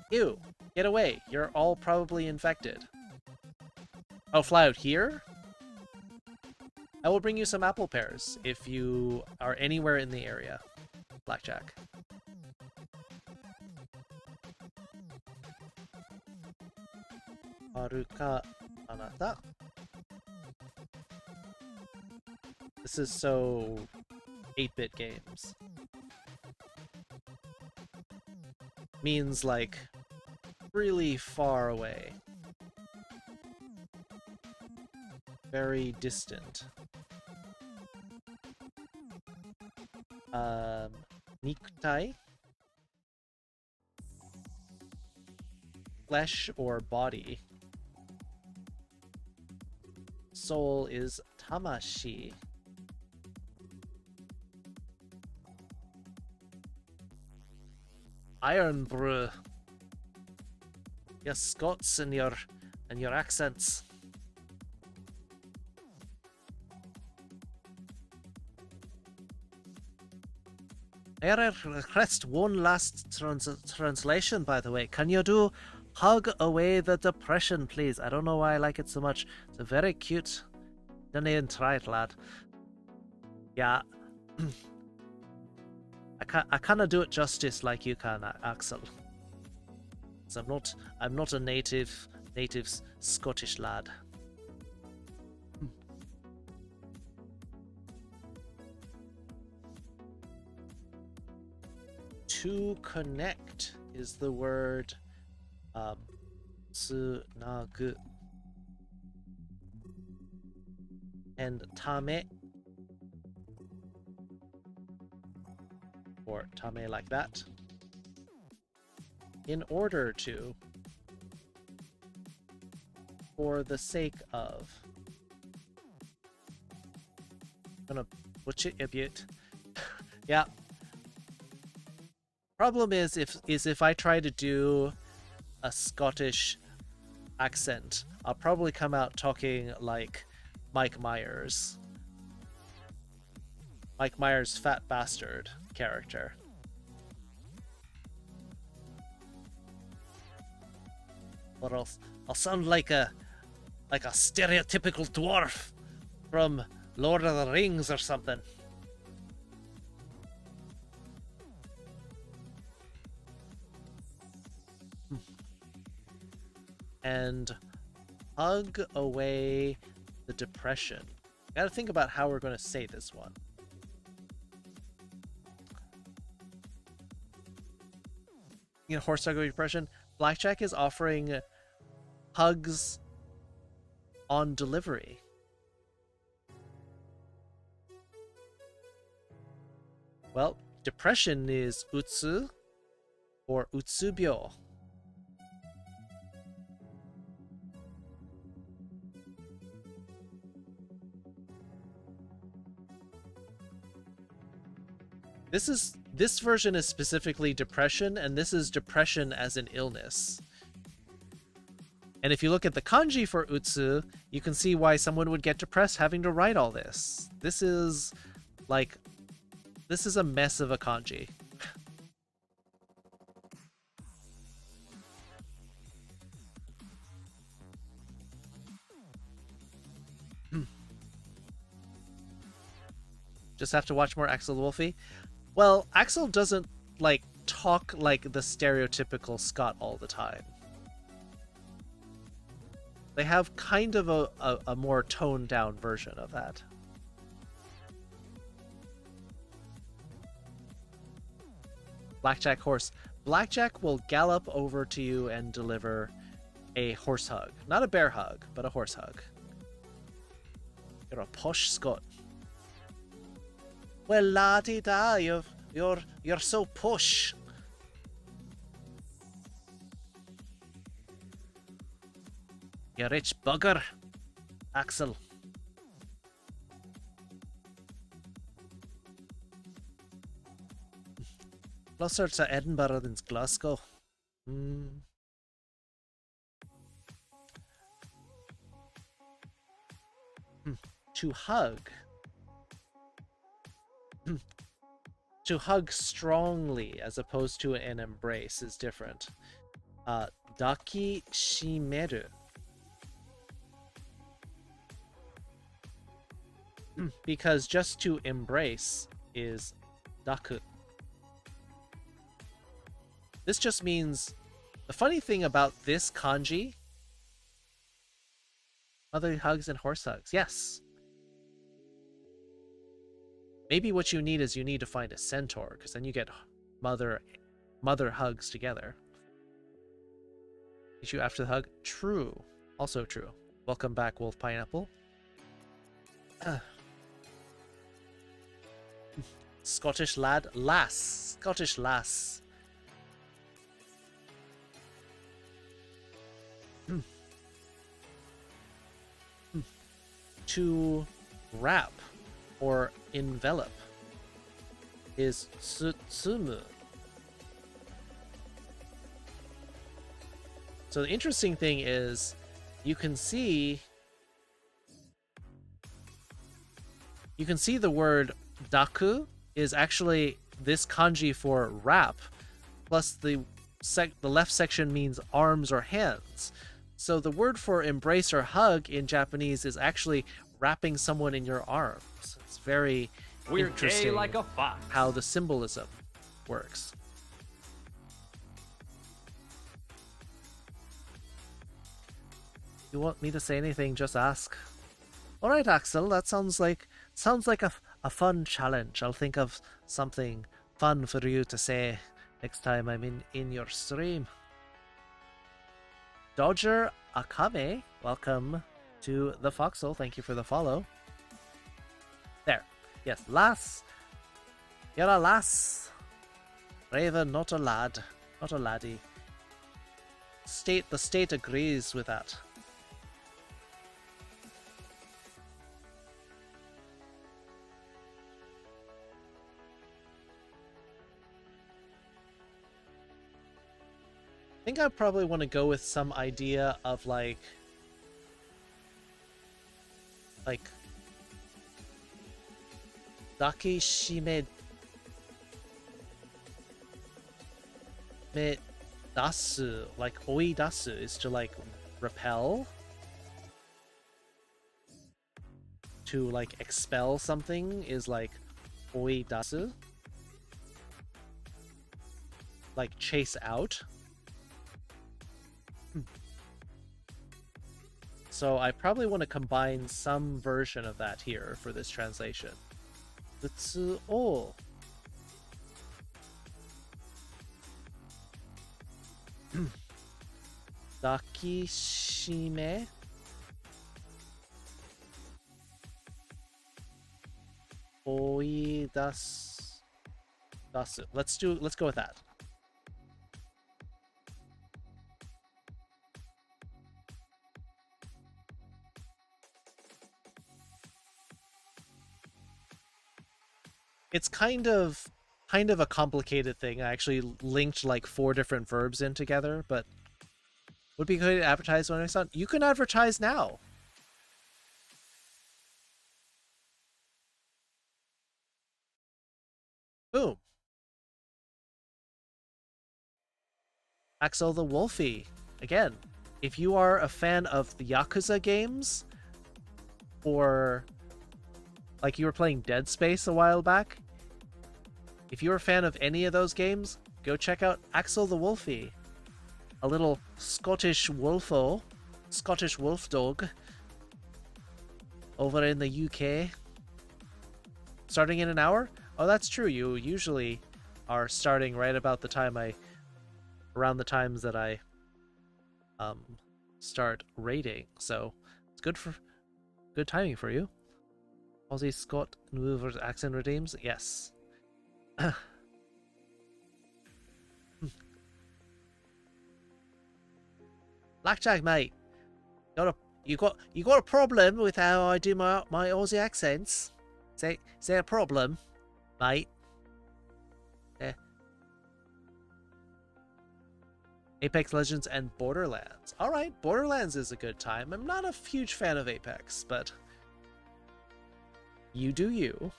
Ew, get away. You're all probably infected. Oh, fly out here? I will bring you some apple pears if you are anywhere in the area. Blackjack. Haruka anata. This is so 8-bit games. Means like really far away. Very distant. Nikutai. Flesh or body. Soul is Tamashi. Iron brew. Your Scots and your accents. May I request one last translation, by the way? Can you do hug away the depression, please? I don't know why I like it so much. It's a very cute. Don't even try it, lad. Yeah. I cannot do it justice like you can, Axel. So I'm not a native Scottish lad. To connect is the word tsunagu. And tame, or tame like that. In order to, for the sake of. I'm gonna butcher it a bit. Yeah. Problem is if I try to do a Scottish accent, I'll probably come out talking like Mike Myers. Mike Myers' fat bastard character. Or I'll sound like a stereotypical dwarf from Lord of the Rings or something. And hug away the depression. Gotta think about how we're going to say this one. You know, horse hug away depression. Blackjack is offering hugs on delivery. Well, depression is utsu or utsubyo. This version is specifically depression, and this is depression as an illness. And if you look at the kanji for utsu, you can see why someone would get depressed having to write all this. This is a mess of a kanji. Just have to watch more Axel Wolfe. Well, Axel doesn't talk like the stereotypical Scot all the time. They have kind of a more toned down version of that. Blackjack horse. Blackjack will gallop over to you and deliver a horse hug. Not a bear hug, but a horse hug. You're a posh Scot. Well, laddie da, you're so posh. You rich bugger, Axel. Closer to Edinburgh than Glasgow. To hug. To hug strongly as opposed to an embrace is different. Daki shimeru. Because just to embrace is daku. This just means, the funny thing about this kanji, mother hugs and horse hugs. Yes. Maybe what you need is you need to find a centaur, because then you get mother hugs together. Meet you after the hug. True. Also true. Welcome back, Wolf Pineapple. Scottish lad. Lass. Scottish lass. To wrap or envelop is tsutsumu. So the interesting thing is you can see the word daku is actually this kanji for wrap, plus the left section means arms or hands. So the word for embrace or hug in Japanese is actually wrapping someone in your arms. It's very interesting gay like a fox. how the symbolism works. You want me to say anything, just ask. Alright, Axel, that sounds like a fun challenge. I'll think of something fun for you to say next time I'm in your stream. Dodger Akame, welcome to the Foxhole. Thank you for the follow. There. Yes, lass. You're a lass. Raven, not a lad. Not a laddie. The state agrees with that. I think I probably want to go with some idea of like dakishime me dasu, like oidasu is to like repel, to like expel something is like oidasu, like chase out. So I probably want to combine some version of that here for this translation. Utsu o. Dakishime. Oidasu. Let's go with that. It's kind of a complicated thing. I actually linked like 4 different verbs in together, but would be good to advertise when I saw. You can advertise now. Boom. Axel the Wolfie. Again, if you are a fan of the Yakuza games, or like you were playing Dead Space a while back, if you're a fan of any of those games, go check out Axel the Wolfie. A little Scottish wolf dog over in the UK. Starting in an hour? Oh, that's true. You usually are starting right about the time around the times that I start raiding. So it's good timing for you. Aussie Scott Mover's accent redeems? Yes. Blackjack, mate. You got a problem with how I do my Aussie accents? Is there a problem, mate? Yeah. Apex Legends and Borderlands. Alright, Borderlands is a good time. I'm not a huge fan of Apex, but you do you.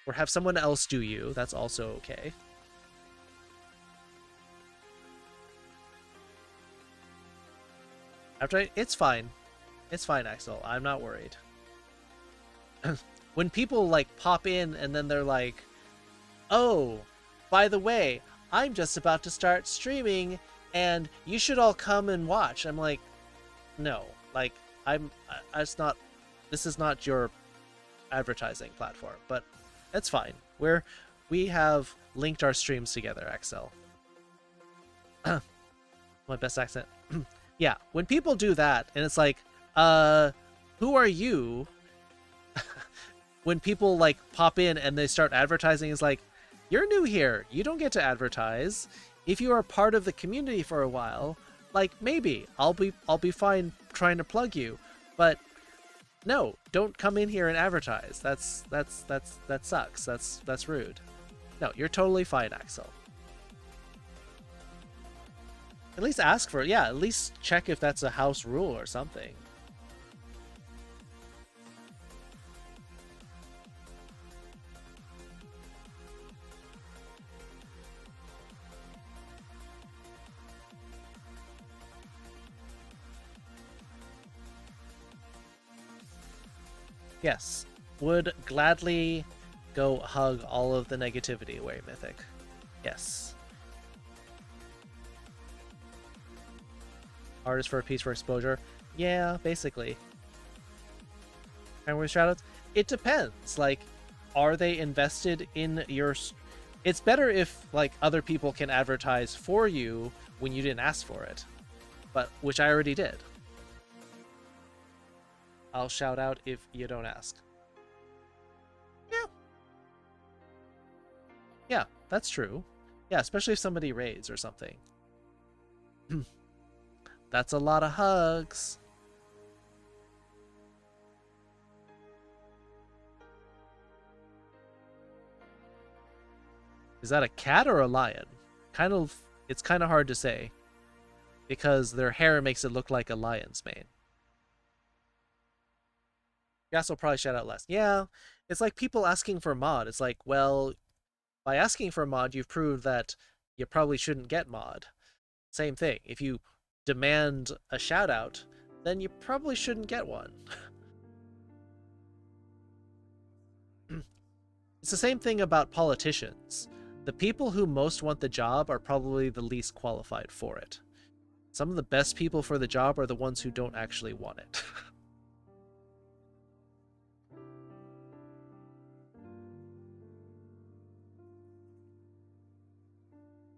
Or have someone else do you. That's also okay. It's fine. It's fine, Axel. I'm not worried. When people like pop in and then they're like, "Oh, by the way, I'm just about to start streaming and you should all come and watch." I'm like, "No, like this is not your advertising platform," but it's fine. We have linked our streams together, Axel. My best accent. Yeah, when people do that and it's like, who are you? When people like pop in and they start advertising, it's like, you're new here. You don't get to advertise. If you are part of the community for a while, like maybe I'll be fine trying to plug you, but no, don't come in here and advertise. That sucks. That's rude. No, you're totally fine, Axel. At least ask for it. Yeah, at least check if that's a house rule or something. Yes, would gladly go hug all of the negativity away, Mythic. Yes. Artist for a piece for exposure. Yeah, basically. And with shoutouts? It depends. Like, are they invested in your... It's better if, like, other people can advertise for you when you didn't ask for it. But, which I already did. I'll shout out if you don't ask. Yeah. Yeah, that's true. Yeah, especially if somebody raids or something. That's a lot of hugs. Is that a cat or a lion? It's kind of hard to say because their hair makes it look like a lion's mane. Gas will probably shout out less. Yeah, it's like people asking for mod. It's like, well, by asking for mod, you've proved that you probably shouldn't get mod. Same thing. If you demand a shout out, then you probably shouldn't get one. It's the same thing about politicians. The people who most want the job are probably the least qualified for it. Some of the best people for the job are the ones who don't actually want it.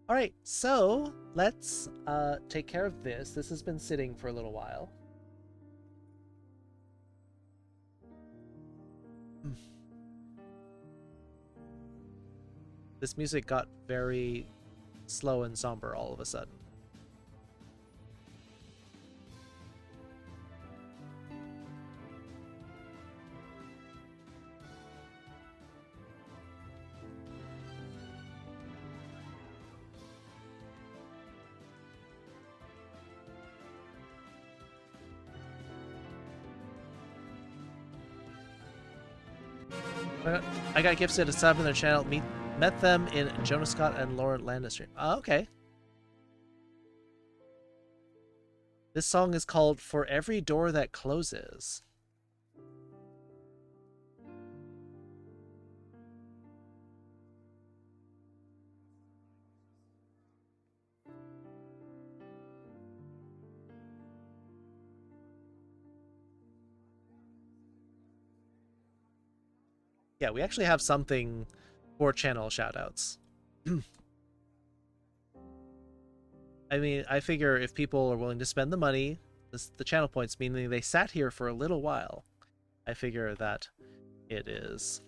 Alright, so let's take care of this. This has been sitting for a little while. This music got very slow and somber all of a sudden. I got gifted a sub in their channel. Met them in Jonas Scott and Lauren Landis stream. Oh, okay. This song is called For Every Door That Closes. Yeah, we actually have something for channel shoutouts. I mean, I figure if people are willing to spend the money, the channel points, meaning they sat here for a little while, I figure that it is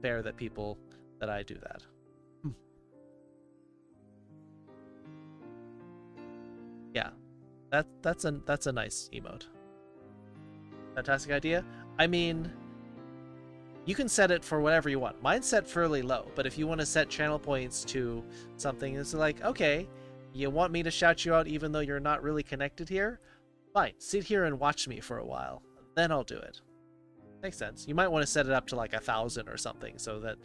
fair that I do that. Yeah, that's a nice emote. Fantastic idea. I mean, you can set it for whatever you want. Mine's set fairly low, but if you want to set channel points to something, it's like, okay, you want me to shout you out even though you're not really connected here? Fine, sit here and watch me for a while. Then I'll do it. Makes sense. You might want to set it up to like 1,000 or something so that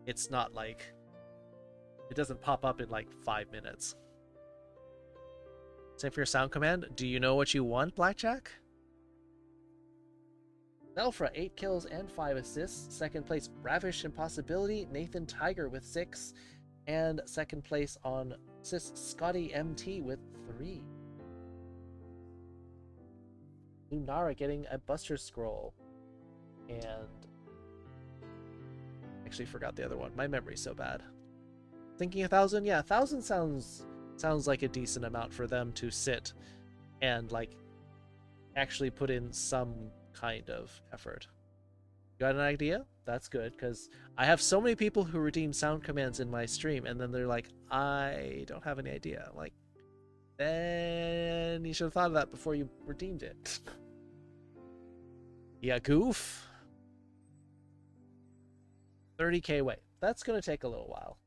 it's not like... it doesn't pop up in like 5 minutes. Same for your sound command. Do you know what you want, Blackjack? Nelfra, 8 kills and 5 assists. Second place, Ravish Impossibility. Nathan Tiger with 6. And second place on assists, Scotty MT with 3. Lunara getting a Buster Scroll. And... actually forgot the other one. My memory's so bad. Thinking 1,000? Yeah, 1,000 sounds like a decent amount for them to sit and, like, actually put in some kind of effort. Got an idea? That's good, because I have so many people who redeem sound commands in my stream, and then they're like, I don't have any idea. I'm like, then you should have thought of that before you redeemed it. Yeah, goof. 30K wait. That's gonna take a little while.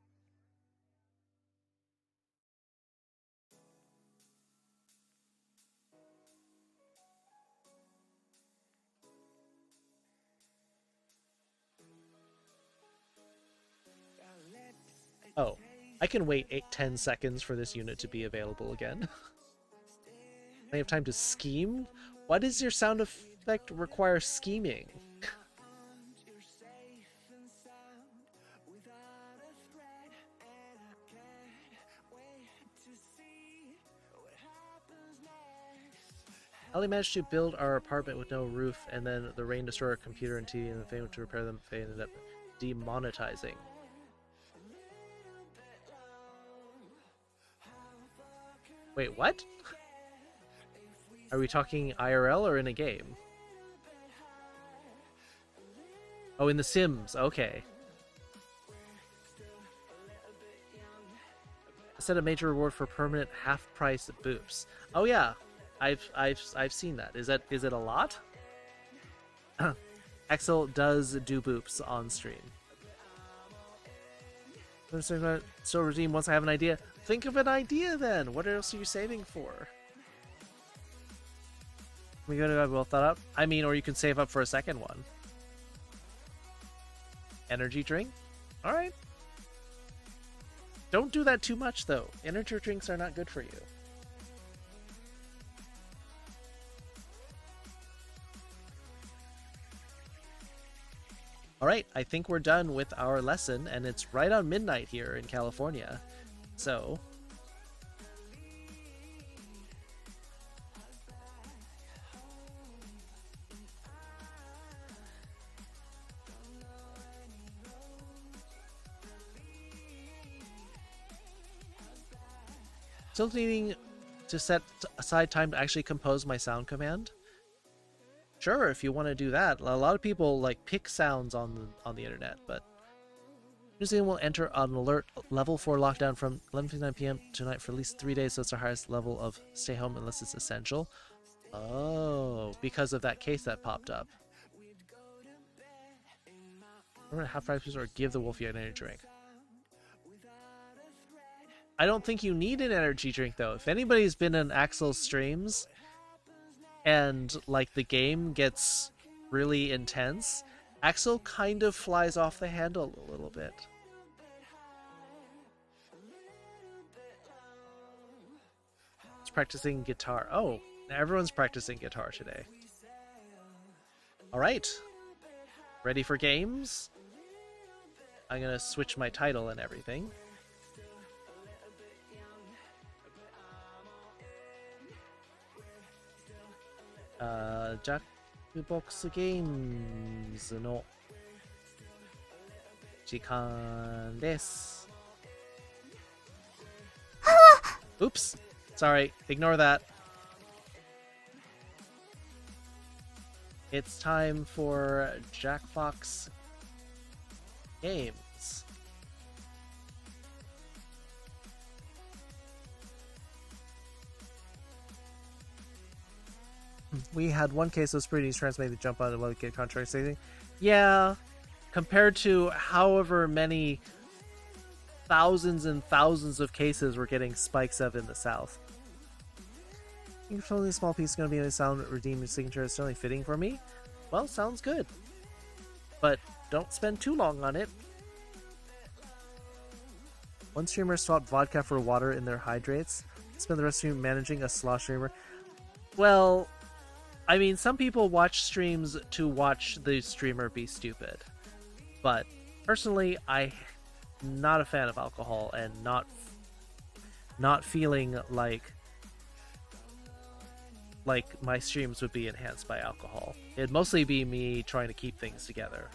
Oh, I can wait 10 seconds for this unit to be available again. I have time to scheme? Why does your sound effect require scheming? Ellie managed to build our apartment with no roof, and then the rain destroyed our computer and TV, and the failed to repair them, they ended up demonetizing. Wait, what? Are we talking IRL or in a game? Oh, in The Sims. Okay. I set a major reward for permanent half-price boops. Oh yeah, I've seen that. Is it a lot? Axel does do boops on stream. So redeem once I have an idea. Think of an idea then. What else are you saving for? We go to have well thought up. I mean, or you can save up for a second one. Energy drink? Alright. Don't do that too much though. Energy drinks are not good for you. Alright, I think we're done with our lesson, and it's right on midnight here in California. So still needing to set aside time to actually compose my sound command. Sure, if you want to do that. A lot of people like pick sounds on the internet, but New Zealand will enter an alert level 4 lockdown from 11:59 p.m. tonight for at least 3 days, so it's our highest level of stay home unless it's essential. Oh, because of that case that popped up. Remember to have prices or give the wolfie an energy drink. I don't think you need an energy drink though. If anybody's been in Axel's streams and like the game gets really intense, Axel kind of flies off the handle a little bit. He's practicing guitar. Oh, everyone's practicing guitar today. Alright. Ready for games? I'm gonna switch my title and everything. Jackbox Games の時間です。Oops, sorry, ignore that. It's time for Jackbox Games. We had one case of Sprudies transmitting the jump on the get contract saving. Yeah, compared to however many thousands and thousands of cases we're getting spikes of in the South. I think only a small piece is going to be a sound redeeming signature is certainly fitting for me. Well, sounds good. But don't spend too long on it. One streamer swapped vodka for water in their hydrates. Spend the rest of you managing a slosh streamer. Well, I mean, some people watch streams to watch the streamer be stupid. But personally, I'm not a fan of alcohol and not feeling like my streams would be enhanced by alcohol. It'd mostly be me trying to keep things together.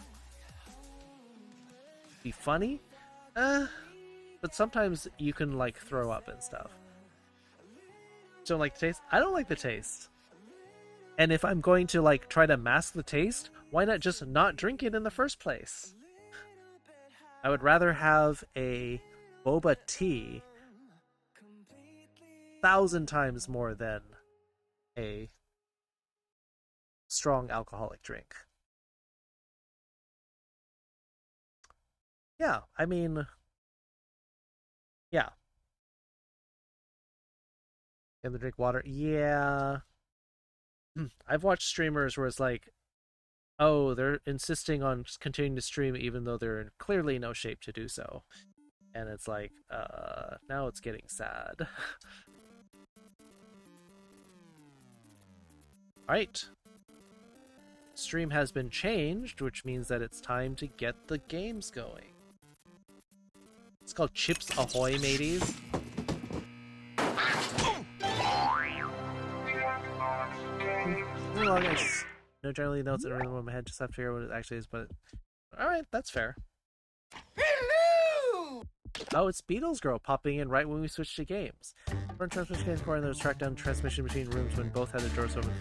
Be funny? But sometimes you can like throw up and stuff. Don't like the taste? I don't like the taste. And if I'm going to like try to mask the taste, why not just not drink it in the first place? I would rather have a boba tea 1,000 times more than a strong alcoholic drink. Yeah, I mean, yeah. Can they drink water? Yeah. I've watched streamers where it's like, oh, they're insisting on continuing to stream even though they're in clearly no shape to do so. And it's like, now it's getting sad. Alright. Stream has been changed, which means that it's time to get the games going. It's called Chips Ahoy, mateys. No generally notes in rhythm of my head, just have to figure out what it actually is, but alright, that's fair. Hello! Oh, it's Beatles Girl popping in right when we switch to games. Front transmission games and there was tracked down transmission between rooms when both had the doors open.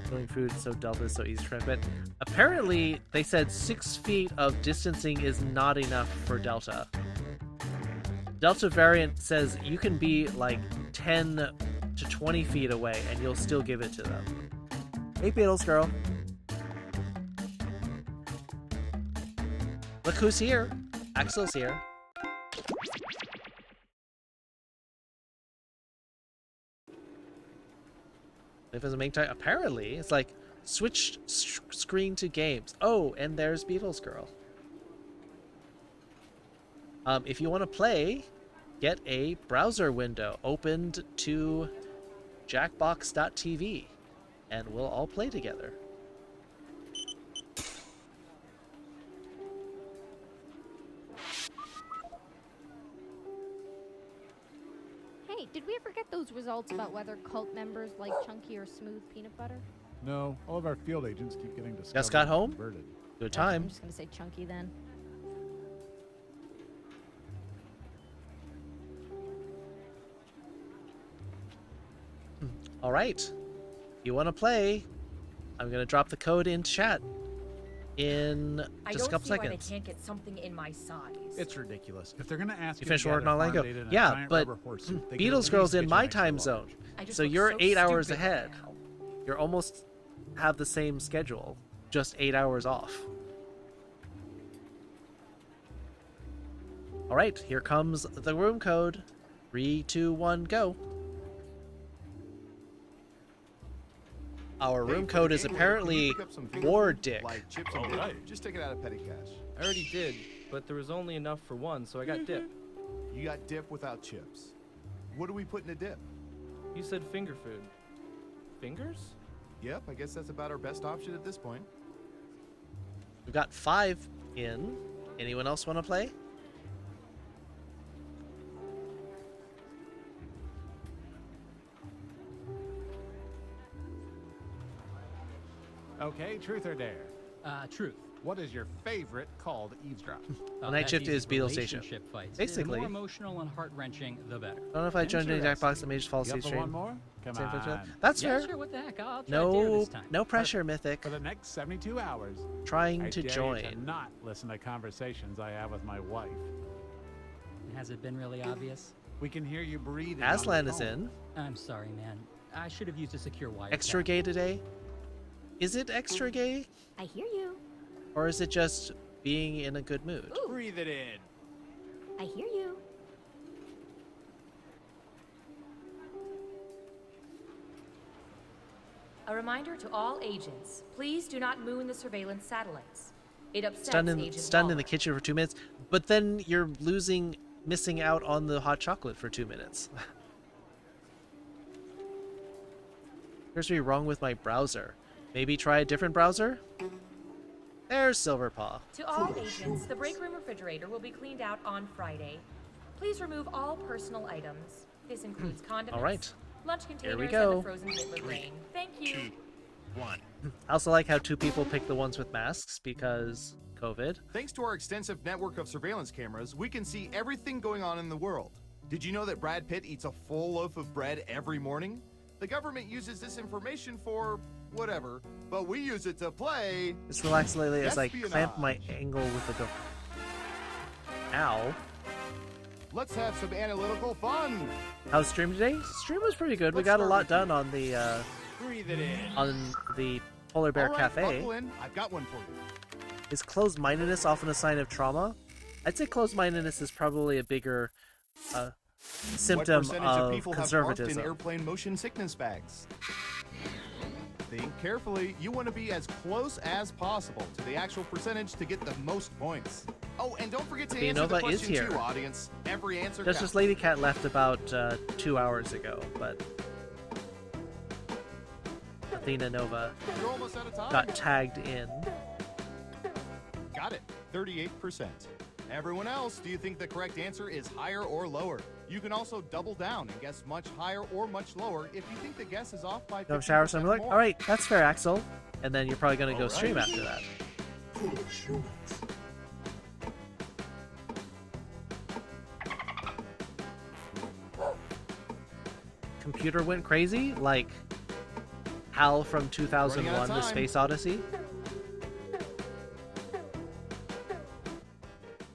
Filling food, so Delta is so easy to transmit. Apparently, they said 6 feet of distancing is not enough for Delta. Delta variant says you can be like 10 to 20 feet away and you'll still give it to them. Hey, Beatles Girl. Look who's here. Axel's here. If it's a main time, apparently it's like switched screen to games. Oh, and there's Beatles Girl. If you want to play, get a browser window opened to jackbox.tv, and we'll all play together. Hey, did we ever get those results about whether cult members like chunky or smooth peanut butter? No, all of our field agents keep getting discovered. Just got home? Converted. Good time. I'm just gonna say chunky then. All right. You want to play? I'm gonna drop the code in chat in just a couple seconds. I don't see why they can't get something in my size. It's ridiculous. If they're gonna ask You you finish to working gather on farm Lego. data in a Yeah, giant but rubber horse suit, they could at Beatles least Girl's in get my you extra time large. zone, I just so look you're so 8 hours stupid ahead. now. You're almost have the same schedule, just 8 hours off. All right, here comes the room code. 3, 2, 1, go. Our room code is apparently War Dick. Oh, right. Just take it out of petty cash. I already did, but there was only enough for one, so I got dip. You got dip without chips. What do we put in a dip? You said finger food. Fingers? Yep, I guess that's about our best option at this point. We've got 5 in. Anyone else want to play? Okay, truth or dare? Truth. What is your favorite call to eavesdrop? Night Shift is Beatles Station. Fights. Basically. The more emotional and heart-wrenching, the better. I don't know if I joined any Jackbox that may just fall You up asleep for one stream. more? Come Same on. picture. That's Yeah, fair. sure, what the heck? I'll try dare No, this time. no pressure, Mythic. For the next 72 hours, Trying I to dare join. you to not listen to conversations I have with my wife. Has it been really obvious? We can hear you breathing. on the Aslan is phone. in. I'm sorry, man. I should have used a secure wire. Extra gay today? Is it extra gay? I hear you. Or is it just being in a good mood? Ooh, Breathe it in. I hear you. A reminder to all agents, please do not moon the surveillance satellites. It upsets Stunned in Agent the Waller. kitchen for 2 minutes, but then you're missing out on the hot chocolate for 2 minutes. Appears to be wrong with my browser. Maybe try a different browser? There's Silverpaw. To all agents, the break room refrigerator will be cleaned out on Friday. Please remove all personal items. This includes condiments, All right. lunch containers, we and go. the frozen Hitler grain. Thank you. 1. I also like how 2 people pick the ones with masks because COVID. Thanks to our extensive network of surveillance cameras, we can see everything going on in the world. Did you know that Brad Pitt eats a full loaf of bread every morning? The government uses this information for whatever, but we use it to play. Just relax lately as I clamp my espionage. angle with the go. Ow. Let's have some analytical fun. How's stream today? Stream was pretty good. We Let's got a start lot with done on the Breathe it in. on the Polar Bear All right, Cafe. buckle in. I've got one for you. Is closed-mindedness often a sign of trauma? I'd say closed-mindedness is probably a bigger symptom What percentage of of people have barfed conservatism. in airplane motion sickness bags? Think carefully. You want to be as close as possible to the actual percentage to get the most points. Oh, and don't forget to The answer the Nova is question here. too, audience. Every answer Just counts. as Lady Cat left about 2 hours ago, but Athena Nova You're almost out of time. got tagged in. Got it. 38%. Everyone else, do you think the correct answer is higher or lower? You can also double down and guess much higher or much lower if you think the guess is off by 50% Go shower some like, more. all right, that's fair, Axel. And then you're probably going to go All right. stream after that. Computer went crazy, like HAL from 2001: The time. Space Odyssey.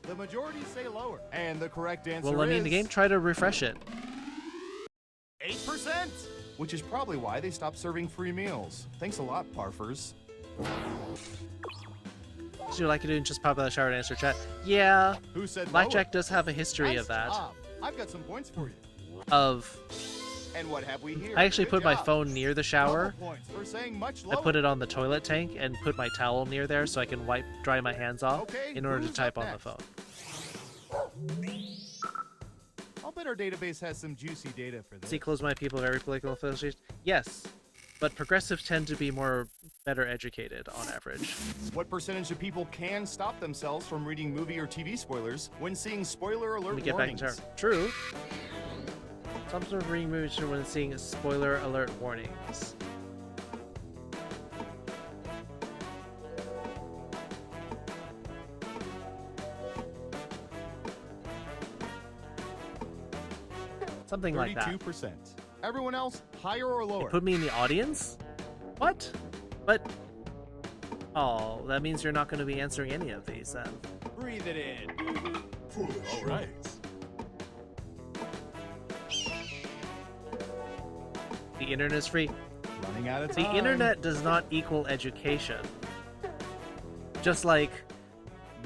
The majority say lower. And the correct answer Well, I mean, is the game tried to refresh it. 8%, which is probably why they stopped serving free meals. Thanks a lot, Parfers. Would you like to do just pop out of the shower and answer chat? Yeah. Who said Blackjack lower? does have a history Nice of that. job. I've got some points for you. Of And what have we here? I actually Good put my job. phone near the shower. Double points for saying much I lower. put it on the toilet tank and put my towel near there so I can dry my hands off Okay, in order to who's type up on the next? phone. I'll bet our database has some juicy data for this. See, close my people of every political affiliation. Yes, but progressives tend to be better educated on average. What percentage of people can stop themselves from reading movie or TV spoilers when seeing spoiler alert Let me get warnings? back to her. True. Some sort of reading movies when seeing spoiler alert warnings. Something like that. 32%. Everyone else, higher or They lower? put me in the audience? What? But... Oh, that means you're not going to be answering any of these then. Breathe it in. All right. The internet is free. Running out of The time. internet does not equal education. Just like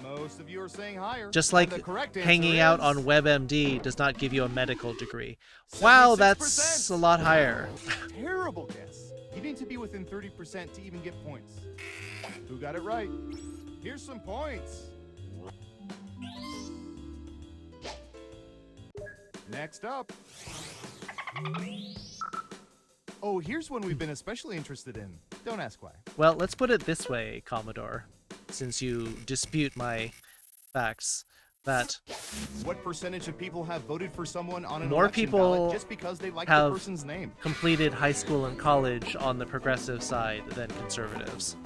Most of you are saying higher. Just and like the correct answer hanging out is on WebMD does not give you a medical degree. Wow, that's 76%. a lot higher. Terrible guess. You need to be within 30% to even get points. Who got it right? Here's some points. Next up. Oh, here's one we've been especially interested in. Don't ask why. Well, let's put it this way, Commodore, since you dispute my facts, that What percentage of people have voted for someone on an more election people ballot just because they like the have person's name? completed high school and college on the progressive side than conservatives.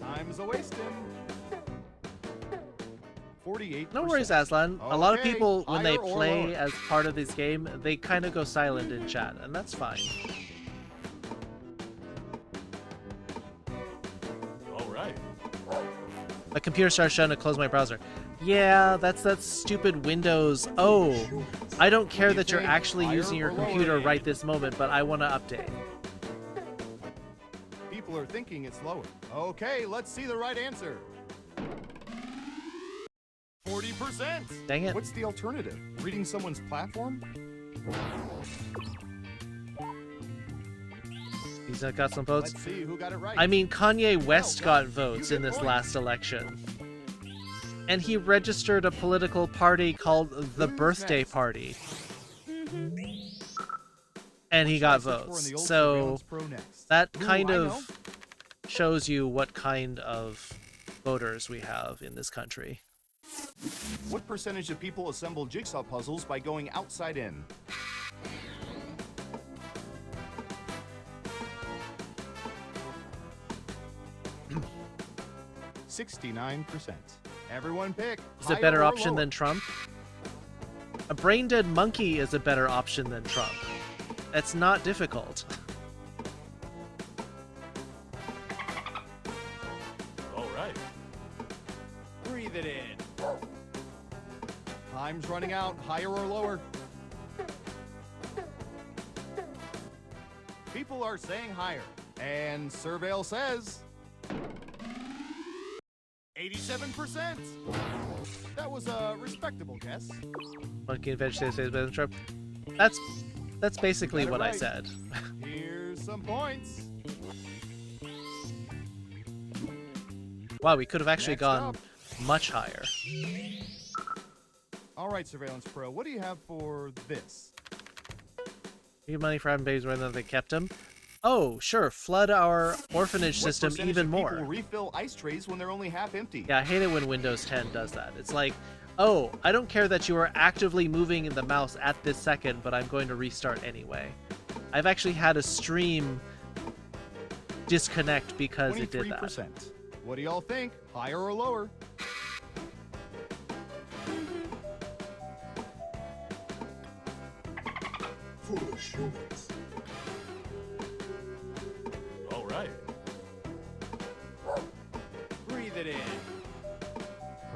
Time's a wasting. 48%. No worries, Aslan. A lot of Okay, people, when they higher or play lower? as part of this game, they kind of go silent in chat, and that's fine. All right. My computer starts trying to close my browser. Yeah, that's that stupid Windows. Oh, I don't care that you're actually Higher using your or lower? computer right this moment, but I want to update. People are thinking it's lower. Okay, let's see the right answer. 40%. Dang it. What's the alternative? Reading someone's platform? He's got some votes. Let's see who got it right. I mean, Kanye West Well got done. votes You in get this points. last election. And he registered a political party called the Who's Birthday next? Party. And he got Should I search for in votes. the old So Surveillance Pro next? that Ooh, kind I of know. shows you what kind of voters we have in this country. What percentage of people assemble jigsaw puzzles by going outside in? (69%). Everyone pick. Is a higher better or option lower? than Trump? A brain-dead monkey is a better option than Trump. That's not difficult. All right. Breathe it in. Time's running out. Higher or lower? People are saying higher. And Surveil says 87%. That was a respectable guess. Monkey and veg stays better than shrimp. That's basically what I said. Here's some points. Wow, we could have actually Next gone up. much higher. All right, Surveillance Pro, what do you have for this? Give money for having babies rather than they kept them. Oh, sure. Flood our orphanage What system percentage even of more. people refill ice trays when they're only half empty? Yeah, I hate it when Windows 10 does that. It's like, oh, I don't care that you are actively moving the mouse at this second, but I'm going to restart anyway. I've actually had a stream disconnect because it did that. 23%. What do y'all think? Higher or lower? Foolish humans. All right. Breathe it in.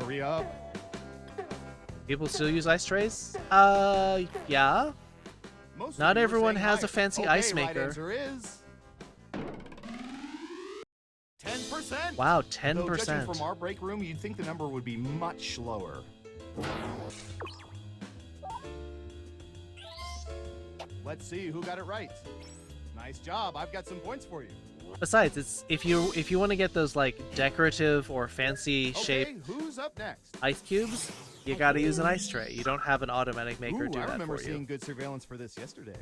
Hurry up. People still use ice trays? Yeah. Most of Not you are everyone saying has higher. a fancy Okay, ice right maker. answer is 10%. Wow, Though judging 10%. from our break room, you'd think the number would be much lower. Let's see who got it right. Nice job. I've got some points for you. Besides, it's if you want to get those like decorative or fancy Okay, shaped who's up next? ice cubes, you got to use an ice tray. You don't have an automatic maker Ooh, do I that remember for seeing you. good surveillance for this yesterday.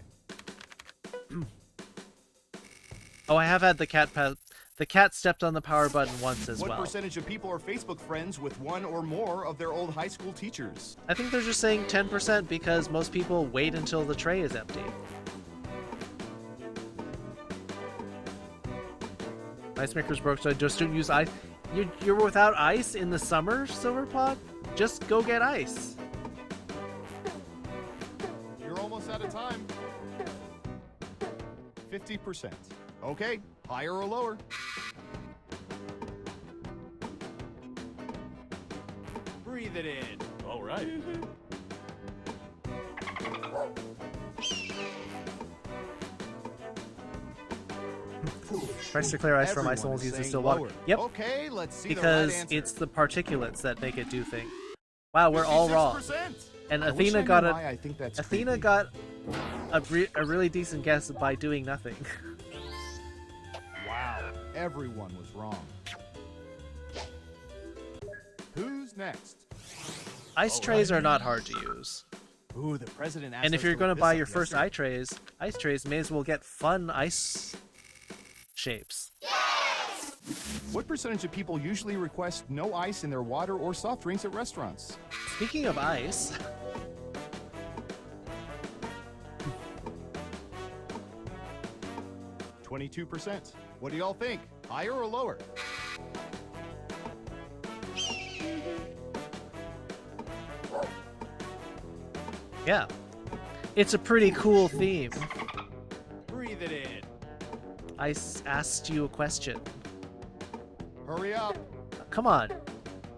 Oh, I have had the cat stepped on the power button once as What well. percentage of people are Facebook friends with one or more of their old high school teachers? I think they're just saying 10% because most people wait until the tray is empty. Ice maker's broke, so I just don't use ice. You're without ice in the summer, Silverpod? Just go get ice. You're almost out of time. 50%. Okay, higher or lower? Breathe it in. All right. Price to clear ice from ice Everyone almost is uses saying still water. lower. Yep. Okay, let's see Because the right answer. it's the particulates that make it do things. Wow, we're all wrong. 56%. And I wish Athena I knew got why I think that's Athena creepy. got a really decent guess by doing nothing. Wow, everyone was wrong. Who's next? Ice trays are not hard to use. Ooh, the president asked And if us you're to going to look buy this your up first yesterday. ice trays may as well get fun ice shapes. What percentage of people usually request no ice in their water or soft drinks at restaurants? Speaking of ice, 22%. What do y'all think? Higher or lower? yeah. It's a pretty cool theme. Breathe it in. I asked you a question. Hurry up. Come on.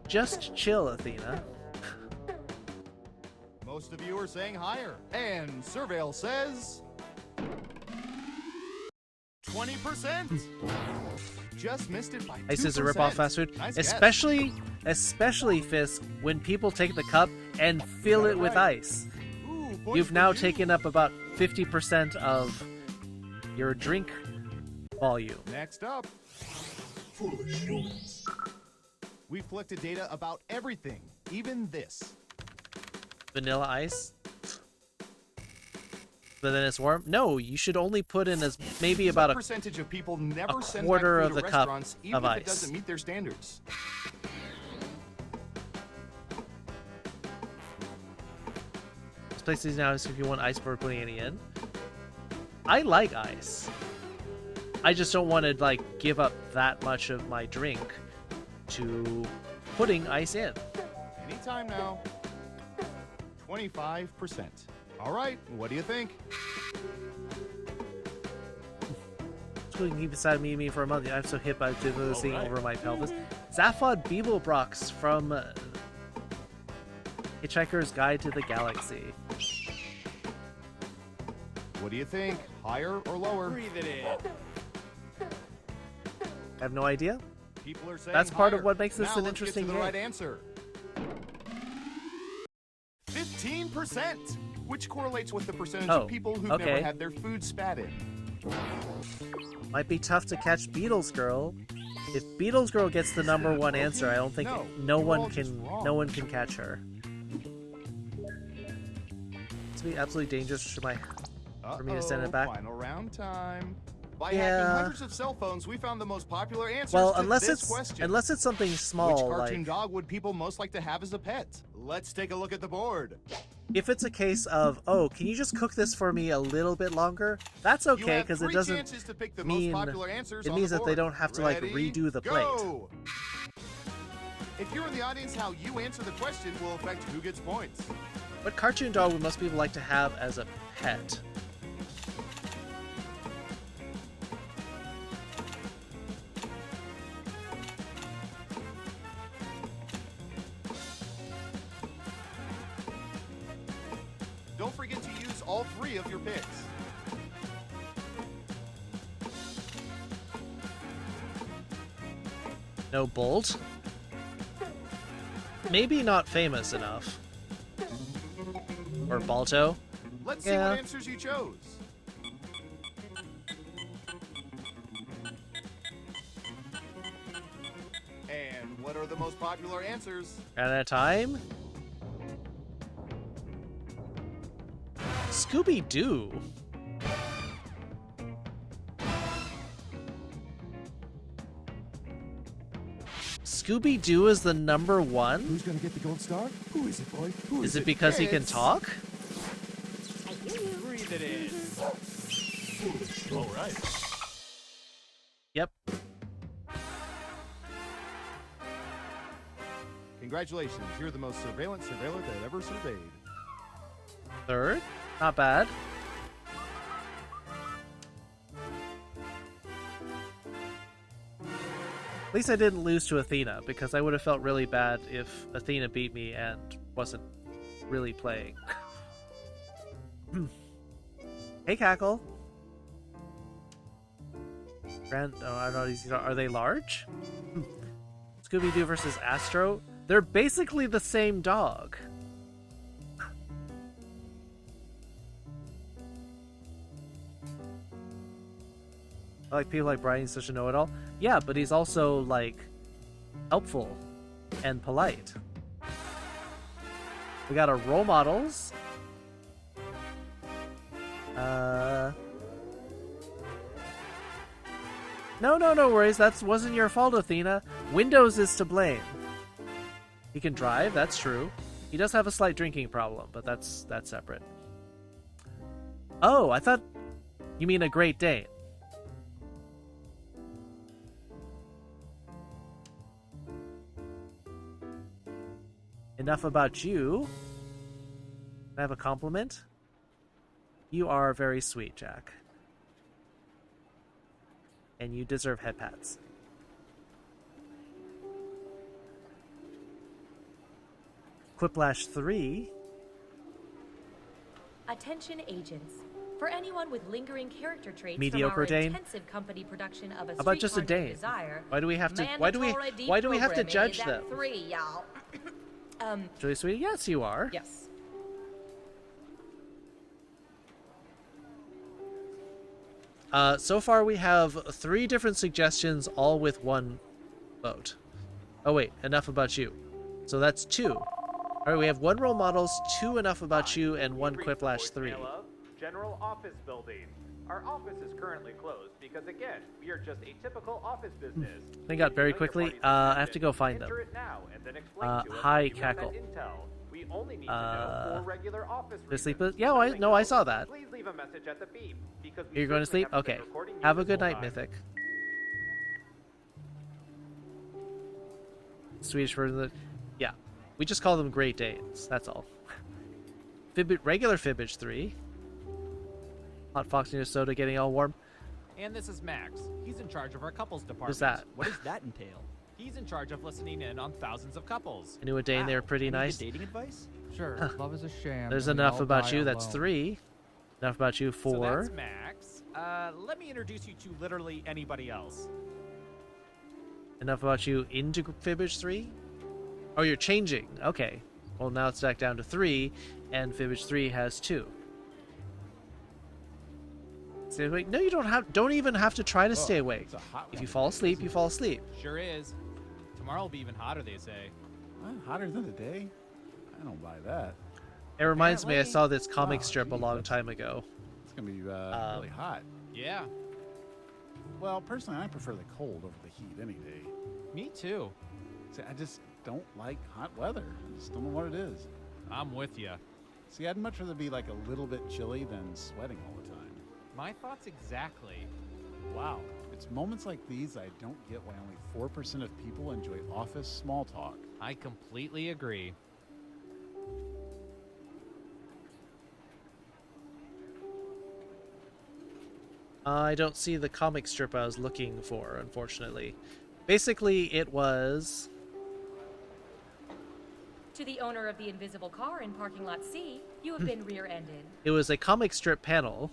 Just chill, Athena. Most of you are saying higher. And Surveil says 20%. Just missed it by 2%. Ice is a rip-off fast food. Nice guess. Especially, Fisk, when people take the cup and fill Got it it with right. ice. Ooh, point You've for now you. taken up about 50% of your drink volume. Next up, Foolish humans. we've collected data about everything, even this. Vanilla ice? But then it's warm? No, you should only put in as maybe about What a percentage of people never send quarter back of food the to cup restaurants even of if ice. it doesn't meet their standards? This place is now if you want ice before putting any in. I like ice. I just don't want to like give up that much of my drink to putting ice in. Anytime now. 25%. All right, what do you think? couldn't keep beside me for a month. I'm so hit by the thing over my pelvis. Zaphod Beeblebrox from Hitchhiker's Guide to the Galaxy. What do you think? Higher or lower? Breathe it in. I have no idea. People are saying That's part of higher. what makes this Now an let's interesting get to the game. right answer. 15%, which correlates with the percentage of people who've never okay. had their food spat in. Might be tough to catch Beatles Girl. If Beatles Girl gets the number one answer, I don't think no one can catch her. It's be absolutely dangerous for me to send it back. Final round time. By Yeah. hacking hundreds of cell phones, we found the most popular answers Well, to unless this it's question. unless it's something small, Which cartoon like dog would people most like to have as a pet? Let's take a look at the board. if it's a case of, oh, can you just cook this for me a little bit longer? That's You okay have because it 3 doesn't chances to pick the mean most popular answers it on means the that they board. don't have to like Ready? redo the plate. Go! If you're in the audience, how you answer the question will affect who gets points. What cartoon dog would most people like to have as a pet? Don't forget to use all 3 of your picks. No Bolt? Maybe not famous enough. Or Balto? Let's see Yeah. what answers you chose. And what are the most popular answers? At a time? Scooby-Doo. Scooby-Doo is the number one? Who's gonna get the gold star? Who is it, boy? Who Is it because he can It's- talk? Breathe it in. All right. Yep. Congratulations, you're the most surveillance surveiller that ever surveyed. Third? Not bad. At least I didn't lose to Athena, because I would have felt really bad if Athena beat me and wasn't really playing. Hey, Cackle. I don't know, are they large? Scooby-Doo versus Astro? They're basically the same dog. Like people like Brian, he's such a know-it-all. Yeah, but he's also like helpful and polite. We got our role models. No worries. That wasn't your fault, Athena. Windows is to blame. He can drive. That's true. He does have a slight drinking problem, but that's separate. Oh, I thought you mean a Great Dane. Enough about you. Can I have a compliment? You are very sweet, Jack. And you deserve head pats. Quiplash 3. Attention agents. For anyone with lingering character traits Mediocre from our Dane? intensive company production of a How about just a Streetcar Named Dane? Desire, Why do we have to? Why do we have to deprogramming judge is them? at 3, y'all. Julie Sweetie, yes, you are. Yes. So far we have 3 different suggestions, all with 1 vote. Oh wait, enough about you. So that's 2. All right, we have 1 role models, 2 enough about you, and 1 Quiplash 3. General Office Building. Our office is currently closed because, again, we are just a typical office business. They got very quickly. I have to go find them. Enter it now and then explain to us Hi, how you have Cackle. that intel. We only need to know 4 regular office To sleep? reasons. Yeah, I saw that. Please leave a message at the beep because we You're going to certainly sleep? haven't been Okay. recording you Have a this good whole night, time. Mythic. Swedish version of the... Yeah. We just call them Great Danes. That's all. Regular Fibbage 3. Hot Fox near soda getting all warm. And this is Max. He's in charge of our couples department. Who's that? What does that entail? He's in charge of listening in on thousands of couples. I knew a Dane, they were pretty Any nice. good dating advice? Sure, love is a sham. There's and we enough all about die you, that's alone. 3. Enough about you, 4. So that's Max. Let me introduce you to literally anybody else. Enough about you into Fibbage 3? Oh, you're changing. Okay. Well, now it's back down to 3, and Fibbage 3 has 2. Stay awake? No, you don't even have to try to stay awake. It's a hot If one you fall today, asleep, isn't you it? fall asleep. Sure is. Tomorrow will be even hotter, they say. What? Hotter than today? I don't buy that. It reminds me, I Apparently. saw this comic Wow, strip a geez, long that's- time ago. It's gonna be really hot. Yeah, Well, personally, I prefer the cold over the heat any day. me too. See, I just don't like hot weather. I just don't know what it is. I'm with you. See, I'd much rather be like a little bit chilly than sweating all the time. My thoughts exactly. Wow. It's moments like these I don't get why only 4% of people enjoy office small talk. I completely agree. I don't see the comic strip I was looking for, unfortunately. Basically, it was... To the owner of the invisible car in parking lot C, you have been rear-ended. It was a comic strip panel,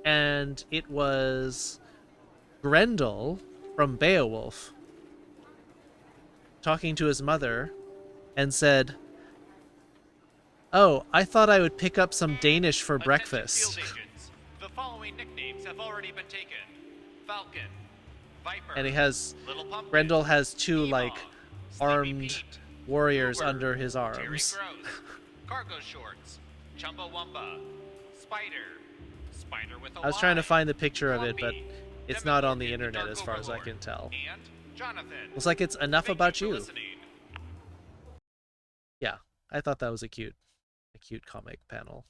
and it was Grendel from Beowulf talking to his mother and said, "Oh, I thought I would pick up some Danish for breakfast." Field agents. The following nicknames have already been taken. Falcon, Viper, And he has Little Pumpkin, Grendel has 2 Emo, like Sleepy armed Pete, warriors Uber, under his Terry arms. Gross, Cargo Shorts, Chumbawamba, Spider, Spider with a I was trying to Y, find the picture of it, but Plumpy, it's Devin not on Morgan, the internet Dark as far as I Overlord, can tell. And Jonathan. Looks like it's enough Thank about for you. listening. Yeah, I thought that was a cute comic panel.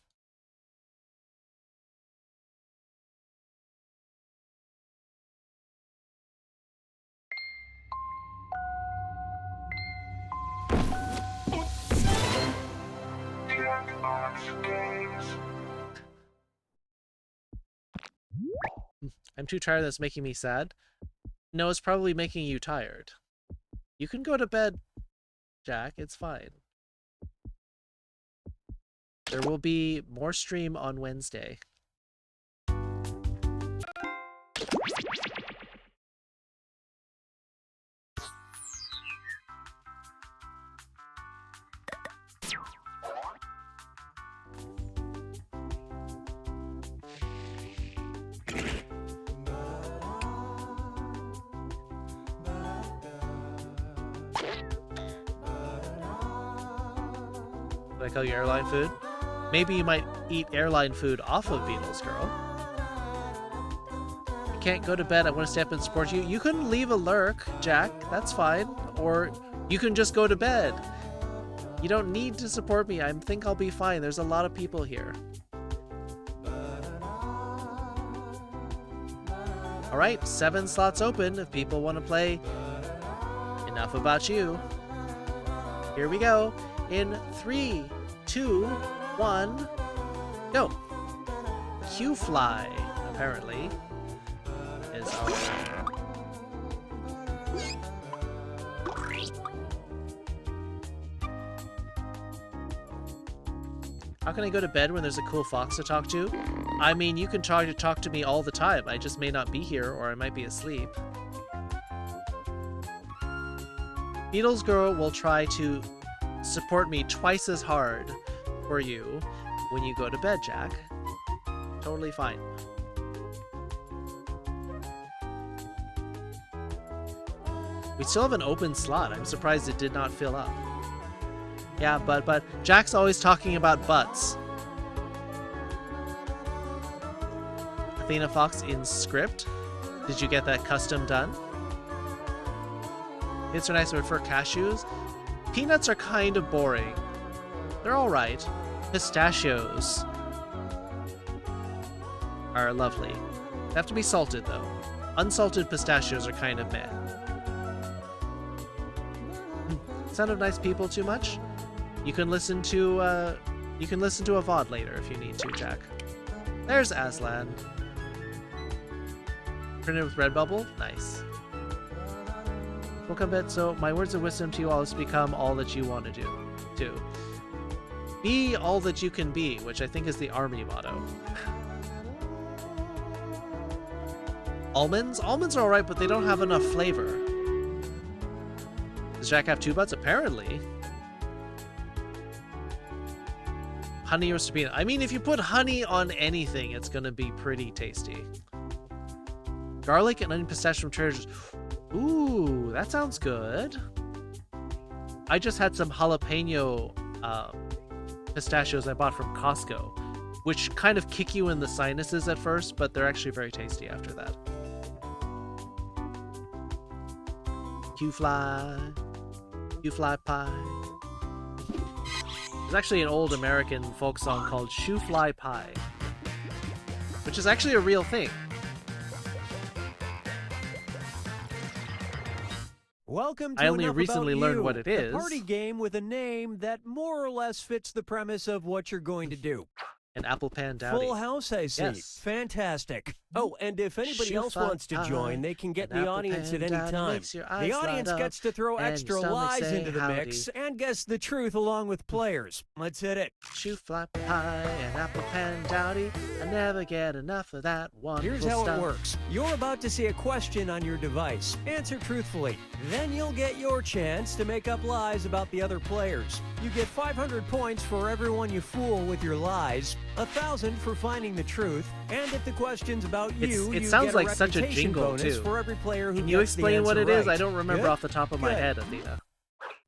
I'm too tired, that's making me sad. No, it's probably making you tired. You can go to bed, Jack, it's fine. There will be more stream on Wednesday. Did I call you airline food? Maybe you might eat airline food off of Beatles Girl. I can't go to bed, I want to stay up and support you. You can leave a lurk, Jack, that's fine. Or you can just go to bed. You don't need to support me, I think I'll be fine. There's a lot of people here. Alright, 7 slots open if people want to play Enough About You. Here we go. In 3, 2, 1, go. Q-Fly, apparently, is our... How can I go to bed when there's a cool fox to talk to? I mean, you can try to talk to me all the time. I just may not be here, or I might be asleep. Beatles Girl will try to support me twice as hard for you when you go to bed, Jack. Totally fine. We still have an open slot. I'm surprised it did not fill up. Yeah, but Jack's always talking about butts. Athena Fox in script. Did you get that custom done? It's are nice, but for cashews? Peanuts are kind of boring. They're alright. Pistachios are lovely. They have to be salted, though. Unsalted pistachios are kind of meh. Sound of Nice People too much? You can listen to a VOD later if you need to, Jack. There's Aslan. printed with Redbubble? Nice. Welcome, Bet. So, my words of wisdom to you all is become all that you want to do. Be all that you can be, which I think is the army motto. Almonds? Almonds are alright, but they don't have enough flavor. Does Jack have 2 butts? Apparently. Honey roasted peanut. I mean, if you put honey on anything, it's gonna be pretty tasty. Garlic and onion pistachio from Trader Joe's. Ooh, that sounds good. I just had some jalapeno pistachios I bought from Costco, which kind of kick you in the sinuses at first, but they're actually very tasty after that. Q-fly pie. There's actually an old American folk song called Shoe Fly Pie, which is actually a real thing. Welcome to I only Enough recently About learned You, what it is. a party game with a name that more or less fits the premise of what you're going to do. An apple pan dowdy. Full house, I see. Yes. Fantastic. Oh, and if anybody Shoe else fly wants to pie, join, they can get in an the apple audience pan at any dowdy time. makes your The eyes audience light gets up to throw and your extra stomach lies say into the howdy. mix and guess the truth along with players. Let's hit it. Shoe fly pie and apple pan dowdy. I never get enough of that wonderful Here's how stuff. it works. You're about to see a question on your device. Answer truthfully. Then you'll get your chance to make up lies about the other players. You get 500 points for everyone you fool with your lies, 1,000 for finding the truth, and if the question's about you, It you sounds get like a such a reputation jingle, bonus too. for every player who Can you gets the explain what answer it is? right. I don't remember Good? off the top of my Good. head, Athena.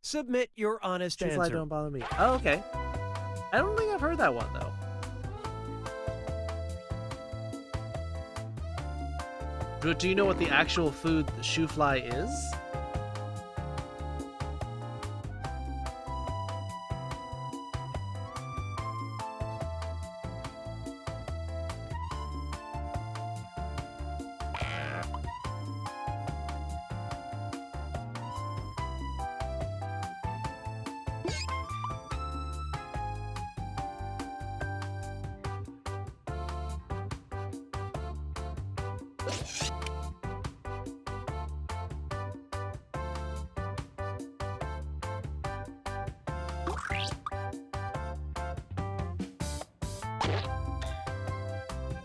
Submit your honest Shoe answer. fly don't bother me. Oh, okay. I don't think I've heard that one, though. Do you know what the actual food shoe fly is?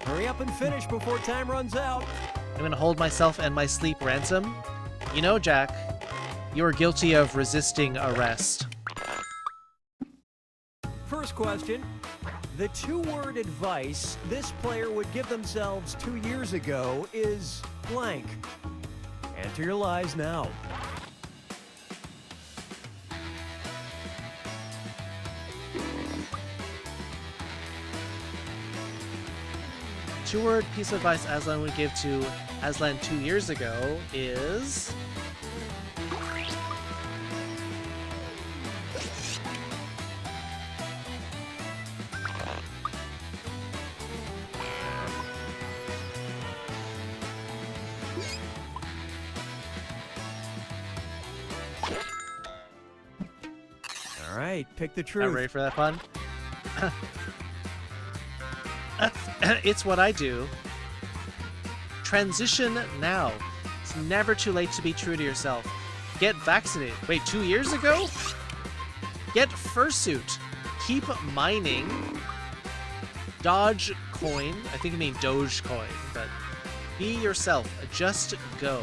Hurry up and finish before time runs out. I'm gonna hold myself and my sleep ransom. You know, Jack, you are guilty of resisting arrest. First question. The 2-word advice this player would give themselves 2 years ago is blank. Enter your lies now. Two-word piece of advice Aslan would give to Aslan 2 years ago is... All right, pick the Not truth. ready for that pun? It's what I do. Transition now. It's never too late to be true to yourself. Get vaccinated. Wait, 2 years ago? Get fursuit. Keep mining. Dodge coin. I think you mean Dogecoin, but be yourself. Just go.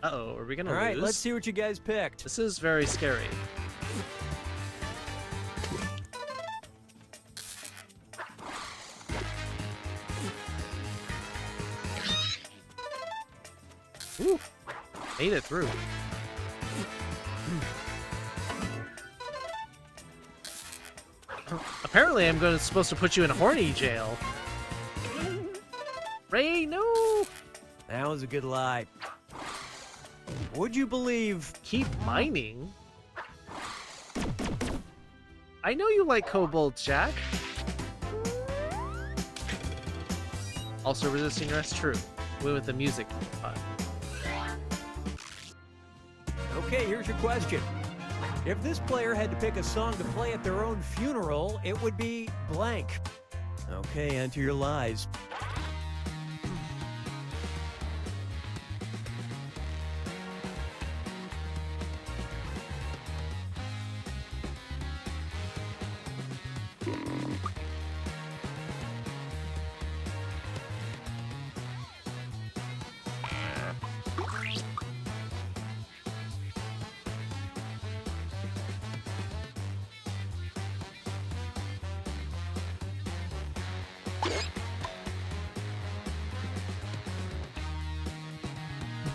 Uh-oh, are we gonna All right, lose? let's see what you guys picked. This is very scary. Ooh, made it through. Apparently, I'm supposed to put you in horny jail. Ray, no! That was a good lie. Would you believe... Keep mining? I know you like kobolds, Jack. Also resisting arrest, true. Went with the music fun. Okay, here's your question. If this player had to pick a song to play at their own funeral, it would be blank. Okay, enter your lies.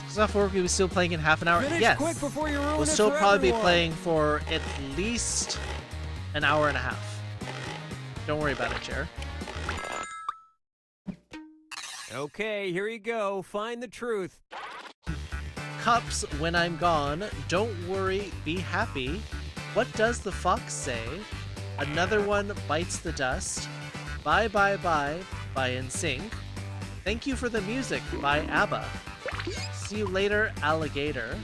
Stuff we'll be still playing in half an hour. Finish Yes, quick before you ruin we'll it still for probably everyone. be playing for at least an hour and a half. Don't worry about it, Jer. Okay, here you go. Find the truth. Cups, when I'm gone, don't worry, be happy. What does the fox say? Another one bites the dust. Bye bye bye by NSYNC. Thank you for the music by ABBA. See you later, alligator.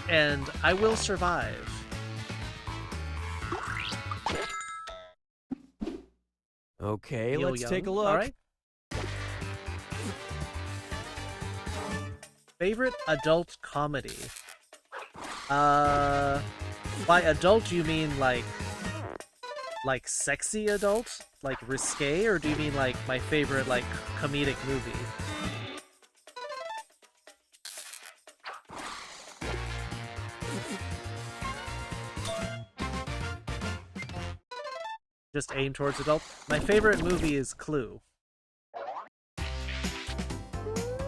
And I will survive. Okay, Neil let's Young. take a look. All right. Favorite adult comedy? By adult you mean like sexy adult? Like risque? Or do you mean like my favorite like comedic movie? Just aim towards adult? My favorite movie is Clue. I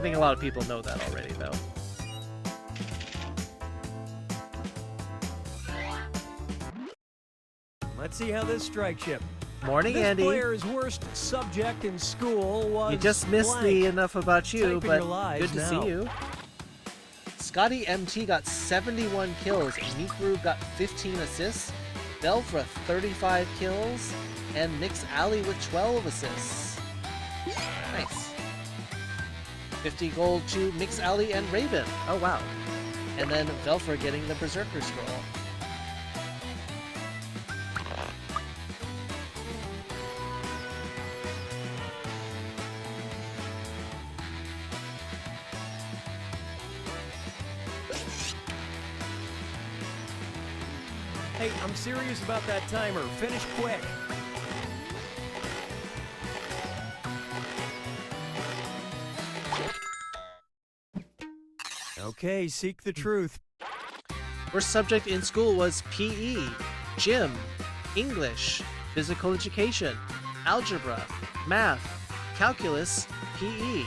think a lot of people know that already, though. Let's see how this strikes you. Morning, this Andy. player's worst subject in school was You just missed blank. the enough about you, Type in but your lies good to now. see you. Scotty MT got 71 kills, Mikru got 15 assists, Belfra 35 kills, and Nix Alley with 12 assists. Nice. 50 gold to Mix Alley and Raven. Oh wow. And then Velfra getting the Berserker Scroll. Hey, I'm serious about that timer. Finish quick. Okay, seek the truth. Worst subject in school was PE, gym, English, physical education, algebra, math, calculus, PE.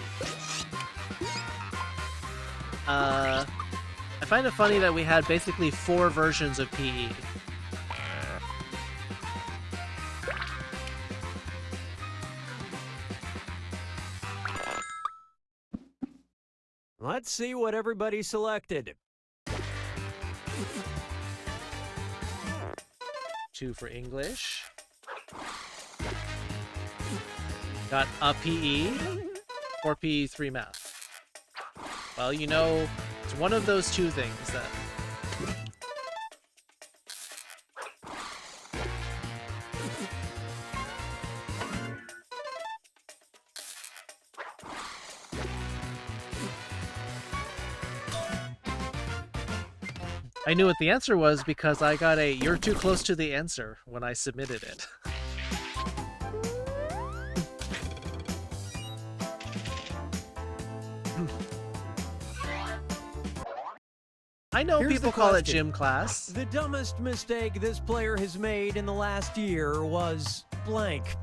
I find it funny that we had basically 4 versions of PE. Let's see what everybody selected. 2 for English. Got a PE, 4 PE, 3 math. Well, you know, it's one of those 2 things then. I knew what the answer was because I got a "you're too close to the answer" when I submitted it. I know Here's people the call it question. gym class. The dumbest mistake this player has made in the last year was blank.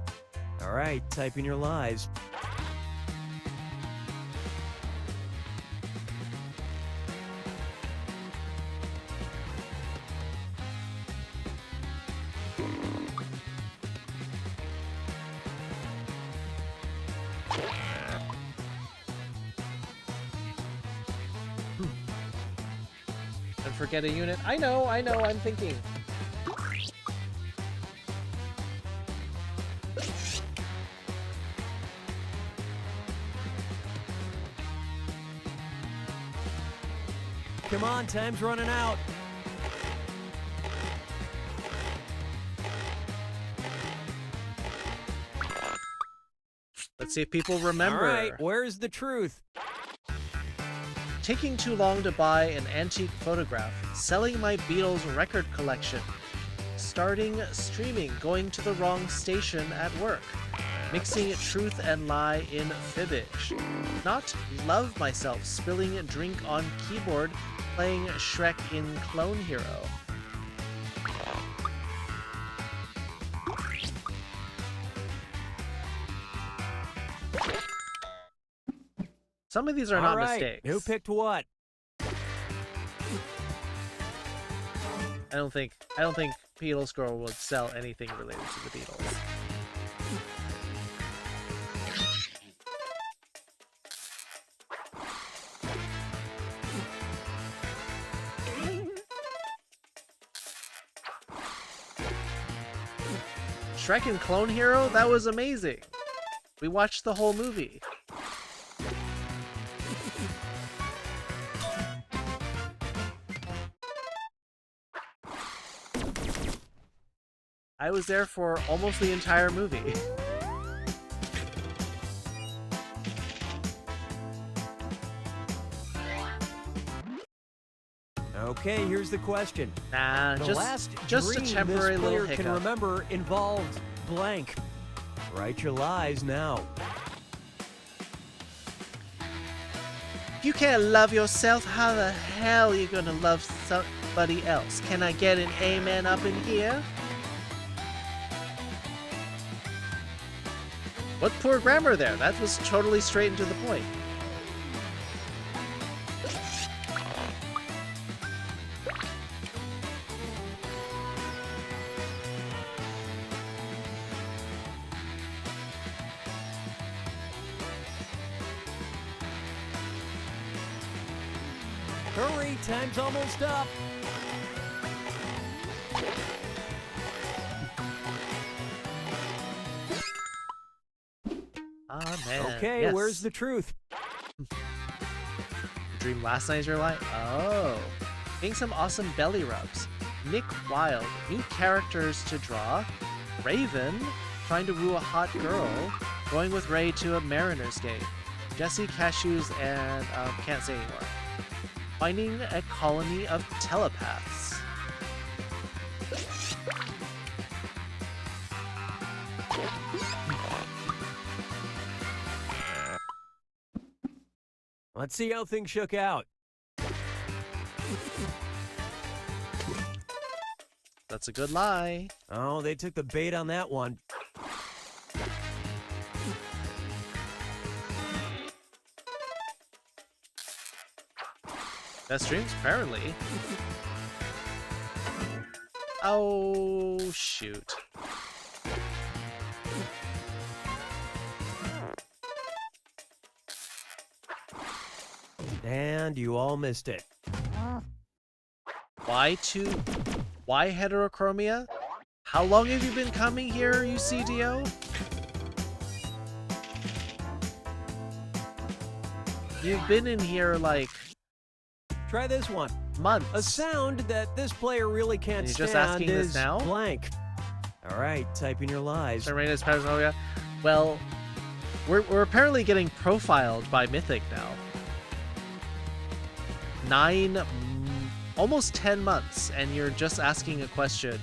All right, type in your lies. And forget a unit. I know, I'm thinking. Come on, time's running out. Let's see if people remember. All right, where's the truth? Taking too long to buy an antique photograph. Selling my Beatles record collection. Starting streaming. Going to the wrong station at work. Mixing truth and lie in fibbage. Not love myself. Spilling drink on keyboard. Playing Shrek in Clone Hero. Some of these are not mistakes. Who picked what? I don't think Beatles Girl would sell anything related to the Beatles. Shrek and Clone Hero? That was amazing. We watched the whole movie. I was there for almost the entire movie. Okay, here's the question. Nah, the just last a dream temporary this little player can hiccup. remember involved blank. Write your lies now. If you can't love yourself, how the hell are you gonna love somebody else? Can I get an amen up in here? What poor grammar there? That was totally straight and to the point. Hurry, time's almost up. Ah, man. Okay, yes. where's the truth? Dream last night's your life? Oh. Getting some awesome belly rubs. Nick Wilde. New characters to draw. Raven. Trying to woo a hot girl. Going with Ray to a Mariners game. Jesse Cashews and can't say anymore. Finding a colony of telepaths. Let's see how things shook out. That's a good lie. Oh, they took the bait on that one. Best streams? Apparently. Oh, shoot. And you all missed it. Why heterochromia? How long have you been coming here, you CDO? You've been in here like... Try this one. Months. A sound that this player really can't And you're stand just asking is this now? blank. All right, type in your lies. Serena's Paranoia. Well, we're apparently getting profiled by Mythic now. 9, almost 10 months, and you're just asking a question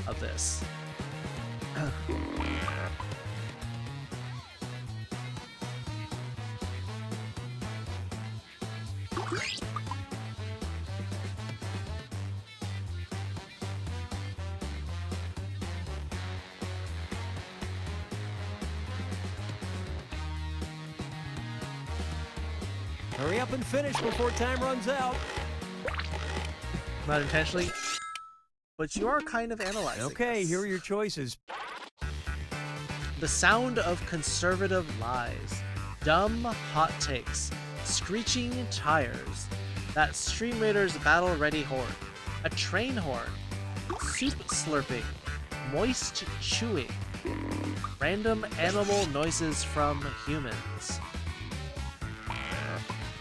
of this. Hurry up and finish before time runs out. Not intentionally, but you are kind of analyzing. Okay, this. here are your choices. The sound of conservative lies, dumb hot takes, screeching tires, that Stream Raiders battle ready horn, a train horn, soup slurping, moist chewing, random animal noises from humans.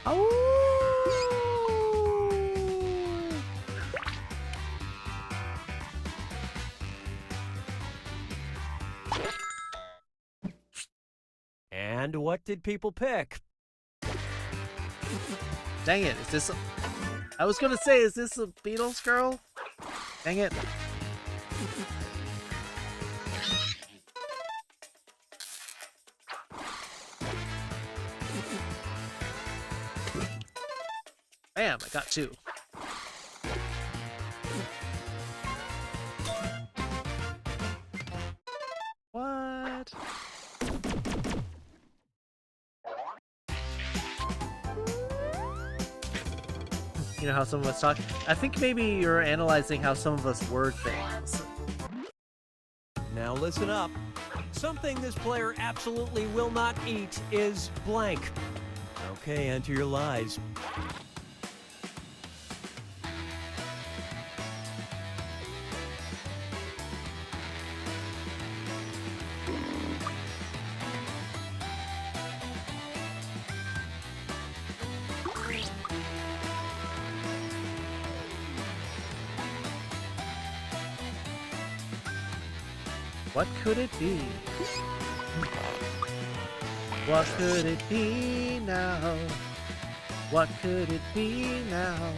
Oh! And what did people pick? Dang it, is this I was gonna say, is this a Beatles girl? Dang it. Bam, I got 2. What? You know how some of us talk? I think maybe you're analyzing how some of us word things. Now listen up. Something this player absolutely will not eat is blank. Okay, enter your lies. What could it be? What could it be now? What could it be now?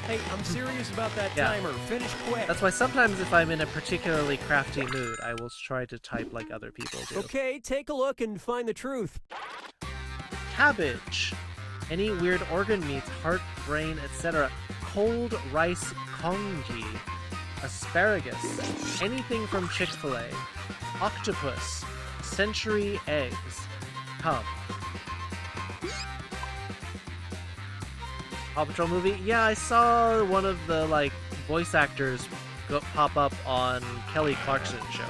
Hey, I'm serious about that timer. Finish quick. That's why sometimes if I'm in a particularly crafty mood, I will try to type like other people do. Okay, take a look and find the truth. Cabbage. Any weird organ meats, heart, brain, etc. Cold rice congee. Asparagus. Anything from Chick-fil-A. Octopus. Century eggs. Come. Paw Patrol movie? Yeah, I saw one of the, like, voice actors pop up on Kelly Clarkson's show.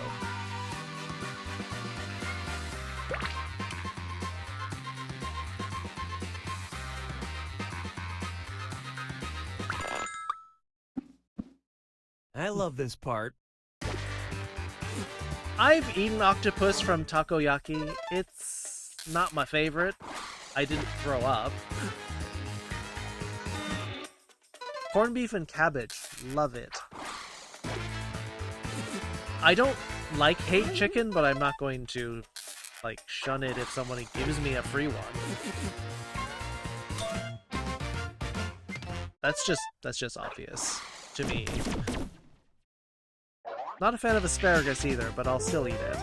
I love this part. I've eaten octopus from takoyaki. It's not my favorite. I didn't throw up. Corned beef and cabbage. Love it. I don't hate chicken, but I'm not going to, like, shun it if somebody gives me a free one. That's just obvious to me. Not a fan of asparagus either, but I'll still eat it.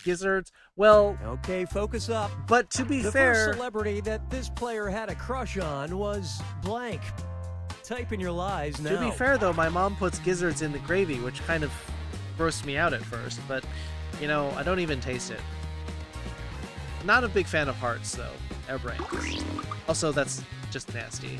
Gizzards, well... Okay, focus up. But to be fair... fair... The first celebrity that this player had a crush on was blank. Type in your lies now. To be fair, though, my mom puts gizzards in the gravy, which kind of grossed me out at first, but, you know, I don't even taste it. Not a big fan of hearts, though. Or brains. Also, that's just nasty.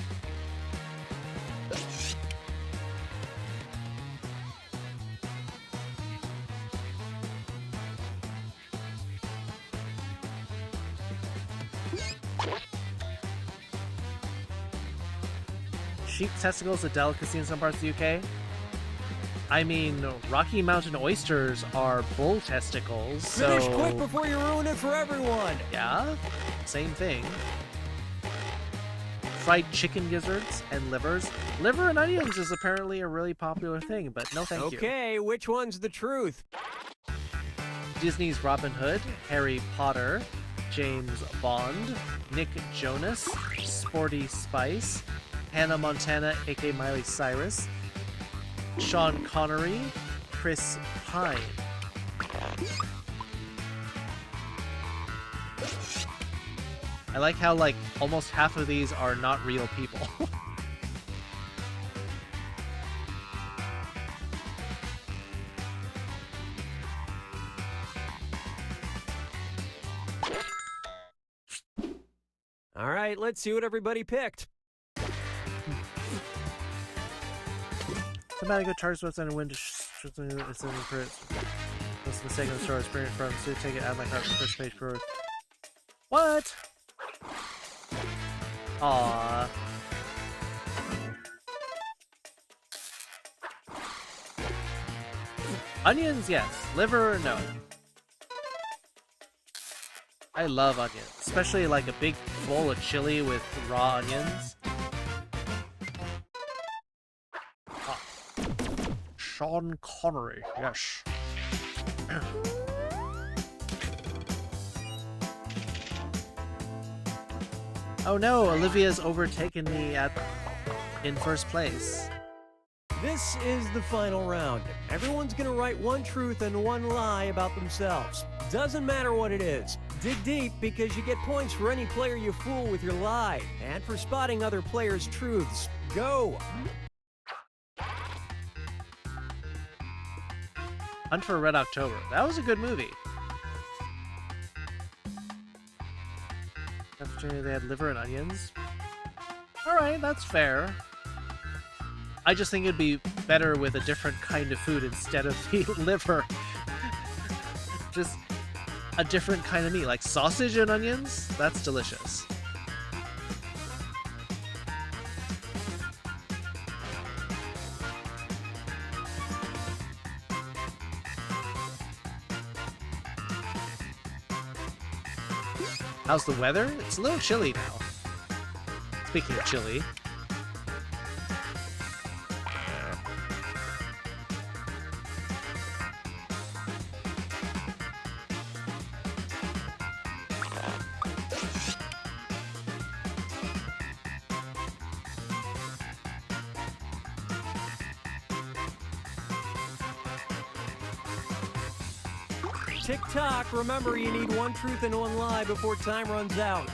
Sheep testicles a delicacy in some parts of the UK? I mean, Rocky Mountain oysters are bull testicles, so... Finish quick before you ruin it for everyone! Yeah, same thing. Fried chicken gizzards and livers. Liver and onions is apparently a really popular thing, but no thank you. Okay, which one's the truth? Disney's Robin Hood, Harry Potter, James Bond, Nick Jonas, Sporty Spice, Hannah Montana, aka Miley Cyrus, Sean Connery, Chris Pine. I like how, like, almost half of these are not real people. All right, let's see what everybody picked. Somebody go charge what's on a window. It's in the first. What's the mistake on the store? Bring it from. So take it out of my cart from first page forward. What? Aww. Onions, yes. Liver, no. I love onions, especially like a big bowl of chili with raw onions. Sean Connery, yes. Oh no, Olivia's overtaken me in first place. This is the final round. Everyone's gonna write one truth and one lie about themselves. Doesn't matter what it is. Dig deep because you get points for any player you fool with your lie, and for spotting other players' truths. Go! Hunt for Red October. That was a good movie. They had liver and onions. Alright, that's fair. I just think it'd be better with a different kind of food instead of the liver. Just a different kind of meat, like sausage and onions? That's delicious. How's the weather? It's a little chilly now. Speaking of chilly. Tick-tock, remember you need one truth and one lie before time runs out.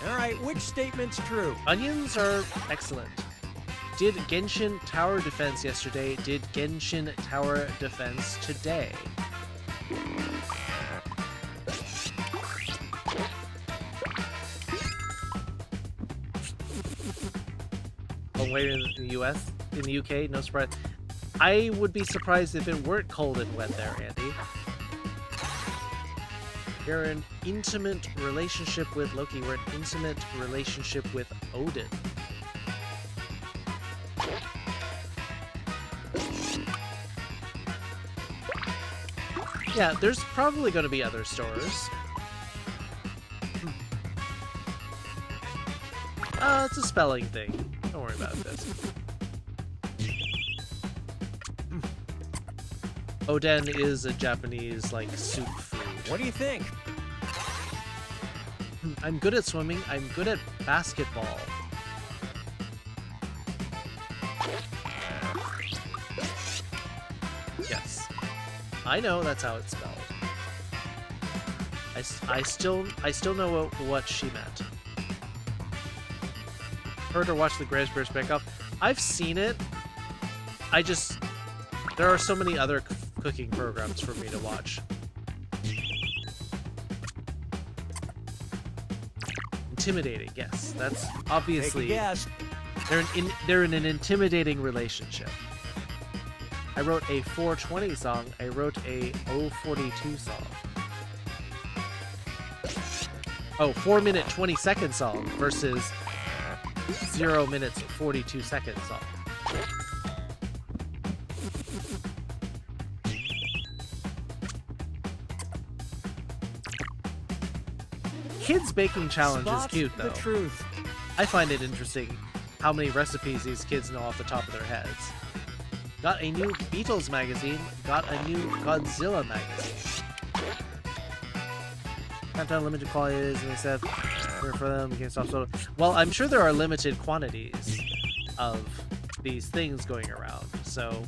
Alright, which statement's true? Onions are excellent. Did Genshin Tower Defense yesterday? Did Genshin Tower Defense today? Oh, wait, in the US? In the UK? No surprise. I would be surprised if it weren't cold and wet there, Andy. You're in intimate relationship with Loki. We're in intimate relationship with Odin. Yeah, there's probably going to be other stores. It's a spelling thing. Don't worry about this. Oden is a Japanese, like, soup food. What do you think? I'm good at swimming. I'm good at basketball. Yes. I know that's how it's spelled. I still know what she meant. Heard or watched the Grace Bears Bake Off? I've seen it. There are so many other cooking programs for me to watch. Intimidating, yes. That's obviously. Take a guess. They're in an intimidating relationship. I wrote a 420 song. I wrote a 042 song. Oh, 4 minute 20 second song versus 0 minutes 42 second song. Kids baking challenge is cute though. The truth. I find it interesting how many recipes these kids know off the top of their heads. Got a new Beatles magazine, got a new Godzilla magazine. Countdown limited quantities, and they said for them GameStop soda. Well, I'm sure there are limited quantities of these things going around, so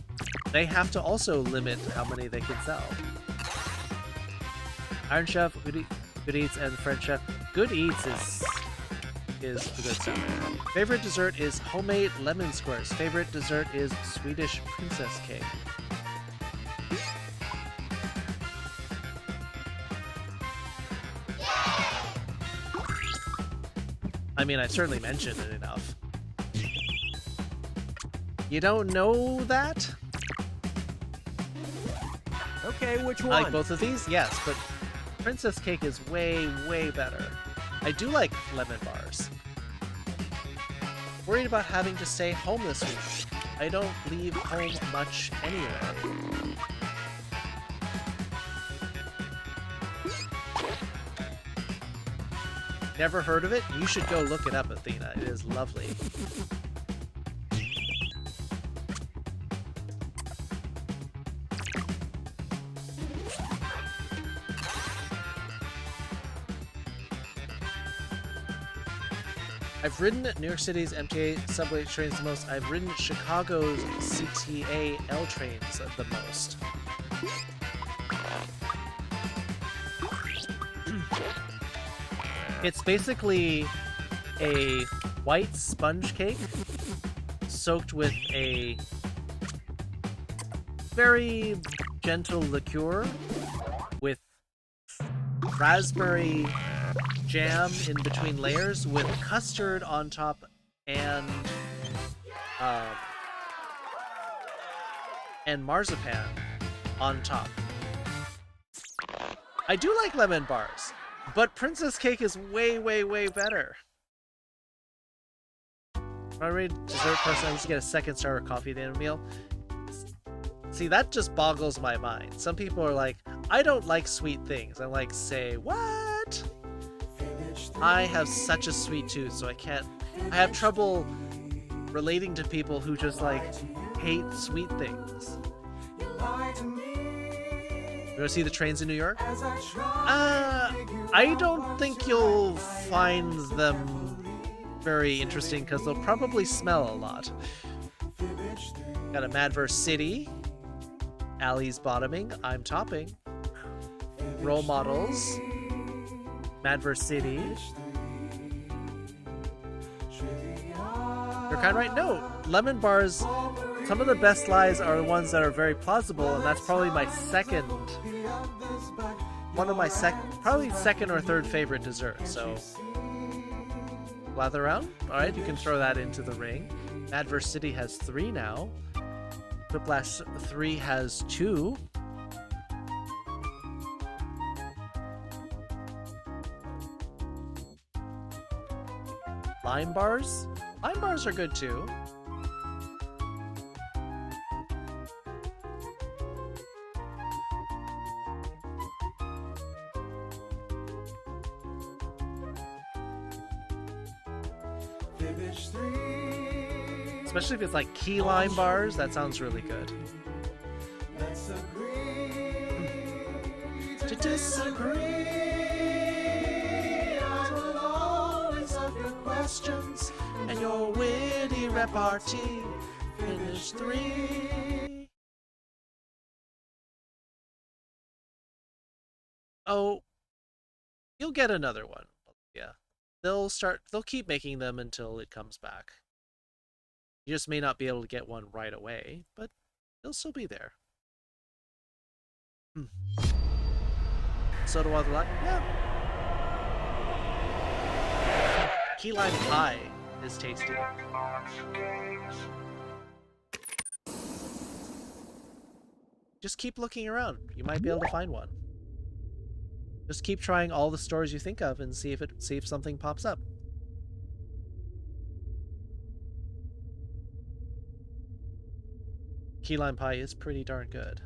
they have to also limit how many they can sell. Iron Chef, Good Eats, and French Chef. Good Eats is the good stuff. Favorite dessert is homemade lemon squares. Favorite dessert is Swedish princess cake. I mean, I certainly mentioned it enough. You don't know that? Okay, which one? I like both of these? Yes, but princess cake is way, way better. I do like lemon bars. worried about having to stay home this week. I don't leave home much anyway. Never heard of it? You should go look it up, Athena. It is lovely. I've ridden New York City's MTA subway trains the most. I've ridden Chicago's CTA L trains the most. It's basically a white sponge cake soaked with a very gentle liqueur with raspberry jam in between layers with custard on top and marzipan on top. I do like lemon bars, but princess cake is way, way, way better. If I read dessert person, I used to get a second star of coffee at the end of the meal. See, that just boggles my mind. Some people are like, I don't like sweet things. I'm like, say what? I have such a sweet tooth, so I have trouble relating to people who just like hate sweet things. You want to see the trains in New York? I don't think you'll find them very interesting because they'll probably smell a lot. Got a Madverse City. Allie's bottoming. I'm topping. Role models. Madverse City. You're kind of right. No, lemon bars. Some of the best lies are the ones that are very plausible, and that's probably my second. One of my probably second or third favorite dessert. So, lather around. All right, you can throw that into the ring. Madverse City has 3 now. Whiplash 3 has 2. Lime bars? Lime bars are good too. Especially if it's like key lime bars, that sounds really good. To disagree, I will always love your questions and your witty repartee. Finish 3. Oh, you'll get another one. Yeah. They'll keep making them until it comes back. You just may not be able to get one right away, but they'll still be there. Soda water lot? Yeah. Key lime pie is tasty. Just keep looking around. You might be able to find one. Just keep trying all the stores you think of and see if something pops up. Key lime pie is pretty darn good.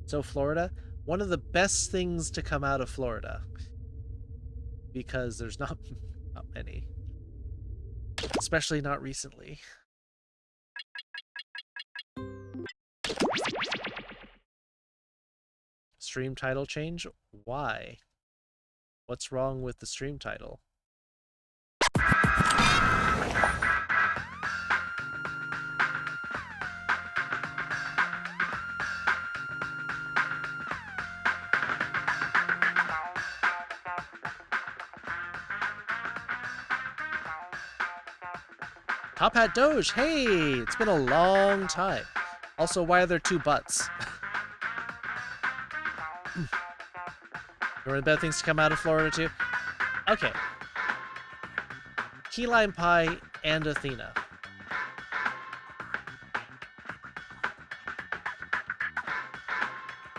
So Florida, one of the best things to come out of Florida, because there's not many, especially not recently. Stream title change? Why? What's wrong with the stream title? Top Hat Doge, hey! It's been a long time. Also, why are there 2 butts? One of the better things to come out of Florida, too? Okay. Key lime pie and Athena.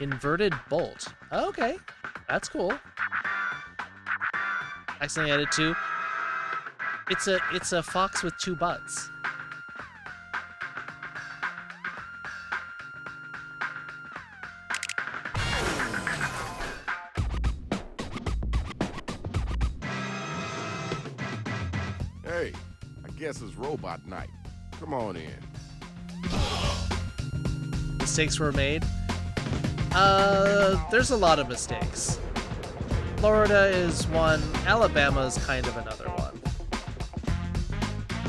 Inverted bolt. Okay. That's cool. Accidentally added 2. It's a fox with 2 butts. Hey, I guess it's robot night. Come on in. Mistakes were made. There's a lot of mistakes. Florida is one. Alabama's kind of another one.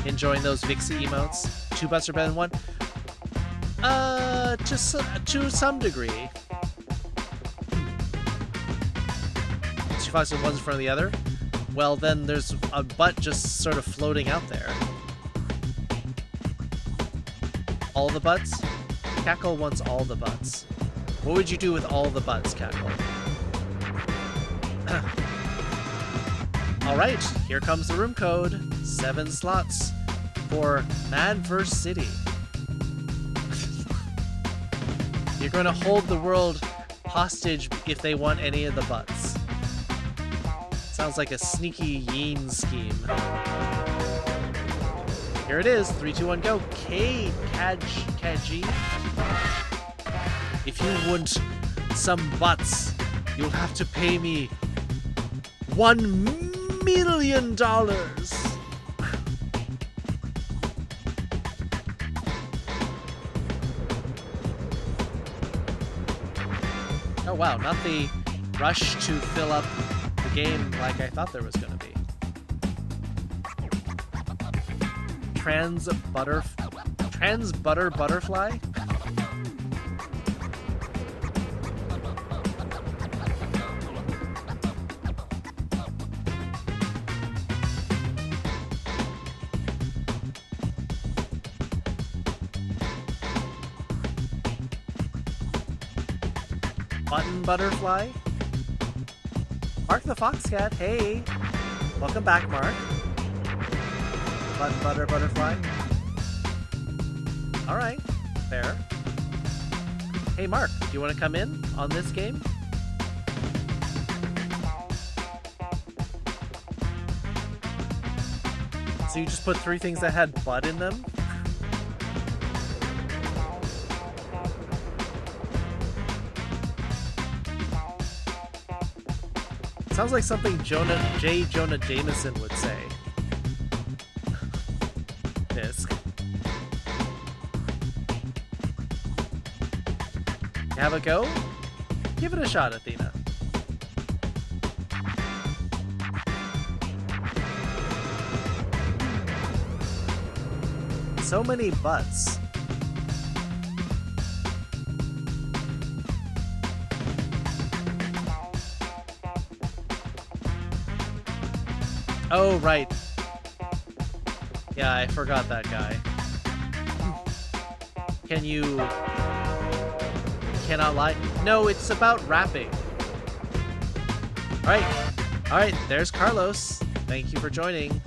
Enjoying those Vixie emotes? 2 butts are better than 1? Just to some degree. 2 foxes, one's in front of the other? Well, then there's a butt just sort of floating out there. All the butts? Cackle wants all the butts. What would you do with all the butts, Cackle? Alright, here comes the room code. 7 slots for Manabu City. You're going to hold the world hostage if they want any of the butts. Sounds like a sneaky yin scheme. Here it is. 3, 2, 1, go. Kaji. If you want some butts, you'll have to pay me $1 million. Oh wow, not the rush to fill up the game like I thought there was going to be. Trans butter butterfly? Button butterfly? Mark the Foxcat, hey! Welcome back, Mark. Button butterfly. Alright, fair. Hey Mark, do you want to come in on this game? So you just put 3 things that had butt in them? Sounds like something J. Jonah Jameson would say. Disc. Have a go? Give it a shot, Athena. So many butts. Oh, right. Yeah, I forgot that guy. Can you... cannot lie? No, it's about rapping. Alright, there's Carlos. Thank you for joining.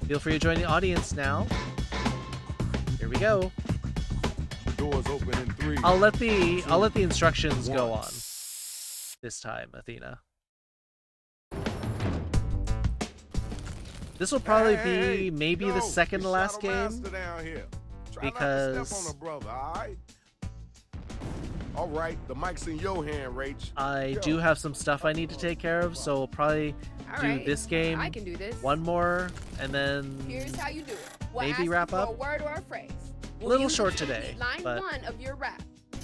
Feel free to join the audience now. Here we go. Doors open in 3. I'll let the instructions go on this time, Athena. This will probably be maybe the second to last game, because all right, the mic's in your hand, Rach. I do have some stuff I need to take care of, so we'll probably do this game. I can do this. One more, and then here's how you do it. We'll maybe ask wrap you up. for a word or a phrase. A little short today, line but 1 of your rap.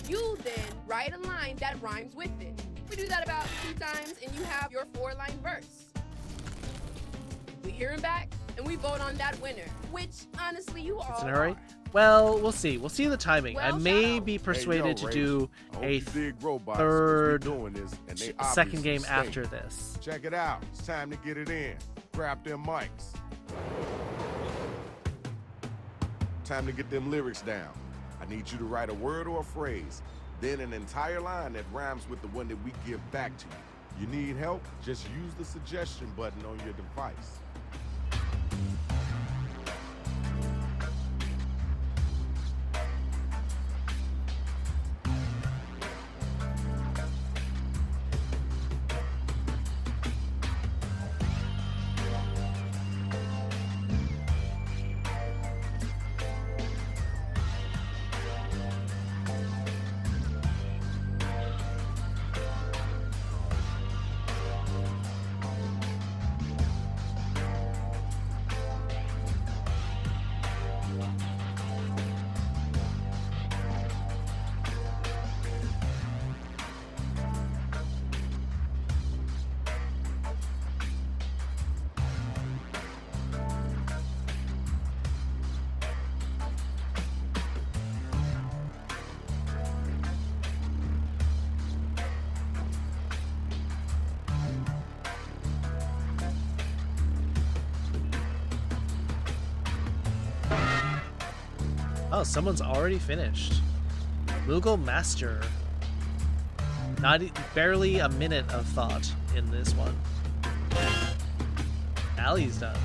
You then write a line that rhymes with it. We do that about 2 times, and you have your 4-line verse. We hear him back, and we vote on that winner, which, honestly, you all in a hurry. are. Well, we'll see. We'll see the timing. Well, I may be persuaded to do a second game after this. Check it out. It's time to get it in. Grab them mics. Time to get them lyrics down. I need you to write a word or a phrase, then an entire line that rhymes with the one that we give back to you. You need help? Just use the suggestion button on your device. Oh, someone's already finished. Moogle Master. Barely a minute of thought in this one. Allie's done.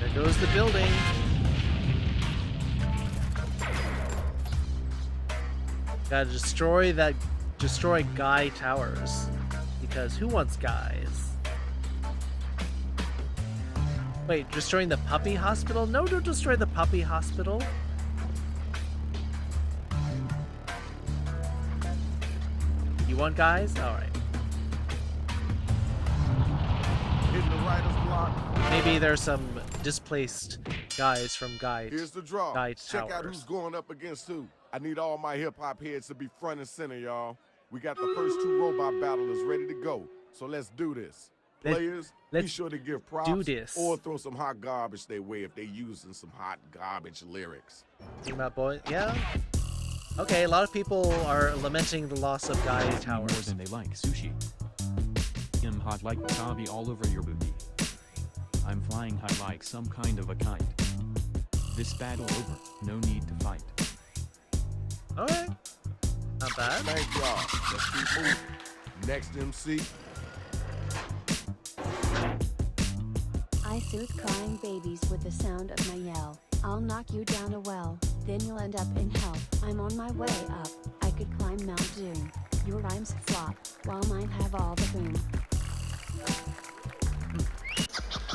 There goes the building. Gotta destroy Guy Towers. Because who wants guys? Wait, destroying the puppy hospital? No, don't destroy the puppy hospital. You want guys? Alright. Hitting the writer's block. Maybe there's some displaced guys from Guy. Here's the draw. Guy Check out Towers. who's going up against who. I need all my hip-hop heads to be front and center, y'all. We got the first two robot battlers ready to go. So let's do this. Players, be sure to give props or throw some hot garbage their way if they're using some hot garbage lyrics. Think about boy, yeah. Okay, a lot of people are lamenting the loss of Guy Towers. More than they like sushi. I'm hot like wasabi all over your booty. I'm flying high like some kind of a kite. This battle over, no need to fight. Alright. Not bad. Thank y'all. Let's keep moving. Next MC. I soothe crying babies with the sound of my yell. I'll knock you down a well, then you'll end up in hell. I'm on my way up, I could climb Mount Doom. Your rhymes flop, while mine have all the boom.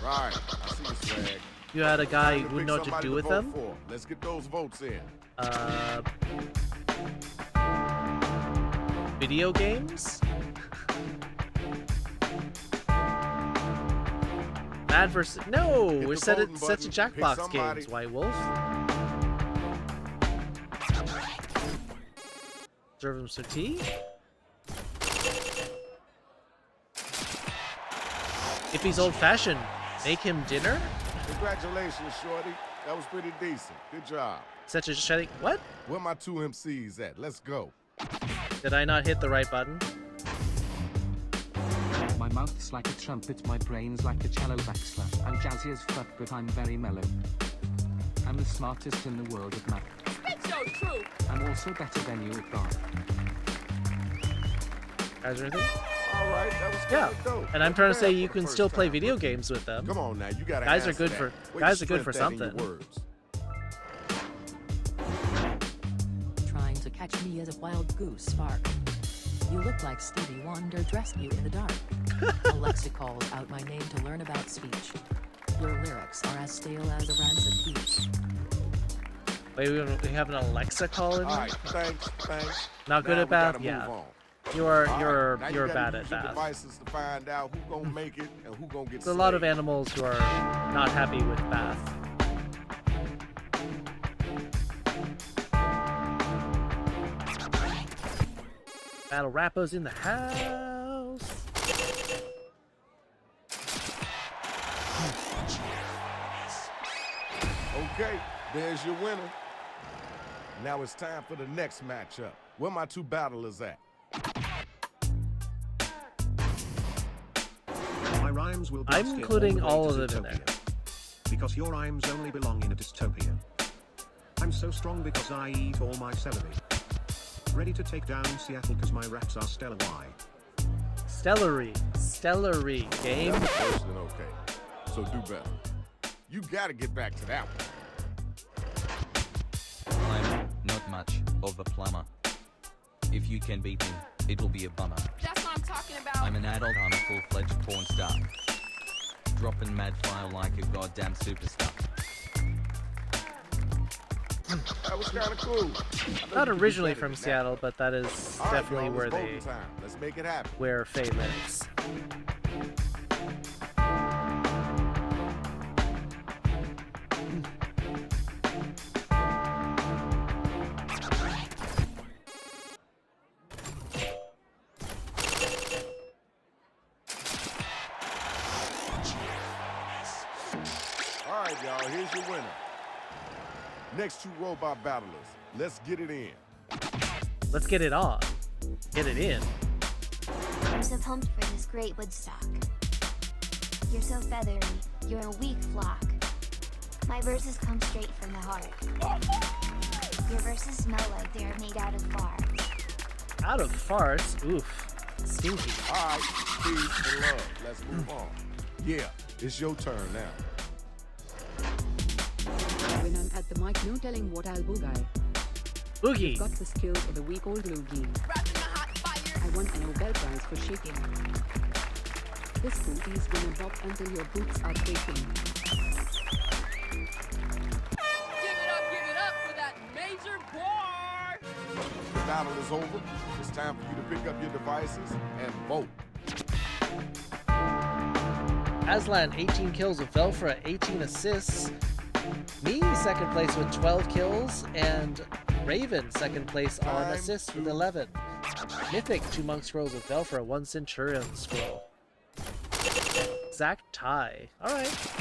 Right, I see the swag. You had a guy who wouldn't know what to do with them? Let's get those votes in. Video games? Mad versus... No! We're set to Jackbox games, White Wolf. Serve him some tea? If he's old-fashioned, make him dinner? Congratulations, Shorty. That was pretty decent. Good job. Such a shedding... What? Where my two MCs at? Let's go. Did I not hit the right button? My mouth's like a trumpet, my brain's like a cello backslap. I'm jazzy as fuck, but I'm very mellow. I'm the smartest in the world at math. It's so true. I'm also better than you at bar. Guys, anything? All right, that was Yeah, and I'm trying to say you can still play video games with them. Come on now, you gotta guys are answer good that. for guys are good for something. Trying to catch me as a wild goose spark. You look like Stevie Wonder dressed you in the dark. Alexa calls out my name to learn about speech. Your lyrics are as stale as a rancid peach. Wait, we have an Alexa call in? All right, thanks. Not good at Bath? Yeah. You're bad at Bath. Devices to find out who gonna make it and who gonna get There's a lot of animals who are not happy with Bath. Battle Rappo's in the house. Okay, there's your winner. Now it's time for the next matchup. Where my two battlers at? My rhymes will I'm including all of them in there. Because your rhymes only belong in a dystopia. I'm so strong because I eat all my celery. Ready to take down Seattle because my raps are stellar. Why? Stellary game. That's worse than okay. So do better. You gotta get back to that one. I'm not much of a plumber. If you can beat me, it'll be a bummer. That's what I'm talking about. I'm an adult, I'm a full-fledged porn star. Dropping mad file like a goddamn superstar. That was kind of cool. Not originally from Seattle, but that is All right, definitely y'all, where it's they voting time. Let's make it happen. where Faye lives. All right, y'all, here's your winner. Next two robot battlers. Let's get it in. Let's get it on. Get it in. I'm so pumped for this great Woodstock. You're so feathery, you're a weak flock. My verses come straight from the heart. Your verses smell like they're made out of farts. Out of farts? Oof. Stinky. All right, peace and love. Let's move on. Yeah, it's your turn now. When I'm at the mic, no telling what I'll boogie. Boogie. You've got the skills of a week-old loogie. I want a Nobel Prize for shaking. This bootie's gonna drop until your boots are quaking. Give it up for that major bar! The battle is over. It's time for you to pick up your devices and vote. Aslan, 18 kills with Velfra, 18 assists. Me, second place with 12 kills, and Raven, second place on assists with 11. Mythic, 2 Monk Scrolls with Velfra, 1 Centurion Scroll. Exact tie. Alright.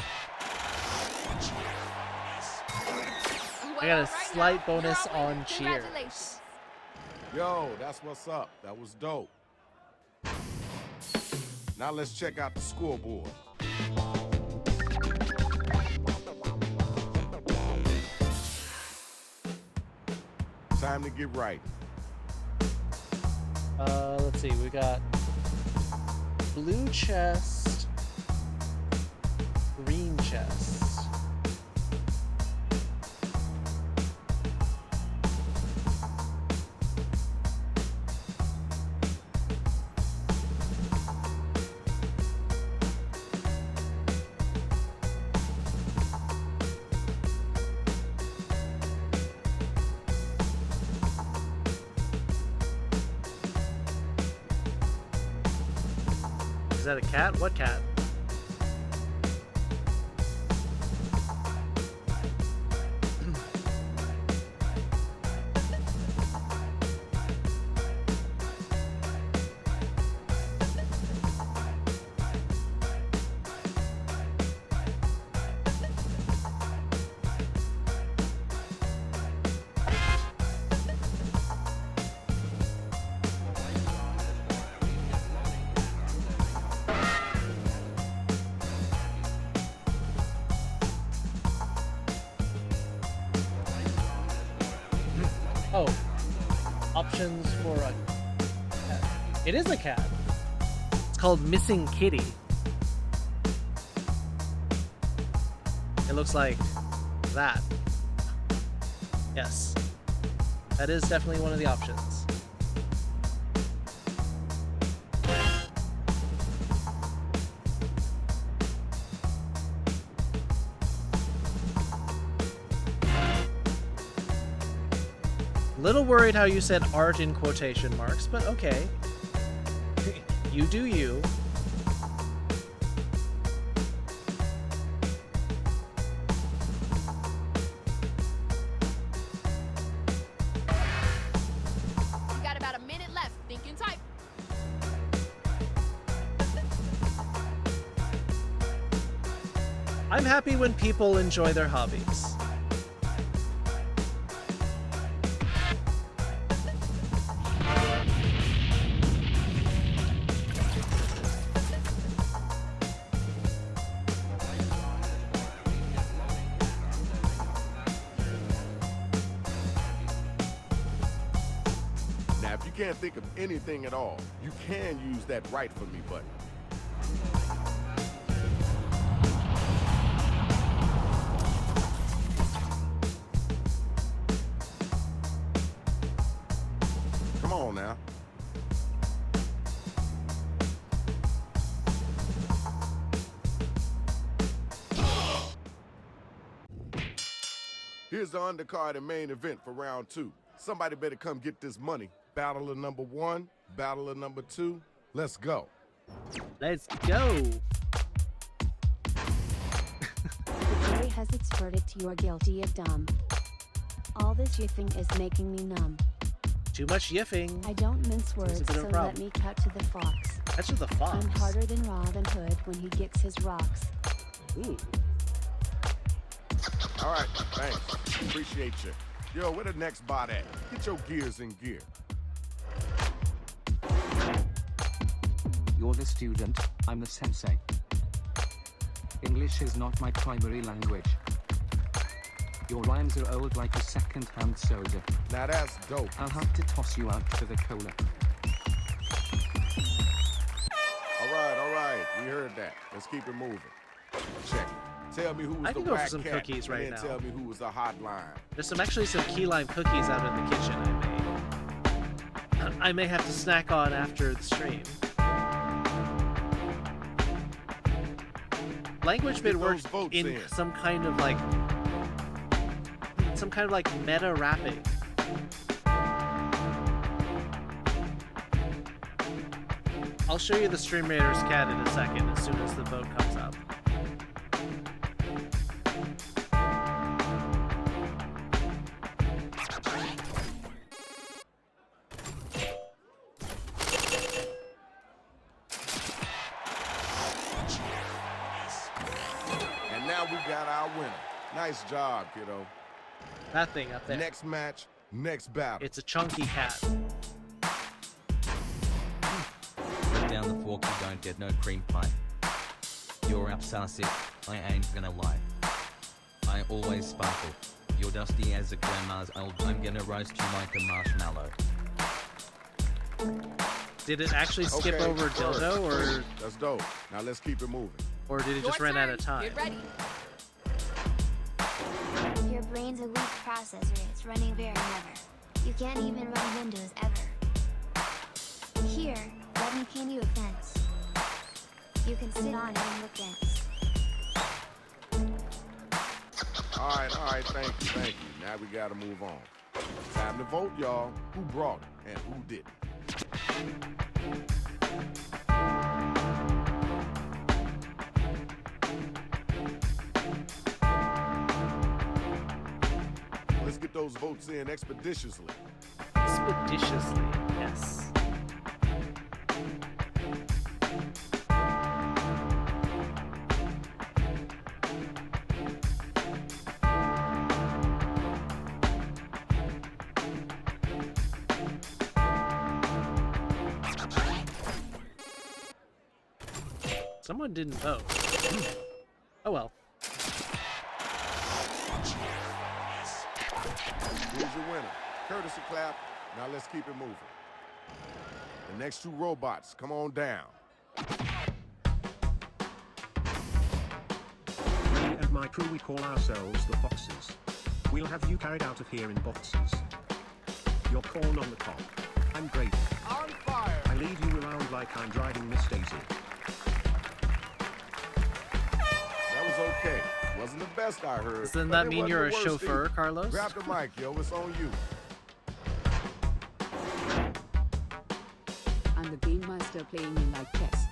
I got a slight bonus on cheers. Yo, that's what's up. That was dope. Now let's check out the scoreboard. Time to get right. Let's see, we got blue chest, green chest. Is that a cat? What cat? Oh, options for a cat. It is a cat. It's called Missing Kitty. It looks like that. Yes. That is definitely one of the options. Little worried how you said art in quotation marks, but okay. You do you. You got about a minute left. Think and type. I'm happy when people enjoy their hobbies. Now, if you can't think of anything at all, you can use that Write For Me button. Come on now. Here's the undercard and main event for round 2. Somebody better come get this money. Battler number 1, battler number 2. Let's go. Let's go. The jury has its verdict. You are guilty of dumb. All this yiffing is making me numb. Too much yiffing. I don't mince words, so let me cut to the fox. Cut to the fox. I'm harder than Robin Hood when he gets his rocks. Ooh. All right, thanks. Appreciate you. Yo, where the next bot at? Get your gears in gear. You're the student, I'm the sensei. English is not my primary language. Your rhymes are old like a second-hand soda. Now that's dope. I'll have to toss you out to the cola. All right. We heard that. Let's keep it moving. Check it. Tell me who was I the can go for whack some cat, cookies right and then now. tell me who was the hot line. There's actually some key lime cookies out in the kitchen I may have to snack on after the stream. Language bid works in some kind of like meta rapping. I'll show you the Stream Raiders cat in a second as soon as the vote comes up. And now we got our winner. Nice job, kiddo. That thing up there. Next match, next battle. It's a chunky cat. Put down the fork, you don't get no cream pie. You're upsarsic, I ain't gonna lie. I always sparkle. You're dusty as a grandma's old. I'm gonna roast you like a marshmallow. Did it actually skip Okay, over dildo, or that's dope. Now let's keep it moving. or did it just run out of time? Get ready. Your brain's a weak processor. It's running very never. You can't even run Windows ever. Here, let me paint you a fence. You can sit on it and look fence. All right, thank you. Now we gotta move on. Time to vote, y'all. Who brought it and who didn't? Let's get those votes in expeditiously. Expeditiously, yes. Someone didn't vote. Oh well. Here's your winner. Courtesy clap. Now let's keep it moving. The next two robots, come on down. Me and my crew, we call ourselves the Foxes. We'll have you carried out of here in boxes. You're corn on the cob. I'm gravy. On fire! I lead you around like I'm driving Miss Daisy. That was okay. Wasn't the best I heard. Doesn't but that it mean wasn't you're the a worst chauffeur, either. Carlos? Grab the mic, yo. It's on you. I'm the game master playing you like chess.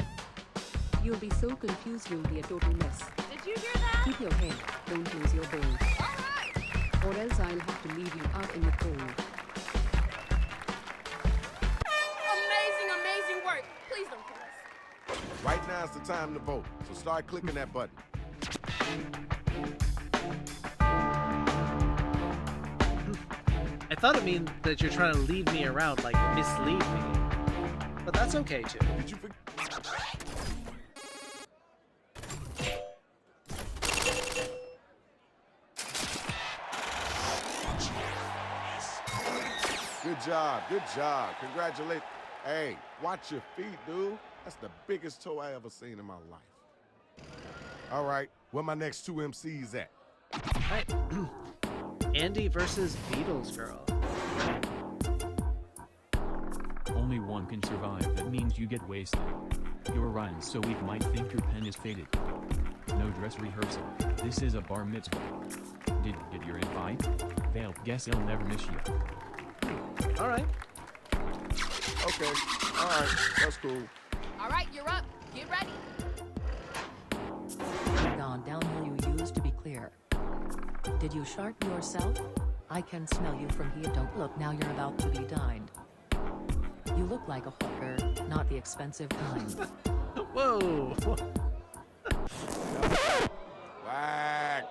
You'll be so confused you'll be a total mess. Did you hear that? Keep your head, don't lose your ball. Or else I'll have to leave you out in the cold. Amazing work. Please don't kill us. Right now is the time to vote, so start clicking that button. I thought it meant that you're trying to lead me around, like mislead me. But that's okay too. Did you Good job. Congratulations. Hey, watch your feet, dude. That's the biggest toe I ever seen in my life. All right, where my next two MCs at? Right. Andy versus Beatles Girl. Only one can survive. That means you get wasted. Your rhymes so weak might think your pen is faded. No dress rehearsal. This is a bar mitzvah. Did you get your invite? Well, guess I'll never miss you. All right. Okay. All right. That's cool. All right, you're up. Get ready. Gone downhill you used to be clear. Did you shart yourself? I can smell you from here. Don't look now, you're about to be dined. You look like a hooker, not the expensive kind. Whoa. Whack.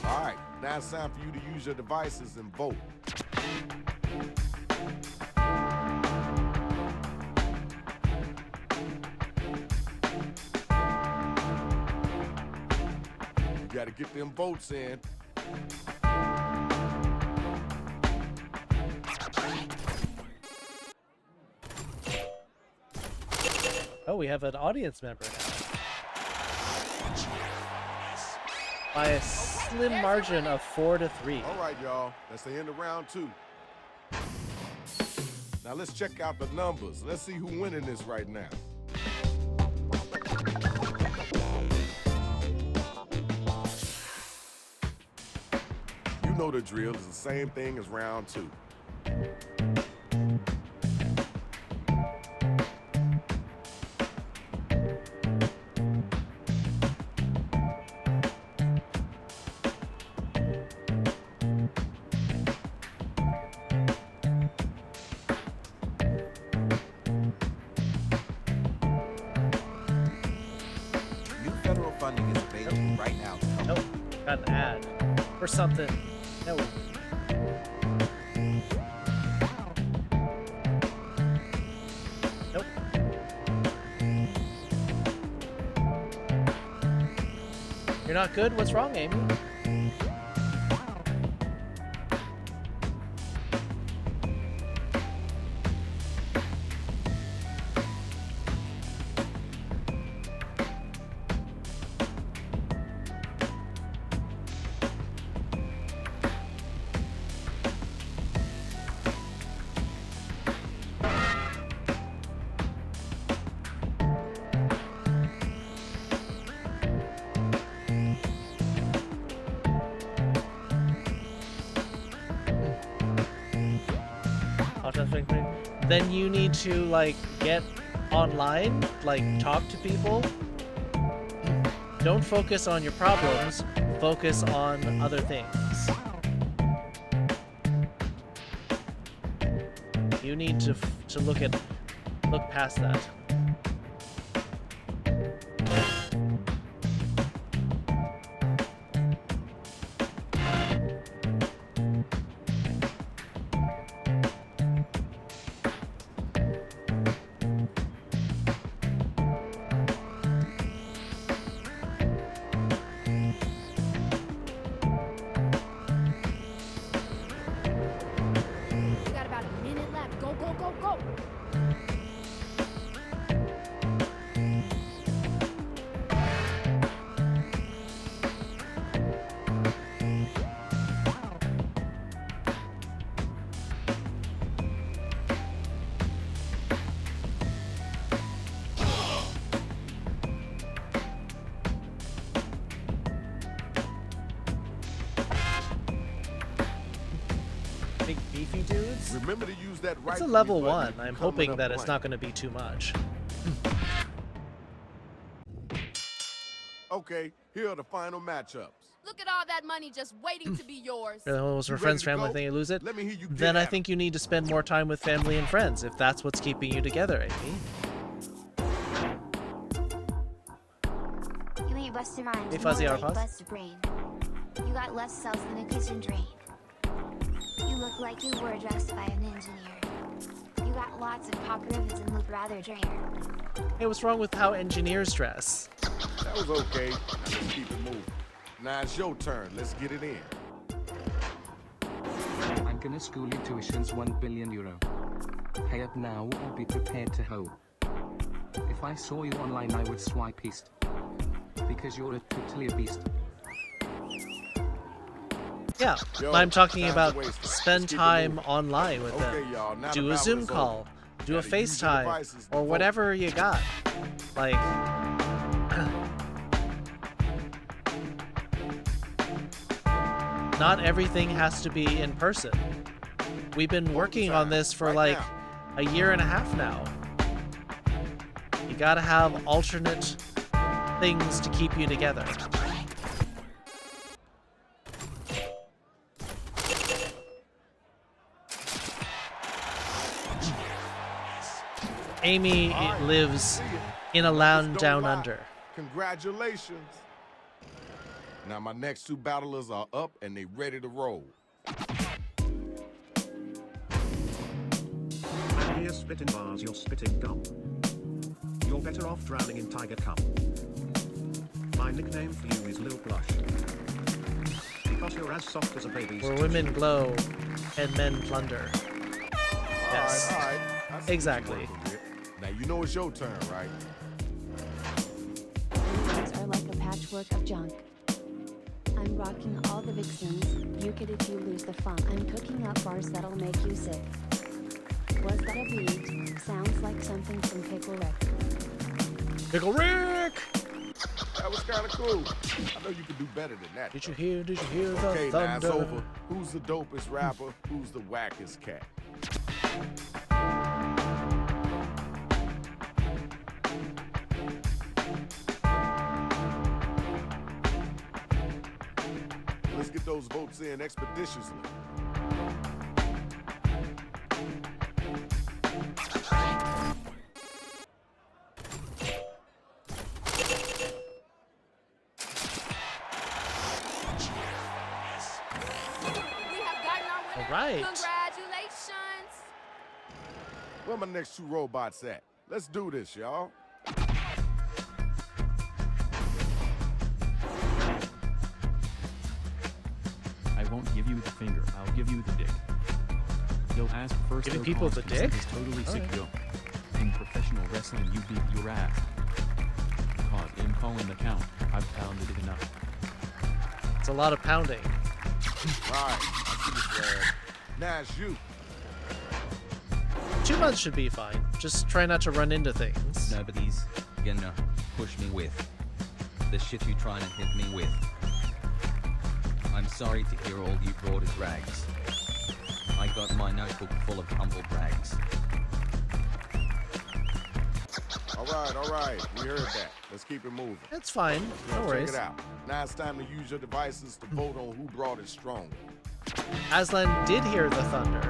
All right. Now it's time for you to use your devices and vote. You gotta get them votes in. Oh, we have an audience member now. By a slim margin of 4-3. All right, y'all. That's the end of round 2. Now let's check out the numbers. Let's see who's winning this right now. You know the drill. It's the same thing as round 2. Got an ad or something. No. Nope. You're not good? What's wrong, Amy? Then you need to like get online, like talk to people. Don't focus on your problems, focus on other things. You need to look past that. Big beefy dudes? Remember to use that right. It's a level 1. I'm hoping that it's not going to be too much. Okay, here are the final matchups. Look at all that money just waiting to be yours. Really, when it was for friends, family thing, you lose it? Let me hear you then I think you need to spend more time with family and friends, if that's what's keeping you together, Amy. You ain't busting rhymes. Hey, Fuzzy, more our like pause. bust a brain. You got less cells than a kitchen drain. You look like you were dressed by an engineer. You got lots of pop rivets and look rather drear. Hey, what's wrong with how engineers dress? That was okay. Just keep it moving. Now it's your turn. Let's get it in. I'm gonna school you tuition's €1 billion. Pay up now or be prepared to hoe. If I saw you online, I would swipe east. Because you're a totally a beast. Yeah, I'm talking about spend time online with them. Do a Zoom call, do a FaceTime, or whatever you got. Like, not everything has to be in person. We've been working on this for like a year and a half now. You gotta have alternate things to keep you together. Amy lives in a land down under. Congratulations. Now my next two battlers are up and they ready to roll. I'm here spitting bars, you're spitting gum. You're better off drowning in tiger cum. My nickname for you is Lil Blush. Because you're as soft as a baby's. Where women glow and men plunder. Yes. All right. I see Exactly. what you're working with. Now you know it's your turn, right? These are like a patchwork of junk. I'm rocking all the vixens, you kid if you lose the fun. I'm cooking up bars that'll make you sick. Was that a beat? Sounds like something from Pickle Rick. Pickle Rick! That was kind of cool. I know you could do better than that. Did you hear the Okay, now it's thunder? over. Who's the dopest rapper? Who's the wackest cat? Let's get those votes in expeditiously. All right. Congratulations! Where my next two robots at? Let's do this, y'all. I won't give you the finger, I'll give you the dick. You'll ask first. Giving no people cause the consent dick? is totally All sick right. go. In professional wrestling, you beat your ass. Cause in calling the count, I've pounded it enough. It's a lot of pounding. Right, I see you, Fred. Now it's you. 2 months should be fine. Just try not to run into things. Nobody's gonna push me with the shit you trying to hit me with. I'm sorry to hear all you brought as rags. I got my notebook full of humble brags. All right. We heard that. Let's keep it moving. It's fine. No Check worries. it out. Now it's time to use your devices to vote on who brought it strong. Aslan did hear the thunder.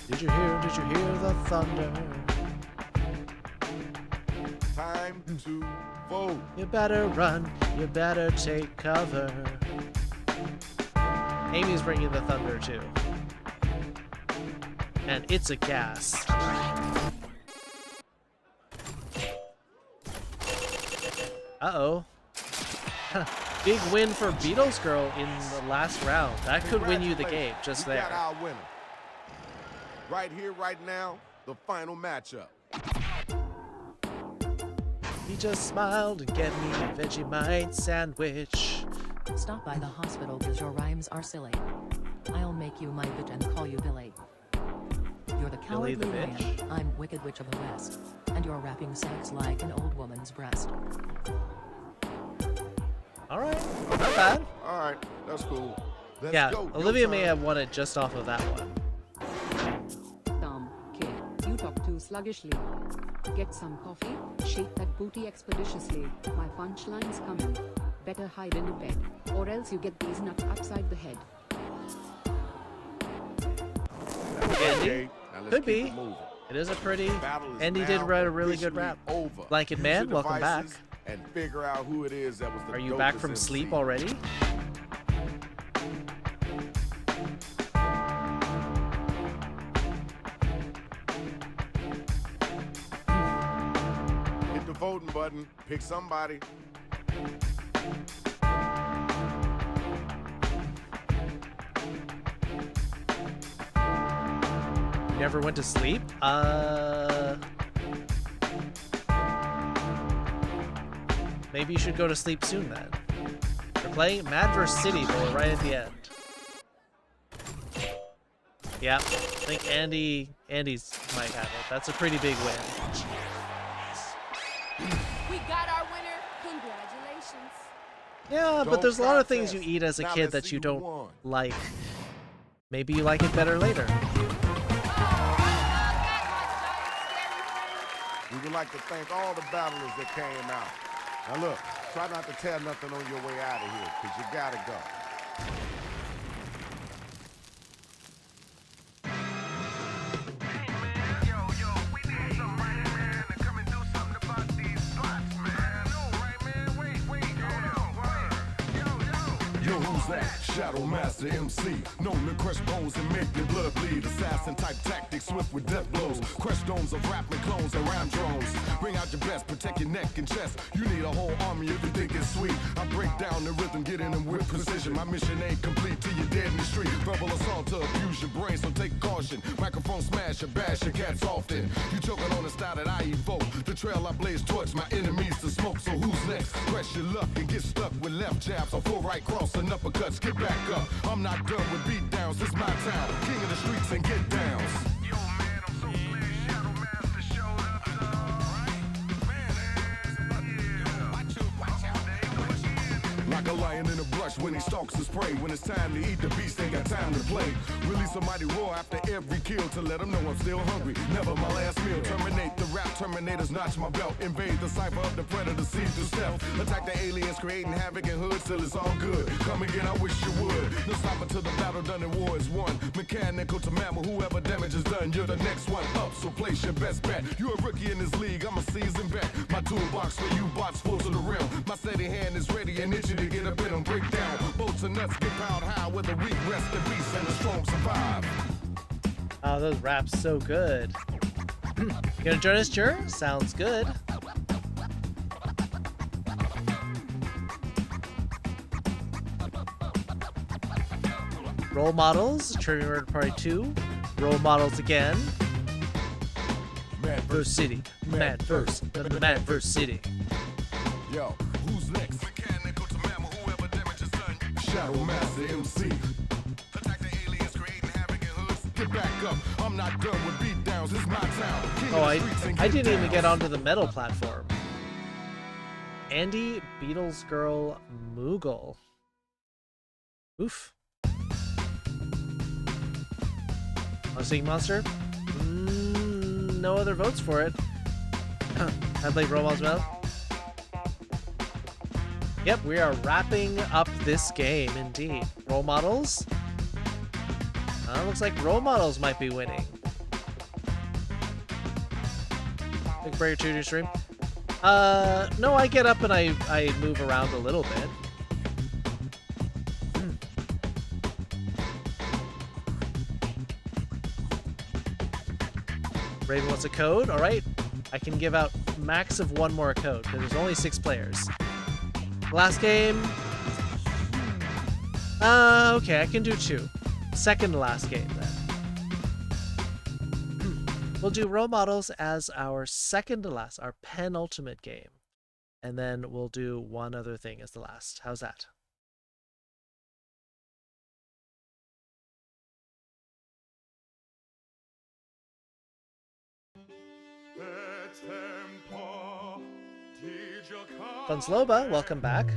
Did you hear the thunder? Time to vote. You better run, you better take cover. Amy's bringing the thunder too. And it's a gas. Uh-oh. Big win for Beatles Girl in the last round. That could win you the game just We there. got our winner. Right here, right now, the final matchup. He just smiled and get me a Vegemite sandwich. Stop by the hospital because your rhymes are silly. I'll make you my bitch and call you Billy. You're the Billy cowardly the lion. bitch? I'm Wicked Witch of the West. And you're rapping sex like an old woman's breast. Alright, not bad. All right, that's cool. Let's Yeah, go. Your Olivia may turn. have won it just off of that one. Dumb kid, you talk too sluggishly. Get some coffee, shake that booty expeditiously. My punchline's coming. Better hide in a bed, or else you get these nuts upside the head. Andy? Now let's Could keep be. it moving. It is a pretty... Battle is Andy now did write a really good officially rap. Over. Blanket Use Man, your welcome back. devices And figure out who it is that was the Are you back dopest from MC. sleep already? Hit the voting button. Pick somebody. You never went to sleep? Maybe you should go to sleep soon then. We're playing Mad vs. City, but we're right at the end. Yep, I think Andy's might have it. That's a pretty big win. We got our winner. Congratulations. Yeah, but there's a lot of things you eat as a kid that you don't like. Maybe you like it better later. We would like to thank all the battlers that came out. Now look, try not to tear nothing on your way out of here, because you gotta go. Yo, who's that? Shadow Master MC, known to crush bones and make your blood bleed. Assassin type tactics, swift with death blows. Crush domes of rapping clones and rhyme drones. Bring out your best, protect your neck and chest. You need a whole army if you think it's sweet. I break down the rhythm, get in them with precision. My mission ain't complete till you're dead in the street. Verbal assault to abuse your brain, so take caution. Microphone smash or bash your cats often. You choking on the style that I evoke. The trail I blaze towards my enemies to smoke. So who's next? Press your luck and get stuck with left jabs or full right cross and uppercuts. Get back up. I'm not done with beat downs. This my town. King of the streets and get downs. Yo, man, I'm so glad Shadow Master showed up. Like a lion in a brush when he stalks his prey. When it's time to eat, the beast ain't got time to play. Release a mighty roar after every kill to let them know I'm still hungry. Never my last meal. Terminate the rap, terminators notch my belt. Invade the cipher of the predator, see through stealth. Attack the aliens, creating havoc in hoods till it's all good. Come again, I wish you would. No stop until the battle done and war is won. Mechanical to mammal, whoever damage is done, you're the next one up, so place your best bet. You're a rookie in this league, I'm a seasoned vet. My toolbox for you bots full to the rim. My steady hand is ready and itchy to get up in them. Break down, bolts and nuts get piled high. Where the weak rest the beast and the strong survive. Oh, those raps so good. You gonna join us, Jur? Sounds good. Role models, Trivia Murder Party 2. Role models again. Manverse City. Manverse. The Manverse City. Yo, who's next? Mechanical to mammal, whoever damage is done. Shadow Master MC. Attack the aliens, creating havoc in hoods. Get back up. I'm not done with beat downs. This is my town. King Oh, of the streets and I get didn't even downs. get onto the metal platform. Andy, Beatles Girl, Moogle. Oof. Want to sing Monster? No other votes for it. I played Robots Metal. Yep, we are wrapping up this game indeed. Role models? Looks like role models might be winning. Big break to your stream. No, I get up and I move around a little bit. Raven wants a code. All right, I can give out max of one more code because there's only 6 players. Last game. Okay, I can do 2. Second to last game then. We'll do role models as our second to last, our penultimate game, and then we'll do one other thing as the last. How's that? Funsloba, welcome back.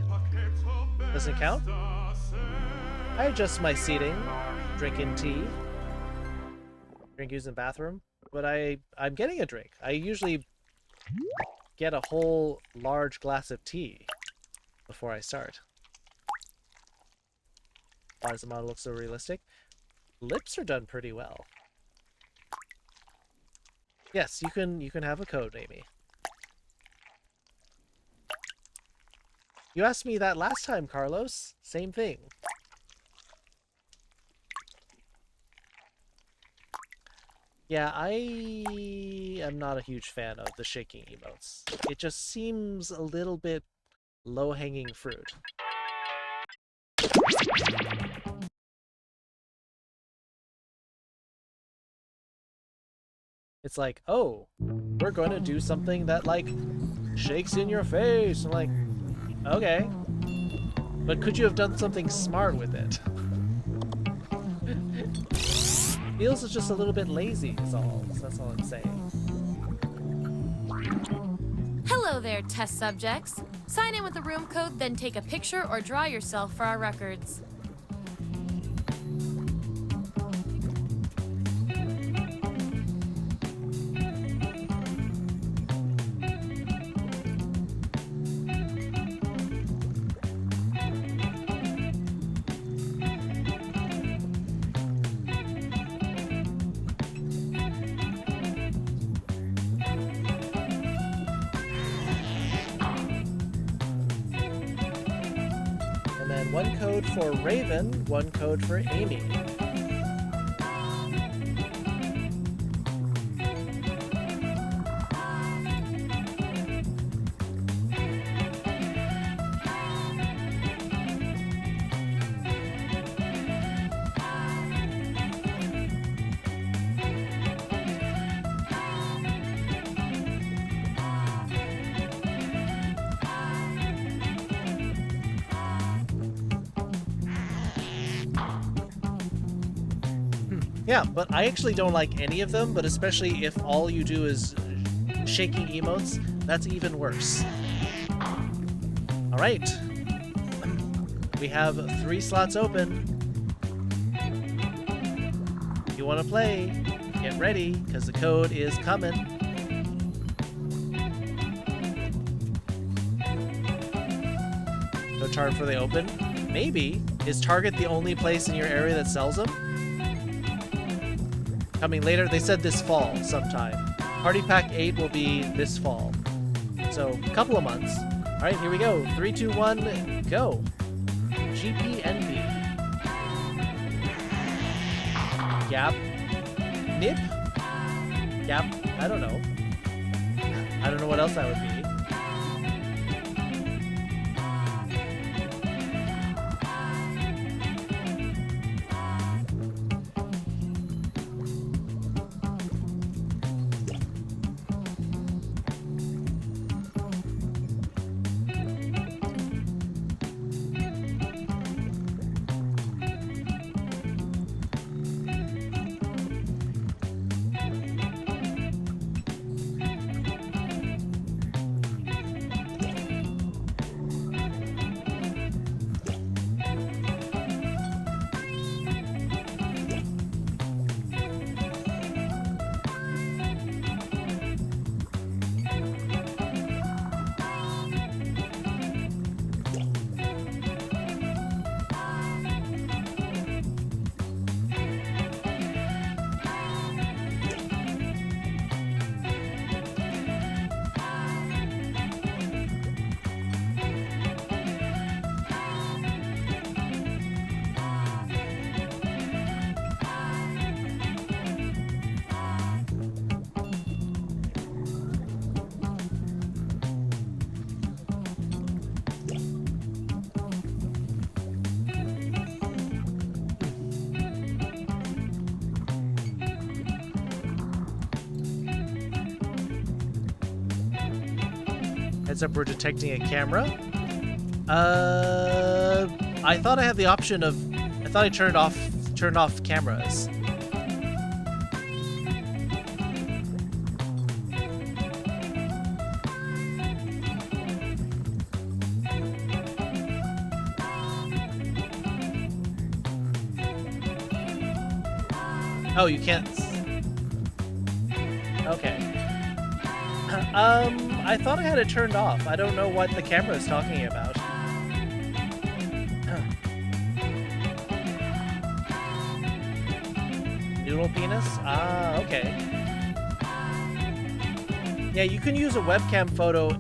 Doesn't count. I adjust my seating, drinking tea, drink using the bathroom, but I'm getting a drink. I usually get a whole large glass of tea before I start. Why does the model look so realistic? Lips are done pretty well. Yes, you can have a code, Amy. You asked me that last time, Carlos. Same thing. Yeah, I am not a huge fan of the shaking emotes. It just seems a little bit low-hanging fruit. It's like, oh, we're going to do something that, like, shakes in your face. I'm like, okay. But could you have done something smart with it? Feels is just a little bit lazy, is all. So that's all I'm saying. Hello there, test subjects. Sign in with the room code, then take a picture or draw yourself for our records. And then one code for Raven, one code for Amy. Yeah, but I actually don't like any of them, but especially if all you do is shaking emotes, that's even worse. Alright. We have 3 slots open. If you want to play, get ready, because the code is coming. No charge for the open? Maybe. Is Target the only place in your area that sells them? Coming later, they said this fall sometime. Party Pack 8 will be this fall. So, a couple of months. Alright, here we go. 3, 2, 1, go. GPNB. Gap. Nip? Gap. I don't know. I don't know what else that would be. Heads up, we're detecting a camera. I thought I had the option of, I thought I turned off cameras. Oh, you can't. Okay. I thought I had it turned off. I don't know what the camera is talking about. Noodle penis? Ah, okay. Yeah, you can use a webcam photo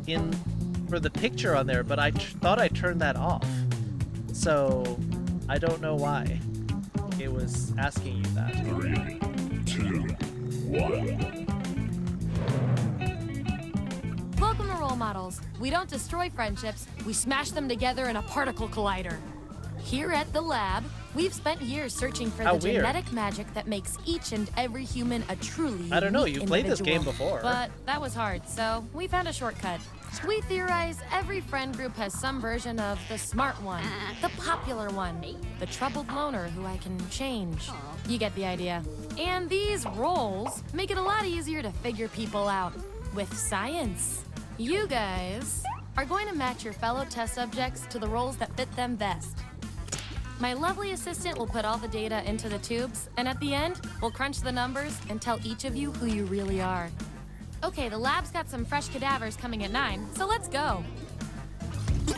for the picture on there, but I thought I turned that off. So, I don't know why it was asking you that. 3, 2, 1. Welcome to Role Models. We don't destroy friendships, we smash them together in a particle collider. Here at the lab, we've spent years searching for the genetic magic that makes each and every human a truly I don't know, unique you played this game individual. before. But that was hard, so we found a shortcut. We theorize every friend group has some version of the smart one, the popular one, the troubled loner who I can change. You get the idea. And these roles make it a lot easier to figure people out with science. You guys are going to match your fellow test subjects to the roles that fit them best. My lovely assistant will put all the data into the tubes, and at the end, we'll crunch the numbers and tell each of you who you really are. Okay, the lab's got some fresh cadavers coming at 9, so let's go.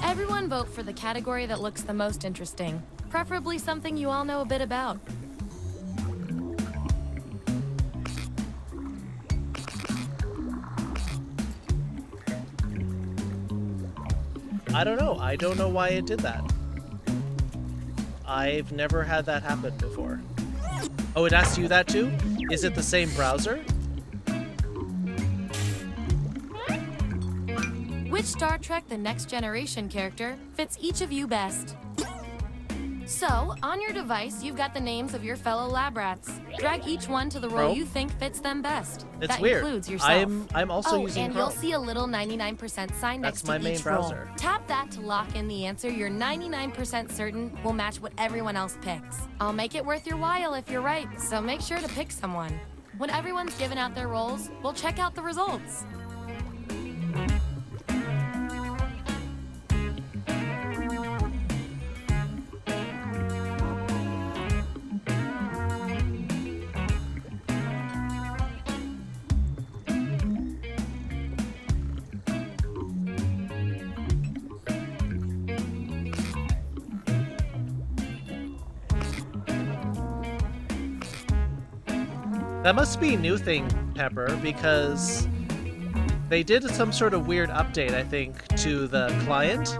Everyone vote for the category that looks the most interesting, preferably something you all know a bit about. I don't know. I don't know why it did that. I've never had that happen before. Oh, it asked you that too? Is it the same browser? Which Star Trek The Next Generation character fits each of you best? So, on your device, you've got the names of your fellow lab rats. Drag each one to the role you think fits them best. It's that weird. Includes yourself. I'm also using and Chrome. You'll see a little 99% sign That's next my to main each browser. role. Tap that to lock in the answer you're 99% certain will match what everyone else picks. I'll make it worth your while if you're right, so make sure to pick someone. When everyone's given out their roles, we'll check out the results. That must be a new thing, Pepper, because they did some sort of weird update, I think, to the client.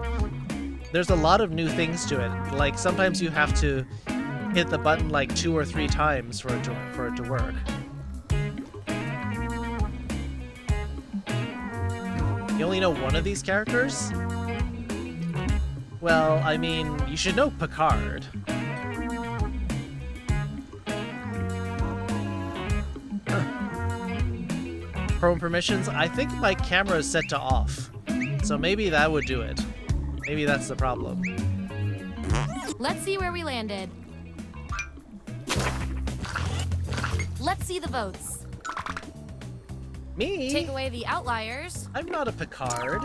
There's a lot of new things to it. Like, sometimes you have to hit the button like 2 or 3 times for it to work. You only know one of these characters? Well, I mean, you should know Picard. Chrome permissions? I think my camera is set to off. So maybe that would do it. Maybe that's the problem. Let's see where we landed. Let's see the votes. Me? Take away the outliers. I'm not a Picard.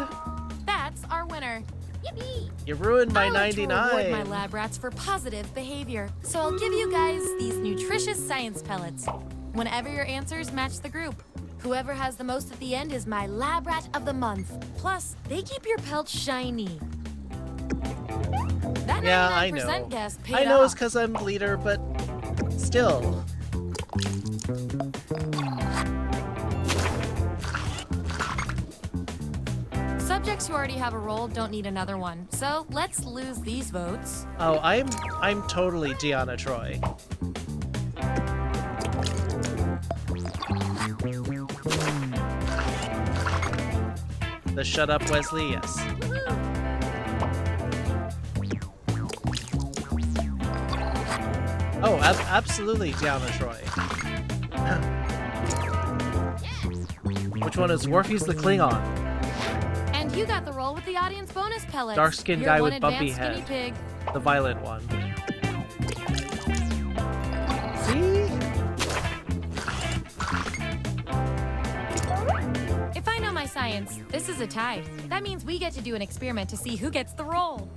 That's our winner. Yippee! You ruined my I like 99. to reward my lab rats for positive behavior, so I'll give you guys these nutritious science pellets whenever your answers match the group. Whoever has the most at the end is my lab rat of the month. Plus, they keep your pelts shiny. That 99% Yeah, I know. guess paid I know off. it's because I'm leader, but still. Subjects who already have a role don't need another one, so let's lose these votes. Oh, I'm totally Deanna Troy. The Shut Up Wesley, yes. Oh, absolutely Deanna Troy. Which one is Worfy's the Klingon? And you got the role with the audience bonus pellets. Dark-skinned You're guy one with bumpy advanced head. guinea pig. The violent one. See? If I know my science, this is a tie. That means we get to do an experiment to see who gets the role.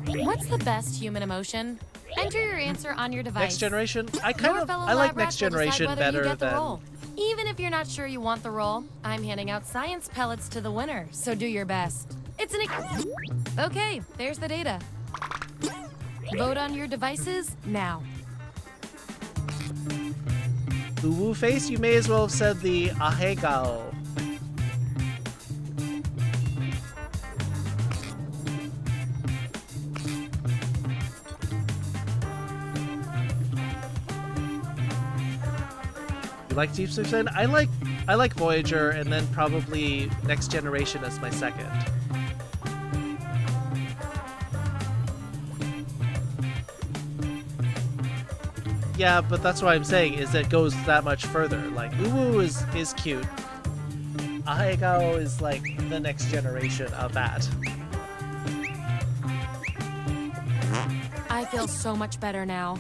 What's the best human emotion? Enter your answer on your device. Next Generation? I Your like lab Next rats will decide Generation whether you better get the than... role. Even if you're not sure you want the role, I'm handing out science pellets to the winner, so do your best. It's an Okay, there's the data. Vote on your devices now. Uwu face, you may as well have said the ahegao. You like Deep Space Nine? I like Voyager, and then probably Next Generation as my second. Yeah, but that's what I'm saying, is it goes that much further. Like, Uwu is cute. Ahegao is like the next generation of that. I feel so much better now.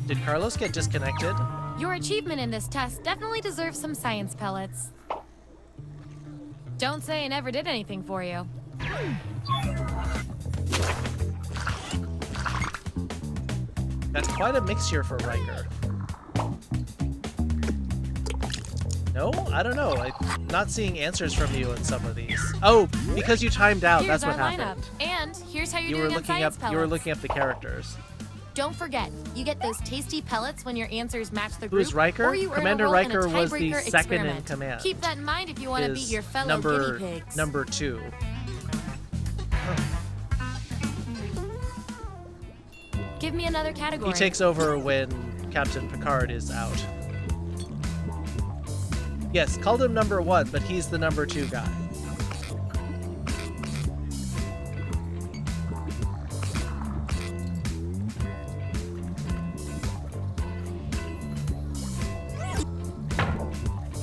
Did Carlos get disconnected? Your achievement in this test definitely deserves some science pellets. Don't say I never did anything for you. That's quite a mixture for Riker. No? I don't know. I'm not seeing answers from you in some of these. Oh, because you timed out. Here's That's what our happened. lineup. And here's how You you're were doing on looking science up. pellets. You were looking up the characters. Don't forget, you get those tasty pellets when your answers match the group. Who's Riker? Or you earn Commander a role Riker in a was the tiebreaker second in experiment. command. Keep that in mind if you want to beat your fellow guinea pigs. Number 2. Give me another category. He takes over when Captain Picard is out. Yes, called him number 1, but he's the number 2 guy.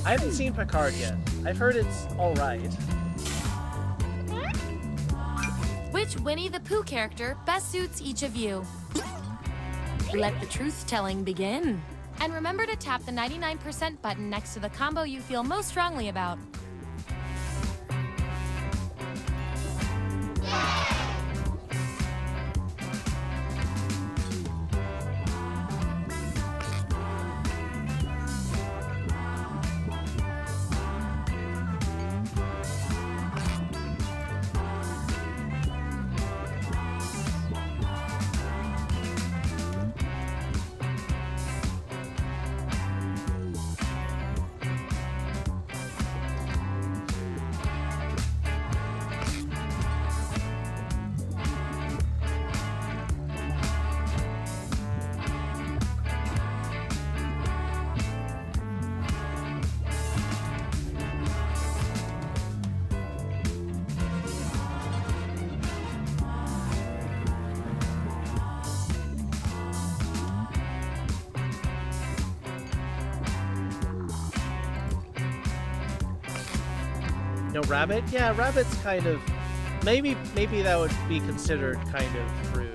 I haven't seen Picard yet. I've heard it's alright. Which Winnie the Pooh character best suits each of you? Let the truth-telling begin. And remember to tap the 99% button next to the combo you feel most strongly about. No, Rabbit? Yeah, Rabbit's kind of... Maybe that would be considered kind of rude.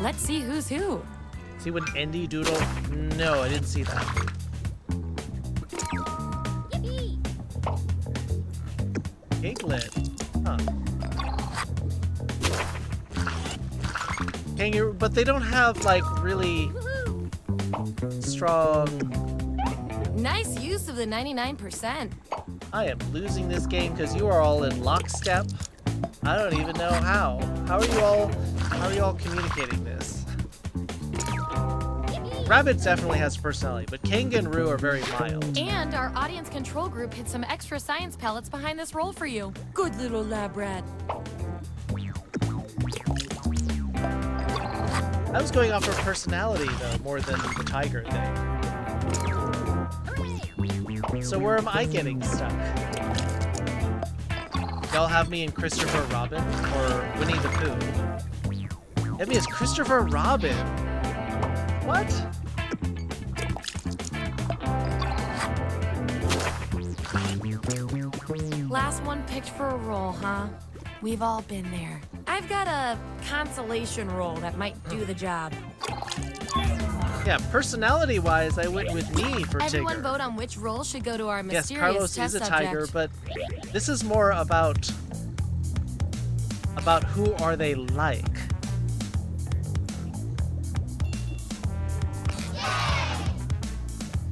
Let's see who's who. See when Andy Doodle? No, I didn't see that. Yippee! Piglet. Huh. Kangaroo, but they don't have like really strong. Nice use of the 99%. I am losing this game because you are all in lockstep. I don't even know how. How are you all communicating this? Rabbit definitely has personality, but Kang and Roo are very mild. And our audience control group hid some extra science pellets behind this role for you. Good little lab rat. I was going off her personality though, more than the tiger thing. So where am I getting stuck? Y'all have me in Christopher Robin or Winnie the Pooh? Have me as Christopher Robin. What? Last one picked for a role, huh? We've all been there. I've got a consolation role that might do the job. Yeah, personality-wise, I went with me for Everyone Tigger. vote on which role should go to our mysterious Yes, Carlos test is a subject. tiger, but this is more about who are they like.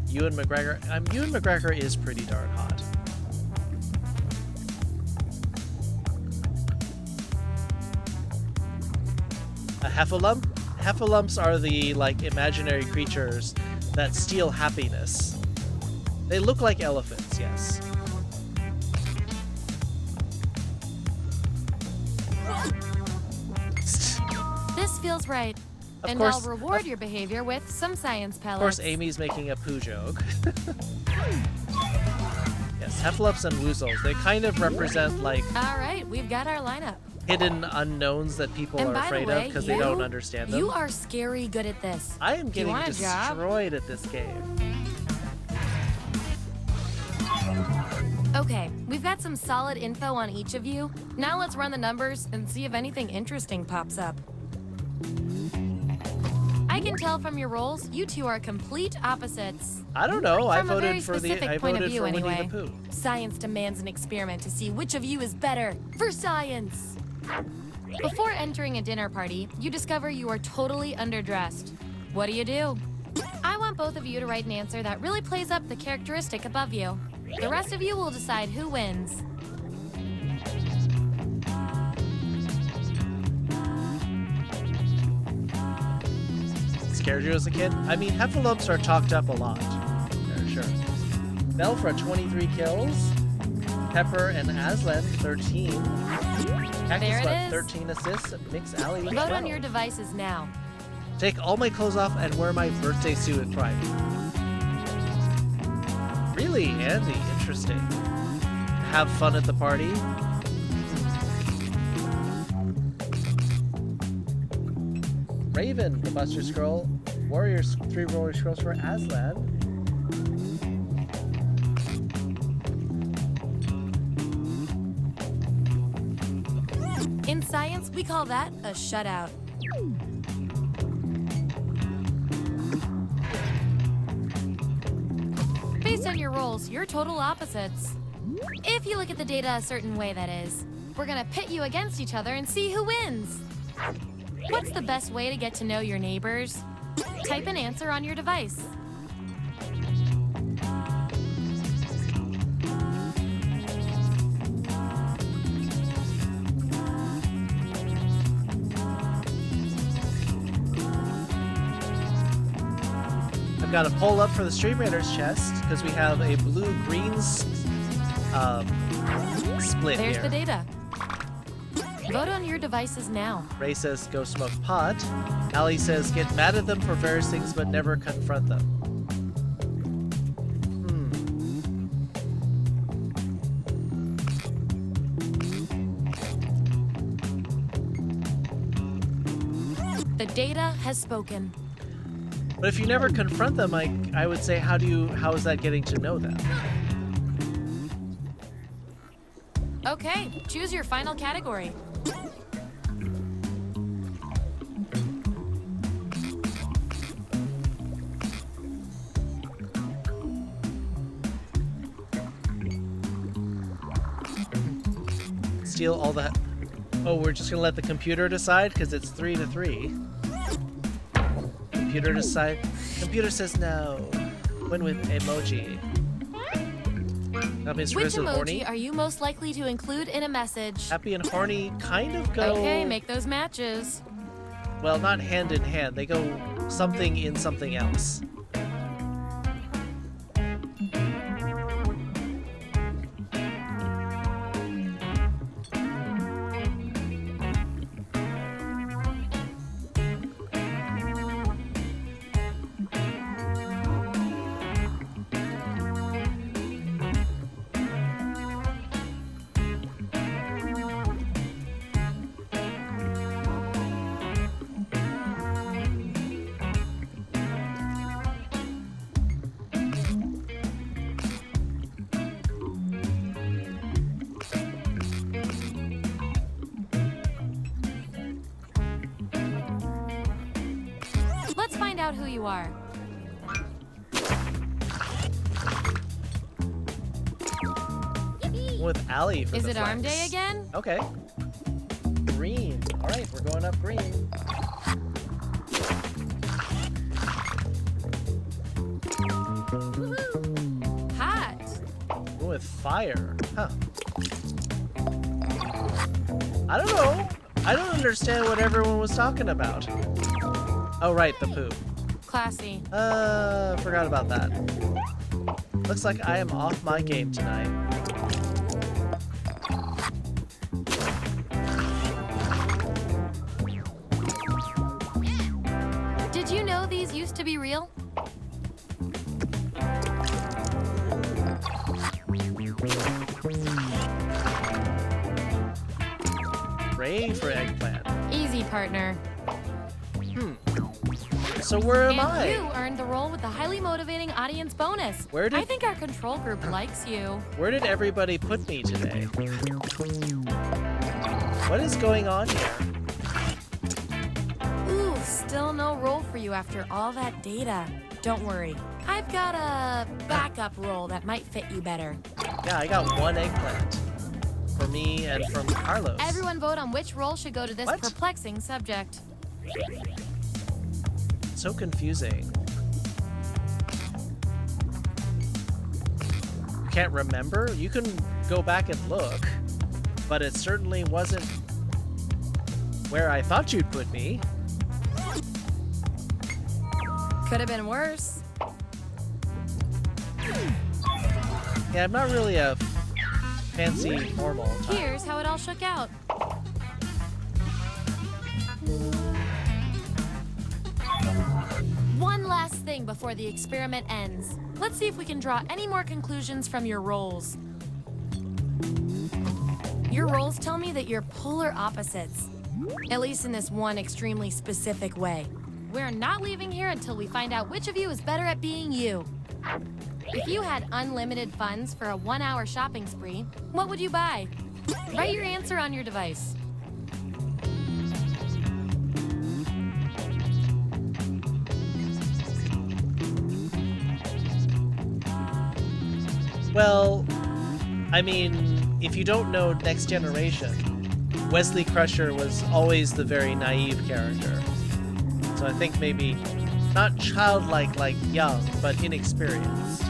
Ewan McGregor. Ewan McGregor is pretty darn hot. A heffalump? Heffalumps are the like imaginary creatures that steal happiness. They look like elephants, yes. This feels right. Of And course- I'll reward your behavior with some science Of pellets. course, Amy's making a poo joke. Yes, heffalumps and woozles. They kind of represent like All right, we've got our lineup. hidden unknowns that people And are by the afraid way, of because they you- don't understand them. You are scary good at this. I am Do you getting want a job? destroyed at this game. Okay, we've got some solid info on each of you. Now let's run the numbers and see if anything interesting pops up. I can tell from your rolls, you two are complete opposites. I don't know. I From a very voted for the. specific I point of voted view, for Winnie anyway. the Pooh. Science demands an experiment to see which of you is better. For science! Before entering a dinner party, you discover you are totally underdressed. What do? I want both of you to write an answer that really plays up the characteristic above you. The rest of you will decide who wins. Scared you as a kid? I mean, heffalumps are talked up a lot. Yeah, sure. Belfra, 23 kills. Pepper and Aslan, 13. There it Cactus is. 13 assists. Mix Alley with Vote 12. on your devices now. Take all my clothes off and wear my birthday suit with pride. Really, Andy? Interesting. Have fun at the party. Raven, the Buster Scroll. Warriors, 3 Roller Scrolls for Aslan. In science, we call that a shutout. Based on your rolls, you're total opposites. If you look at the data a certain way, that is. We're gonna pit you against each other and see who wins. What's the best way to get to know your neighbors? Type an answer on your device. I've got a poll up for the Stream Raiders chest because we have a blue-green split There's here. the data. Vote on your devices now. Ray says, go smoke pot. Ali says, get mad at them for various things but never confront them. The data has spoken. But if you never confront them, I would say, how is that getting to know them? Okay, choose your final category. Steal all the... Oh, we're just gonna let the computer decide because it's 3-3. Computer decide. Computer says no. Win with emoji. That means Which Riz with emoji horny. are you most likely to include in a message? Happy and horny kind of go. Okay, make those matches. Well, not hand in hand. They go something in something else. Let's find out who you are. With Ali for Is the it arm flex. day again? Okay. Green. All right, we're going up green. Hot. With fire. Huh. I don't know. I don't understand what everyone was talking about. Oh, right, the poop. Classy. Forgot about that. Looks like I am off my game tonight. Did you know these used to be real? Ray for eggplant. Easy, partner. So where am and I? You earned the role with the highly motivating audience bonus. Where did... I think our control group likes you. Where did everybody put me today? What is going on here? Ooh, still no role for you after all that data. Don't worry. I've got a backup role that might fit you better. Yeah, I got one eggplant. For me and from Carlos. Everyone vote on which role should go to this What? perplexing subject. So confusing. You can't remember? You can go back and look, but it certainly wasn't where I thought you'd put me. Could have been worse. Yeah, I'm not really a fancy formal type. Here's how it all shook out. One last thing before the experiment ends. Let's see if we can draw any more conclusions from your roles. Your roles tell me that you're polar opposites, at least in this one extremely specific way. We're not leaving here until we find out which of you is better at being you. If you had unlimited funds for a 1-hour shopping spree, what would you buy? Write your answer on your device. Well, I mean, if you don't know Next Generation, Wesley Crusher was always the very naive character. So I think maybe not childlike like young, but inexperienced.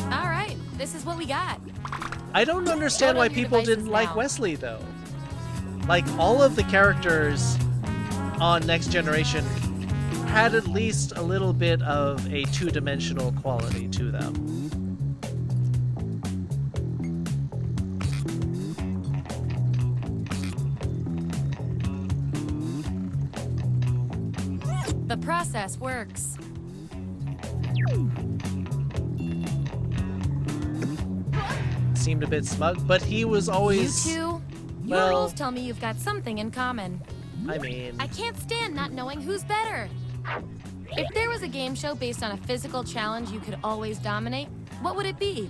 All right, this is what we got. I don't understand why people didn't like Wesley, though. Like, all of the characters on Next Generation had at least a little bit of a two-dimensional quality to them. The process works. Seemed a bit smug, but he was always... You two, your well, roles tell me you've got something in common. I mean... I can't stand not knowing who's better. If there was a game show based on a physical challenge you could always dominate, what would it be?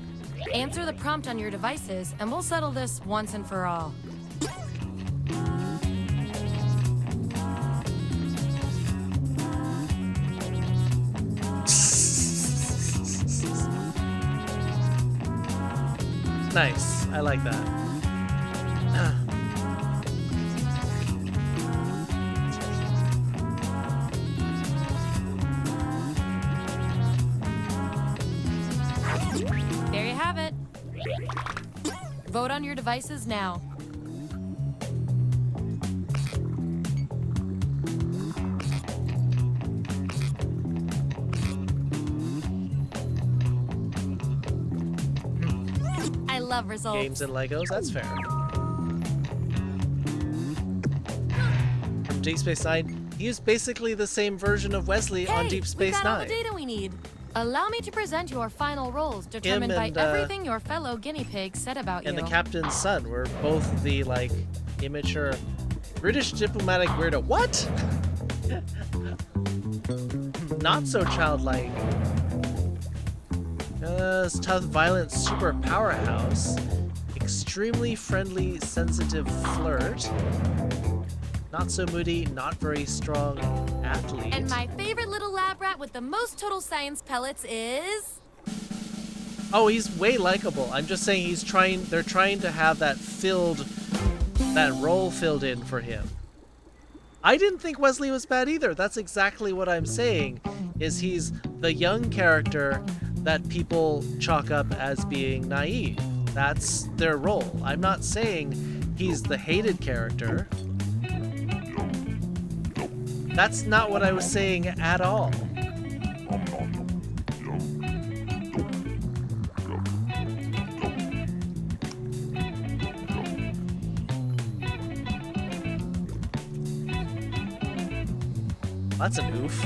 Answer the prompt on your devices, and we'll settle this once and for all. Nice. I like that. There you have it. Vote on your devices now. I love results. Games and Legos, that's fair. From Deep Space Nine, he is basically the same version of Wesley on Deep Space we've got all Nine. the data we need. Allow me to present your final roles, determined by everything your fellow guinea pigs said about And you. the captain's son were both the, like, immature British diplomatic weirdo. What? Not so childlike. Tough, violent, super powerhouse. Extremely friendly, sensitive flirt. Not so moody, not very strong athlete. And my favorite little lab rat with the most total science pellets is... Oh, he's way likable. I'm just saying they're trying to have that role filled in for him. I didn't think Wesley was bad either. That's exactly what I'm saying, is he's the young character that people chalk up as being naive. That's their role. I'm not saying he's the hated character. That's not what I was saying at all. That's an oof.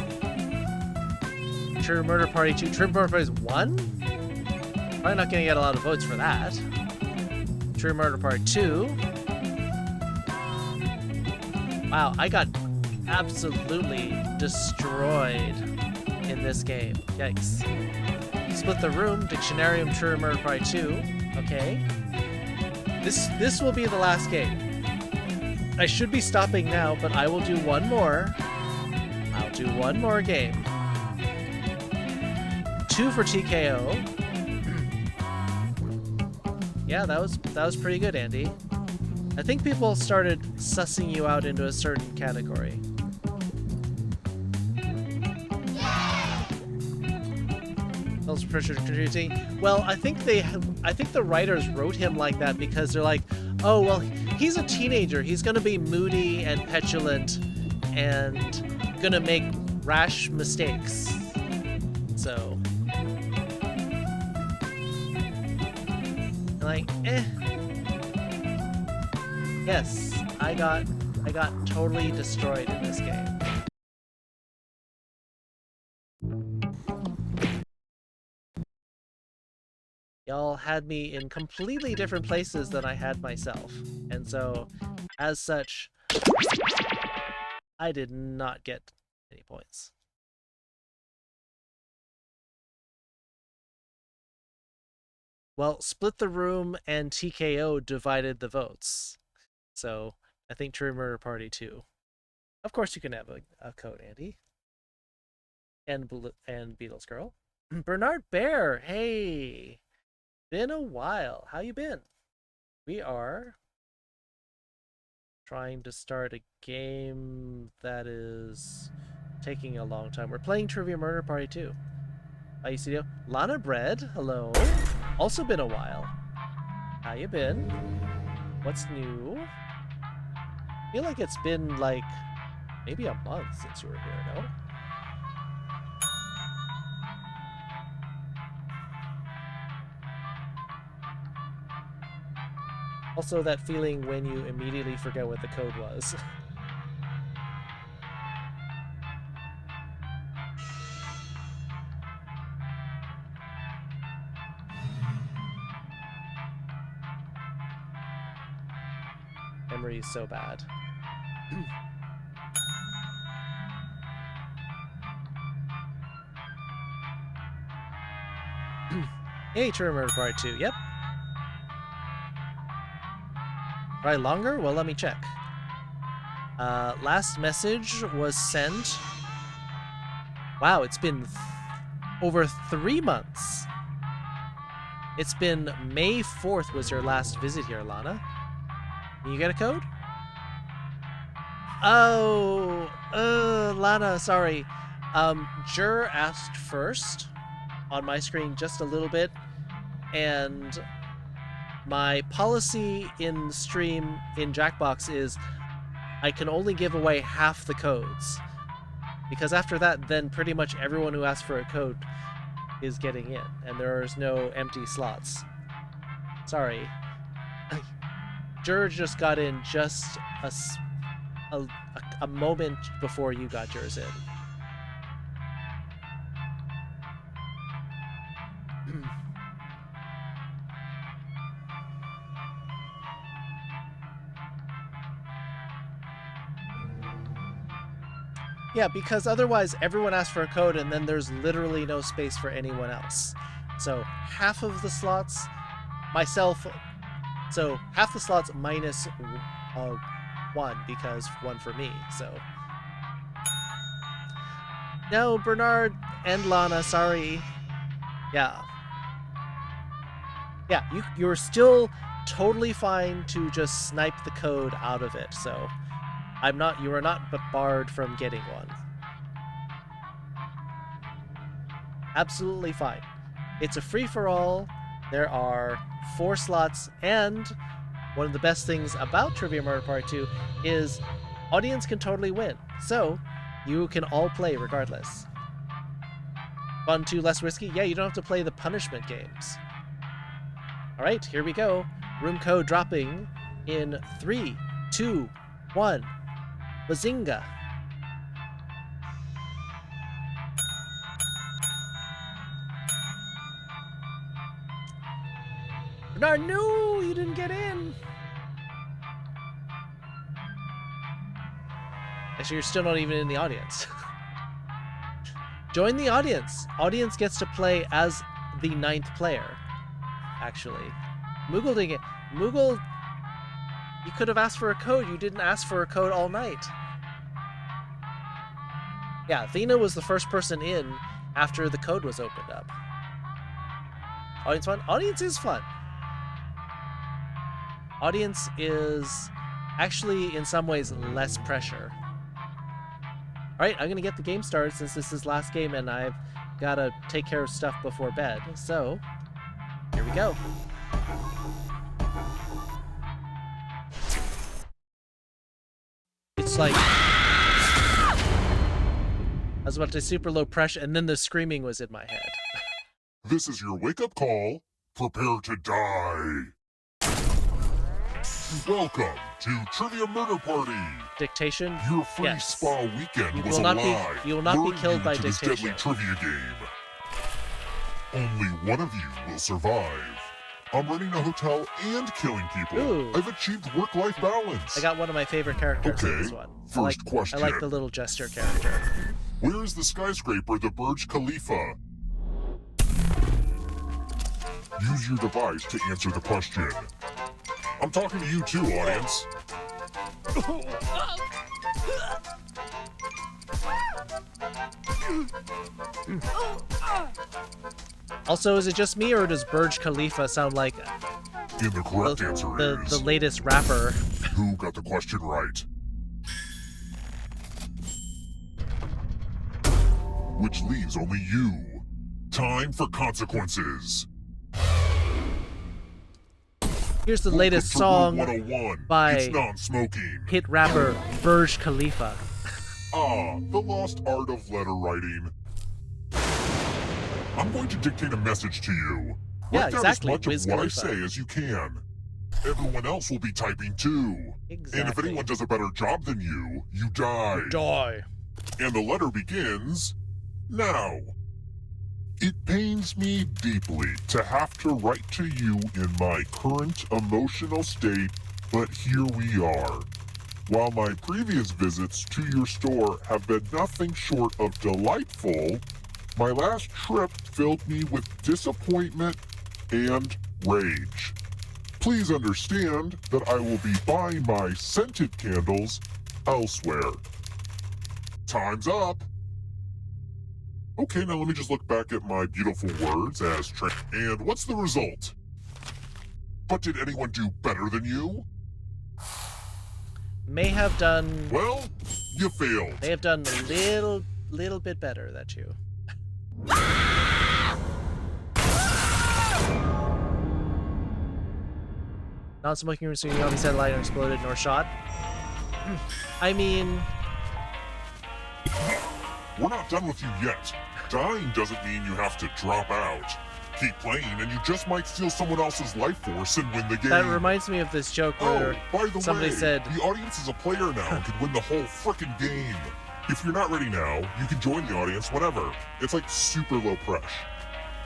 True Murder Party 2. True Murder Party is 1? Probably not gonna get a lot of votes for that. True Murder Party 2. Wow, I got absolutely destroyed in this game. Yikes. Split the Room, Dictionarium, True Murder Party 2. Okay. This will be the last game. I should be stopping now, but I will do one more. I'll do one more game. 2 for TKO. Yeah, that was pretty good, Andy. I think people started sussing you out into a certain category. Those pressure contributing. Well, I think the writers wrote him like that because they're like, oh well, he's a teenager. He's gonna be moody and petulant and gonna make rash mistakes. So, like, yes, I got totally destroyed in this game. Y'all had me in completely different places than I had myself. And so, as such, I did not get any points. Well, Split the Room and TKO divided the votes. So, I think True Murder Party 2. Of course you can have a code, Andy. And Beatles Girl. Bernard Bear, hey! Been a while. How you been? We are trying to start a game that is taking a long time. We're playing Trivia Murder Party 2. IUCDO. Lana Bread, hello. Also been a while. How you been? What's new? I feel like it's been like maybe a month since you were here, no? Also, that feeling when you immediately forget what the code was. Memory is so bad. Hey, True Murder Party 2, yep. Try longer? Well, let me check. Last message was sent. Wow, it's been over 3 months. It's been May 4th was your last visit here, Lana. Can you get a code? Oh, Lana, sorry. Jur asked first on my screen just a little bit, and my policy in stream in Jackbox is I can only give away half the codes. Because after that, then pretty much everyone who asks for a code is getting in, and there's no empty slots. Sorry. Jur just got in just a moment before you got yours in. Yeah, because otherwise everyone asks for a code and then there's literally no space for anyone else. So half of the slots, myself, so half the slots minus 1 because 1 for me, so. No, Bernard and Lana, sorry. Yeah. Yeah, you're still totally fine to just snipe the code out of it, so. You are not barred from getting one. Absolutely fine. It's a free-for-all. There are 4 slots, and one of the best things about Trivia Murder Party 2 is audience can totally win. So, you can all play regardless. Fun 2, less risky? Yeah, you don't have to play the punishment games. Alright, here we go. Room code dropping in 3, 2, 1. Bazinga! Bernard, no! You didn't get in! Actually, you're still not even in the audience. Join the audience. Audience gets to play as the 9th player. Actually, Moogle didn't get... Moogle, you could have asked for a code. You didn't ask for a code all night. Yeah, Athena was the first person in after the code was opened up. Audience fun? Audience is fun. Audience is actually, in some ways, less pressure. Alright, I'm gonna get the game started since this is last game and I've gotta take care of stuff before bed. So, here we go. It's like... I was about to say super low pressure, and then the screaming was in my head. This is your wake-up call. Prepare to die. Welcome to Trivia Murder Party. Dictation? Your free Yes. spa weekend You was will a not be- lie. you will not be luring killed you by to this dictation. deadly trivia game. Only one of you will survive. I'm running a hotel and killing people. Ooh. I've achieved work-life balance. I got one of my favorite characters in this one. First question. I like the little jester character. Where is the skyscraper, the Burj Khalifa? Use your device to answer the question. I'm talking to you too, audience. Also, is it just me, or does Burj Khalifa sound like And the correct answer is... the latest rapper? Who got the question right? Which leaves only you. Time for consequences. Here's the Welcome latest to song Rule 101. by It's non-smoking. hit rapper Burj Khalifa. The lost art of letter writing. I'm going to dictate a message to you. Yeah, Write down exactly, as much Wiz of what Khalifa. I say as you can. Everyone else will be typing too. Exactly. And if anyone does a better job than you, you die. Die. And the letter begins now. It pains me deeply to have to write to you in my current emotional state, but here we are. While my previous visits to your store have been nothing short of delightful, my last trip filled me with disappointment and rage. Please understand that I will be buying my scented candles elsewhere. Time's up. Okay, now let me just look back at my beautiful words as and what's the result? But did anyone do better than you? May have done... Well, you failed. May have done a little bit better than you. Non-smoking room, so you only said light or exploded nor shot. I mean... We're not done with you yet. Dying doesn't mean you have to drop out. Keep playing and you just might steal someone else's life force and win the game. That reminds me of this joke where by the somebody way, said... the audience is a player now and can win the whole frickin' game. If you're not ready now, you can join the audience whenever. It's like super low pressure.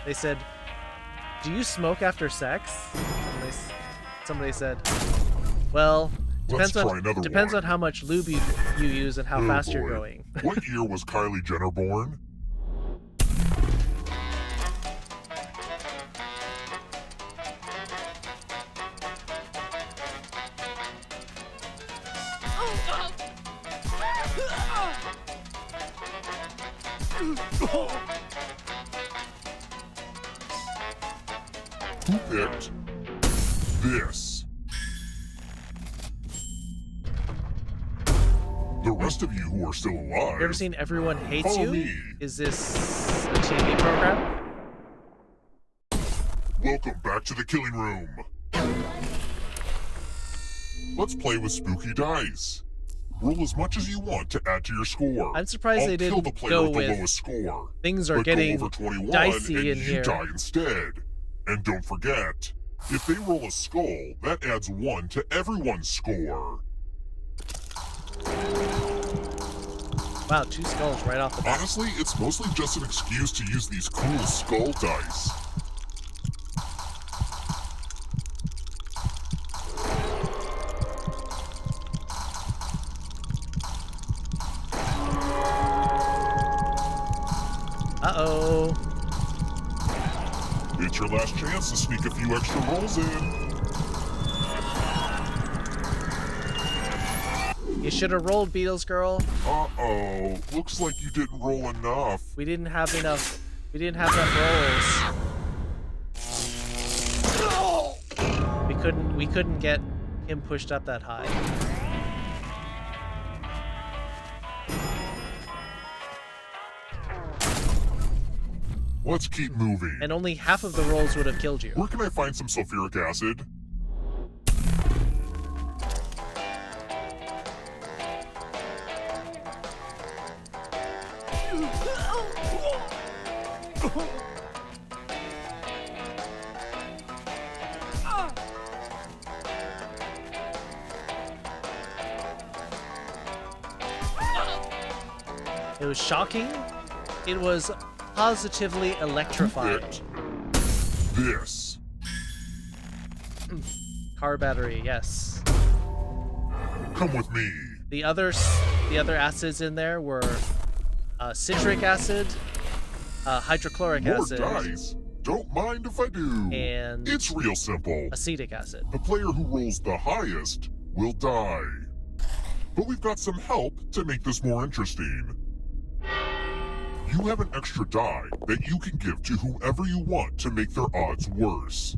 They said, do you smoke after sex? And somebody said, well, Let's try another depends one. on how much lube you use and how Oh, fast you're boy. going. What year was Kylie Jenner born? Who picked this? The rest of you who are still alive. You ever seen Everyone Hates Follow You? me. Is this a TV program? Welcome back to the killing room. Let's play with spooky dice. Roll as much as you want to add to your score. I'm surprised I'll they kill didn't the player go with the with lowest score. things are but getting go over 21 dicey and in you here. die instead. And don't forget, if they roll a skull, that adds 1 to everyone's score. Wow, 2 skulls right off the bat. Honestly, it's mostly just an excuse to use these cool skull dice. Uh-oh. It's your last chance to sneak a few extra rolls in. You should have rolled, Beatles girl. Uh-oh. Looks like you didn't roll enough. We didn't have enough. We didn't have enough rolls. We couldn't get him pushed up that high. Let's keep moving. And only half of the rolls would have killed you. Where can I find some sulfuric acid? It was shocking. It was positively electrifying. This. Car battery, yes. Come with me. The other acids in there were citric acid, hydrochloric acid. More dice. Don't mind if I do. And it's real simple. Acetic acid. The player who rolls the highest will die. But we've got some help to make this more interesting. You have an extra die that you can give to whoever you want to make their odds worse.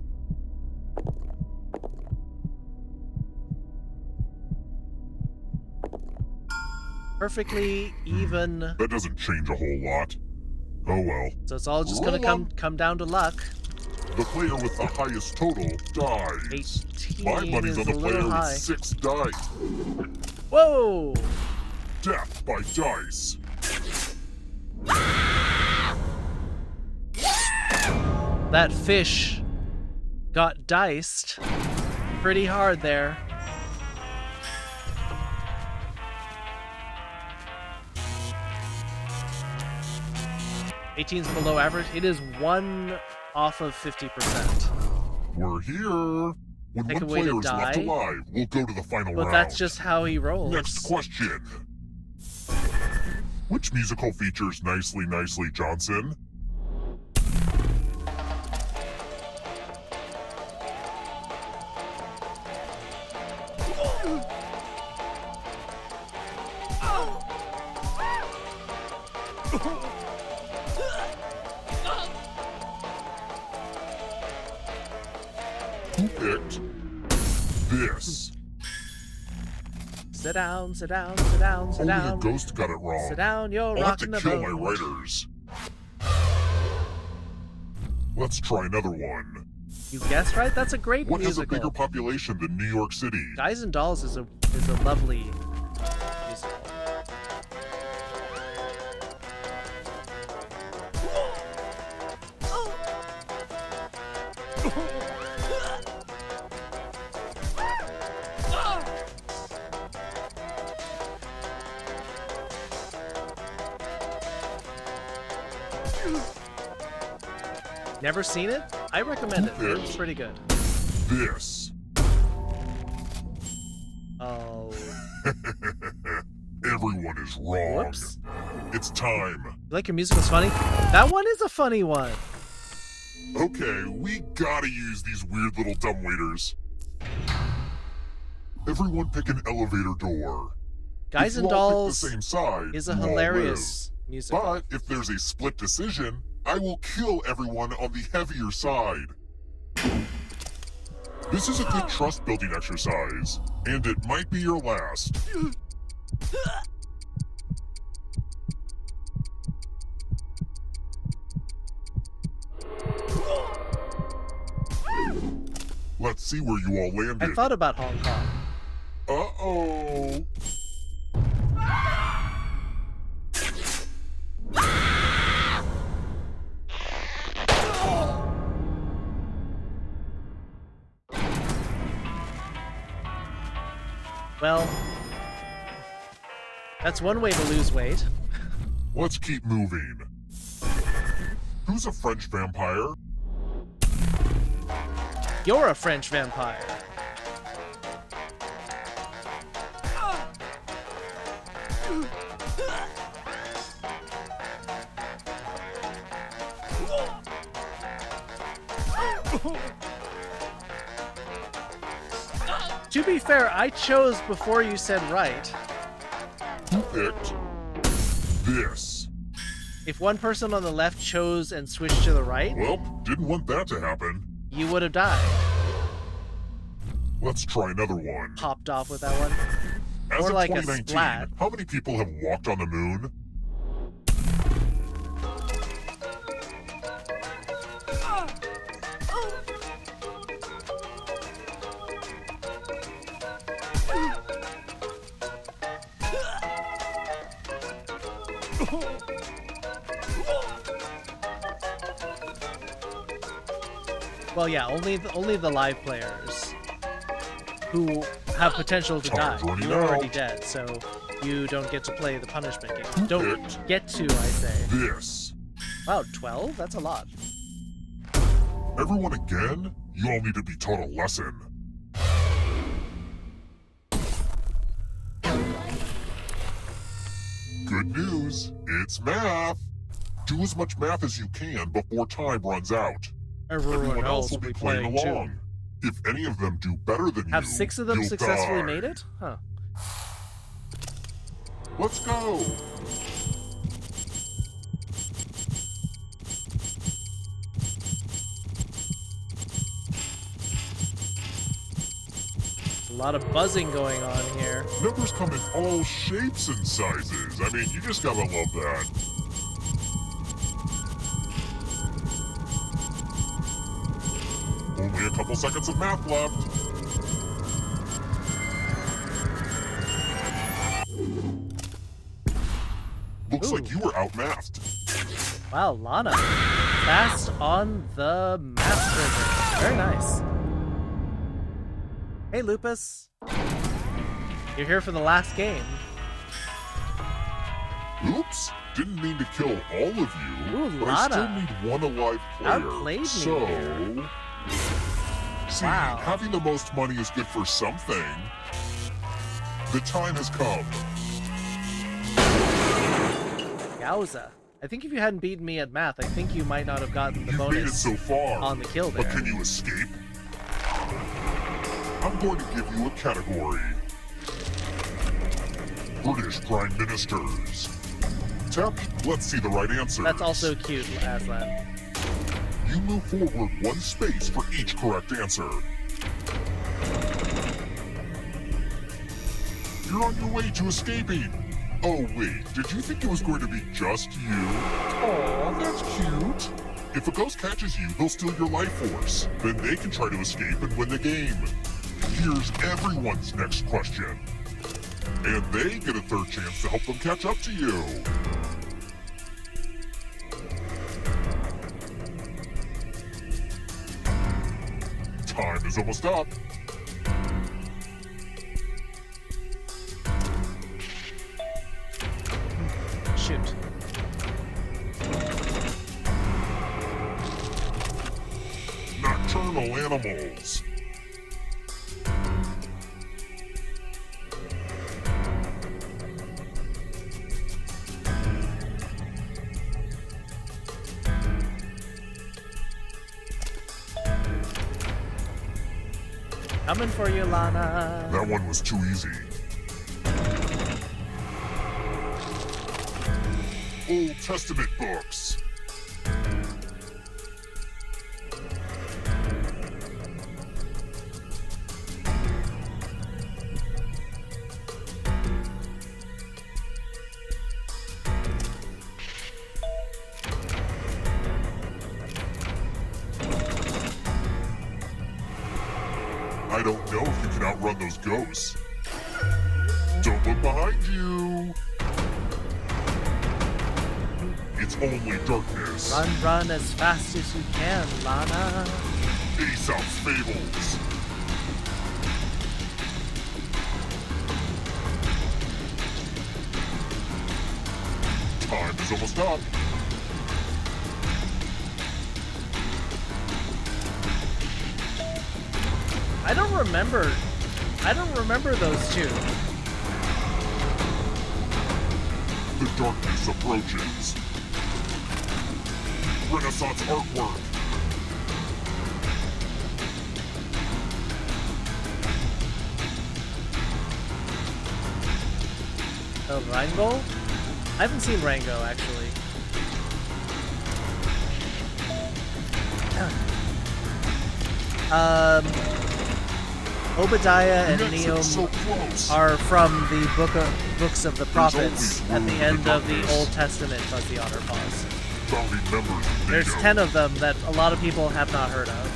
Perfectly even. That doesn't change a whole lot. Oh well. So it's all just gonna come down to luck. The player with the highest total dies. 18 My money's on the player with 6 dice. Whoa! Death by dice. That fish got diced pretty hard there. $18's below average. It is 1 off of 50%. We're here. When one player is left alive, we'll go to the final round. But that's just how he rolls. Next question. Which musical features Nicely Nicely Johnson? Who picked this? Sit down, sit down, sit down, sit Only down. a ghost got it wrong. Sit down, you're I'll have to rocking the kill boat. my writers. Let's try another one. You guessed right? That's a great What has a musical. bigger population than New York City? Guys and Dolls is a lovely musical. Never seen it? I recommend it. It's pretty good. This. Oh. Everyone is wrong. Whoops. It's time. You like your musicals funny? That one is a funny one. Okay, we gotta use these weird little dumbwaiters. Everyone pick an elevator door. Guys If and you all pick Dolls the same side, is a you all hilarious live. musical. But if there's a split decision, I will kill everyone on the heavier side. This is a good trust building exercise, and it might be your last. Let's see where you all landed. I thought about Hong Kong. Uh-oh. Well, that's one way to lose weight. Let's keep moving. Who's a French vampire? You're a French vampire. To be fair, I chose before you said right. Who picked this? If one person on the left chose and switched to the right, well, didn't want that to happen. You would have died. Let's try another one. Popped off with that one. As More of like a 2019, splat. how many people have walked on the moon? Well, yeah, only the live players who have potential to die. You're already dead, so you don't get to play the punishment game. Don't get to, I say. This. Wow, 12? That's a lot. Everyone again? You all need to be taught a lesson. Good news, it's math. Do as much math as you can before time runs out. Everyone else will be playing along. If any of them do better than you, have 6 of them you'll successfully die. made it? Huh. Let's go. A lot of buzzing going on here. Numbers come in all shapes and sizes. I mean, you just gotta love that. Only a couple seconds of math left. Looks like you were outmathed. Wow, Lana. Fast on the math trigger. Very nice. Hey, Lupus. You're here for the last game. Oops. Didn't mean to kill all of you. Ooh, but I still need one alive player. Outplayed me so... here. See, Wow. having the most money is good for something. The time has come. Yowza. I think if you hadn't beaten me at math, I think you might not have gotten the bonus Made it so far. on the kill there. But can you escape? I'm going to give you a category. British Prime Ministers. Tap, let's see the right answer. That's also cute, Aslan. You move forward one space for each correct answer. You're on your way to escaping. Oh wait, did you think it was going to be just you? Aw, that's cute. If a ghost catches you, they'll steal your life force. Then they can try to escape and win the game. Here's everyone's next question. And they get a third chance to help them catch up to you. Time is almost up. Shoot. Nocturnal animals. Coming for you, Lana. That one was too easy. Old Testament books. I don't know if you can outrun those ghosts. Don't look behind you. It's only darkness. Run as fast as you can, Lana. Aesop's Fables. Time is almost up. I don't remember those two. The darkness approaches. Renaissance artwork. Rango? I haven't seen Rango, actually. Obadiah and Nehum are from the books of the prophets at the end of the Old Testament, Fuzzy Otter Paws. There's 10 of them that a lot of people have not heard of.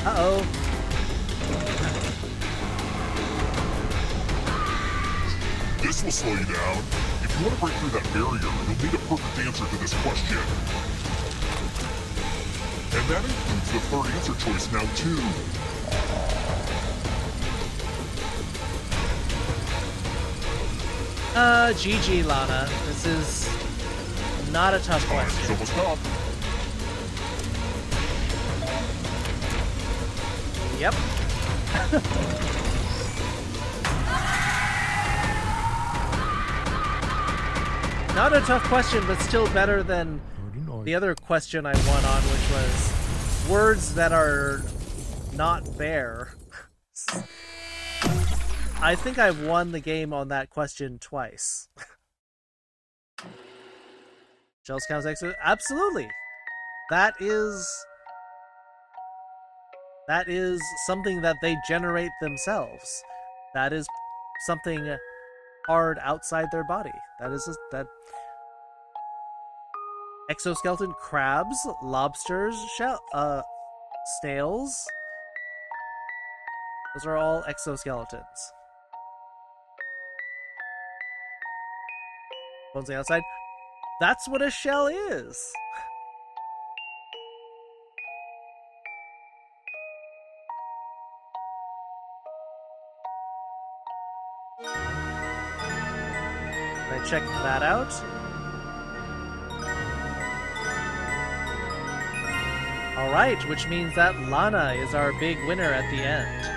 Uh-oh. This will slow you down. If you want to break through that barrier, you'll need a perfect answer to this question. And that includes the third answer choice now, too. GG, Lana. This is not a tough question. It's almost up. Yep. Not a tough question, but still better than the other question I won on, which was words that are not bear. I think I've won the game on that question twice. Shells counts extra? Absolutely. That is something that they generate themselves. That is something hard outside their body. That exoskeleton, crabs, lobsters, snails. Those are all exoskeletons. Bones on the outside. That's what a shell is. I check that out. Alright, which means that Lana is our big winner at the end.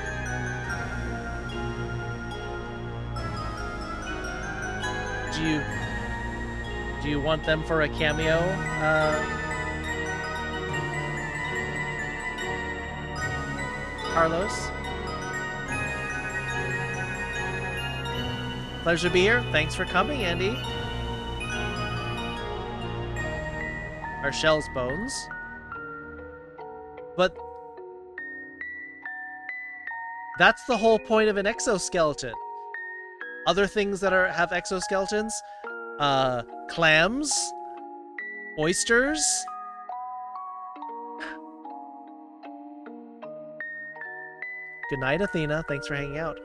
Do you want them for a cameo? Carlos? Pleasure to be here. Thanks for coming, Andy. Our shell's bones. But that's the whole point of an exoskeleton. Other things that have exoskeletons, clams, oysters. Good night, Athena. Thanks for hanging out.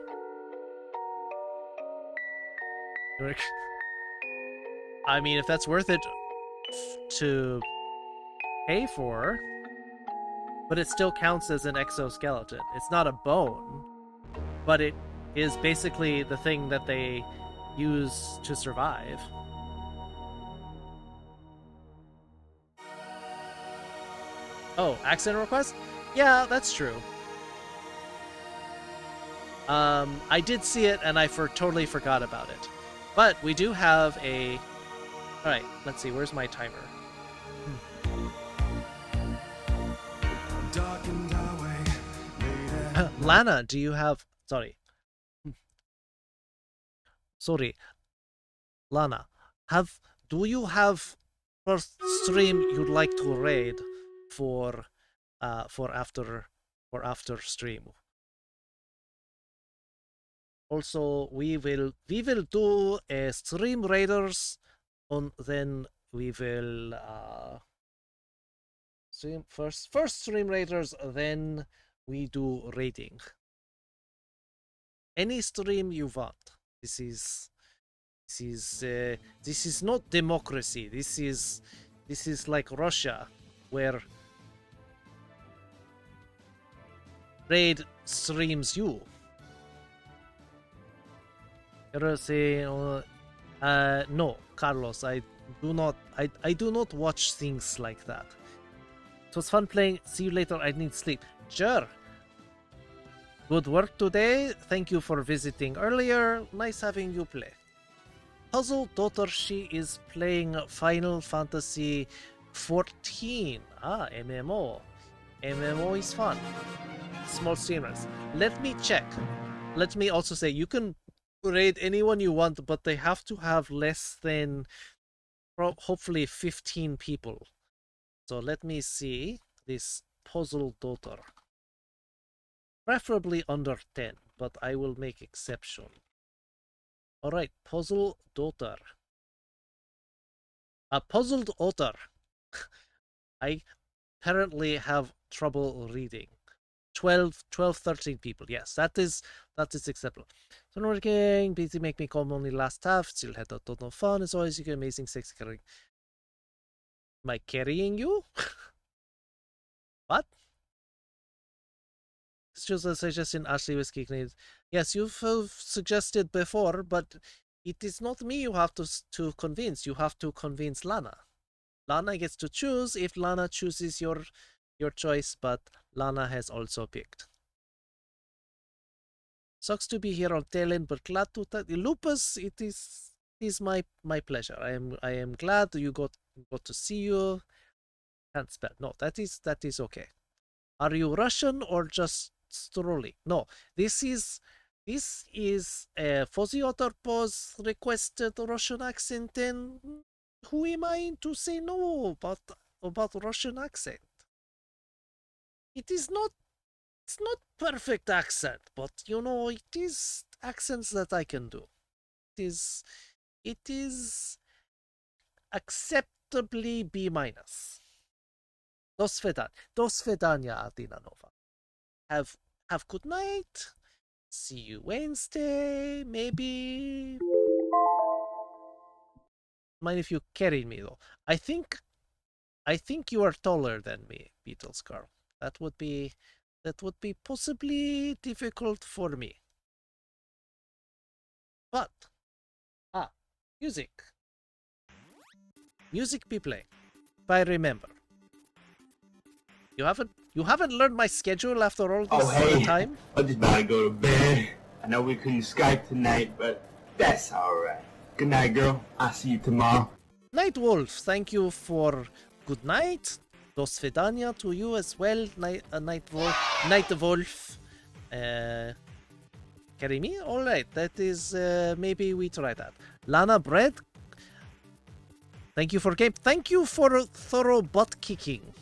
I mean, if that's worth it to pay for, but it still counts as an exoskeleton. It's not a bone, but it is basically the thing that they use to survive. Oh, accident request? Yeah, that's true. I did see it and I totally forgot about it. But we do have a... Alright, let's see, where's my timer? Lana, do you have... Sorry. Lana, do you have first stream you'd like to raid for after stream? Also, we will do a stream raiders, and then we will stream first stream raiders, then we do raiding. Any stream you want. This is not democracy. This is like Russia, where raid streams you. No, Carlos, I do not watch things like that. It was fun playing. See you later. I need sleep. Sure. Good work today. Thank you for visiting earlier. Nice having you play. Puzzle daughter, she is playing Final Fantasy 14. Ah, MMO. MMO is fun. Small streamers. Let me check. Let me also say, you can raid anyone you want, but they have to have less than hopefully 15 people. So let me see this puzzle daughter. Preferably under 10, but I will make exception. Alright, puzzle daughter. A puzzled otter. I apparently have trouble reading. 12, 13 people. Yes, that is acceptable. So working, busy make me calm only last half. Still had a ton of fun. As always, you get amazing sexy carrying. Am I carrying you? What? It's just a suggestion, Ashley Whiskey. Yes, you've suggested before, but it is not me you have to convince. You have to convince Lana. Lana gets to choose if Lana chooses your choice, but Lana has also picked. Sucks to be here on tail end, but glad to Lupus. It is my pleasure. I am glad you got to see you. Can't spell. No, that is okay. Are you Russian or just strolling? No, this is Fuzzy Otter Paws requested Russian accent, and who am I to say no about Russian accent? It's not perfect accent, but you know, it is accents that I can do. It is acceptably B-. Do svedania, Adina Nova. Have good night. See you Wednesday, maybe. Mind if you carry me though? I think you are taller than me, Beatles girl. That would be possibly difficult for me. But music be playing. If I remember. You haven't learned my schedule after all this time? I just about to go to bed. I know we couldn't Skype tonight, but that's alright. Good night, girl. I'll see you tomorrow. Night Wolf, thank you for good night. Do svedania to you as well, Night Wolf. Carry me? Alright, that is, maybe we try that. Lana Bread, thank you for game. Thank you for thorough butt kicking.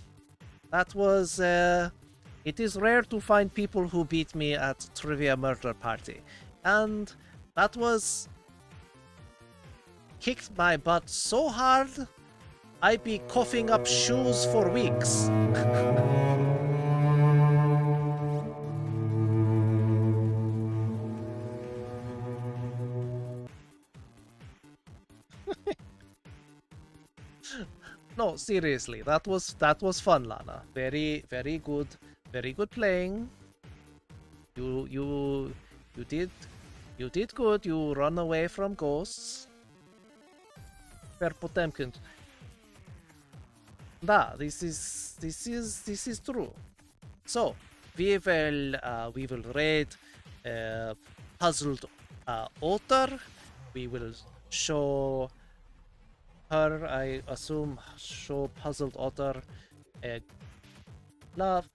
That was, it is rare to find people who beat me at Trivia Murder Party. And that was, kicked my butt so hard, I'd be coughing up shoes for weeks. No, seriously, that was fun, Lana. Very good playing. You did good. You run away from ghosts. Per Potemkin. Da, this is true. So we will raid puzzled otter. We will show her, I assume, show puzzled otter love.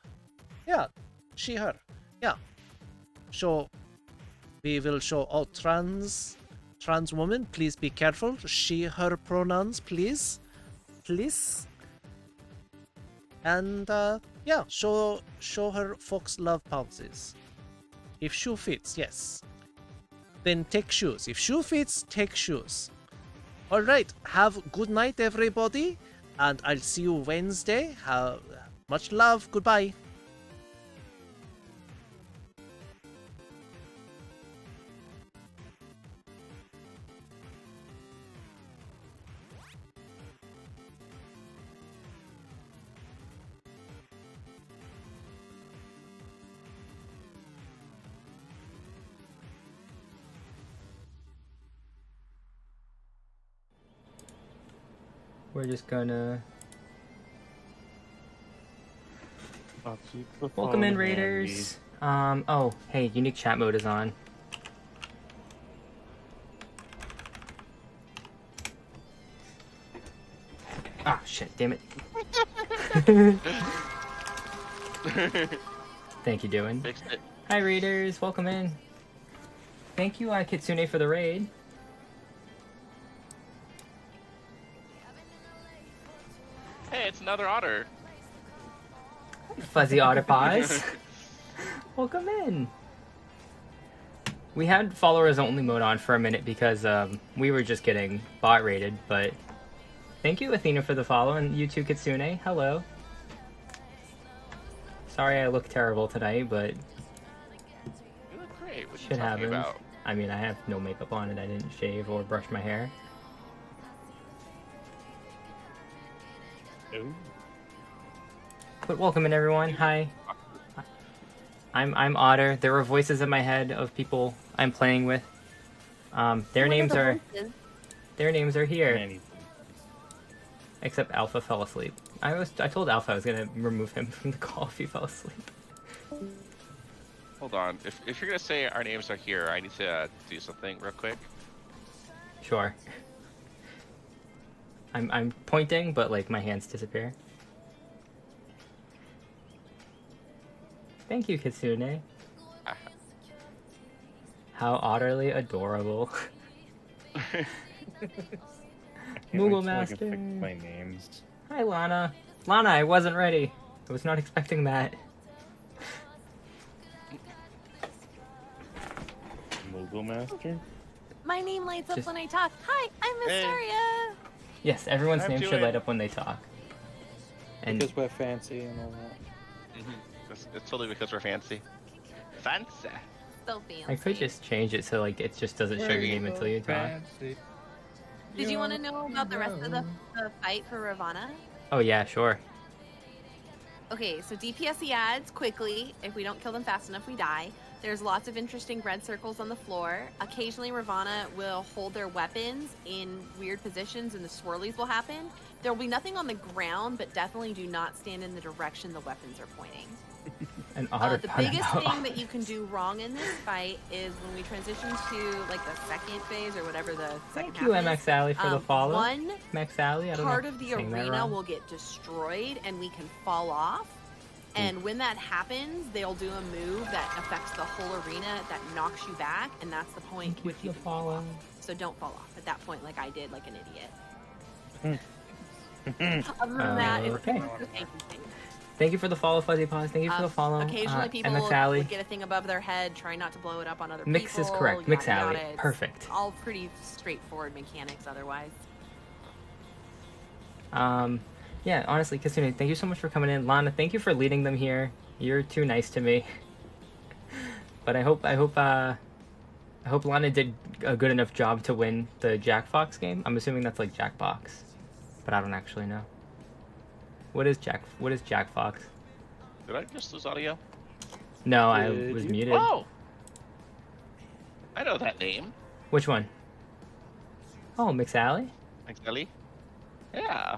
Yeah, she, her. Yeah. We will show trans woman, please be careful. She, her pronouns, please. And yeah, show her fox love pounces. If shoe fits, yes. Then take shoes. If shoe fits, take shoes. Alright, have good night everybody, and I'll see you Wednesday. Much love, goodbye. We're just gonna welcome in raiders. Oh, hey, unique chat mode is on. shit, damn it. Thank you, Doin. Fixed it. Hi, readers. Welcome in. Thank you, Kitsune, for the raid. Hey, it's another otter. Fuzzy Otter Paws. Welcome in. We had followers only mode on for a minute because we were just getting bot rated, but thank you, Athena, for the follow, and you too, Kitsune. Hello. Sorry I look terrible tonight, but You look great. What are you shit talking happens. about? I mean, I have no makeup on and I didn't shave or brush my hair. Ooh. But welcome in, everyone. Hi. I'm Otter. There were voices in my head of people I'm playing with. Their names are here. Except Alpha fell asleep. I told Alpha I was gonna remove him from the call if he fell asleep. Hold on. If you're gonna say our names are here, I need to do something real quick. Sure. I'm pointing, but like my hands disappear. Thank you, Kitsune. How utterly adorable. Moogle Master. My names. Hi, Lana. Lana, I wasn't ready. I was not expecting that. Moogle Master? My name lights up Just- when I talk. Hi, I'm Mysteria. Yes, everyone's I'm name should doing- light up when they talk. And Because we're fancy and all that. It's totally because we're fancy. Fancy. So fancy. I could just change it so like it just doesn't show your name until you talk. Did you want to know about the rest of the fight for Ravana? Oh yeah, sure. Okay, so DPS the ads quickly. If we don't kill them fast enough, we die. There's lots of interesting red circles on the floor. Occasionally, Ravana will hold their weapons in weird positions and the swirlies will happen. There will be nothing on the ground, but definitely do not stand in the direction the weapons are pointing. An otter. The biggest thing that you can do wrong in this fight is when we transition to like the second phase or whatever the second Thank you, half MX is, Alley, for the follow. One MX Alley, I don't part know of the saying that arena wrong. will get destroyed and we can fall off. And when that happens, they'll do a move that affects the whole arena that knocks you back, and that's the point Thank you which for you the can fall follow. off. So don't fall off at that point like I did, like an idiot. Other than that, it's Okay. the same thing. Thank you for the follow, Fuzzy Paws. Thank you for the follow. Occasionally people MX Alley. would get a thing above their head, try not to blow it up on other Mix people. is correct. Mix yada, Alley. yada. It's Perfect. All pretty straightforward mechanics otherwise. Yeah, honestly, Kitsune, thank you so much for coming in. Lana, thank you for leading them here. You're too nice to me. But I hope Lana did a good enough job to win the Jack Fox game. I'm assuming that's like Jackbox, but I don't actually know. What is Jack Fox? Did I just lose audio? No, I Did was you? muted. Oh! I know that name. Which one? Oh, McSally? McSally? Yeah.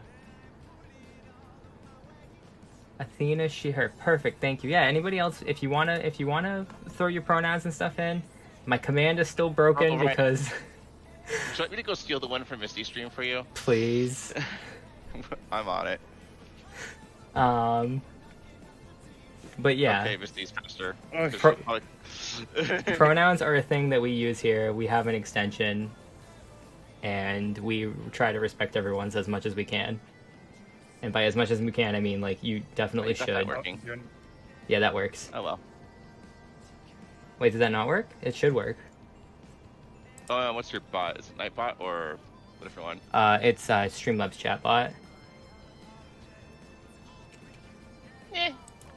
Athena, she, her. Perfect, thank you. Yeah, anybody else, if you wanna throw your pronouns and stuff in, my command is still broken Oh, right. because Do you want me to go steal the one from Misty Stream for you? please. I'm on it. But yeah. Okay, Misty's faster. Pronouns are a thing that we use here. We have an extension, and we try to respect everyone's as much as we can. And by as much as we can, I mean like you definitely Wait, that's not should. working. Yeah, that works. Oh well. Wait, does that not work? It should work. What's your bot? Is it Nightbot or a different one? It's Streamlabs chatbot.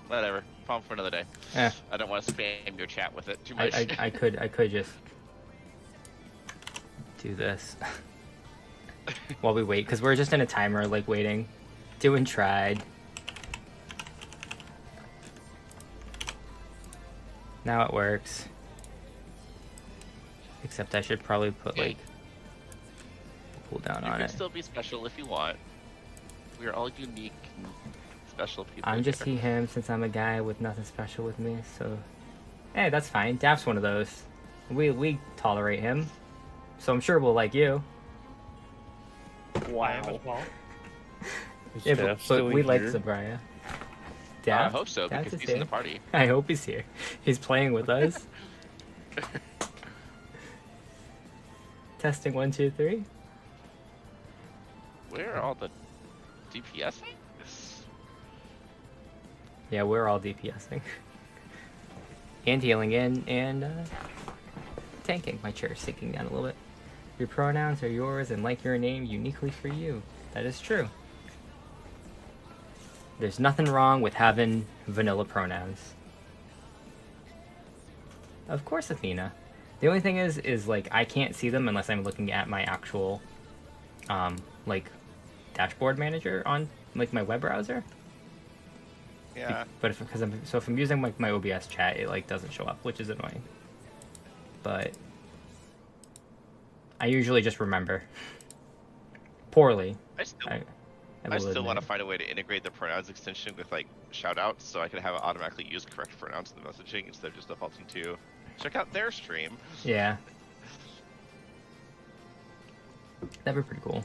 Whatever. Problem for another day. Eh. I don't want to spam your chat with it too much. I could just do this while we wait, because we're just in a timer, like waiting. Doing tried. Now it works. Except I should probably put like a cooldown You on can it. still be special if you want. We are all unique and special people. I'm just here. him since I'm a guy with nothing special with me, so hey, that's fine. Daph's one of those. We tolerate him, so I'm sure we'll like you. Wow. Yeah, Steph but still we like here? Zabraya. I hope so, Daph because is he's in here. the party. I hope he's here. He's playing with us. Testing 1, 2, 3. Where are all the DPS? Yeah, we're all DPSing. And healing and tanking. My chair is sinking down a little bit. Your pronouns are yours and like your name uniquely for you. That is true. There's nothing wrong with having vanilla pronouns. Of course, Athena. The only thing is like I can't see them unless I'm looking at my actual like dashboard manager on like my web browser. Yeah. But if I'm using like my OBS chat, it like doesn't show up, which is annoying. But I usually just remember poorly. I still will want to admit. find a way to integrate the pronouns extension with like shoutouts, so I can have it automatically use correct pronouns in the messaging instead of just defaulting to check out their stream. Yeah. That'd be pretty cool.